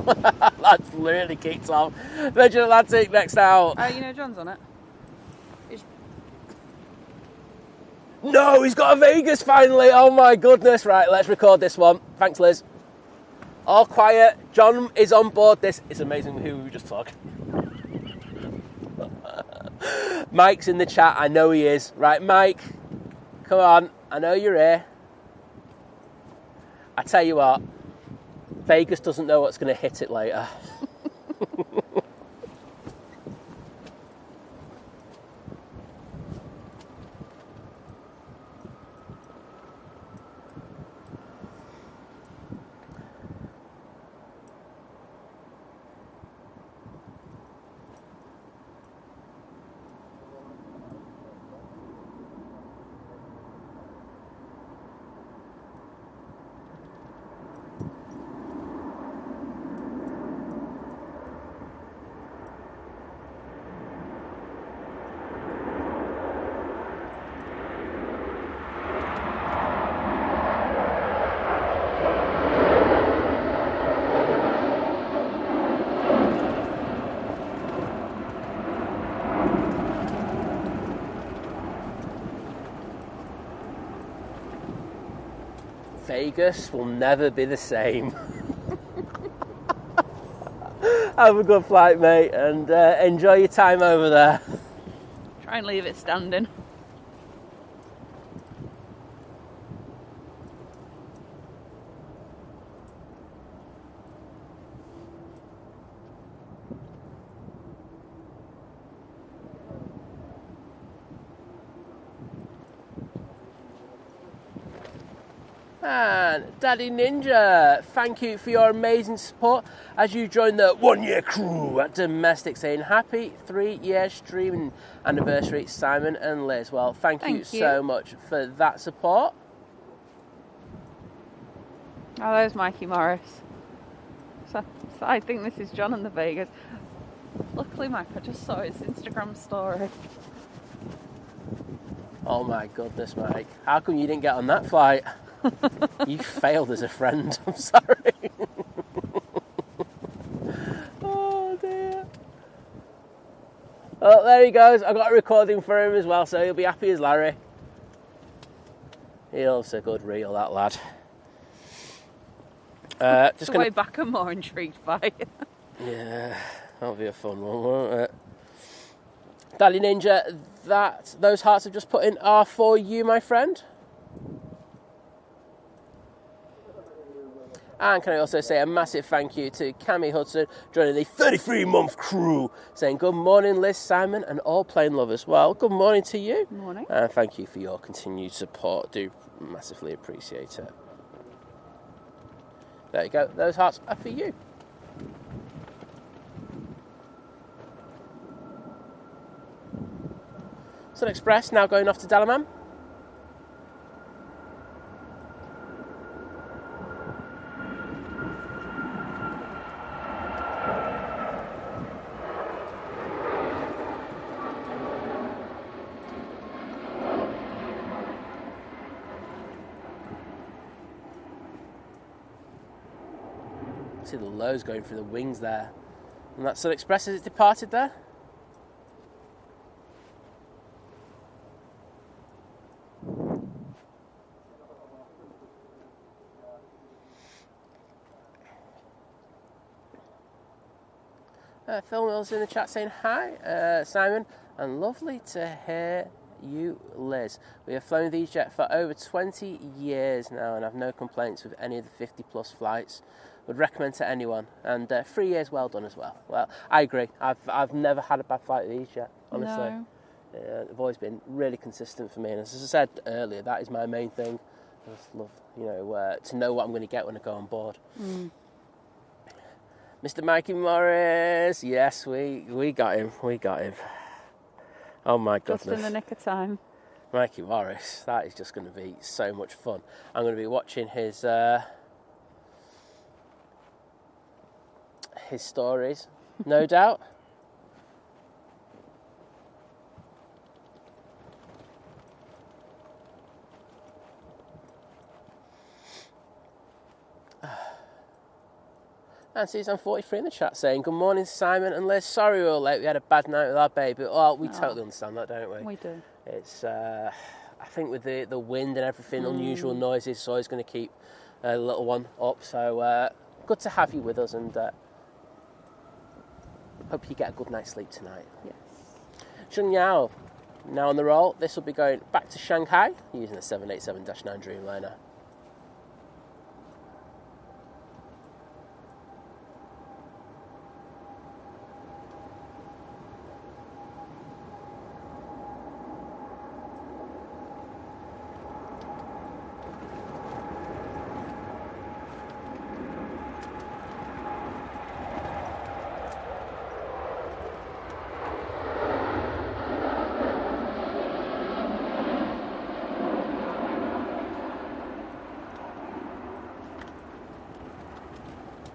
That's literally kicked off. Virgin Atlantic next out. You know John's on it. No, he's got a Vegas finally. Oh my goodness. Right, let's record this one. Thanks, Liz. All quiet. John is on board this. It's amazing who we just talked. Mike's in the chat. I know he is. Right, Mike, come on. I know you're here. I tell you what, Vegas doesn't know what's going to hit it later. Vegas will never be the same. Have a good flight, mate, and enjoy your time over there. Try and leave it standing. And Daddy Ninja, thank you for your amazing support as you join the 1 year crew at Domestic, saying happy 3-year streaming anniversary, Simon and Liz. Well, thank you so much for that support. Oh, there's Mikey Morris. So I think this is John in the Vegas. Luckily, Mike, I just saw his Instagram story. Oh my goodness, Mike. How come you didn't get on that flight? You failed as a friend. I'm sorry. Oh dear. Oh, there he goes. I got a recording for him as well, so he'll be happy as Larry. He loves a good reel, that lad. Just the way back, I'm more intrigued by it. Yeah, that'll be a fun one, won't it? Daddy Ninja, those hearts I've just put in are for you, my friend. And can I also say a massive thank you to Cammy Hudson joining the 33-month crew, saying good morning, Liz, Simon, and all plane lovers. Well, good morning to you. Good morning. And thank you for your continued support. Do massively appreciate it. There you go. Those hearts are for you. Sun Express now going off to Dalaman. See the lows going through the wings there. And that Sun Express as it departed there. Phil Mills in the chat saying hi, Simon, and lovely to hear you, Liz. We have flown these jets for over 20 years now and have no complaints with any of the 50 plus flights. Would recommend to anyone, and 3 years well done as well. Well, I agree. I've never had a bad flight with these yet, honestly. No. They've always been really consistent for me, and as I said earlier, that is my main thing. I just love, to know what I'm going to get when I go on board. Mr. Mikey Morris, yes, we got him. We got him. Oh my goodness! Just in the nick of time. Mikey Morris, that is just going to be so much fun. I'm going to be watching his stories, no doubt. And Susan 43 in the chat saying, good morning, Simon and Liz. Sorry we were late. We had a bad night with our baby. Well, we totally understand that, don't we? We do. It's, I think with the wind and everything, unusual noises, it's always going to keep the little one up. So good to have you with us, and hope you get a good night's sleep tonight. Yes. Shun Yao, now on the roll. This will be going back to Shanghai using a 787-9 Dreamliner.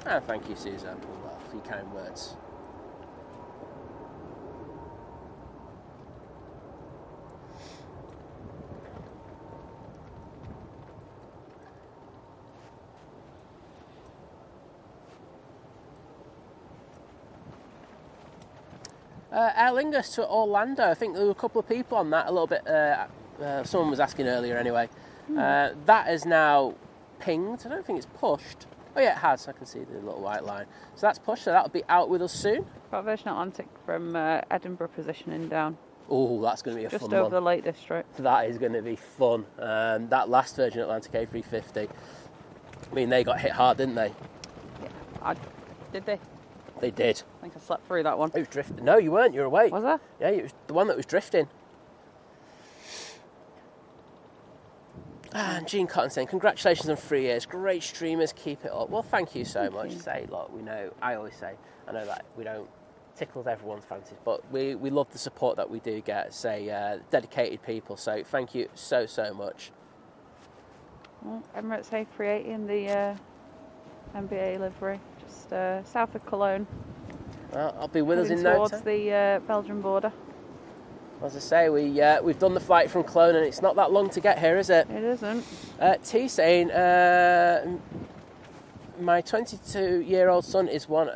And thank you, Susan, for your kind words. Aer Lingus to Orlando. I think there were a couple of people on that, a little bit. Someone was asking earlier anyway. That is now pinged. I don't think it's pushed. Oh yeah, it has. I can see the little white line. So that's pushed, so that'll be out with us soon. Got Virgin Atlantic from Edinburgh positioning down. Oh, that's going to be a fun one. Just over the Lake District. That is going to be fun. That last Virgin Atlantic A350, I mean, they got hit hard, didn't they? Yeah. Did they? They did. I think I slept through that one. It was drifting. No, you weren't. You were awake. Was I? Yeah, it was the one that was drifting. And Gene Cotton saying, congratulations on 3 years. Great streamers, keep it up. Well, thank you so much. Say, look, we know, I always say, I know that we don't tickle everyone's fancies, but we love the support that we do get, dedicated people. So thank you so much. Well, Emirates A380 in the NBA livery, just south of Cologne. Well, I'll be with us in no towards time. The Belgian border. As I say, we've done the flight from Cologne, and it's not that long to get here, is it? It isn't. T saying, my 22-year-old son is won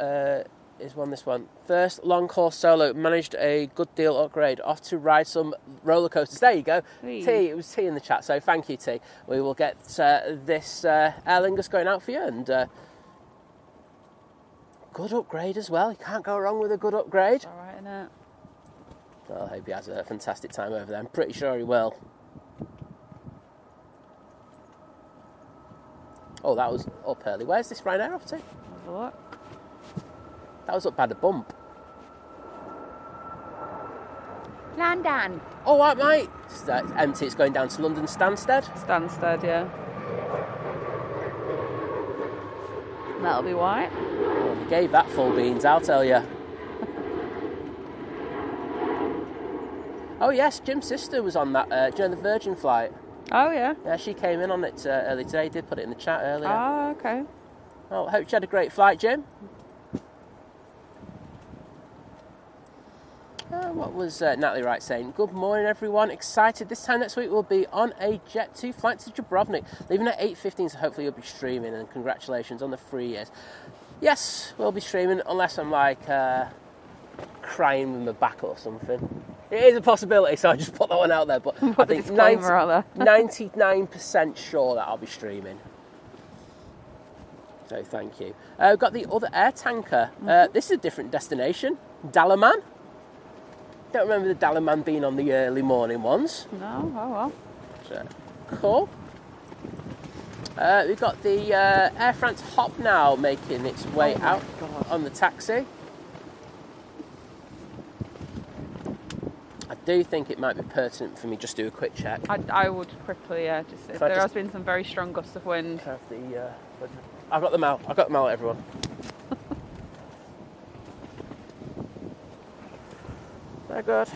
this one. First long course solo, managed a good deal upgrade, off to ride some roller coasters. There you go. Hey. T, it was T in the chat, so thank you, T. We will get this Aer Lingus going out for you, and good upgrade as well. You can't go wrong with a good upgrade. It's all right, isn't it? Well, I hope he has a fantastic time over there. I'm pretty sure he will. Oh, that was up early. Where's this Ryanair off to? Have a look. That was up by the bump. London. Oh, right, mate. It's empty. It's going down to London Stansted. Stansted, yeah. That'll be white. Well, they gave that full beans, I'll tell you. Oh, yes, Jim's sister was on that during the Virgin flight. Oh, yeah. Yeah, she came in on it early today. Did put it in the chat earlier. Oh, okay. Oh, hope you had a great flight, Jim. What was Natalie Wright saying? Good morning, everyone. Excited. This time next week we'll be on a Jet2 flight to Dubrovnik, leaving at 8:15, so hopefully you'll be streaming, and congratulations on the 3 years. Yes, we'll be streaming, unless I'm like crying with my back or something. It is a possibility, so I just put that one out there, but I think 99% sure that I'll be streaming. So thank you. We've got the other air tanker. This is a different destination. Dalaman. Don't remember the Dalaman being on the early morning ones. No, oh well. So, cool. We've got the Air France Hop now making its way out on the taxi. I do think it might be pertinent for me just to do a quick check. I would quickly, yeah. There has been some very strong gusts of wind. I've got them out. Everyone. They're good.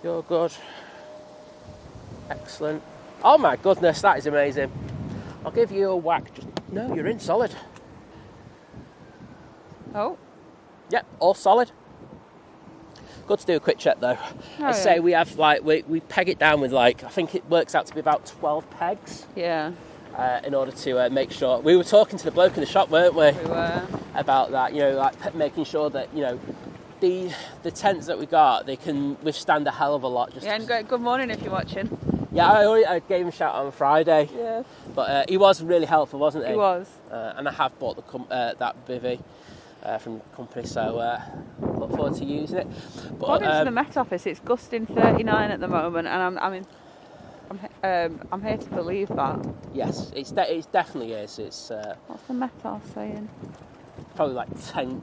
You're good. Excellent. Oh my goodness, that is amazing. I'll give you a whack. No, you're in solid. Oh. Yep, all solid. Good to do a quick check though. Say we have we peg it down with I think it works out to be about 12 pegs. Yeah. In order to make sure. We were talking to the bloke in the shop, weren't we? We were. About that, making sure that, the tents that we got, they can withstand a hell of a lot. And good morning if you're watching. Yeah, I gave him a shout on Friday. Yeah. But he was really helpful, wasn't he? He was. And I have bought that bivvy from the company, so look forward to using it. But according to the Met Office, it's gusting 39 at the moment, and I'm here to believe that. Yes, it definitely is. It's what's the Met Office saying? Probably like 10,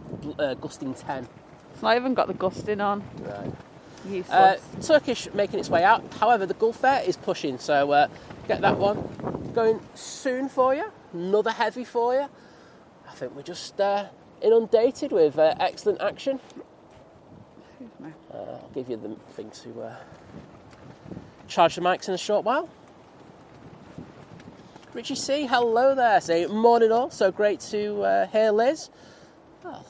gusting 10. It's not even got the gusting on. Right. Useless. Turkish making its way out. However, the Gulf Air is pushing, so get that one going soon for you. Another heavy for you. I think we're just inundated with excellent action. Excuse me. I'll give you the thing to charge the mics in a short while. Richie C, hello there. Say morning all. So great to hear Liz. Well,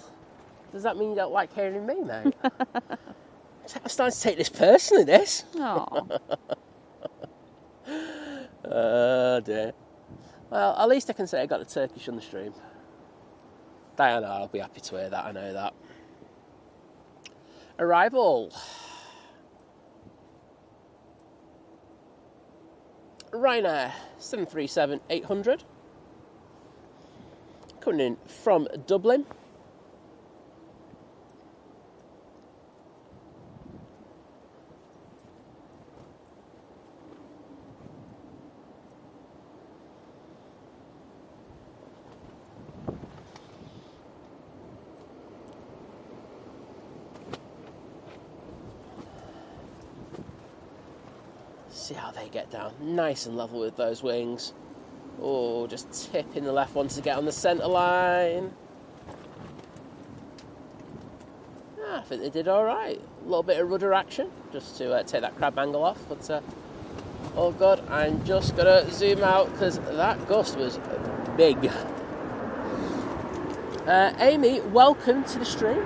does that mean you don't like hearing me, mate? I'm starting to take this personally, this. Oh. Oh dear. Well, at least I can say I got the Turkish on the stream. Diana, I'll be happy to hear that, I know that. Arrival. Ryanair 737-800. Coming in from Dublin. See how they get down. Nice and level with those wings. Oh, just tipping the left one to get on the centre line. I think they did all right. A little bit of rudder action just to take that crab angle off. But all good. I'm just going to zoom out because that gust was big. Amy, welcome to the stream.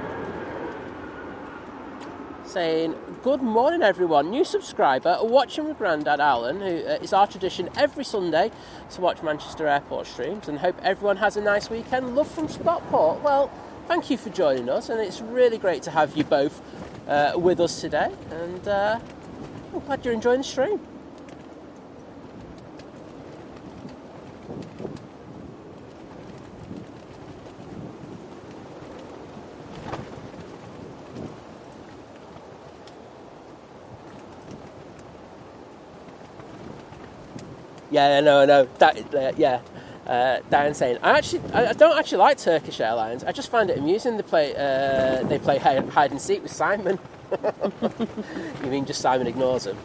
Saying, good morning everyone, new subscriber, watching with Grandad Alan, who it's our tradition every Sunday to watch Manchester Airport streams, and hope everyone has a nice weekend. Love from Stockport. Well, thank you for joining us, and it's really great to have you both with us today, and I'm glad you're enjoying the stream. Yeah, no, yeah. Diane saying, I don't actually like Turkish Airlines. I just find it amusing. They play hide and seek with Simon. You mean just Simon ignores them?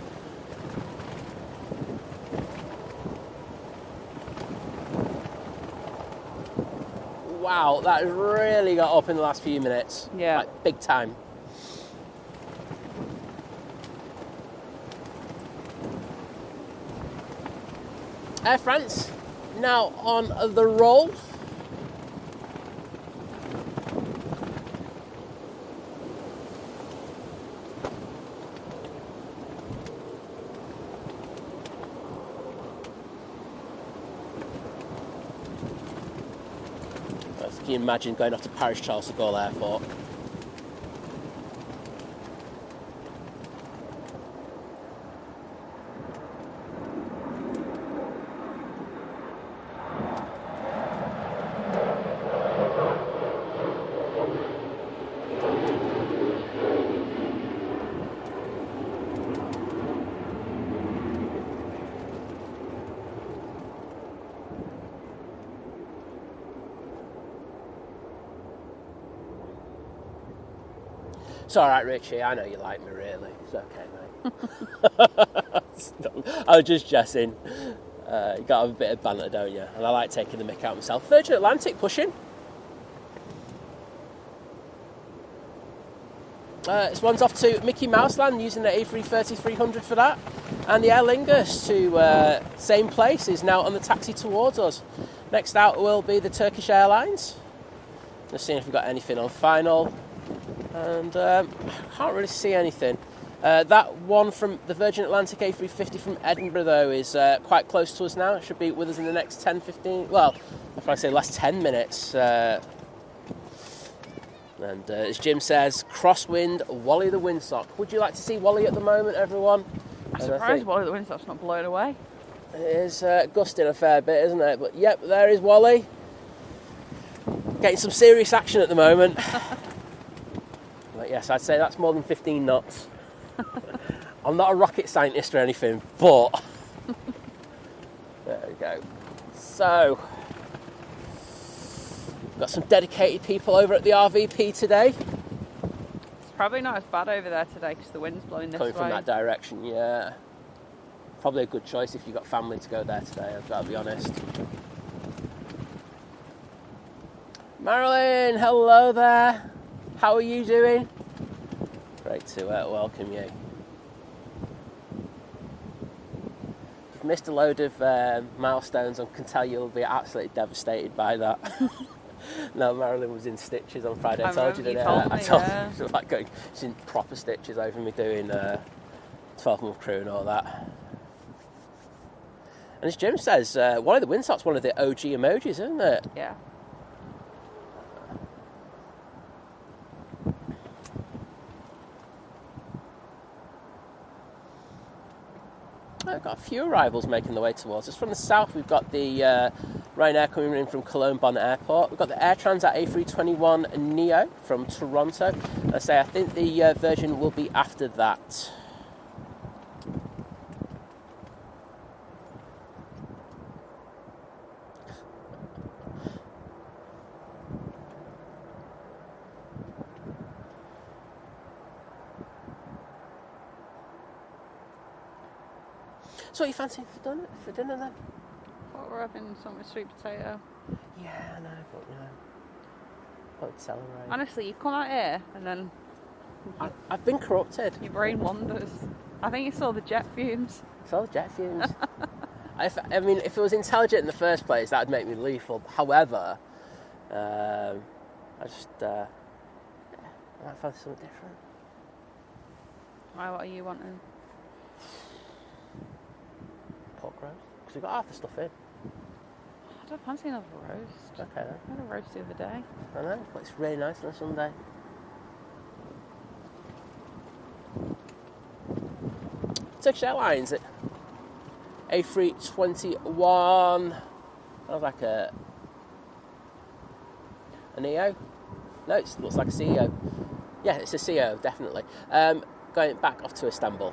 Wow, that really got up in the last few minutes. Yeah. Like, big time. Air France now on the roll. Can you imagine going off to Paris Charles de Gaulle Airport? It's all right, Richie. I know you like me, really. It's okay, mate. I was just jesting. You got to have a bit of banter, don't you? And I like taking the mick out myself. Virgin Atlantic pushing. This one's off to Mickey Mouse Land using the A330-300 for that. And the Aer Lingus to same place is now on the taxi towards us. Next out will be the Turkish Airlines. Just seeing if we've got anything on final. And I can't really see anything. That one from the Virgin Atlantic A350 from Edinburgh, though, is quite close to us now. It should be with us in the next 10, 15... Well, if I say last 10 minutes. And as Jim says, crosswind, Wally the windsock. Would you like to see Wally at the moment, everyone? I'm surprised Wally the windsock's not blown away. It is gusting a fair bit, isn't it? But yep, there is Wally. Getting some serious action at the moment. But yes, I'd say that's more than 15 knots. I'm not a rocket scientist or anything, but there we go. So, got some dedicated people over at the RVP today. It's probably not as bad over there today because the wind's blowing this way. Coming from that direction, yeah. Probably a good choice if you've got family to go there today, I've got to be honest. Marilyn, hello there. How are you doing? Great to welcome you. If you've missed a load of milestones, I can tell you'll be absolutely devastated by that. No, Marilyn was in stitches on Friday. I told you, didn't I? I told you, she was like going, she's in proper stitches over me doing 12-month crew and all that. And as Jim says, Wally the windsock's one of the OG emojis, isn't it? Yeah. I've got a few arrivals making their way towards us. From the south, we've got the Ryanair coming in from Cologne Bonn Airport. We've got the Air Transat A321 Neo from Toronto. I think the Virgin will be after that. So what are you fancying for dinner then? Thought we're having something with sweet potato. Yeah, I know, but you know, what would celebrate? Honestly, you come out here and then I've been corrupted. your brain wanders. I think it's all the jet fumes. It's all the jet fumes. I mean, if it was intelligent in the first place, that would make me lethal. However, I just I might find something different. Why? What are you wanting? Pork roast, because we've got half the stuff in. I don't fancy another roast. Okay then. I had a roast the other day. I know, but it's really nice on a Sunday. Turkish Airlines, A321. Sounds like a Neo. No, it looks like a CEO. Yeah, it's a CEO, definitely. Going back off to Istanbul.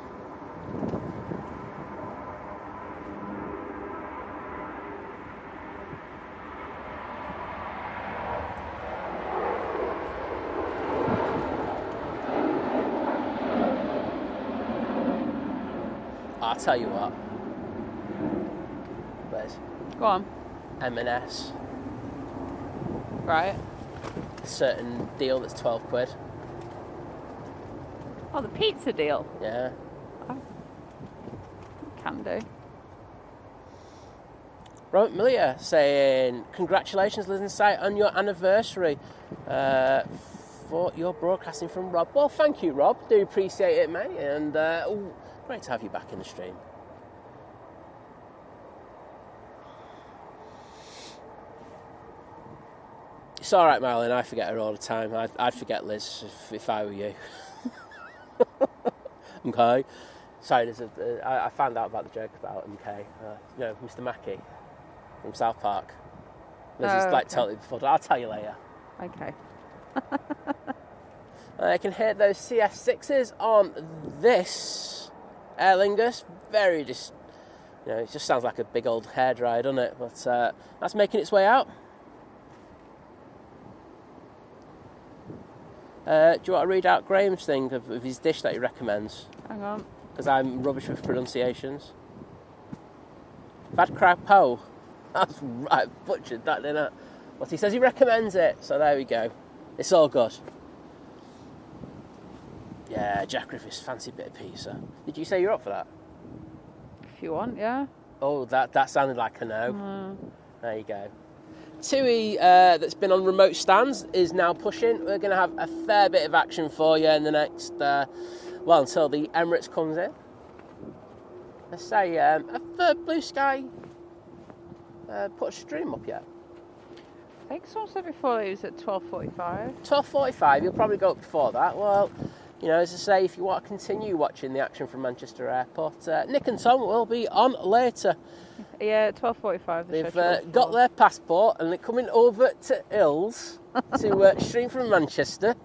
tell you what. Liz. Go on. M&S. Right. A certain deal that's 12 quid. Oh, the pizza deal. Yeah. Oh. Can do. Robert Millier saying, congratulations, Lizz and Sight, on your anniversary for your broadcasting from Rob. Well, thank you, Rob. Do appreciate it, mate. And great to have you back in the stream. It's all right, Marilyn. I forget her all the time. I'd forget Liz if I were you. Okay. Sorry, I found out about the joke about MK. Mr. Mackey from South Park. Liz is like totally befuddled. I'll tell you later. Okay. I can hear those CF6s on this Aer Lingus. Very just, it just sounds like a big old hairdryer, doesn't it? But that's making its way out. Do you want to read out Graham's thing of his dish that he recommends? Hang on. Because I'm rubbish with pronunciations. Bad crapo. That's right, butchered that, didn't it? But he says he recommends it, so there we go. It's all good. Yeah, Jack Griffiths, fancy bit of pizza. Did you say you're up for that? If you want, yeah. Oh, that sounded like a no. There you go. TUI, that's been on remote stands, is now pushing. We're going to have a fair bit of action for you in the next, until the Emirates comes in. Let's say, have Blue Sky put a stream up yet? I think someone said before it was at 12:45. 12:45, you'll probably go up before that. Well, as I say, if you want to continue watching the action from Manchester Airport, Nick and Tom will be on later. Yeah, 12:45. They've got their passport and they're coming over to Ills to stream from Manchester.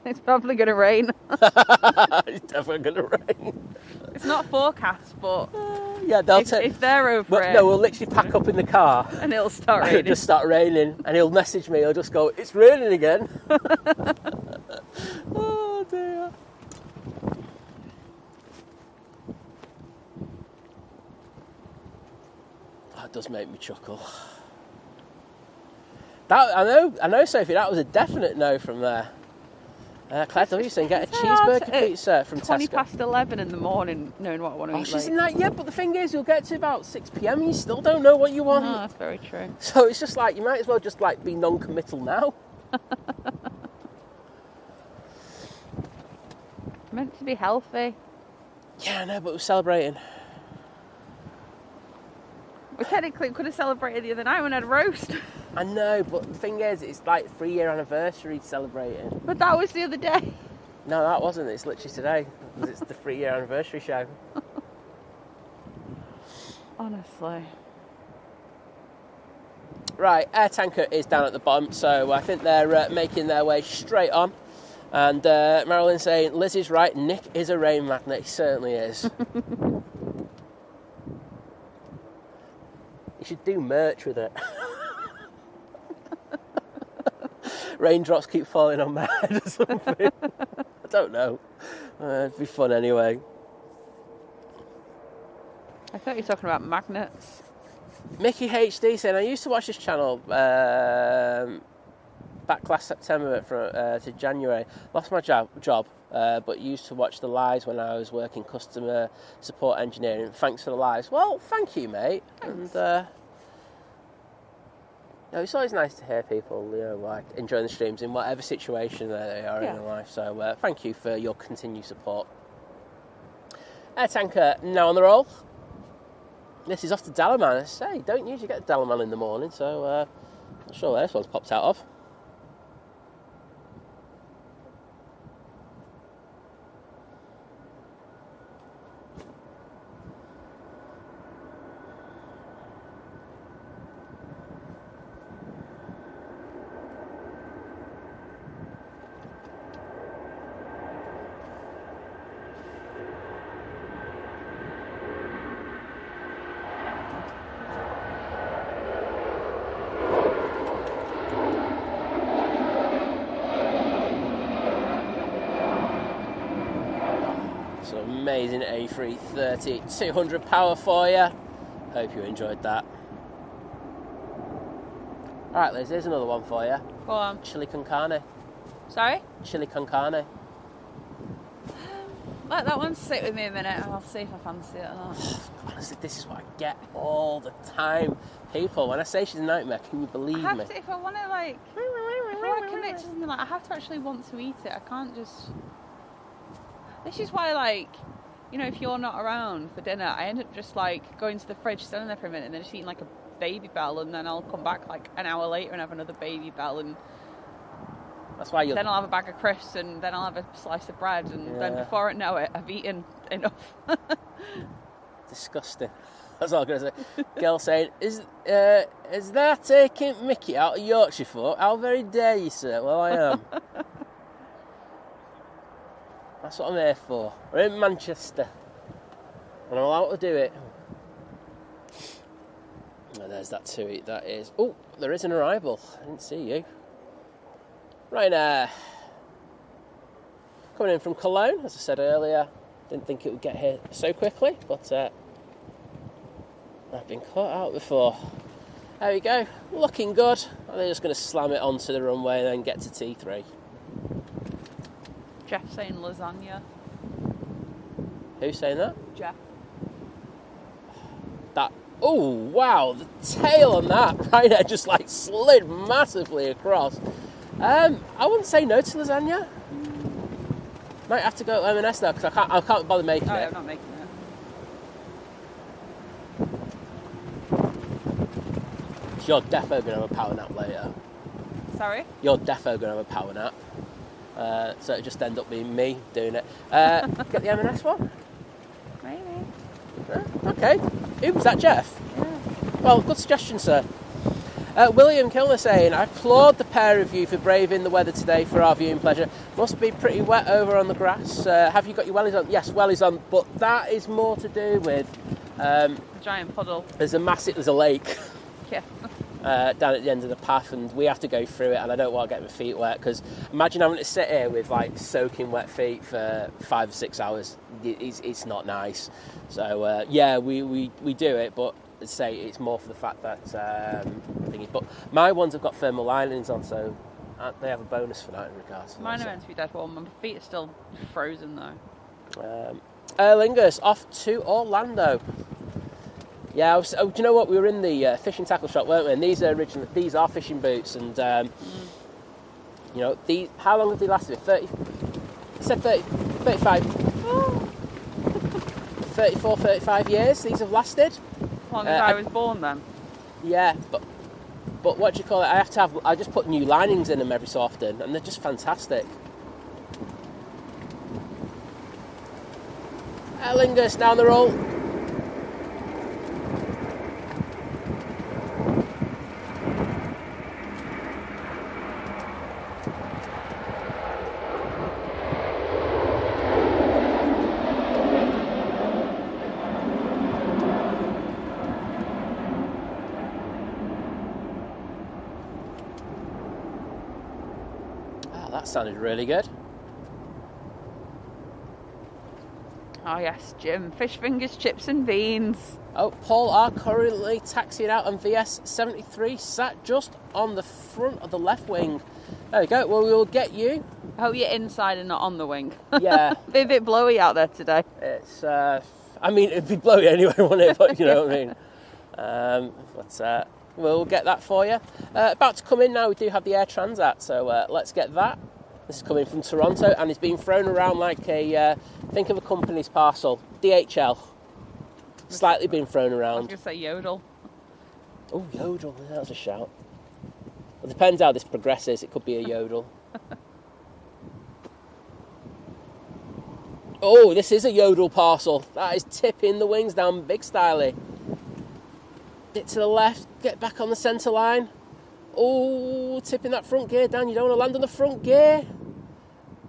It's probably going to rain. It's definitely going to rain. It's not forecast, but yeah, they'll if they're over it. No, we'll literally pack up in the car and it'll start raining. It'll just start raining, and he'll message me. He'll just go, "It's raining again." Oh dear. That does make me chuckle. That I know, Sophie. That was a definite no from there. Claire W saying, get a cheeseburger pizza from 20 Tesco. past 11 in the morning, knowing what I want to eat. She's in that, yeah, but the thing is, you'll get to about 6 p.m. and you still don't know what you want. No, that's very true. So it's just like, you might as well just like be non-committal now. Meant to be healthy. Yeah, I know, but we're celebrating. We technically could have celebrated the other night when I had a roast. I know, but the thing is, it's like 3-year anniversary celebrating. But that was the other day. No, that wasn't. It's literally today. Because it's the 3-year anniversary show. Honestly. Right, Air Tanker is down at the bottom, so I think they're making their way straight on. And Marilyn saying, Liz is right, Nick is a rain magnet. He certainly is. You should do merch with it. Raindrops keep falling on my head or something. I don't know. It'd be fun anyway. I thought you were talking about magnets. Mickey HD saying, I used to watch this channel back last September to January. Lost my job, but used to watch the lives when I was working customer support engineering. Thanks for the lives. Well, thank you, mate. Thanks. And it's always nice to hear people, like enjoying the streams in whatever situation they are in their life. So thank you for your continued support. Air Tanker now on the roll. This is off to Dalaman. I say, don't usually get Dalaman in the morning, so not sure where this one's popped out of. amazing A330 200 power for you. Hope you enjoyed that. Alright Liz, here's another one for you. Go on. Chili con carne. Sorry? Chili con carne. Let that one sit with me a minute and I'll see if I fancy it or not. Honestly, this is what I get all the time. People, when I say she's a nightmare, can you believe me? If I want to, like, if I want to commit to something, like, I have to actually want to eat it. I can't just... This is why, like, you know, if you're not around for dinner, I end up just, like, going to the fridge, standing there for a minute, and then just eating, like, a Baby Bell, and then I'll come back, like, an hour later and have another Baby Bell, and... That's why then I'll have a bag of crisps, and then I'll have a slice of bread, and then before I know it, I've eaten enough. Disgusting. That's all I'm going to say. Girl saying, is that taking Mickey out of Yorkshire for? How very dare you, sir? Well, I am. That's what I'm here for. We're in Manchester. And I'm allowed to do it. Oh, there's that to eat, that is. Oh, there is an arrival. I didn't see you. Right now, coming in from Cologne, as I said earlier. Didn't think it would get here so quickly, but I've been caught out before. There we go, looking good. They're just going to slam it onto the runway and then get to T3. Jeff saying lasagna. Who's saying that? Jeff. That. Oh wow, the tail on that right there just like slid massively across. I wouldn't say no to lasagna. Might have to go to M&S though because I can't bother making it. I'm not making it. You're defo going to have a power nap later. Sorry? You're defo going to have a power nap. So it'll just end up being me doing it. Get the M&S one? Maybe. Okay. Who was that, Jeff? Yeah. Well, good suggestion, sir. William Kilner saying, I applaud the pair of you for braving the weather today for our viewing pleasure. Must be pretty wet over on the grass. Have you got your wellies on? Yes, wellies on, but that is more to do with... a giant puddle. There's a lake. Yeah. Down at the end of the path, and we have to go through it, and I don't want to get my feet wet, because imagine having to sit here with like soaking wet feet for 5 or 6 hours. It's not nice. So yeah, we do it, but say it's more for the fact that thingy. But my ones have got thermal linings on, so they have a bonus for that in regards to Mine that. are meant to be dead warm. My feet are still frozen though. Aer Lingus off to Orlando. Yeah, do you know what? We were in the fishing tackle shop, weren't we? And these are fishing boots, and you know, how long have they lasted? 30. I said 30, 35. 34, 35 years. These have lasted. As long as I was born, then. Yeah, but what do you call it? I just put new linings in them every so often, and they're just fantastic. Aer Lingus down the roll. That sounded really good. Oh yes, Jim. Fish fingers, chips and beans. Oh, Paul are currently taxiing out on VS73, sat just on the front of the left wing. There we go. Well, we will get you. I hope you're inside and not on the wing. Yeah. Be a bit blowy out there today. It's, I mean, it'd be blowy anyway, wouldn't it? But you know what I mean. But we'll get that for you. About to come in now, we do have the Air Transat, so let's get that. This is coming from Toronto, and it's being thrown around like think of a company's parcel. DHL. Slightly being thrown around. I was going to say yodel. Oh, yodel, that was a shout. It depends how this progresses, it could be a yodel. Oh, this is a yodel parcel. That is tipping the wings down big styly. Get to the left, get back on the centre line. Oh, tipping that front gear down. You don't want to land on the front gear.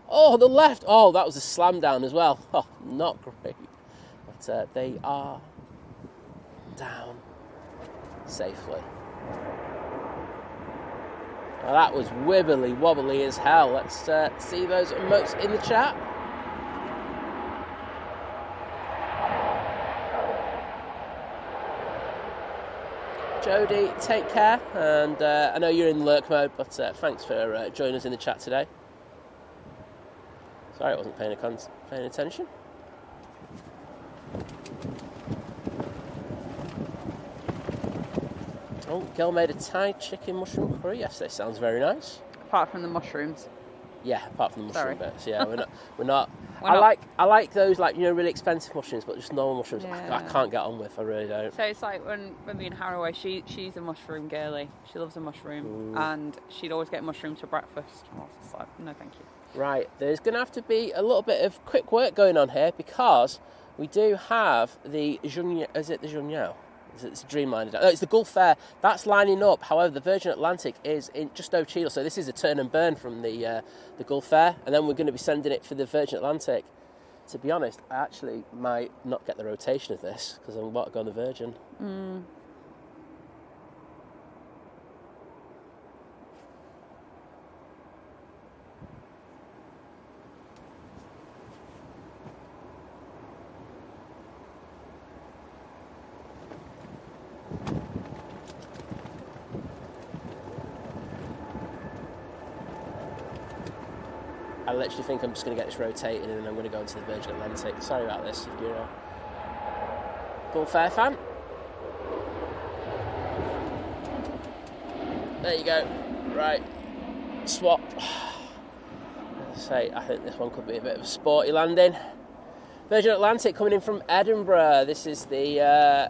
Oh, the left. Oh, that was a slam down as well. Oh, not great. But they are down safely. Well, that was wibbly wobbly as hell. Let's see those emotes in the chat. Jodie, take care, and I know you're in lurk mode, but thanks for joining us in the chat today. Sorry, I wasn't paying attention. Oh, girl made a Thai chicken mushroom curry yesterday. Sounds very nice. Apart from the mushrooms. Yeah, apart from the mushroom Sorry. bits. Yeah, we're not. I like those, like, you know, really expensive mushrooms, but just normal mushrooms. Yeah. I can't get on with. I really don't. So it's like when me and Harrow, she's a mushroom girly. She loves a mushroom, and she'd always get mushrooms for breakfast. I was just like, no, thank you. Right, there's going to have to be a little bit of quick work going on here because we do have the Junyao. Is it the Junyao? It's a Dreamliner. No, it's the Gulf Air. That's lining up. However, the Virgin Atlantic is in just over Chile, so this is a turn and burn from the Gulf Air, and then we're going to be sending it for the Virgin Atlantic. To be honest, I actually might not get the rotation of this because I'm about to go on the Virgin. I literally think I'm just going to get this rotated and then I'm going to go into the Virgin Atlantic. Sorry about this, if you're a Gulf Air fan. There you go. Right. Swap. I think this one could be a bit of a sporty landing. Virgin Atlantic coming in from Edinburgh. This is the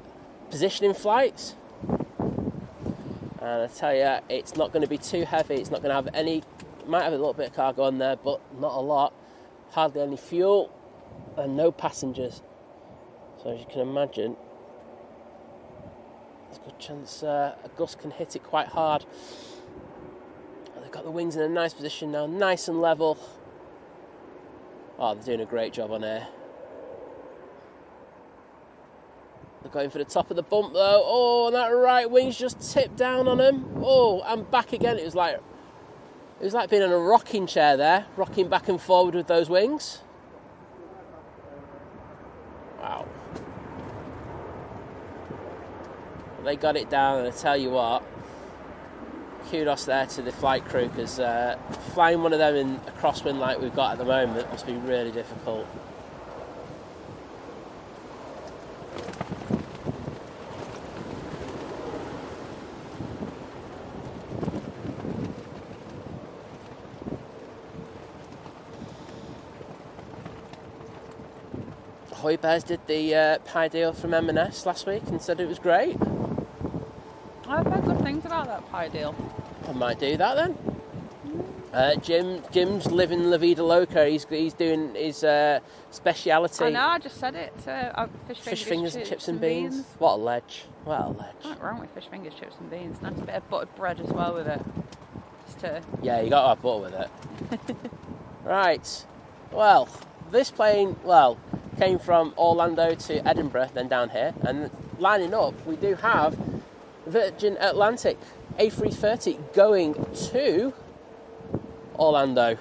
positioning flights. And I tell you, it's not going to be too heavy. It's not going to have any... Might have a little bit of cargo on there, but not a lot. Hardly any fuel and no passengers. So as you can imagine, there's a good chance a gust can hit it quite hard. They've got the wings in a nice position now, nice and level. Oh, they're doing a great job on here. They're going for the top of the bump though. Oh, and that right wing's just tipped down on him. Oh, and back again. It was like being in a rocking chair there, rocking back and forward with those wings. Wow. They got it down, and I tell you what, kudos there to the flight crew, because flying one of them in a crosswind like we've got at the moment must be really difficult. Hoy Bears did the pie deal from M&S last week and said it was great. I've heard good things about that pie deal. I might do that then. Jim's living La Vida Loca. He's doing his speciality. I know, I just said it. Fish fingers and chips and beans. What a ledge. What's wrong with fish fingers, chips and beans? Nice bit of buttered bread as well with it. Yeah, you got to have butter with it. Right. Well, this plane, came from Orlando to Edinburgh, then down here, and lining up, we do have Virgin Atlantic A330 going to Orlando.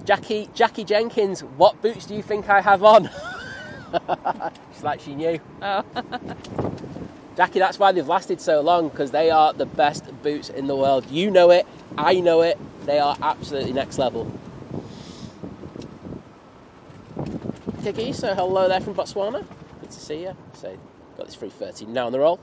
Jackie Jenkins, what boots do you think I have on? It's like she knew. Oh. Jackie, that's why they've lasted so long, because they are the best boots in the world. You know it, I know it, they are absolutely next level. Kiki, so hello there from Botswana. Good to see you. So, got this 330 now on the roll.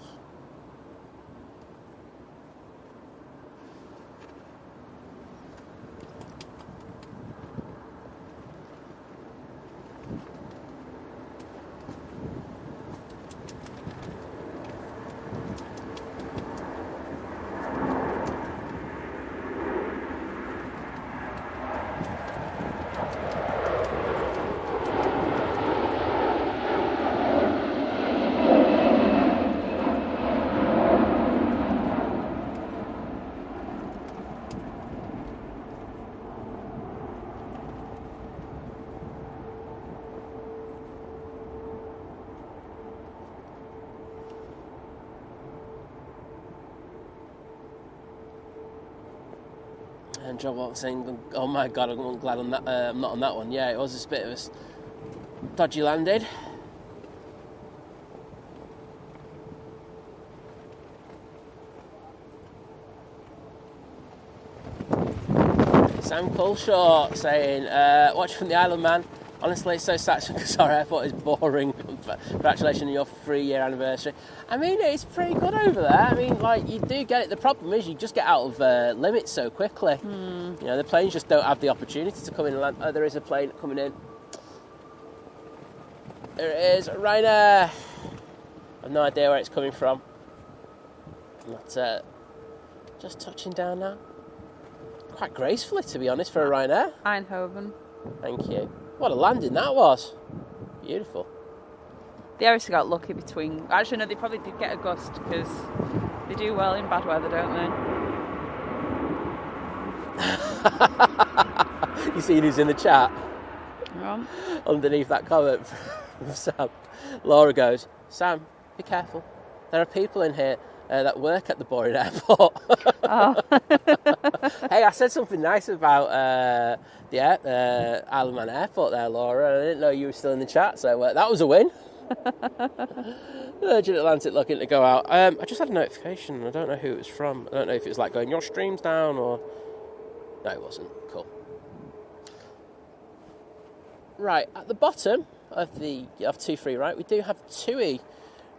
And John Walton saying, "Oh my God, I'm glad I'm not on that one." Yeah, it was a bit of a dodgy landing. Sam Culshaw saying, watch from the Island Man. Honestly, it's so sad because our airport is boring. Congratulations on your 3-year anniversary. I mean, it's pretty good over there. I mean, like, you do get it. The problem is you just get out of limits so quickly. You know, the planes just don't have the opportunity to come in and land. Oh, there is a plane coming in. There it is, Ryanair. I've no idea where it's coming from. But just touching down now. Quite gracefully, to be honest, for a Ryanair. Eindhoven. Thank you. What a landing that was. Beautiful. They obviously got lucky between... Actually, no, they probably did get a gust because they do well in bad weather, don't they? You see who's in the chat? Yeah. Underneath that comment from Sam. Laura goes, Sam, be careful. There are people in here that work at the boring airport. Oh. Hey, I said something nice about the Isle of Man airport there, Laura. I didn't know you were still in the chat, so that was a win. Virgin Atlantic looking to go out. I just had a notification. I don't know who it was from. I don't know if it was like going, your stream's down, or... No, it wasn't. Cool. Right, at the bottom of the 2-3, right, we do have TUI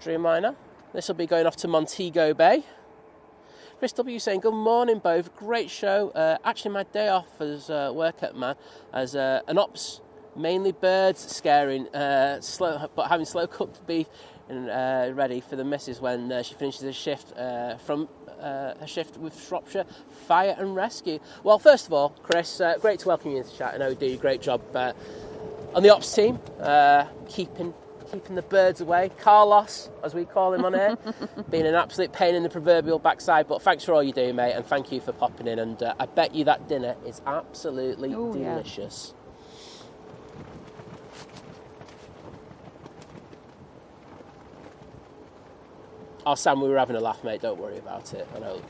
Dreamliner. This will be going off to Montego Bay. Chris W saying, good morning, both. Great show. Actually, my day off as work at Man as an ops, mainly birds scaring, but having slow cooked beef and ready for the missus when she finishes her shift from her shift with Shropshire Fire and Rescue. Well, first of all, Chris, great to welcome you into the chat. I know you do a great job on the ops team, keeping the birds away. Carlos, as we call him on here, being an absolute pain in the proverbial backside, but thanks for all you do, mate, and thank you for popping in, and I bet you that dinner is absolutely delicious. Yeah. Oh, Sam, we were having a laugh, mate, don't worry about it. I know.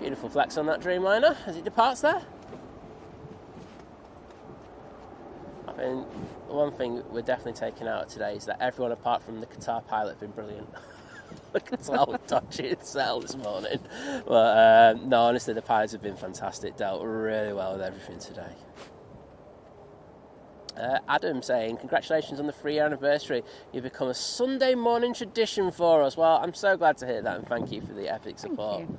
Beautiful flex on that Dreamliner as it departs there. I mean, one thing we're definitely taking out today is that everyone apart from the Qatar pilot have been brilliant. The Qatar was dodgy itself this morning. But no, honestly, the pilots have been fantastic. Dealt really well with everything today. Adam saying, congratulations on the 3-year anniversary. You've become a Sunday morning tradition for us. Well, I'm so glad to hear that, and thank you for the epic support. Thank you.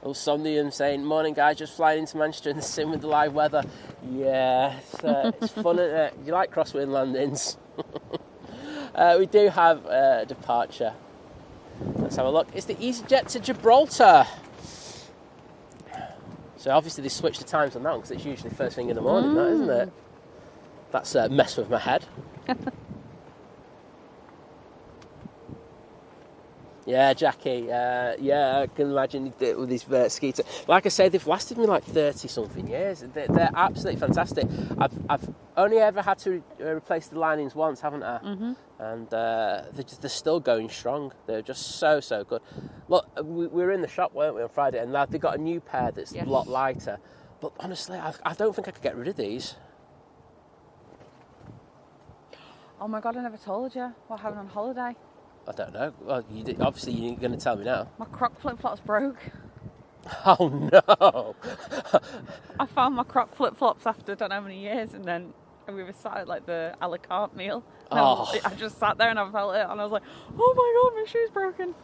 Oh, Somnium saying, morning guys, just flying into Manchester in the sim with the live weather. Yeah, it's fun, isn't it? You like crosswind landings? We do have a departure. Let's have a look. It's the EasyJet to Gibraltar. So obviously they switched the times on that one because it's usually first thing in the morning, that, isn't it? That's a mess with my head. Yeah, Jackie. Yeah, I can imagine he did it with his Skeeter. Like I said, they've lasted me like 30-something years. They're absolutely fantastic. I've only ever had to replace the linings once, haven't I? Mm-hmm. And they're still going strong. They're just so good. Look, we were in the shop, weren't we, on Friday, and they've got a new pair that's a lot lighter. But honestly, I don't think I could get rid of these. Oh my God, I never told you what happened on holiday. I don't know. Well, obviously you're going to tell me now. My croc flip-flops broke. Oh no! I found my croc flip-flops after I don't know how many years, and then we were sat at like the a la carte meal. I just sat there and I felt it, and I was like, oh my God, my shoe's broken.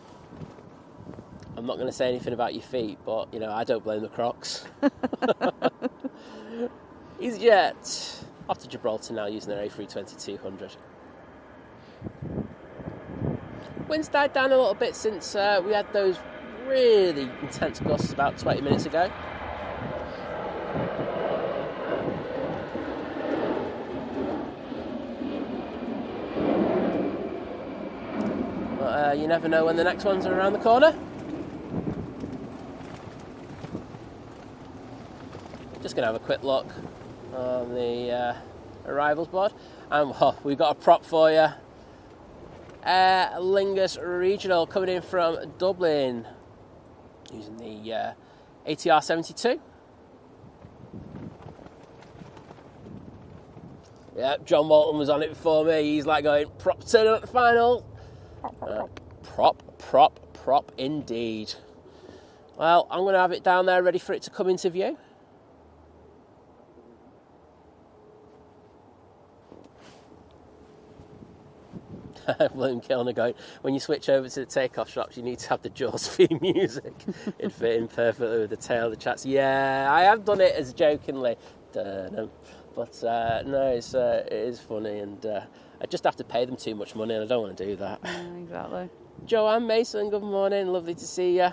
I'm not going to say anything about your feet, but you know, I don't blame the Crocs. EasyJet off to Gibraltar now using their A320-200. Wind's died down a little bit since we had those really intense gusts about 20 minutes ago. But you never know when the next ones are around the corner. Just going to have a quick look on the arrivals board. And we've got a prop for you. Aer Lingus Regional coming in from Dublin using the ATR 72. Yeah, John Walton was on it before me. He's like going, prop turn at the final. Prop indeed. Well, I'm going to have it down there ready for it to come into view. William Kilner going, when you switch over to the takeoff shots, you need to have the Jaws theme music. It'd fit in perfectly with the tail of the chats. Yeah, I have done it as jokingly. But no, it is funny, and I just have to pay them too much money, and I don't want to do that. Yeah, exactly. Joanne Mason, good morning. Lovely to see you.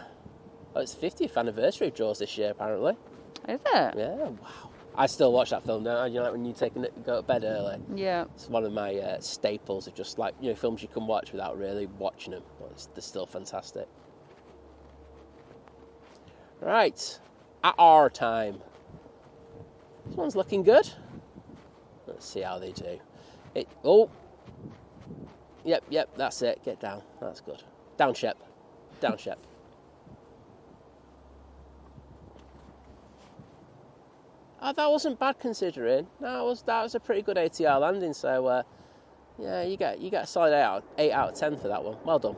Oh, it's the 50th anniversary of Jaws this year, apparently. Is it? Yeah, wow. I still watch that film, don't I? You know, like when you go to bed early. Yeah. It's one of my staples of just like, films you can watch without really watching them. But they're still fantastic. Right, at our time. This one's looking good. Let's see how they do. Yep, that's it. Get down. That's good. Down, Shep. Oh, that wasn't bad considering. That was a pretty good ATR landing. So, yeah, you get a solid 8 out of 10 for that one. Well done.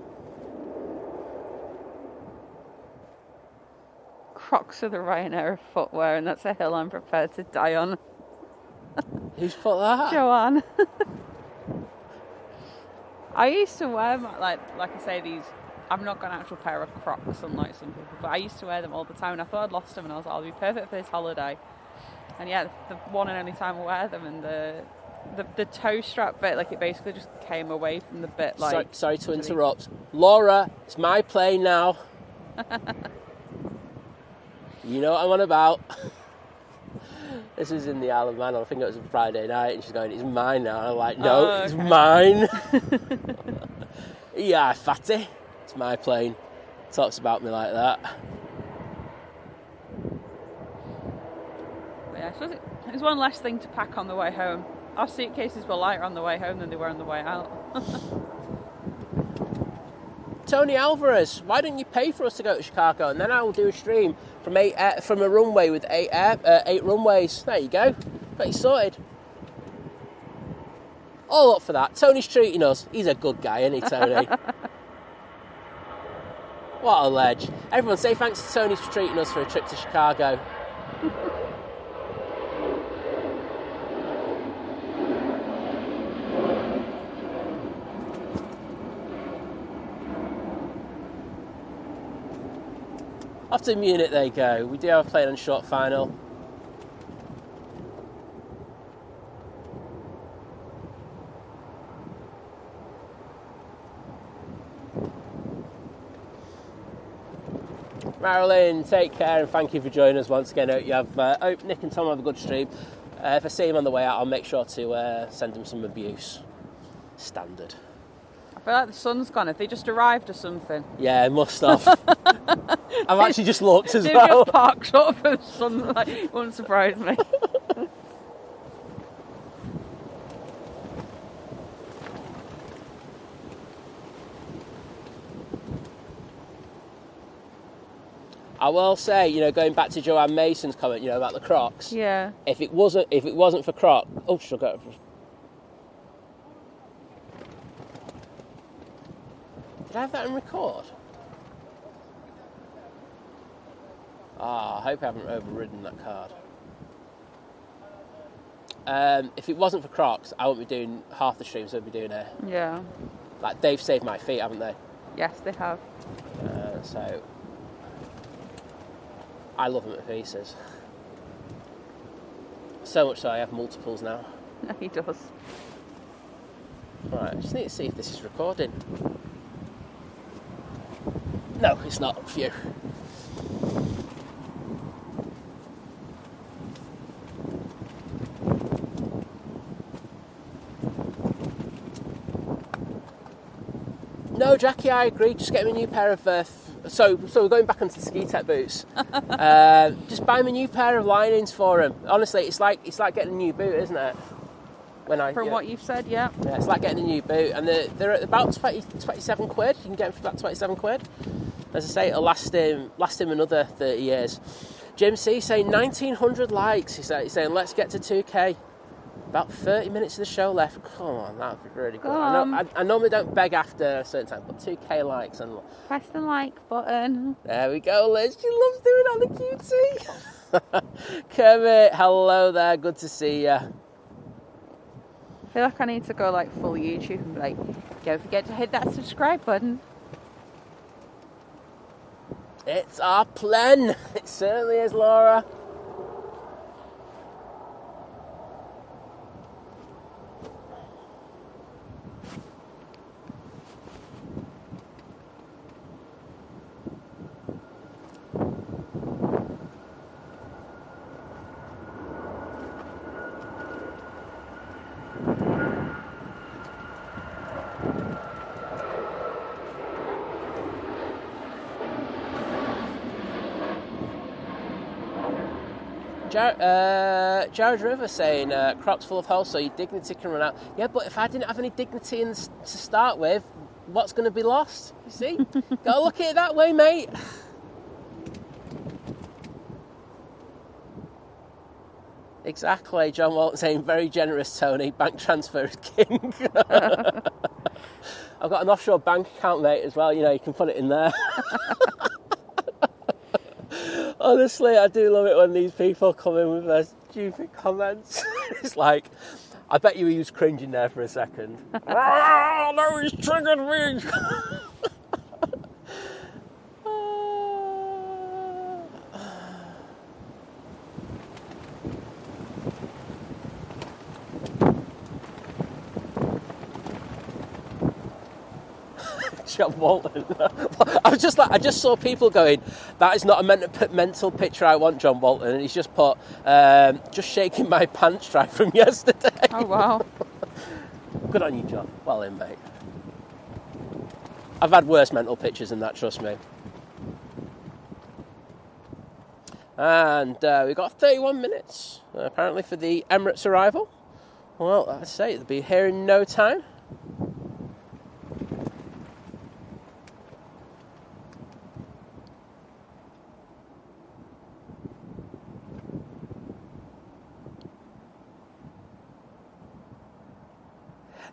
Crocs are the Ryanair footwear, and that's a hill I'm prepared to die on. Who's put that? Joanne. I used to wear like I say, these. I've not got an actual pair of Crocs unlike some people, but I used to wear them all the time, and I thought I'd lost them, and I was like, I'll be perfect for this holiday. And yeah, the one and only time I wear them, and the toe strap bit, like it basically just came away from the bit. Like, sorry to interrupt, Laura. It's my plane now. You know what I'm on about. This was in the Isle of Man. I think it was a Friday night, and she's going, "It's mine now." And I'm like, "No, okay. It's mine." Yeah, fatty. It's my plane. Talks about me like that. But yeah, I suppose it's one less thing to pack on the way home. Our suitcases were lighter on the way home than they were on the way out. Tony Alvarez, why don't you pay for us to go to Chicago, and then I will do a stream from a runway with eight runways. There you go. Got you sorted. All up for that. Tony's treating us. He's a good guy, isn't he, Tony? What a ledge. Everyone say thanks to Tony for treating us for a trip to Chicago. Off to Munich they go. We do have a plane on short final. Marilyn, take care and thank you for joining us once again. Hope Nick and Tom have a good stream. If I see him on the way out, I'll make sure to send him some abuse. Standard. I feel like the sun's gone. Have they just arrived or something? Yeah, must have. I've actually just looked as well. They've just parked up for the sun. Like, wouldn't surprise me. I will say, going back to Joanne Mason's comment, about the Crocs. Yeah. If it wasn't for Crocs, sugar. Did I have that in record? I hope I haven't overridden that card. If it wasn't for Crocs, I wouldn't be doing half the streams I'd be doing here. Yeah. Like, they've saved my feet, haven't they? Yes, they have. So, I love them at pieces. So much so I have multiples now. No, he does. Right, I just need to see if this is recording. No, it's not. Phew. No, Jackie, I agree. Just get him a new pair of... So we're going back onto the ski tech boots. Just buy him a new pair of linings for him. Honestly, it's like getting a new boot, isn't it? From what you've said, yeah. Yeah, it's like getting a new boot, and they're at about 27 quid. You can get them for about 27 quid. As I say, it'll last him another 30 years. Jim C saying 1,900 likes. He's saying, let's get to 2K. About 30 minutes of the show left. Come on, that would be really good. I normally don't beg after a certain time, but 2K likes. And press the like button. There we go, Liz. She loves doing all the cutie. Kermit, hello there. Good to see you. I feel like I need to go like full YouTube and be like, don't forget to hit that subscribe button. It's our plan. It certainly is, Laura. Jared River saying, Crocs full of holes so your dignity can run out. Yeah, but if I didn't have any dignity to start with, what's going to be lost? You see? Gotta look at it that way, mate. Exactly. John Walton saying, very generous, Tony. Bank transfer is king. I've got an offshore bank account, mate, as well. You know, you can put it in there. Honestly, I do love it when these people come in with their stupid comments. It's like, I bet you he was cringing there for a second. Oh, no, he's triggered me. John Walton. I just saw people going, that is not a mental picture I want, John Walton. And he's just put, just shaking my pants dry from yesterday. Oh, wow. Good on you, John. Well in, mate. I've had worse mental pictures than that, trust me. And we've got 31 minutes, apparently, for the Emirates arrival. Well, I'd say they'll be here in no time.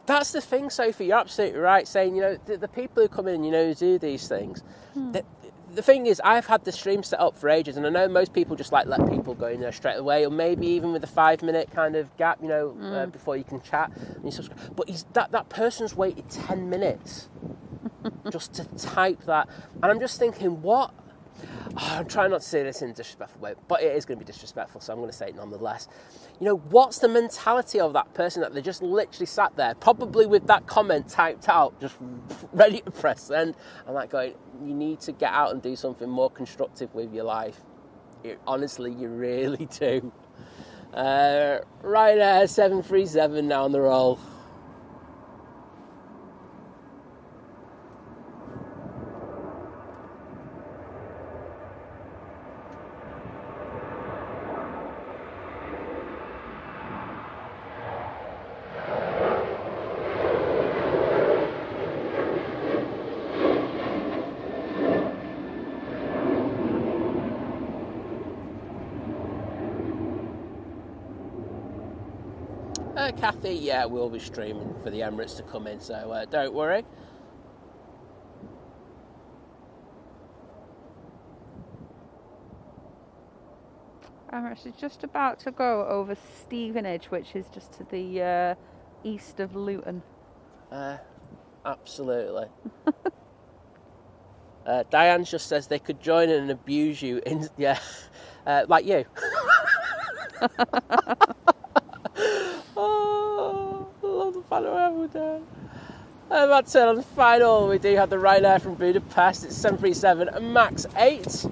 That's the thing, Sophie, you're absolutely right, saying, you know, the people who come in, you know, who do these things, the thing is, I've had the stream set up for ages, and I know most people just like let people go in there straight away, or maybe even with a 5-minute kind of gap, you know, before you can chat and you subscribe. But that person's waited 10 minutes just to type that, and I'm just thinking, what? Oh, I'm trying not to say this in a disrespectful way, but it is going to be disrespectful, so I'm going to say it nonetheless. You know, what's the mentality of that person that they just literally sat there, probably with that comment typed out, just ready to press send? I'm like going, you need to get out and do something more constructive with your life. Honestly, you really do. Ryanair 737 now on the roll. Cathay, yeah, we'll be streaming for the Emirates to come in, so don't worry. Emirates is just about to go over Stevenage, which is just to the east of Luton. Absolutely. Diane just says they could join in and abuse you, like you. Oh, I love the panorama down. And that's it on the final. We do have the Ryanair from Budapest. It's 737 and MAX 8.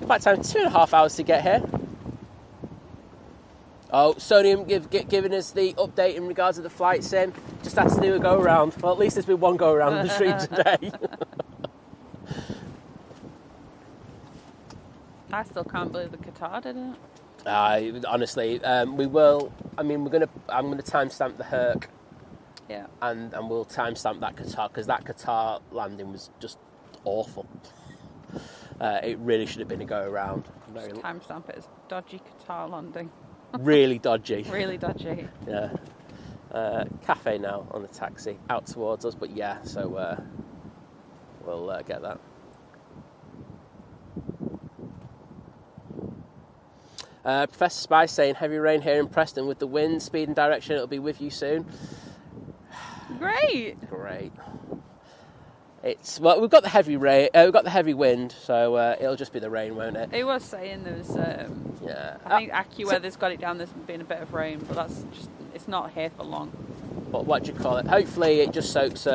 Flight time 2.5 hours to get here. Oh, Sonium giving us the update in regards to the flight sim. Just had to do a go around. Well, at least there's been one go around on the stream today. I still can't believe the Qatar did it. Honestly, we will I mean, I'm gonna timestamp the Herc. Yeah. And we'll timestamp that Qatar, because that Qatar landing was just awful. It really should have been a go around. Timestamp it as dodgy Qatar landing. Really dodgy. Really dodgy. Yeah. Cafe now on the taxi out towards us, but yeah, so we'll get that. Professor Spy saying heavy rain here in Preston with the wind, speed and direction. It'll be with you soon. Great. Well, we've got the heavy rain. We've got the heavy wind, so it'll just be the rain, won't it? He was saying there was. Yeah. I think AccuWeather's got it down. There's been a bit of rain, but it's not here for long. But what do you call it? Hopefully, it just soaks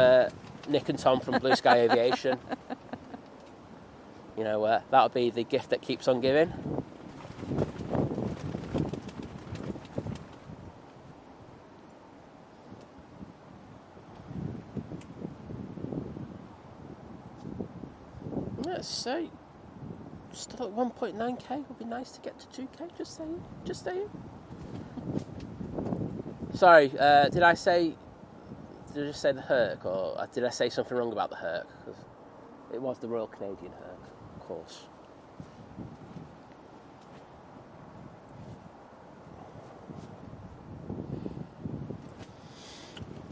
Nick and Tom from Blue Sky Aviation. You know, that'll be the gift that keeps on giving. So, still at 1.9k. Would be nice to get to 2k. Just saying. Sorry, did I just say the Herc, or did I say something wrong about the Herc? Because it was the Royal Canadian Herc, of course.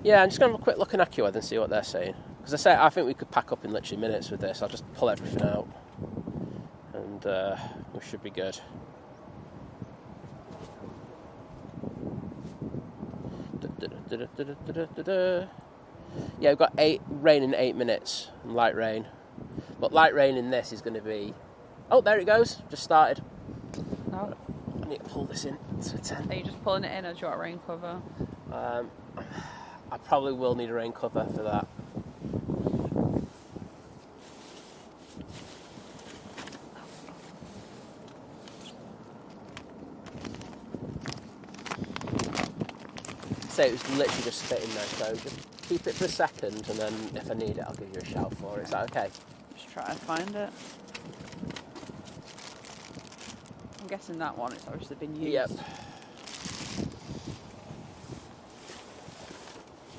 Yeah, I'm just going to have a quick look in AccuWeather and see what they're saying. Because I think we could pack up in literally minutes with this. I'll just pull everything out, and we should be good. Yeah, we've got rain in 8 minutes, and light rain. But light rain in this is going to be... Oh, there it goes. Just started. Oh. I need to pull this in to the tent. Are you just pulling it in, or do you want a rain cover? I probably will need a rain cover for that. So it was literally just spitting there, so just keep it for a second, and then if I need it, I'll give you a shout for it. Is that okay? Just try to find it. I'm guessing that one, it's obviously been used. Yep.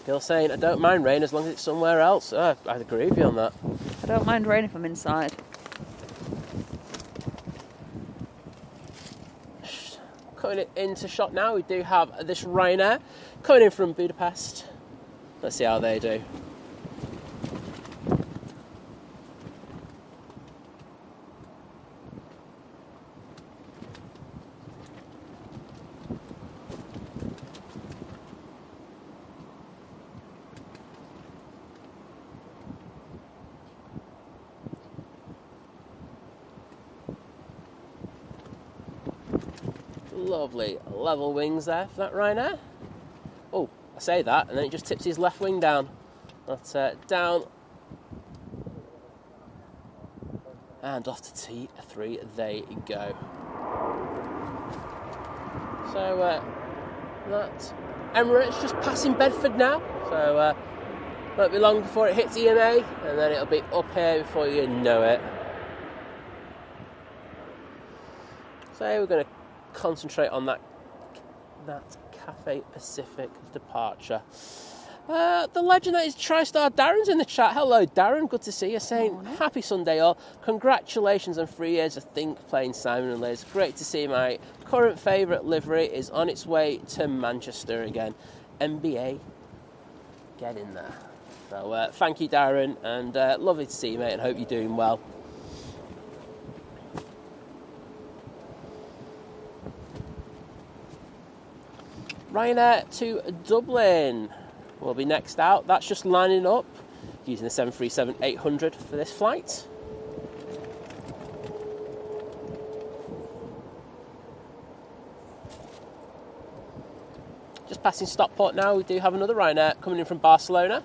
Gil saying, I don't mind rain as long as it's somewhere else. I agree with you on that. I don't mind rain if I'm inside. Coming into shot now, we do have this Ryanair coming in from Budapest. Let's see how they do. Lovely level wings there for that Ryanair. Oh, I say that, and then it just tips his left wing down. That's down. And off to T3 they go. So that Emirates just passing Bedford now. So won't be long before it hits EMA, and then it'll be up here before you know it. So we're going to concentrate on that Cathay Pacific departure. The legend that is TriStar Darren's in the chat. Hello Darren, good to see you. Saying happy Sunday all. Congratulations on 3 years of Think playing Simon and Lizz. Great to see my current favourite livery is on its way to Manchester again. NBA, get in there. So thank you Darren, and lovely to see you mate, and hope you're doing well. Ryanair to Dublin will be next out. That's just lining up using the 737-800 for this flight. Just passing Stockport now, we do have another Ryanair coming in from Barcelona.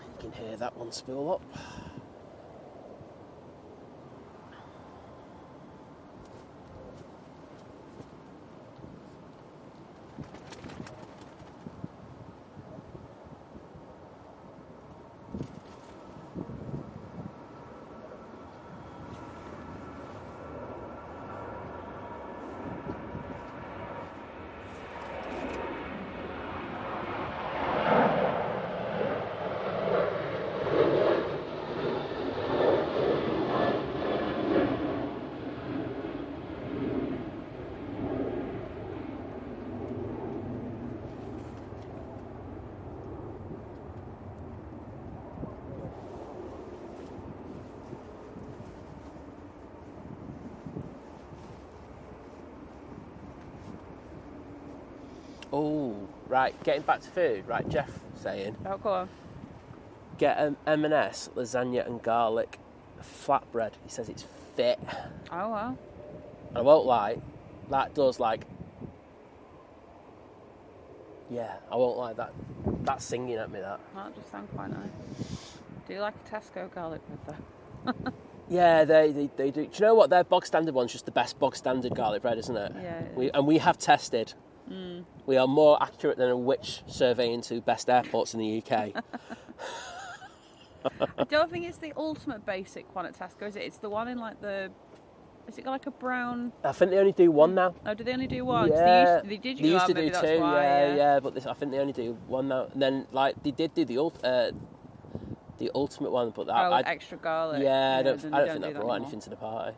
You can hear that one spool up. Oh, right. Getting back to food. Right, Jeff saying, Oh, go on. get an M&S, lasagna and garlic flatbread. He says it's fit. Oh, wow. I won't lie, that does like... Yeah, I won't lie, that's singing at me, that. That just sounds quite nice. Do you like a Tesco garlic bread, though? Yeah, they do. Do you know what? Their bog standard one's just the best bog standard garlic bread, isn't it? Yeah. We have tested. We are more accurate than a witch survey into best airports in the UK. I don't think it's the ultimate basic one at Tesco, is it? It's the one in like the... Is it got like a brown... I think they only do one now. Oh, do they only do one? Yeah. They did They used to do maybe two, that's why, yeah, but I think they only do one now. And then, like, they did do the ultimate one, but that... extra garlic. Yeah, I don't think that brought anymore. anything to the party.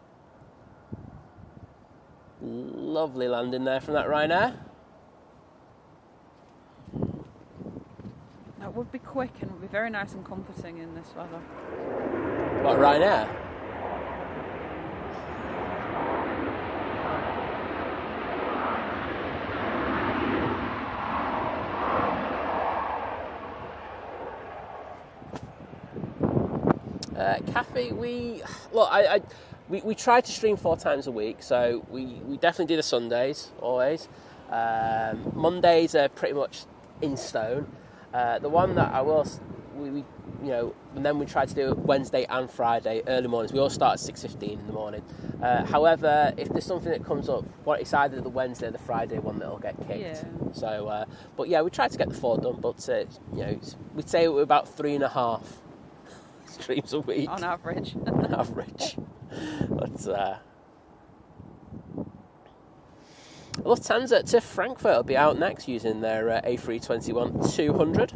Lovely landing there from that Ryanair. That would be quick and would be very nice and comforting in this weather. What, Ryanair? Cathay, we try to stream 4 times a week, so we definitely do the Sundays always. Mondays are pretty much in stone. The one that I will, and then we try to do it Wednesday and Friday early mornings. We all start at 6:15 in the morning. However, if there's something that comes up, it's either the Wednesday or the Friday one that'll get kicked. Yeah. So, but yeah, we try to get the 4 done. But we'd say we're about 3.5 streams a week on average. On average. But Lufthansa to Frankfurt will be out next using their A321-200.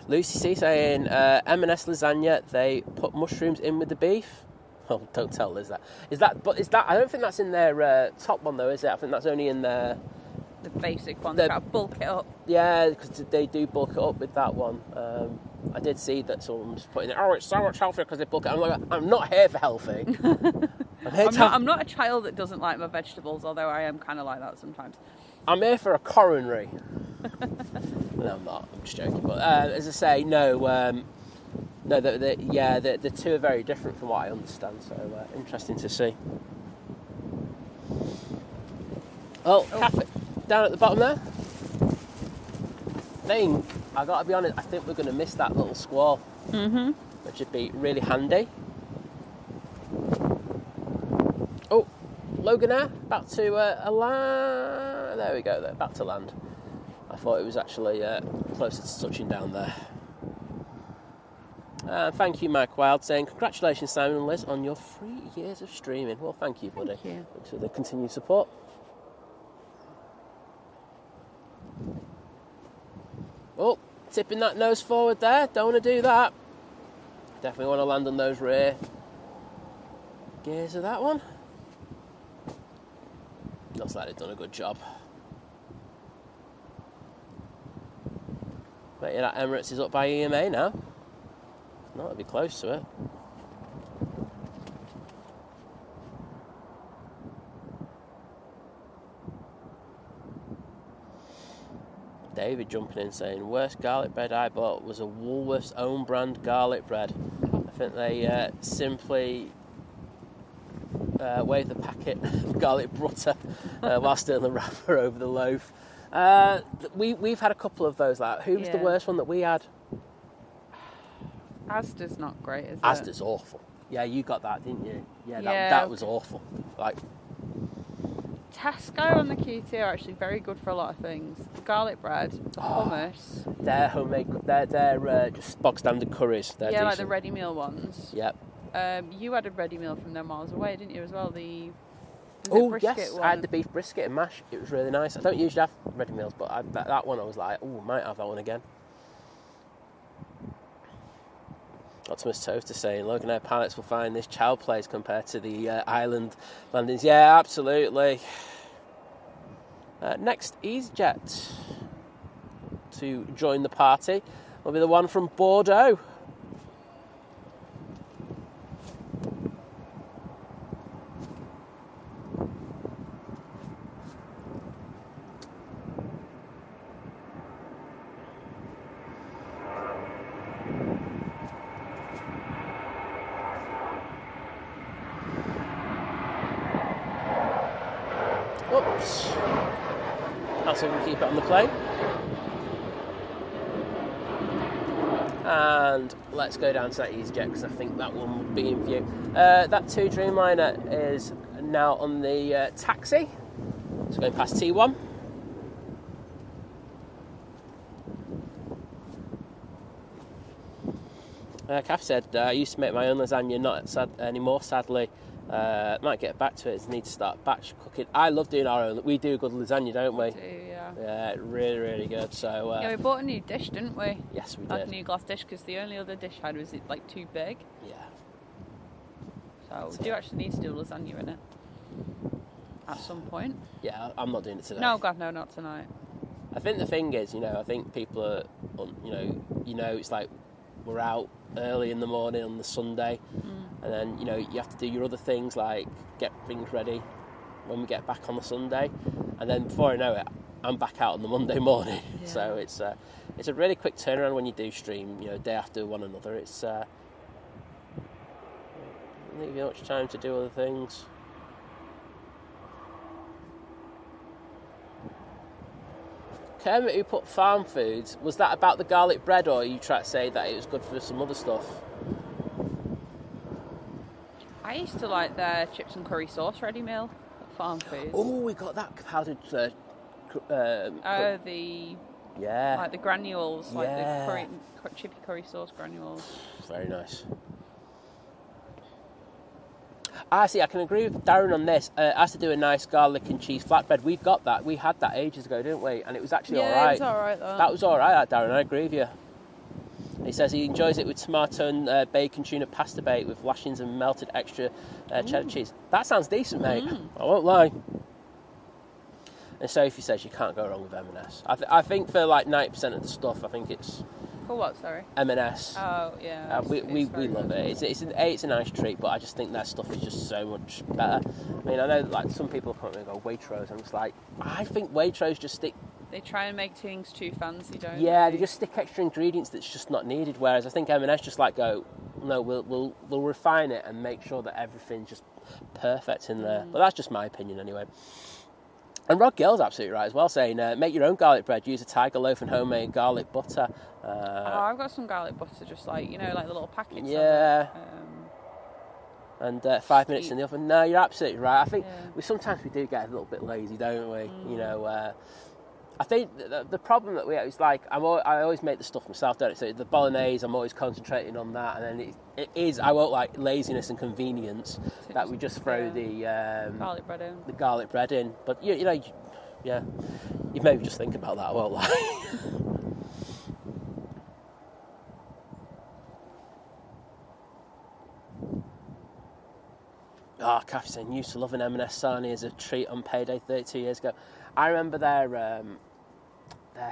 Lucy C saying M&S lasagna, they put mushrooms in with the beef. Oh, don't tell Liz that. Is that? I don't think that's in their top one though, is it? I think that's only in their... The basic one, they've got to bulk it up. Yeah, because they do bulk it up with that one. I did see that someone was putting it, it's so much healthier because they bulk it. I'm like, I'm not here for healthy. I'm not a child that doesn't like my vegetables, although I am kind of like that sometimes. I'm here for a coronary. No, I'm not. I'm just joking. But as I say, the two are very different from what I understand. So interesting to see. Cathay, down at the bottom there. I got to be honest, I think we're going to miss that little squall, which would be really handy. Oh, Loganair, back to land. There we go, there, back to land. I thought it was actually closer to touching down there. Thank you, Mike Wild, saying, congratulations, Simon and Liz, on your 3 years of streaming. Well, thank you, buddy. Thank you. Thanks for the continued support. Oh, tipping that nose forward there. Don't want to do that. Definitely want to land on those rear gears of that one. Looks like they've done a good job. Bet you that Emirates is up by EMA now. No, it'll be close to it. David jumping in saying, worst garlic bread I bought was a Woolworths own brand garlic bread. I think they simply waved the packet of garlic butter while still in the wrapper over the loaf. We've had a couple of those. Like, who was the worst one that we had? Asda's not great, is it? Asda's awful. Yeah, you got that, didn't you? Yeah, that was awful. Like, Tesco and the QT are actually very good for a lot of things. The garlic bread, the hummus. They're homemade. They're just bog standard curries. They're decent. Like the ready meal ones. Yep. You had a ready meal from them miles away, didn't you, as well? The yes, one. I had the beef brisket and mash. It was really nice. I don't usually have ready meals, but that one I was like, might have that one again. Optimus Toaster saying, Loganair pilots will find this child plays compared to the island landings. Yeah, absolutely. Next EasyJet to join the party will be the one from Bordeaux. Whoops. That's so we can keep it on the plane. And let's go down to that EasyJet because I think that one will be in view. That 2 Dreamliner is now on the taxi. It's going past T1. Kath said, I used to make my own lasagna, not anymore, sadly. Might get back to it, need to start batch cooking. I love doing our own. We do good lasagna, don't we? We do, yeah. Yeah, really, really good. So yeah, we bought a new dish, didn't we? Yes, we Like did. a new glass dish, because the only other dish I had was like too big. Yeah. So we do actually need to do lasagna in it at some point. Yeah, I'm not doing it today. No, God, no, not tonight. I think the thing is, I think people are, it's like we're out early in the morning on the Sunday, and then you have to do your other things like get things ready when we get back on the Sunday, and then before I know it, I'm back out on the Monday morning. Yeah. So it's a really quick turnaround when you do stream, day after one another. It's doesn't leave you much time to do other things. Kermit, who put farm foods, was that about the garlic bread, or are you trying to say that it was good for some other stuff? I used to like their chips and curry sauce ready meal at Farm Foods. Oh, we got that powdered. The like the granules, like the chippy curry sauce granules. Very nice. See, I can agree with Darren on this. As to do a nice garlic and cheese flatbread, we've got that. We had that ages ago, didn't we? And it was actually all right. Yeah, it was all right, though. That was all right, Darren. I agree with you. He says he enjoys it with tomato and bacon tuna pasta bake with lashings and melted extra cheddar cheese. That sounds decent, mate. I won't lie. And Sophie says you can't go wrong with M&S. I think for like 90% of the stuff, I think it's... For what, sorry? M&S. Oh, yeah. We love it. It's a nice treat, but I just think their stuff is just so much better. I mean, I know like some people come and go Waitrose, and it's like, I think Waitrose just stick... They try and make things too fancy, don't they? Yeah, they just stick extra ingredients that's just not needed, whereas I think M&S just like go, no, we'll refine it and make sure that everything's just perfect in there. But that's just my opinion anyway. And Rod Gill's absolutely right as well, saying make your own garlic bread, use a tiger loaf and homemade garlic butter. I've got some garlic butter, just like, like the little packets. Yeah. And 5 minutes in the oven. No, you're absolutely right. I think sometimes we do get a little bit lazy, don't we? I think the problem that we have is like I always make the stuff myself, don't I? So the bolognese, I'm always concentrating on that, and then it is I won't like laziness and convenience that we just throw the garlic bread in. The garlic bread in, but you maybe just think about that. I won't lie. Kathy saying used to love an M&S sarnie as a treat on payday 32 years ago. I remember their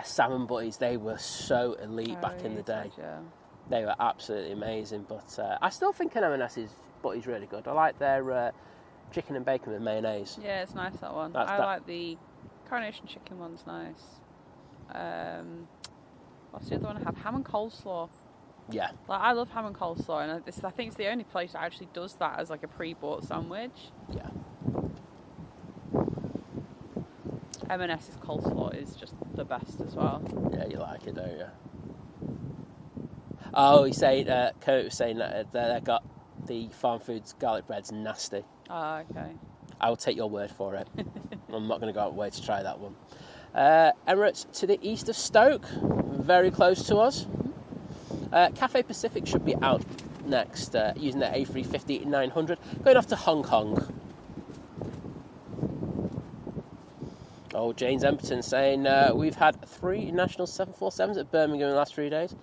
salmon butties. They were so elite back in the day. They were absolutely amazing. But I still think an M&S's butty's really good. I like their chicken and bacon with mayonnaise. Yeah, it's nice, that one. I like the coronation chicken one's nice. What's the other one I have? Ham and coleslaw. Yeah. Like, I love ham and coleslaw, and I think it's the only place that actually does that as like a pre-bought sandwich. Yeah. M&S's coleslaw is just the best as well. Yeah, you like it, don't you? Oh, he's saying, Kurt was saying that they got the Farm Foods garlic bread's nasty. Oh, okay. I will take your word for it. I'm not going to go out of the way to try that one. Emirates to the east of Stoke, very close to us. Cathay Pacific should be out next, using their A350-900, going off to Hong Kong. Oh, James Emberton saying, we've had 3 national 747s at Birmingham in the last 3 days.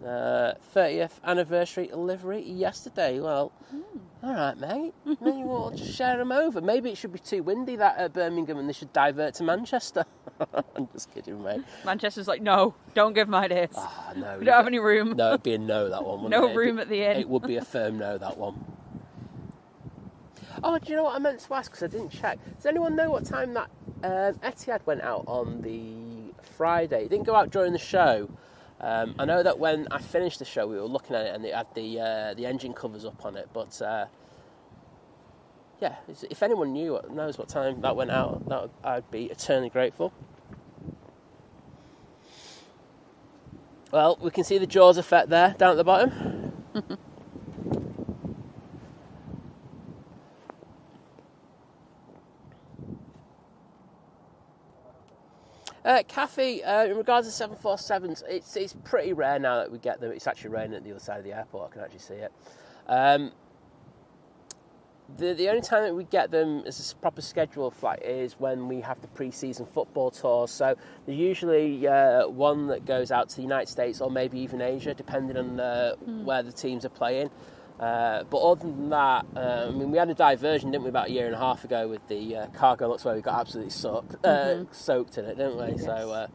30th anniversary livery yesterday. Well, all right, mate. Maybe we'll just share them over. Maybe it should be too windy that at Birmingham and they should divert to Manchester. I'm just kidding, mate. Manchester's like, no, don't give my days. No. We don't have any room. No, it'd be a no, that one, wouldn't No it? room at the inn. It would be a firm no, that one. Oh, do you know what I meant to ask? Because I didn't check. Does anyone know what time that Etihad went out on the Friday? It didn't go out during the show. I know that when I finished the show, we were looking at it and it had the engine covers up on it. But yeah, if anyone knows what time that went out, I'd be eternally grateful. Well, we can see the Jaws effect there, down at the bottom. Cathay, in regards to 747s, it's pretty rare now that we get them. It's actually raining at the other side of the airport. I can actually see it. The only time that we get them as a proper scheduled flight is when we have the pre-season football tours. So there's usually one that goes out to the United States or maybe even Asia, depending on where the teams are playing. But other than that, I mean, we had a diversion, didn't we, about a year and a half ago with the cargo looks where we got absolutely soaked in it, didn't we? Yes. So,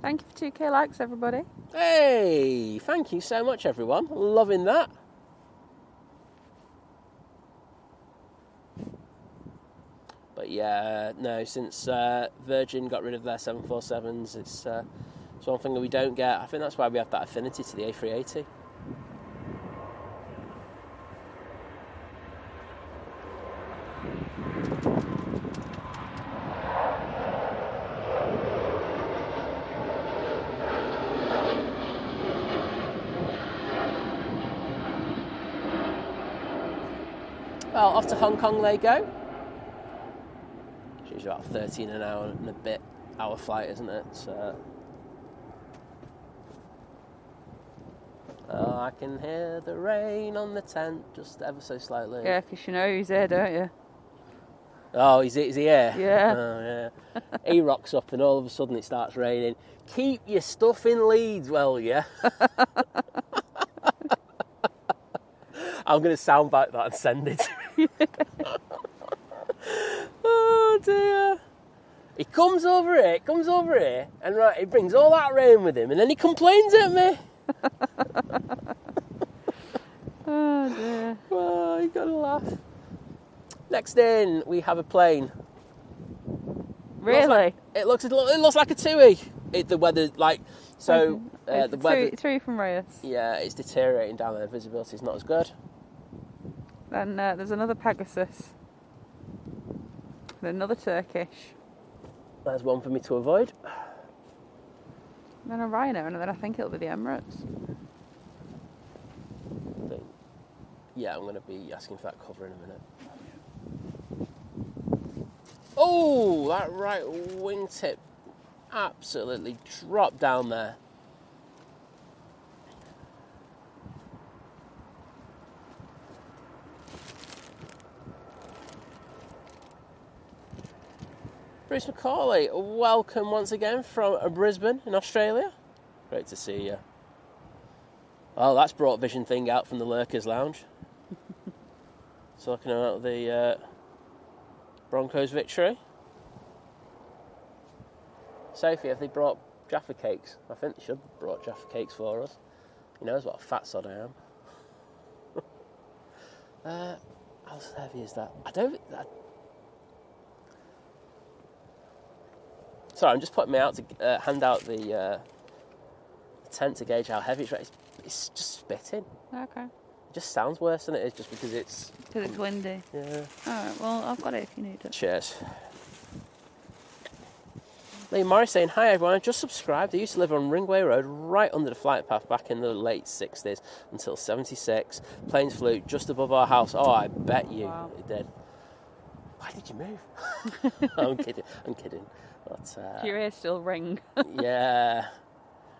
thank you for 2K likes, everybody. Hey, thank you so much, everyone. Loving that. But yeah, no, since Virgin got rid of their 747s, it's one thing that we don't get. I think that's why we have that affinity to the A380. Well, off to Hong Kong they go. It's about 13 an hour and a bit hour flight, isn't it? So, oh, I can hear the rain on the tent just ever so slightly. Yeah, because you know he's here, don't you? Oh, is he here? Yeah. Oh, yeah. He rocks up and all of a sudden it starts raining. Keep your stuff in Leeds, will ya? I'm going to soundbite that and send it. Oh dear. He comes over here, and right, he brings all that rain with him, and then he complains at me. Oh dear. Oh, you gotta laugh. Next in, we have a plane. Really? It looks like a TUI. The weather, like, so the weather. Three from Reyes. Yeah, it's deteriorating down there. Visibility is not as good. Then there's another Pegasus. And another Turkish. There's one for me to avoid. And then a Rhino, and then I think it'll be the Emirates. Yeah, I'm going to be asking for that cover in a minute. Oh, that right wingtip absolutely dropped down there. Bruce Macaulay, welcome once again from Brisbane in Australia. Great to see you. Oh, that's brought Vision thing out from the Lurkers Lounge. Talking about the Broncos victory. Sophie, have they brought Jaffa cakes? I think they should have brought Jaffa cakes for us. He knows what a fat sod I am. How heavy is that? Sorry, I'm just putting me out to hand out the tent to gauge how heavy it's. It's just spitting. Okay. It just sounds worse than it is just because it's... Because it's windy. Yeah. Alright, well, I've got it if you need it. Cheers. Lee Morris saying, hi everyone, I just subscribed. I used to live on Ringway Road right under the flight path back in the late 60s until 76. Planes flew just above our house. Oh, I bet you it did. Why did you move? I'm kidding. But, your ears still ring. Yeah.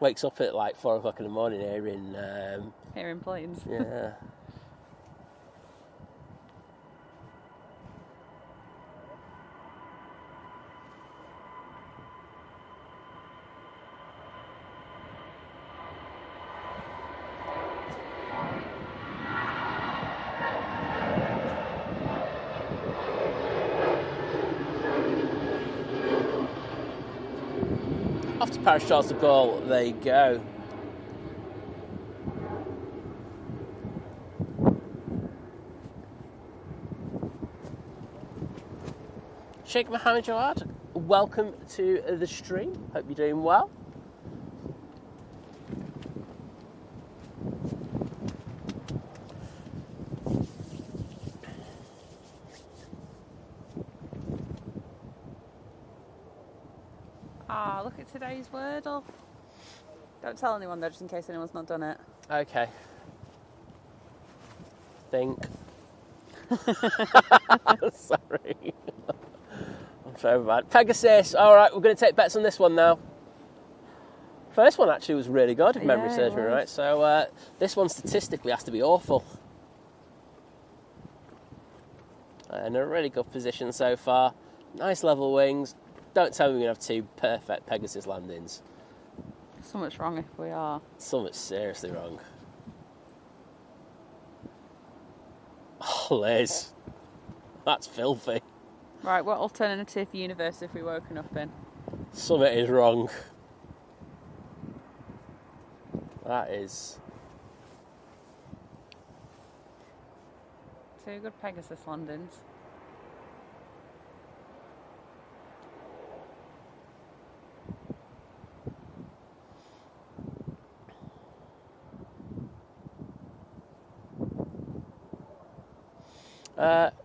Wakes up at like 4 o'clock in the morning hearing... hearing planes. Yeah. Off to Paris Charles de Gaulle, there you go. Sheikh Mohammed Jawad, welcome to the stream. Hope you're doing well. today's Wordle. Don't tell anyone though, just in case anyone's not done it. Okay. Think. Sorry. I'm so bad. Pegasus. All right, we're going to take bets on this one now. First one actually was really good, if memory serves me right. So this one statistically has to be awful. In a really good position so far. Nice level wings. Don't tell me we're going to have 2 perfect Pegasus landings. Something's wrong if we are. Something's seriously wrong. Oh, Liz. That's filthy. Right, what alternative universe have we woken up in? Something is wrong. That is... 2 good Pegasus landings.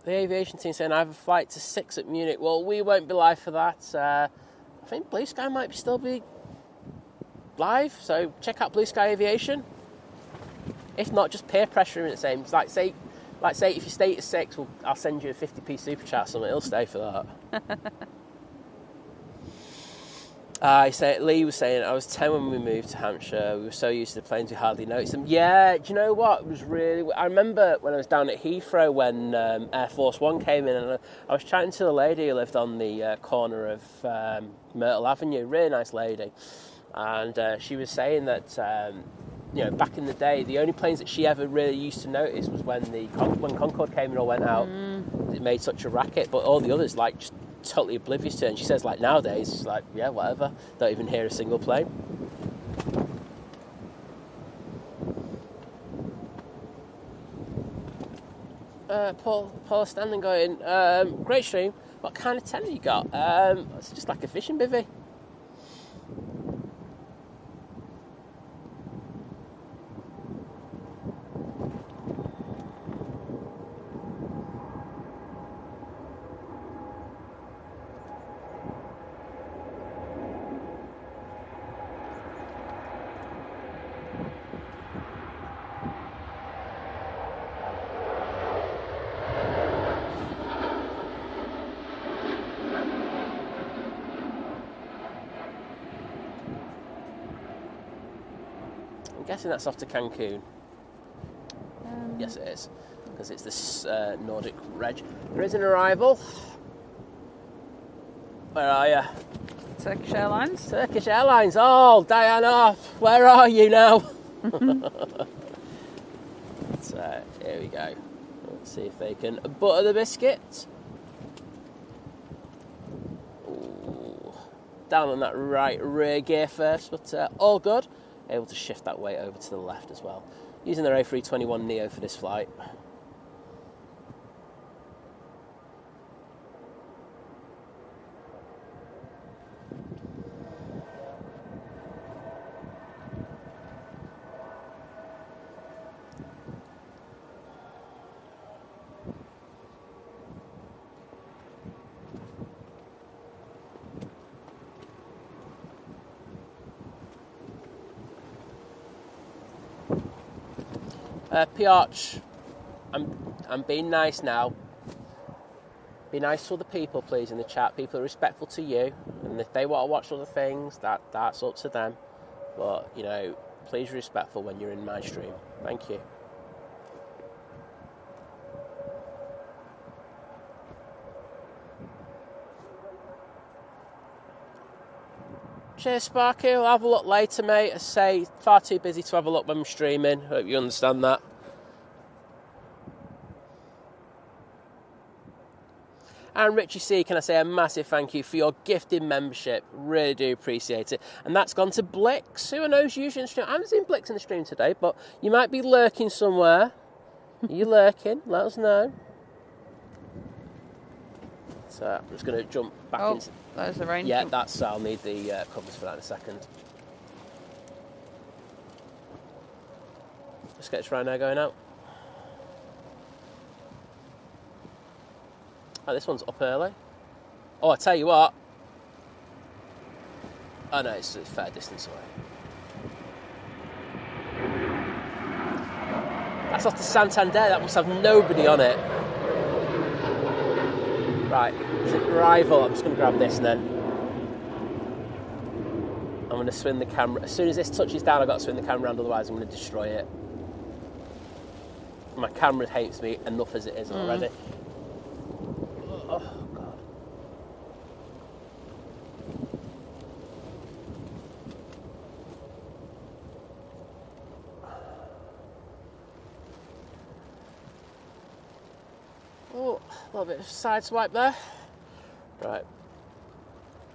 The aviation team saying I have a flight to 6 at Munich. Well, we won't be live for that. I think Blue Sky might still be live, so check out Blue Sky Aviation. If not, just peer pressure in the same. Like say if you stay at 6, I'll send you a 50p super chat or something. It'll stay for that. Lee was saying, I was 10 when we moved to Hampshire. We were so used to the planes we hardly noticed them. Yeah, do you know what? It was really... I remember when I was down at Heathrow when Air Force One came in, and I was chatting to a lady who lived on the corner of Myrtle Avenue, really nice lady. And she was saying that, back in the day, the only planes that she ever really used to notice was when Concorde came in or went out. It made such a racket, but all the others, just totally oblivious to it. And she says, nowadays, it's yeah, whatever. Don't even hear a single plane. Paul standing going, great stream. What kind of tenor you got? It's just like a fishing bivvy. I'm guessing that's off to Cancun. Yes, it is, because it's this Nordic reg. There is an arrival. Where are you? Turkish Airlines. Turkish Airlines. Oh, Diana, where are you now? So, here we go. Let's see if they can butter the biscuit. Ooh. Down on that right rear gear first, but all good. Able to shift that weight over to the left as well. Using their A321neo for this flight. Piotr, I'm being nice now. Be nice to other people, please, in the chat. People are respectful to you, and if they want to watch other things, that's up to them. But, please be respectful when you're in my stream. Thank you. Cheers, Sparky. I'll have a look later, mate. I say, far too busy to have a look when I'm streaming. Hope you understand that. And Richie C, can I say a massive thank you for your gifted membership. Really do appreciate it. And that's gone to Blix, who I know is usually in the stream. I haven't seen Blix in the stream today, but you might be lurking somewhere. Are you lurking? Let us know. So I'm just going to jump back into... There's the rain. Yeah, I'll need the covers for that in a second. Let's get this right now going out. Oh, this one's up early. Oh, I tell you what. Oh no, it's a fair distance away. That's off the Santander. That must have nobody on it. Right, is it arrival? I'm just going to grab this and then I'm going to swing the camera. As soon as this touches down, I've got to swing the camera around, otherwise I'm going to destroy it. My camera hates me enough as it is already. Oh, God. Oh, a little bit of side swipe there. Right.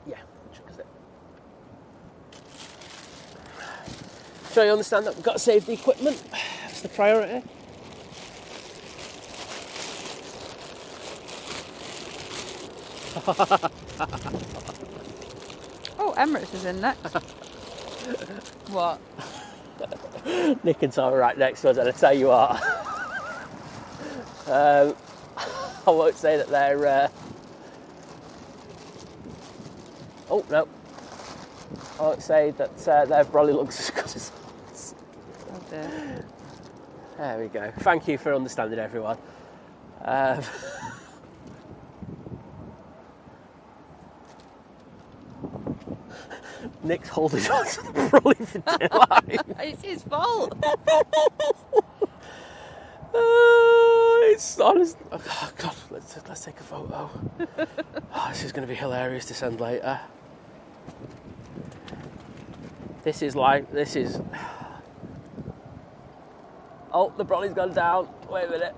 Yeah, which one is it? Sure you understand that we've got to save the equipment. That's the priority. Oh, Emirates is in next. What? Nick and Tom are right next to us, and I tell you what. I won't say that they're... Oh, no. I won't say that their brolly looks as good as ours. Oh dear. There we go. Thank you for understanding, everyone. Nick's holding on to the brolly for dear life. It's his fault. It's honest. Oh, God, let's take a photo. Oh, this is going to be hilarious to send later. This is. Oh, the brolly's gone down. Wait a minute.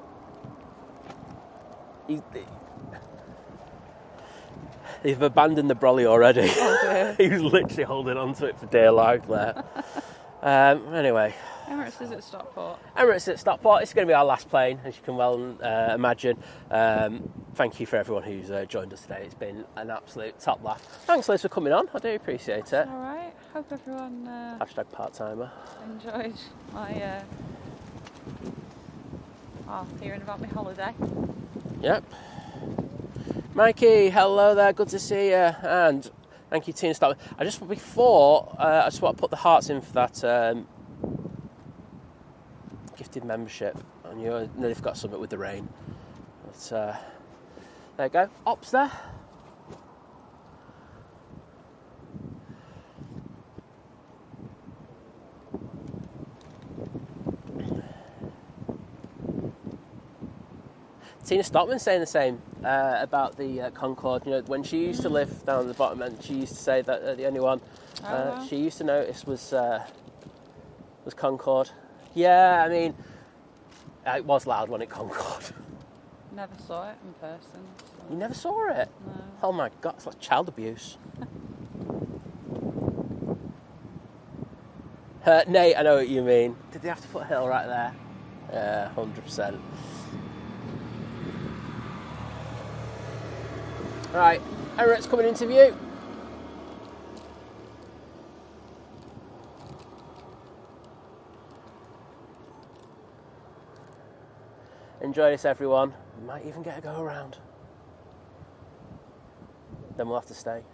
They've abandoned the brolly already. Okay. He was literally holding on to it for dear life there. Anyway. Emirates is at Stockport. Emirates at Stockport. It's going to be our last plane, as you can well imagine. Thank you for everyone who's joined us today. It's been an absolute top laugh. Thanks, Liz, for coming on. I do appreciate it. All right. Hope everyone Hashtag part-timer. enjoyed my hearing about my holiday. Yep. Mikey, hello there. Good to see you. And thank you, Tina Stockman. I just want to put the hearts in for that gifted membership. And you know they've got something with the rain. But, there you go. Ops there. Tina Stockman saying the same about the Concorde. You know, when she used to live down at the bottom, and she used to say that the only one she used to notice was Concorde. Yeah, I mean, it was loud when it Concorde. Never saw it in person. So. You never saw it? No. Oh my God, it's like child abuse. Nate, I know what you mean. Did they have to put a hill right there? Yeah, 100%. Right, Emirates coming into view. Enjoy this, everyone. We might even get a go around. Then we'll have to stay.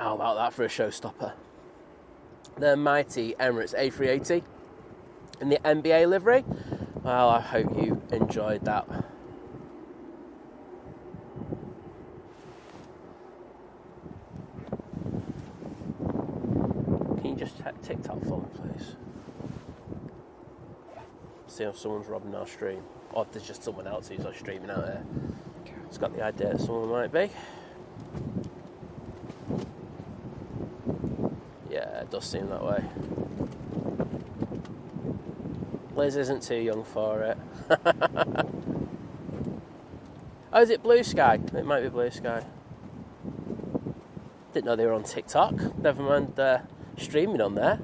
How about that for a showstopper? The mighty Emirates A380 in the NBA livery. Well, I hope you enjoyed that. Can you just check TikTok for me, please? See if someone's robbing our stream. Or if there's just someone else who's not streaming out there. It's got the idea that someone might be. Yeah, it does seem that way. Liz isn't too young for it. Oh, is it Blue Sky? It might be Blue Sky. Didn't know they were on TikTok. Never mind streaming on there.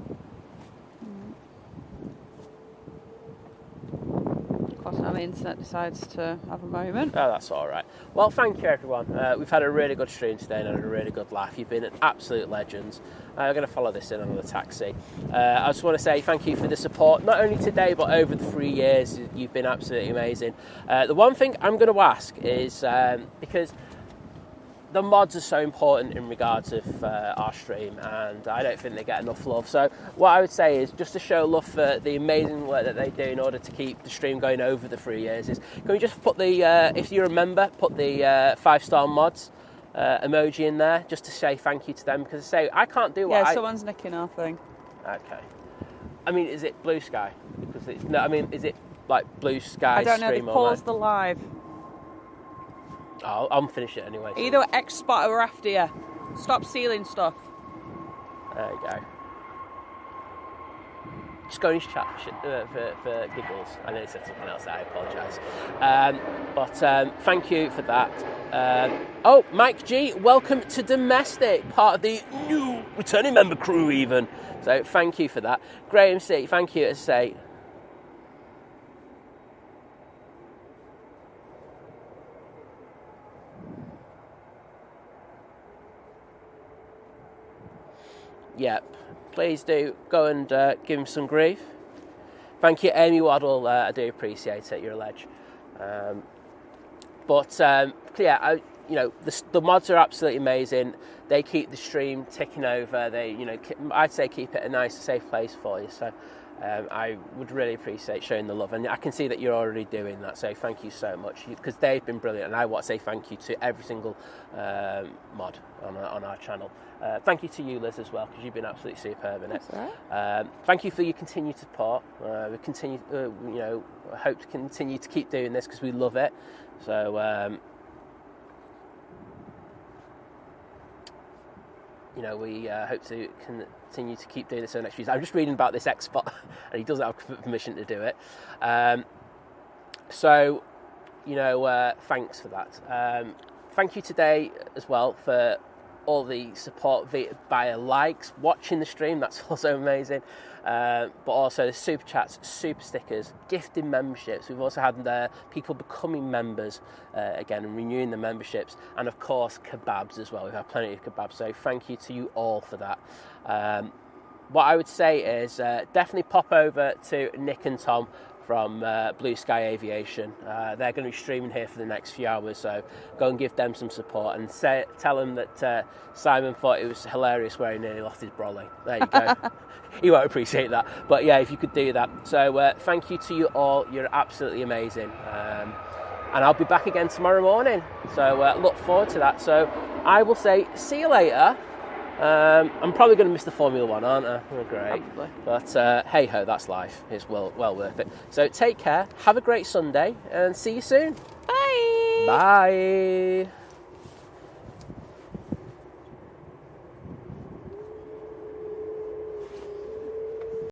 The internet decides to have a moment. Oh, that's all right. Well, thank you, everyone. We've had a really good stream today and had a really good laugh. You've been an absolute legend. I'm going to follow this in on the taxi. I just want to say thank you for the support, not only today, but over the 3 years. You've been absolutely amazing. The one thing I'm going to ask is, because the mods are so important in regards of our stream, and I don't think they get enough love. So what I would say is, just to show love for the amazing work that they do in order to keep the stream going over the 3 years, is can we just put the, if you remember, put the 5-star mods emoji in there, just to say thank you to them, because I can't do what someone's nicking our thing. Okay. I mean, is it Blue Sky? Because it's, no, I mean, is it like Blue Sky? I don't know, they stream paused the live. I'll finish it anyway. So. Either X-Spot or after you. Stop stealing stuff. There you go. Just go in his chat for giggles. I know he said something else, I apologise. But thank you for that. Mike G, welcome to Domestic, part of the new returning member crew even. So thank you for that. Graham C, thank you to say. Yep, please do go and give him some grief. Thank you, Amy Waddle. I do appreciate it. You're a ledge. The mods are absolutely amazing. They keep the stream ticking over. I'd say keep it a nice, safe place for you. So I would really appreciate showing the love, and I can see that you're already doing that. So thank you so much, because they've been brilliant, and I want to say thank you to every single mod on our channel. Thank you to you, Liz, as well, because you've been absolutely superb in it. Right. Thank you for your continued support. We continue, hope to continue to keep doing this because we love it. So, we hope to continue to keep doing this for the next few years. I'm just reading about this X-Spot, and he doesn't have permission to do it. Thanks for that. Thank you today as well for all the support via likes, watching the stream, that's also amazing. But also the super chats, super stickers, gifting memberships. We've also had people becoming members again and renewing the memberships, and of course kebabs as well. We've had plenty of kebabs, so thank you to you all for that. What I would say is definitely pop over to Nick and Tom from Blue Sky Aviation. They're going to be streaming here for the next few hours, so go and give them some support and tell them that Simon thought it was hilarious where he nearly lost his brolly. There you go. He won't appreciate that, but yeah, if you could do that. So thank you to you all. You're absolutely amazing, and I'll be back again tomorrow morning, so look forward to that. So I will say see you later. I'm probably going to miss the Formula 1, aren't I? Oh, great. Probably. But hey-ho, that's life. It's well worth it. So take care, have a great Sunday, and see you soon. Bye. Bye.